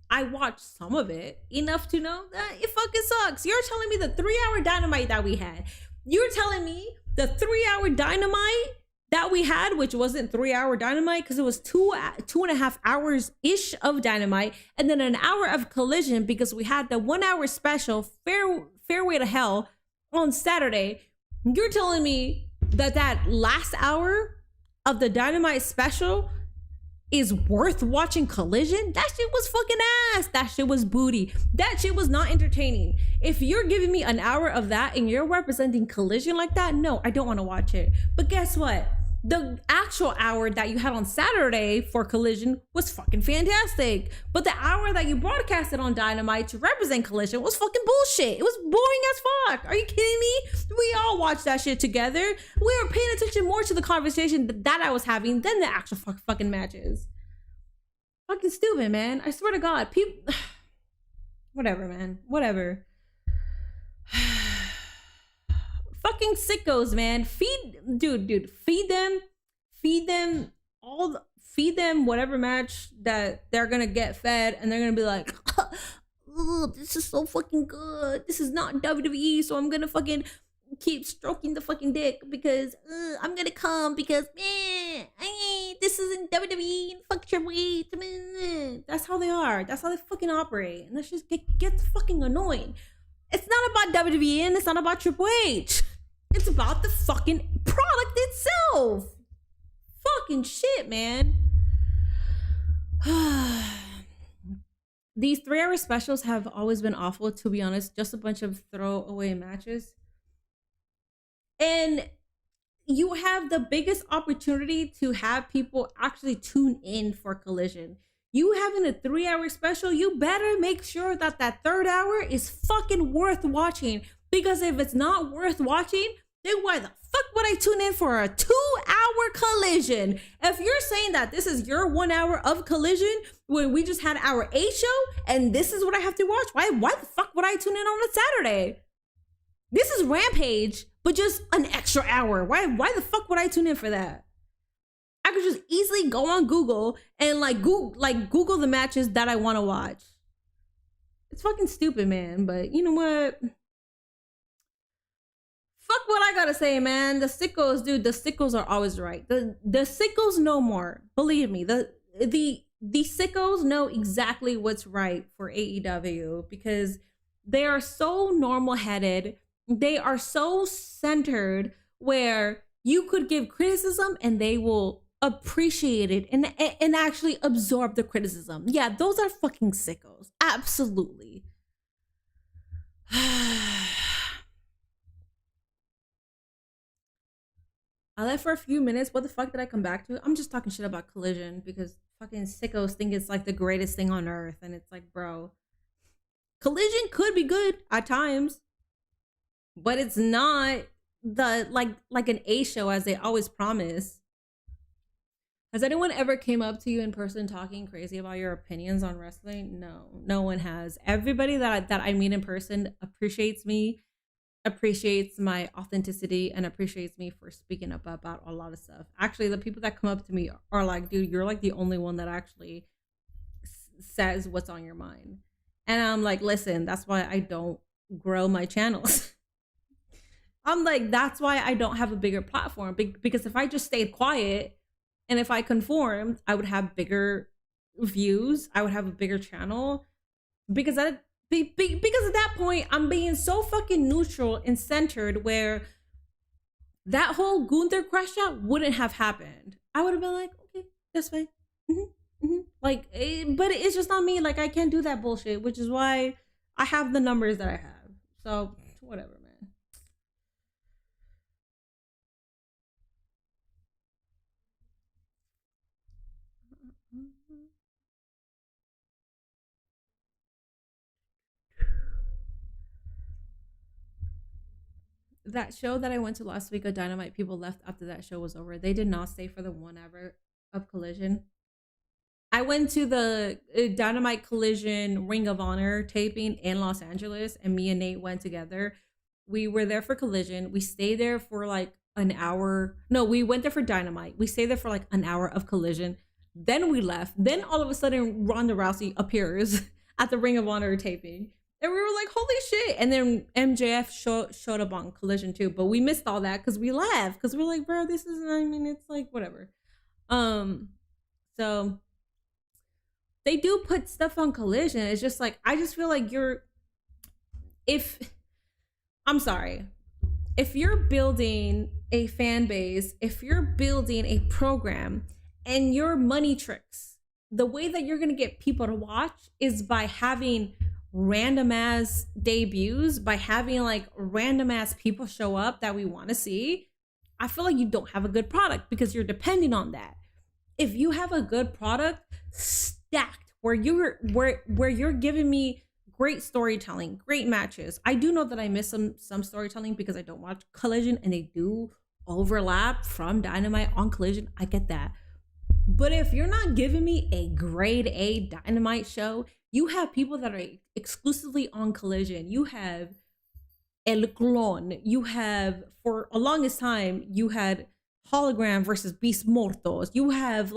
I watched some of it enough to know that it fucking sucks. You're telling me the 3-hour Dynamite that we had. You're telling me the 3-hour Dynamite that we had, which wasn't 3-hour Dynamite because it was 2.5 hours ish of Dynamite, and then an hour of Collision because we had the 1-hour special Fairway to Hell on Saturday. You're telling me that last hour of the Dynamite special is worth watching Collision? That shit was fucking ass. That shit was booty. That shit was not entertaining. If you're giving me an hour of that and you're representing Collision like that, no, I don't want to watch it. But guess what? The actual hour that you had on Saturday for Collision was fucking fantastic. But the hour that you broadcasted on Dynamite to represent Collision was fucking bullshit. It was boring as fuck. Are you kidding me? We all watched that shit together. We were paying attention more to the conversation that I was having than the actual fucking matches. Fucking stupid, man. I swear to God. People... Whatever, man. Whatever. Fucking sickos, man. Feed them whatever match that they're gonna get fed, and they're gonna be like, oh, this is so fucking good. This is not WWE, so I'm gonna fucking keep stroking the fucking dick because I'm gonna come because this isn't WWE and fuck your weight. That's how they are. That's how they fucking operate, and that's just gets fucking annoying. It's not about WWE and it's not about Triple H. It's about the fucking product itself. Fucking shit, man. These 3-hour specials have always been awful, to be honest. Just a bunch of throwaway matches. And you have the biggest opportunity to have people actually tune in for Collision. You having a 3-hour special, you better make sure that 3rd hour is fucking worth watching. Because if it's not worth watching, then why the fuck would I tune in for a 2-hour collision? If you're saying that this is your 1 hour of collision when we just had our A show and this is what I have to watch, why the fuck would I tune in on a Saturday? This is Rampage, but just an extra hour. Why the fuck would I tune in for that? I could just easily go on Google and Google the matches that I want to watch. It's fucking stupid, man. But you know what? Fuck what I gotta say, man. The sickos, dude. The sickos are always right. The sickos know more. Believe me. The sickos know exactly what's right for AEW because they are so normal-headed. They are so centered where you could give criticism and they will appreciate it and actually absorb the criticism. Yeah, those are fucking sickos. Absolutely. I left for a few minutes. What the fuck did I come back to? I'm just talking shit about Collision because fucking sickos think it's like the greatest thing on earth. And it's like, bro, Collision could be good at times, but it's not the like an A show as they always promise. Has anyone ever came up to you in person talking crazy about your opinions on wrestling? No, no one has. Everybody that I meet in person appreciates me, appreciates my authenticity, and appreciates me for speaking up about a lot of stuff. Actually, the people that come up to me are like, dude, you're like the only one that actually says what's on your mind. And I'm like, listen, that's why I don't grow my channels. I'm like, that's why I don't have a bigger platform, because if I just stayed quiet and if I conformed, I would have bigger views. I would have a bigger channel because at that point, I'm being so fucking neutral and centered where that whole Gunther crash out wouldn't have happened. I would have been like, okay, that's fine. But it's just not me. Like, I can't do that bullshit, which is why I have the numbers that I have. So whatever, man. That show that I went to last week of Dynamite, people left after that show was over. They did not stay for the 1 hour of Collision. I went to the Dynamite Collision Ring of Honor taping in Los Angeles, and me and Nate went together. We were there for Collision. We stayed there for like an hour. No, we went there for Dynamite. We stayed there for like an hour of Collision. Then we left. Then all of a sudden, Ronda Rousey appears at the Ring of Honor taping. And we were like, holy shit. And then MJF showed up on Collision too. But we missed all that because we laughed. Because we're like, bro, this isn't, I mean, it's like, whatever. So they do put stuff on Collision. It's just like, I just feel like I'm sorry. If you're building a fan base, if you're building a program and your money tricks, the way that you're going to get people to watch is by having random ass debuts, by having like random ass people show up that we want to see. I feel like you don't have a good product because you're depending on that. If you have a good product stacked where you're giving me great storytelling, great matches. I do know that I miss some storytelling because I don't watch Collision and they do overlap from Dynamite on Collision. I get that. But if you're not giving me a grade A Dynamite show, you have people that are exclusively on Collision. You have El Clon. You have, for a longest time, you had Hologram versus Beast Mortos. You have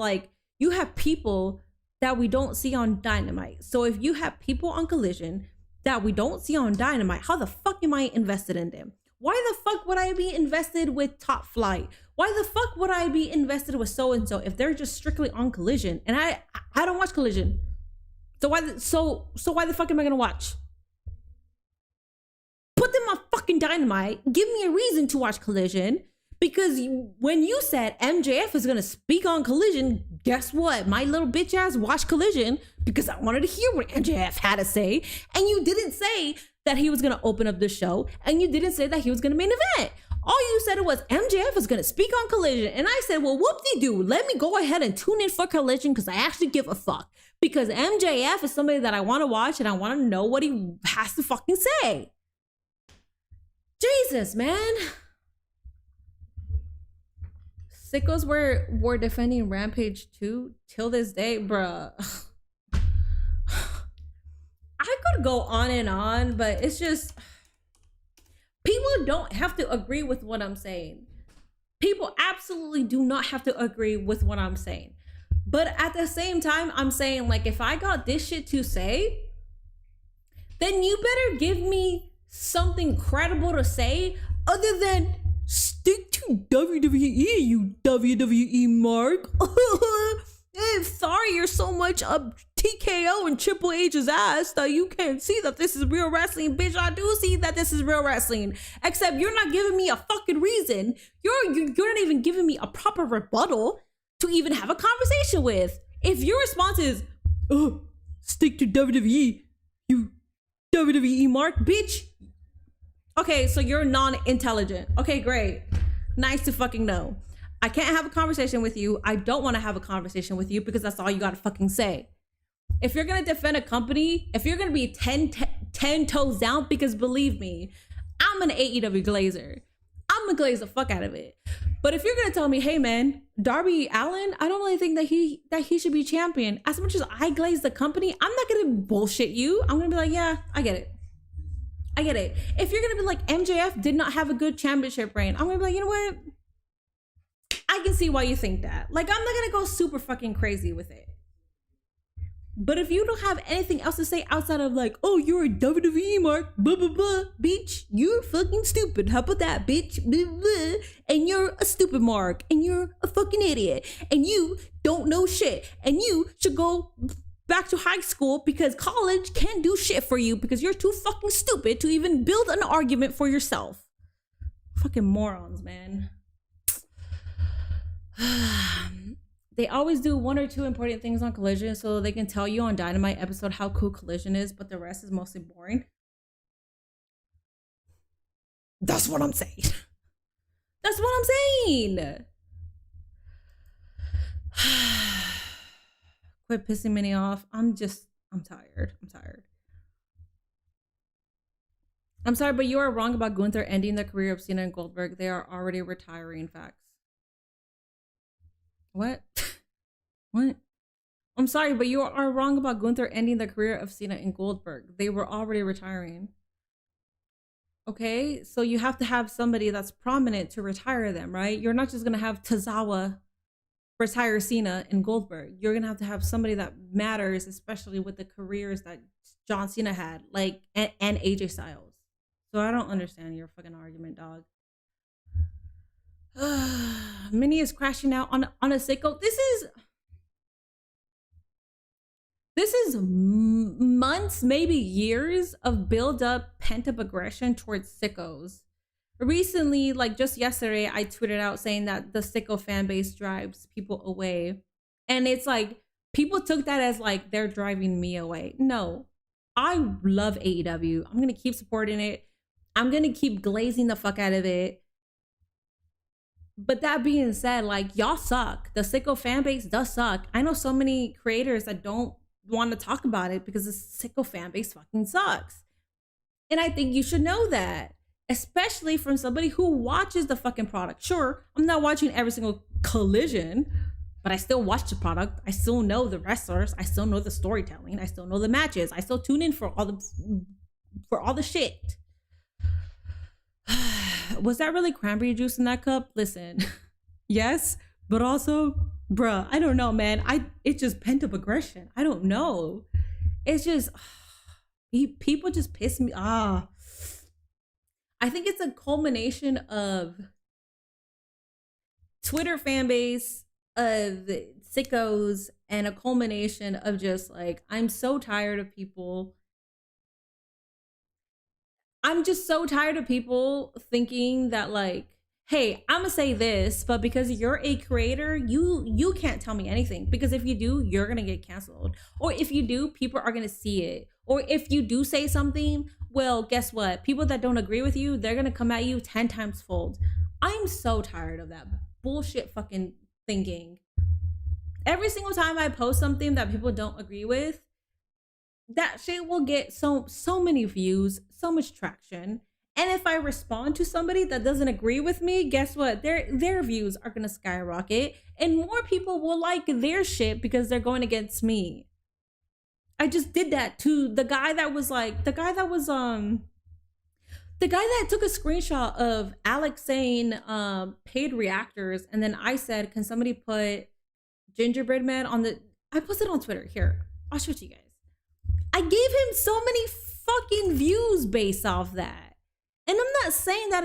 people that we don't see on Dynamite. So if you have people on Collision that we don't see on Dynamite, how the fuck am I invested in them? Why the fuck would I be invested with Top Flight? Why the fuck would I be invested with so-and-so if they're just strictly on Collision? And I don't watch Collision. So why the fuck am I gonna watch? Put them on fucking Dynamite. Give me a reason to watch Collision. Because when you said MJF is gonna speak on Collision, guess what? My little bitch ass watched Collision because I wanted to hear what MJF had to say. And you didn't say that he was gonna open up the show. And you didn't say that he was gonna main event. All you said was MJF is gonna speak on Collision. And I said, well, whoop-de-doo. Let me go ahead and tune in for Collision because I actually give a fuck. Because MJF is somebody that I want to watch and I want to know what he has to fucking say. Jesus, man. Sickos were defending Rampage 2 till this day, bruh. I could go on and on, but it's just people don't have to agree with what I'm saying. People absolutely do not have to agree with what I'm saying. But at the same time, I'm saying, like, if I got this shit to say, then you better give me something credible to say other than stick to WWE, you WWE mark. Sorry, you're so much up TKO and Triple H's ass that you can't see that this is real wrestling. Bitch, I do see that this is real wrestling. Except you're not giving me a fucking reason. You're not even giving me a proper rebuttal to even have a conversation with. If your response is, oh, stick to WWE, you WWE mark, bitch. Okay, so you're non-intelligent. Okay, great. Nice to fucking know. I can't have a conversation with you. I don't want to have a conversation with you because that's all you gotta fucking say. If you're gonna defend a company, if you're gonna be 10 toes down, because believe me, I'm an AEW glazer. I'm gonna glaze the fuck out of it. But if you're gonna tell me, hey man, Darby Allin, I don't really think that he should be champion. As much as I glaze the company, I'm not gonna bullshit you. I'm gonna be like, yeah, I get it. I get it. If you're gonna be like, MJF did not have a good championship reign, I'm gonna be like, you know what? I can see why you think that. Like, I'm not gonna go super fucking crazy with it. But if you don't have anything else to say outside of like, oh, you're a WWE mark, blah, blah, blah, bitch, you're fucking stupid. How about that, bitch? Blah, blah. And you're a stupid mark, and you're a fucking idiot, and you don't know shit, and you should go back to high school because college can't do shit for you because you're too fucking stupid to even build an argument for yourself. Fucking morons, man. They always do one or two important things on Collision so they can tell you on Dynamite episode how cool Collision is, but the rest is mostly boring. That's what I'm saying. That's what I'm saying. Quit pissing me off. I'm tired. I'm sorry, but you are wrong about Gunther ending the career of Cena and Goldberg. They are already retiring. Facts. What? What? I'm sorry, but you are wrong about Gunther ending the career of Cena and Goldberg. They were already retiring. Okay, so you have to have somebody that's prominent to retire them, right? You're not just gonna have Tozawa retire Cena and Goldberg. You're gonna have to have somebody that matters, especially with the careers that John Cena had, like, and AJ Styles. So I don't understand your fucking argument, dog. Minnie is crashing out on a sicko. This is months, maybe years of build up, pent up aggression towards sickos. Recently, like just yesterday, I tweeted out saying that the sicko fan base drives people away. And it's like, people took that as like, they're driving me away. No, I love AEW. I'm going to keep supporting it. I'm going to keep glazing the fuck out of it. But that being said, like, y'all suck. The sicko fan base does suck. I know so many creators that don't want to talk about it because the sicko fan base fucking sucks. And I think you should know that, especially from somebody who watches the fucking product. Sure, I'm not watching every single Collision, but I still watch the product. I still know the wrestlers. I still know the storytelling. I still know the matches. I still tune in for all the shit. Was that really cranberry juice in that cup? Listen, yes, but also, bruh, I don't know, man. It's just pent up aggression. I don't know. It's just, people just piss me off. I think it's a culmination of Twitter fan base, of sickos, and a culmination of just like, I'm so tired of people. I'm just so tired of people thinking that like, hey, I'm gonna say this, but because you're a creator, you can't tell me anything. Because if you do, you're gonna get canceled. Or if you do, people are gonna see it. Or if you do say something, well, guess what? People that don't agree with you, they're gonna come at you 10 times fold. I'm so tired of that bullshit fucking thinking. Every single time I post something that people don't agree with, that shit will get so many views, so much traction, And if I respond to somebody that doesn't agree with me, guess what? Their views are gonna skyrocket, and more people will like their shit because they're going against me. I just did that to the guy that took a screenshot of Alex saying paid reactors, and then I said, can somebody put gingerbread man on the, I posted on Twitter. Here, I'll show it to you guys. I gave him so many fucking views based off that. And I'm not saying that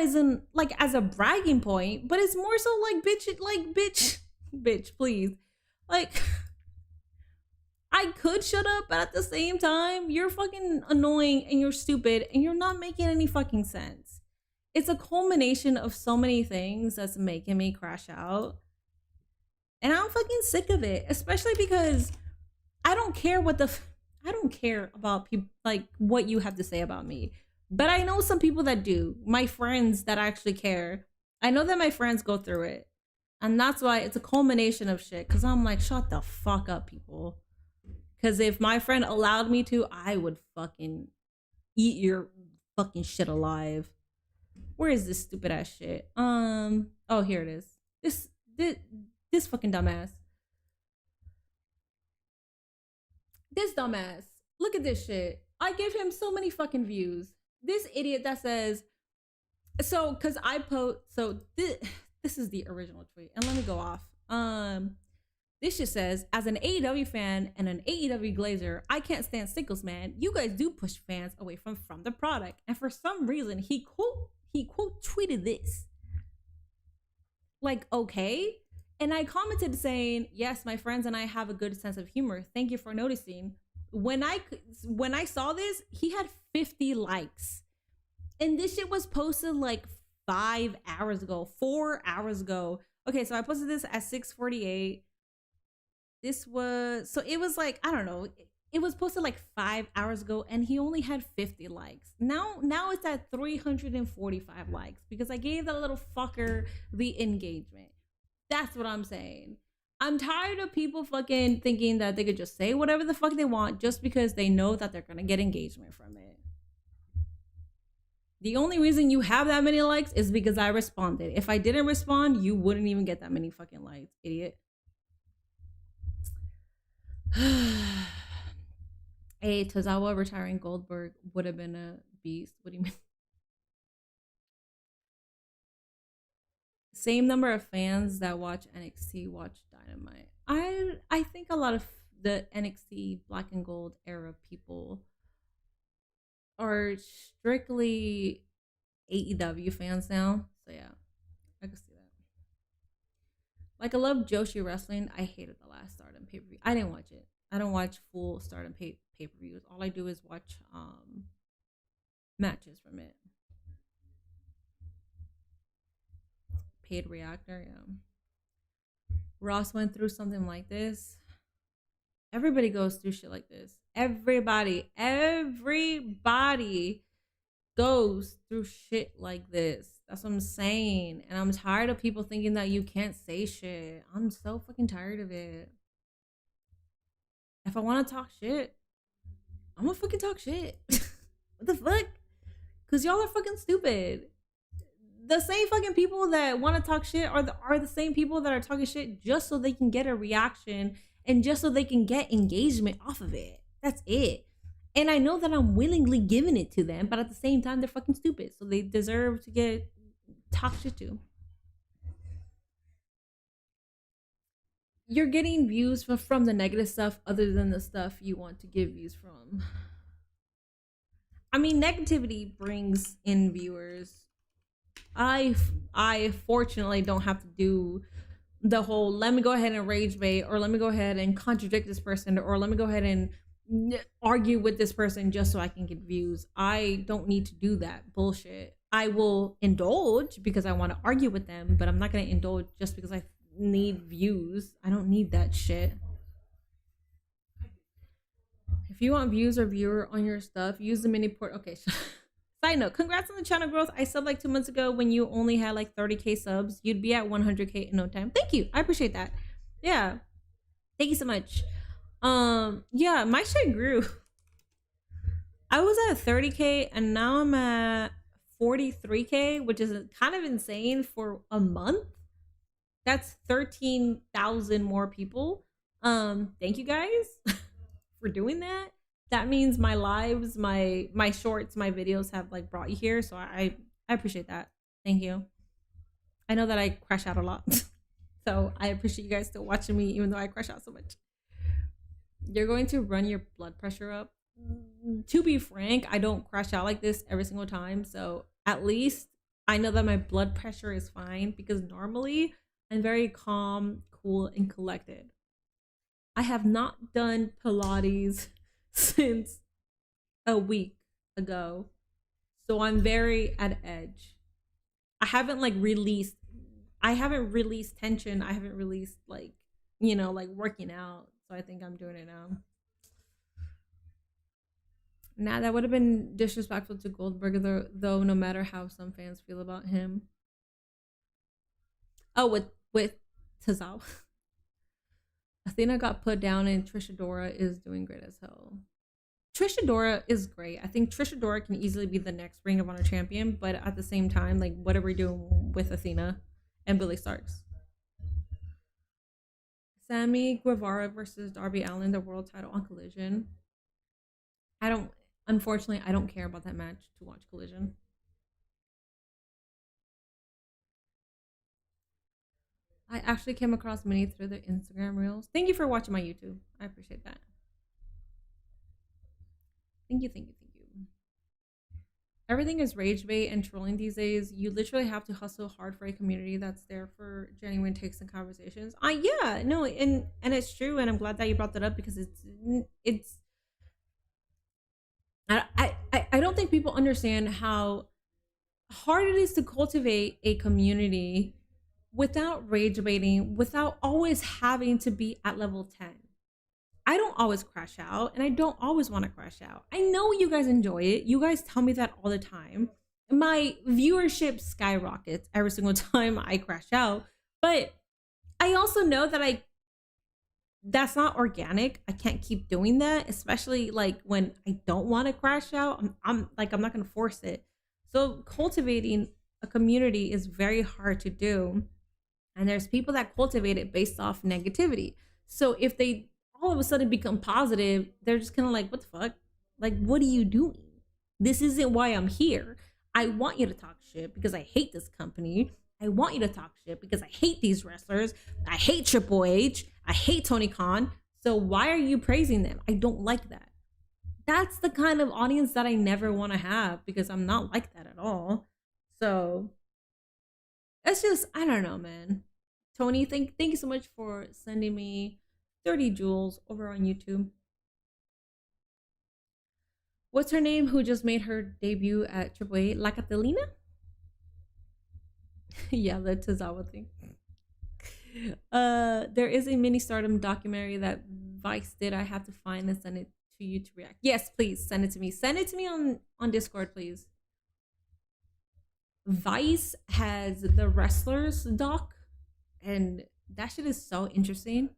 as a bragging point, but it's more so like bitch, please. Like, I could shut up, but at the same time, you're fucking annoying and you're stupid and you're not making any fucking sense. It's a culmination of so many things that's making me crash out. And I'm fucking sick of it, especially because I don't care about people, like what you have to say about me. But I know some people that do, my friends that actually care. I know that my friends go through it. And that's why it's a culmination of shit. Cause I'm like, shut the fuck up, people. Cause if my friend allowed me to, I would fucking eat your fucking shit alive. Where is this stupid ass shit? Oh, here it is. This fucking dumbass. This dumbass. Look at this shit. I give him so many fucking views. This idiot that says, so, cause I post, so this is the original tweet, and let me go off. This just says, as an AEW fan and an AEW glazer, I can't stand singles, man. You guys do push fans away from the product, and for some reason he quote tweeted this. Like, okay. And I commented saying, yes, my friends and I have a good sense of humor. Thank you for noticing. When I saw this, he had 50 likes. And this shit was posted like 4 hours ago. Okay, so I posted this at 6:48. This was, so it was like, I don't know. It was posted like 5 hours ago and he only had 50 likes. Now it's at 345 likes because I gave that little fucker the engagement. That's what I'm saying. I'm tired of people fucking thinking that they could just say whatever the fuck they want just because they know that they're gonna get engagement from it. The only reason you have that many likes is because I responded. If I didn't respond, you wouldn't even get that many fucking likes, idiot. Hey, Tozawa retiring Goldberg would have been a beast. What do you mean? Same number of fans that watch NXT watch Dynamite. I think a lot of the NXT Black and Gold era people are strictly AEW fans now. So yeah, I can see that. Like, I love Joshi Wrestling. I hated the last Stardom pay-per-view. I didn't watch it. I don't watch full Stardom pay-per-views. All I do is watch matches from it. Paid reactor, yeah. Ross went through something like this. Everybody goes through shit like this. Everybody goes through shit like this. That's what I'm saying. And I'm tired of people thinking that you can't say shit. I'm so fucking tired of it. If I want to talk shit, I'm gonna fucking talk shit. What the fuck? Because y'all are fucking stupid. The same fucking people that want to talk shit are the same people that are talking shit just so they can get a reaction and just so they can get engagement off of it. That's it. And I know that I'm willingly giving it to them, but at the same time, they're fucking stupid. So they deserve to get talked shit to. You're getting views from the negative stuff other than the stuff you want to give views from. I mean, negativity brings in viewers. I fortunately don't have to do the whole let me go ahead and rage bait, or let me go ahead and contradict this person, or let me go ahead and argue with this person just so I can get views. I don't need to do that bullshit. I will indulge because I want to argue with them, but I'm not going to indulge just because I need views. I don't need that shit. If you want views or viewer on your stuff, use the mini port. Okay. Side note, congrats on the channel growth. I subbed like 2 months ago when you only had like 30k subs. You'd be at 100k in no time. Thank you. I appreciate that. Yeah. Thank you so much. Yeah, my shit grew. I was at 30k and now I'm at 43K, which is kind of insane for a month. That's 13,000 more people. Thank you guys for doing that. That means my lives, my shorts, my videos have like brought you here. So I appreciate that. Thank you. I know that I crash out a lot. So I appreciate you guys still watching me, even though I crash out so much. You're going to run your blood pressure up. To be frank, I don't crash out like this every single time. So at least I know that my blood pressure is fine, because normally I'm very calm, cool, and collected. I have not done Pilates since a week ago. So I'm very at edge. I haven't released tension. I haven't released like working out. So I think I'm doing it now. Nah, that would have been disrespectful to Goldberg, though, no matter how some fans feel about him. Oh, with Tozawa. Athena got put down and Trish Adora is doing great as hell. Trish Adora is great. I think Trish Adora can easily be the next Ring of Honor champion, but at the same time, like, what are we doing with Athena and Billy Starks? Sammy Guevara versus Darby Allin, the world title on Collision. Unfortunately, I don't care about that match to watch Collision. I actually came across Minnie through the Instagram reels. Thank you for watching my YouTube. I appreciate that. Thank you, thank you, thank you. Everything is rage bait and trolling these days. You literally have to hustle hard for a community that's there for genuine takes and conversations. Yeah, no, and it's true, and I'm glad that you brought that up, because it's I don't think people understand how hard it is to cultivate a community without rage baiting, without always having to be at level 10. I don't always crash out, and I don't always want to crash out. I know you guys enjoy it. You guys tell me that all the time. My viewership skyrockets every single time I crash out, but I also know that that's not organic. I can't keep doing that, especially like when I don't want to crash out. I'm not going to force it. So cultivating a community is very hard to do. And there's people that cultivate it based off negativity. So if they all of a sudden become positive, they're just kind of like, what the fuck? Like, what are you doing? This isn't why I'm here. I want you to talk shit because I hate this company. I want you to talk shit because I hate these wrestlers. I hate Triple H. I hate Tony Khan. So why are you praising them? I don't like that. That's the kind of audience that I never want to have, because I'm not like that at all. So it's just, I don't know, man. Tony, thank you so much for sending me 30 jewels over on YouTube. What's her name who just made her debut at Triple A? La Catalina? Yeah, the Tozawa thing. There is a mini Stardom documentary that Vice did. I have to find and send it to you to react. Yes, please send it to me. Send it to me on Discord, please. Vice has the wrestlers doc, and that shit is so interesting.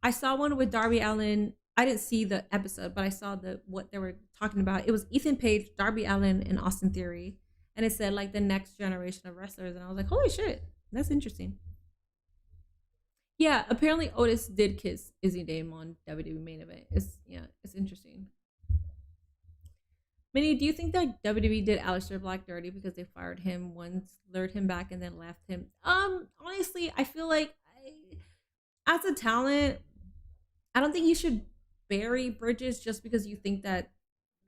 I saw one with Darby Allin. I didn't see the episode, but I saw what they were talking about. It was Ethan Page, Darby Allin, and Austin Theory. And it said like the next generation of wrestlers. And I was like, holy shit, that's interesting. Yeah, apparently Otis did kiss Izzy Dame on WWE Main Event. It's interesting. Minnie, do you think that WWE did Aleister Black dirty because they fired him once, lured him back, and then left him? Honestly, I feel like as a talent, I don't think you should bury bridges just because you think that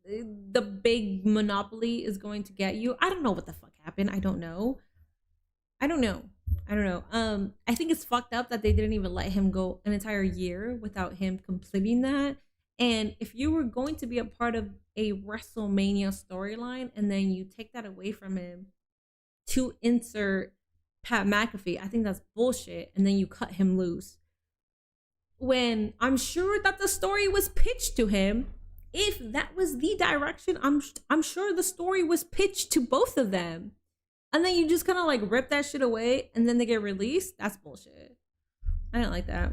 the big monopoly is going to get you. I don't know what the fuck happened. I don't know. I think it's fucked up that they didn't even let him go an entire year without him completing that. And if you were going to be a part of a WrestleMania storyline and then you take that away from him to insert Pat McAfee, I think that's bullshit. And then you cut him loose. When I'm sure that the story was pitched to him, if that was the direction, I'm sure the story was pitched to both of them. And then you just kind of like rip that shit away and then they get released. That's bullshit. I don't like that.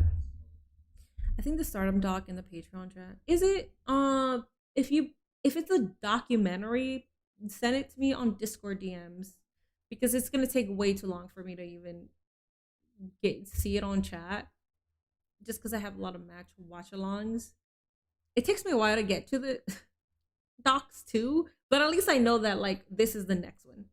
I think the Stardom doc in the Patreon chat. Is it if it's a documentary, send it to me on Discord DMs because it's gonna take way too long for me to even see it on chat. Just because I have a lot of match watch-alongs, it takes me a while to get to the docs too. But at least I know that like this is the next one.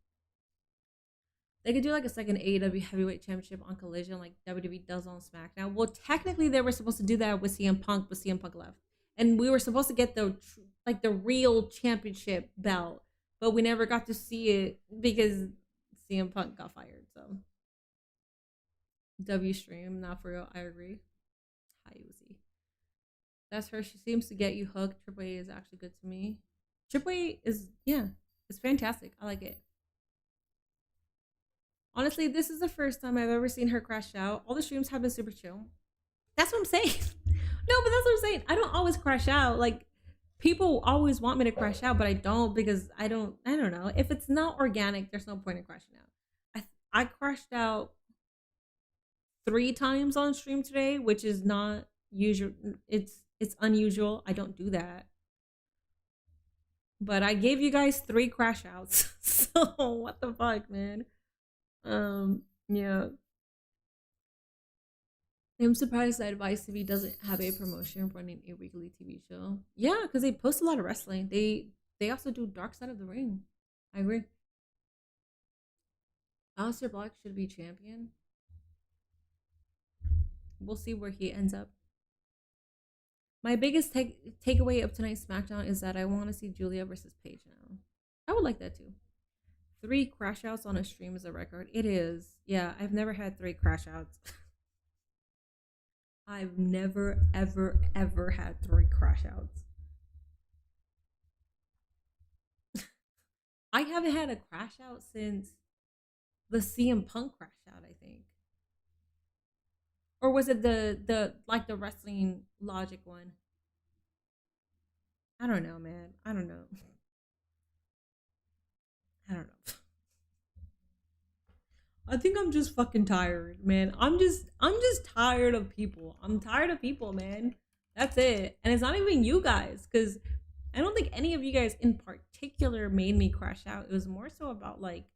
They could do like a second AEW Heavyweight Championship on Collision, like WWE does on SmackDown. Well, technically they were supposed to do that with CM Punk, but CM Punk left, and we were supposed to get the real championship belt, but we never got to see it because CM Punk got fired. So W stream, not for real. I agree. Hi Uzi. That's her. She seems to get you hooked. Triple A is actually good to me. Triple A is, yeah, it's fantastic. I like it. Honestly, this is the first time I've ever seen her crash out. All the streams have been super chill. That's what I'm saying. No, but that's what I'm saying. I don't always crash out. Like, people always want me to crash out, but I don't because I don't know. If it's not organic, there's no point in crashing out. I crashed out 3 times on stream today, which is not usual. It's unusual. I don't do that. But I gave you guys 3 crash outs. So what the fuck, man? Yeah. I'm surprised that Vice TV doesn't have a promotion running a weekly TV show. Yeah, because they post a lot of wrestling. They also do Dark Side of the Ring. I agree. Aleister Black should be champion. We'll see where he ends up. My biggest takeaway of tonight's SmackDown is that I want to see Julia versus Paige now. I would like that too. 3 crash outs on a stream is a record. It is. Yeah, I've never had 3 crash outs. I've never, ever, ever had 3 crash outs. I haven't had a crash out since the CM Punk crash out, I think. Or was it the wrestling logic one? I don't know, man. I don't know. I think I'm just fucking tired, man. I'm just tired of people. I'm tired of people, man. That's it. And it's not even you guys, because I don't think any of you guys in particular made me crash out. It was more so about like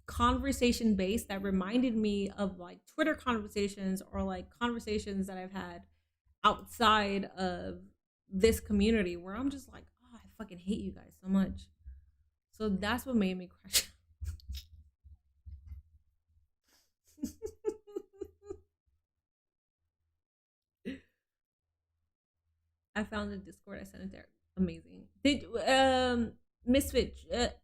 conversation based that reminded me of like Twitter conversations or like conversations that I've had outside of this community where I'm just like, oh, I fucking hate you guys so much. So that's what made me crash out. I found the Discord. I sent it there. Amazing. Did Misfit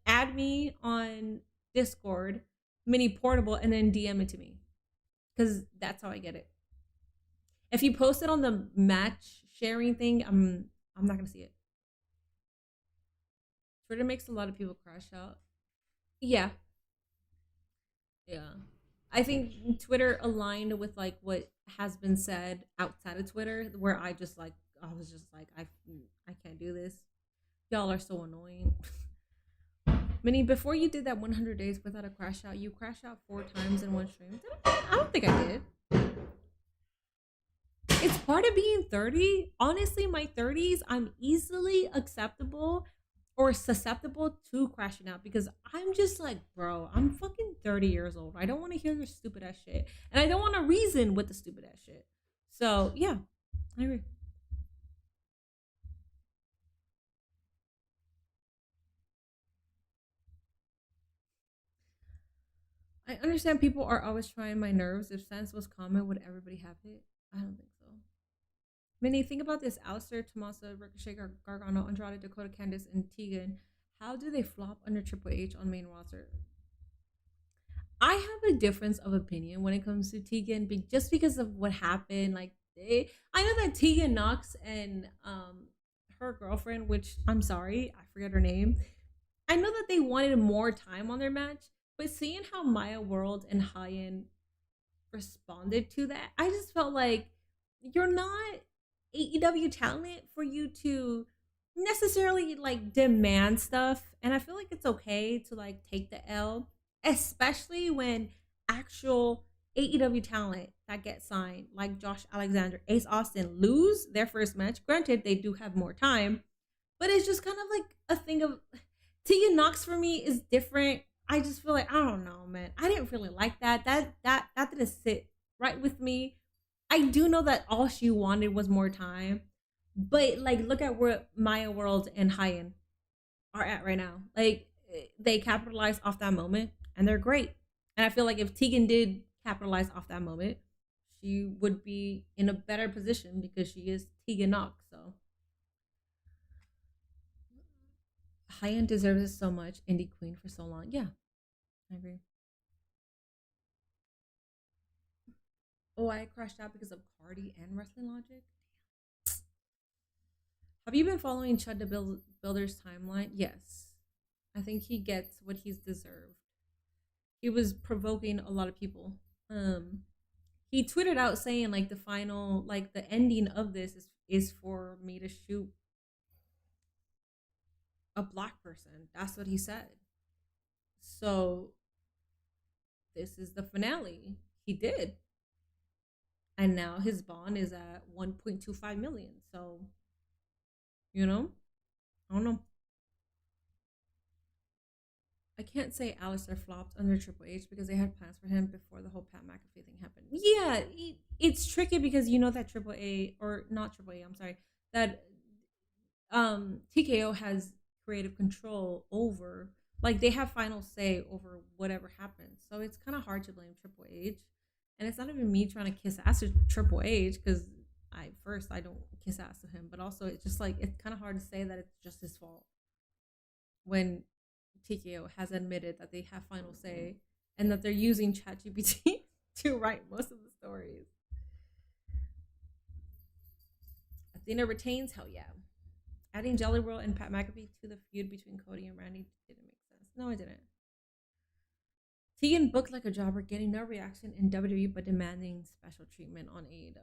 add me on Discord, mini portable, and then DM it to me, because that's how I get it. If you post it on the match sharing thing, I'm not gonna see it. Twitter makes a lot of people crash out. Yeah. I think Twitter aligned with like what has been said outside of Twitter, where I was just like, I can't do this. Y'all are so annoying. Minnie, before you did that 100 days without a crash out, you crashed out 4 times in one stream. I don't think I did. It's part of being 30. Honestly, my 30s, I'm easily acceptable or susceptible to crashing out because I'm just like, bro, I'm fucking 30 years old. I don't want to hear your stupid ass shit. And I don't want to reason with the stupid ass shit. So, yeah, I agree. I understand people are always trying my nerves. If sense was common, would everybody have it? I don't think so. Minnie, think about this. Alistair, Tommaso, Ricochet, Gargano, Andrade, Dakota, Candice, and Tegan. How do they flop under Triple H on main roster? I have a difference of opinion when it comes to Tegan, just because of what happened. Like, I know that Tegan Knox and her girlfriend, which I'm sorry, I forget her name. I know that they wanted more time on their match, but seeing how Maya World and Hyen responded to that, I just felt like you're not AEW talent for you to necessarily like demand stuff. And I feel like it's okay to like take the L, especially when actual AEW talent that get signed, like Josh Alexander, Ace Austin, lose their first match. Granted, they do have more time, but it's just kind of like a thing of, Tegan Knox for me is different. I just feel like, I don't know, man. I didn't really like that. That didn't sit right with me. I do know that all she wanted was more time. But like, look at where Maya World and Hyen are at right now. Like, they capitalized off that moment and they're great. And I feel like if Tegan did capitalize off that moment, she would be in a better position because she is Tegan Knox. So Hyen deserves it so much. Indie Queen for so long. Yeah, I agree. Oh, I crashed out because of Cardi and Wrestling Logic. Have you been following Chud the Builder's timeline? Yes. I think he gets what he's deserved. He was provoking a lot of people. He tweeted out saying like the final, like the ending of this is for me to shoot a black person. That's what he said. So this is the finale. He did. And now his bond is at 1.25 million. So, you know, I don't know. I can't say Alistair flopped under Triple H because they had plans for him before the whole Pat McAfee thing happened. Yeah, it's tricky because you know that Triple A, or not Triple A, I'm sorry, that TKO has creative control over, like they have final say over whatever happens. So it's kind of hard to blame Triple H. And it's not even me trying to kiss ass to Triple H because I don't kiss ass to him, but also it's just like it's kind of hard to say that it's just his fault when TKO has admitted that they have final say and that they're using ChatGPT to write most of the stories. Athena retains, hell yeah. Adding Jelly Roll and Pat McAfee to the feud between Cody and Randy didn't make sense. No, it didn't. Tegan booked like a jobber, getting no reaction in WWE but demanding special treatment on AEW.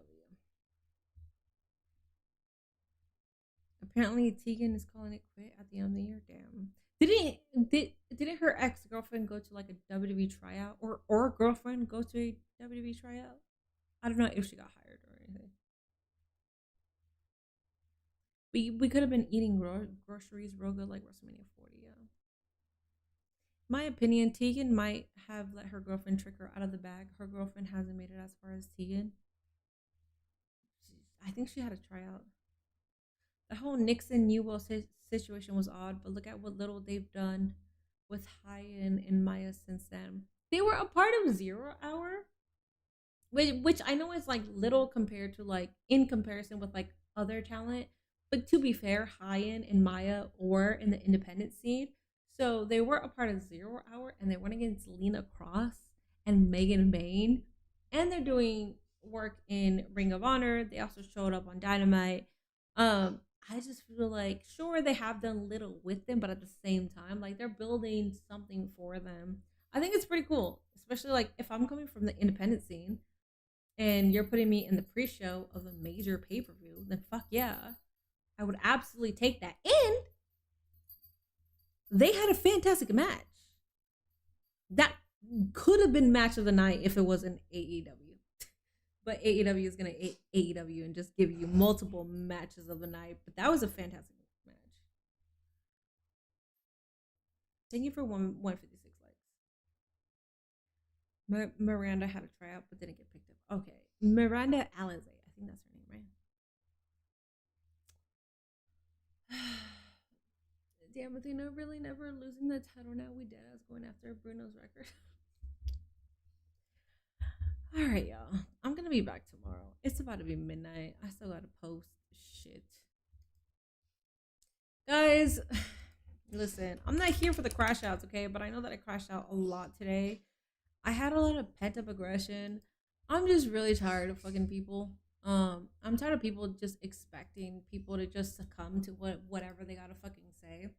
Apparently, Tegan is calling it quit at the end of the year. Damn. Didn't her ex-girlfriend go to like a WWE tryout, or girlfriend go to a WWE tryout? I don't know if she got hired or anything. We could have been eating groceries real good like WrestleMania 40. Yeah. My opinion, Tegan might have let her girlfriend trick her out of the bag. Her girlfriend hasn't made it as far as Tegan. I think she had a tryout. The whole Nixon Newell situation was odd, but look at what little they've done with Hyen and Maya since then. They were a part of 0 Hour, which I know is like little compared to like in comparison with like other talent. But to be fair, Hyen and Maya were in the independent scene. So they were a part of 0 Hour and they went against Lena Cross and Megan Bayne. And they're doing work in Ring of Honor. They also showed up on Dynamite. I just feel like, sure, they have done little with them, but at the same time, like they're building something for them. I think it's pretty cool, especially like if I'm coming from the independent scene and you're putting me in the pre-show of a major pay-per-view, then fuck yeah, I would absolutely take that. And they had a fantastic match. That could have been match of the night if it wasn't AEW. But AEW is going to AEW and just give you multiple matches of the night. But that was a fantastic match. Thank you for 156 likes. Miranda had a tryout but didn't get picked up. Okay. Miranda Alizé. I think that's her name, right? Damn, Athena really never losing the title. Now we dead ass going after Bruno's record. All right, y'all. I'm gonna be back tomorrow. It's about to be midnight. I still gotta post shit. Guys, listen, I'm not here for the crash outs, okay? But I know that I crashed out a lot today. I had a lot of pent up aggression. I'm just really tired of fucking people. I'm tired of people just expecting people to just succumb to whatever they gotta fucking say.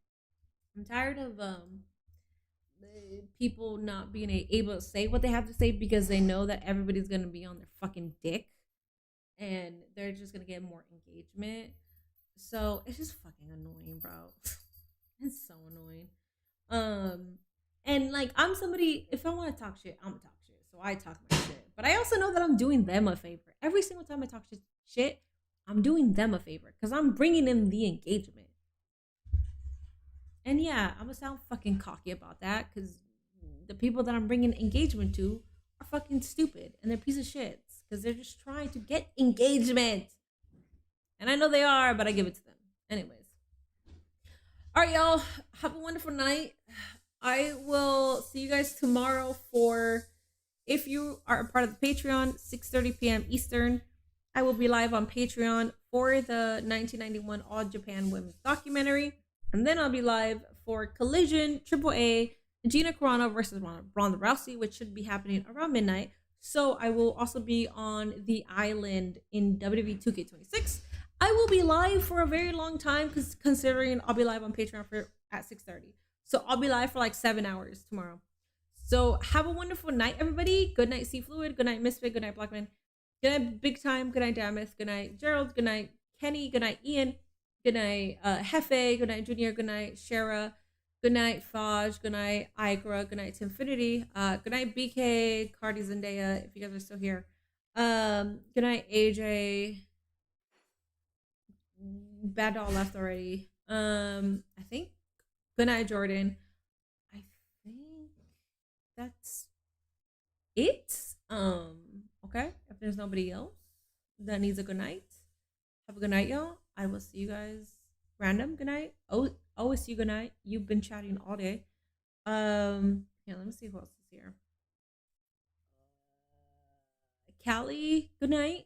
I'm tired of people not being able to say what they have to say because they know that everybody's gonna be on their fucking dick and they're just gonna get more engagement. So it's just fucking annoying, bro. It's so annoying. And like I'm somebody, if I want to talk shit, I'm gonna talk shit. So I talk my shit. But I also know that I'm doing them a favor. Every single time I talk shit, I'm doing them a favor because I'm bringing in the engagement. And yeah, I'm gonna sound fucking cocky about that because the people that I'm bringing engagement to are fucking stupid and they're piece of shits because they're just trying to get engagement. And I know they are, but I give it to them. Anyways. All right, y'all. Have a wonderful night. I will see you guys tomorrow for, if you are a part of the Patreon, 6:30 p.m. Eastern. I will be live on Patreon for the 1991 All Japan Women's documentary. And then I'll be live for Collision AAA Gina Carano versus Ronda Rousey, which should be happening around midnight. So I will also be on the island in WWE 2K26. I will be live for a very long time because considering I'll be live on Patreon at 6:30. So I'll be live for like 7 hours tomorrow. So have a wonderful night, everybody. Good night, Sea Fluid. Good night, Misfit. Good night, Blackman. Good night, Big Time. Good night, Damith. Good night, Gerald. Good night, Kenny. Good night, Ian. Good night, Hefe. Good night, Junior. Good night, Shara. Good night, Faj. Good night, Igra. Good night, Timfinity. Good night, BK, Cardi, Zendaya, if you guys are still here. Good night, AJ. Bad Doll left already. I think. Good night, Jordan. I think that's it. Okay. If there's nobody else that needs a good night, have a good night, y'all. I will see you guys random. Good night. Oh, always see you. Good night. You've been chatting all day. Yeah, let me see who else is here. Callie, good night.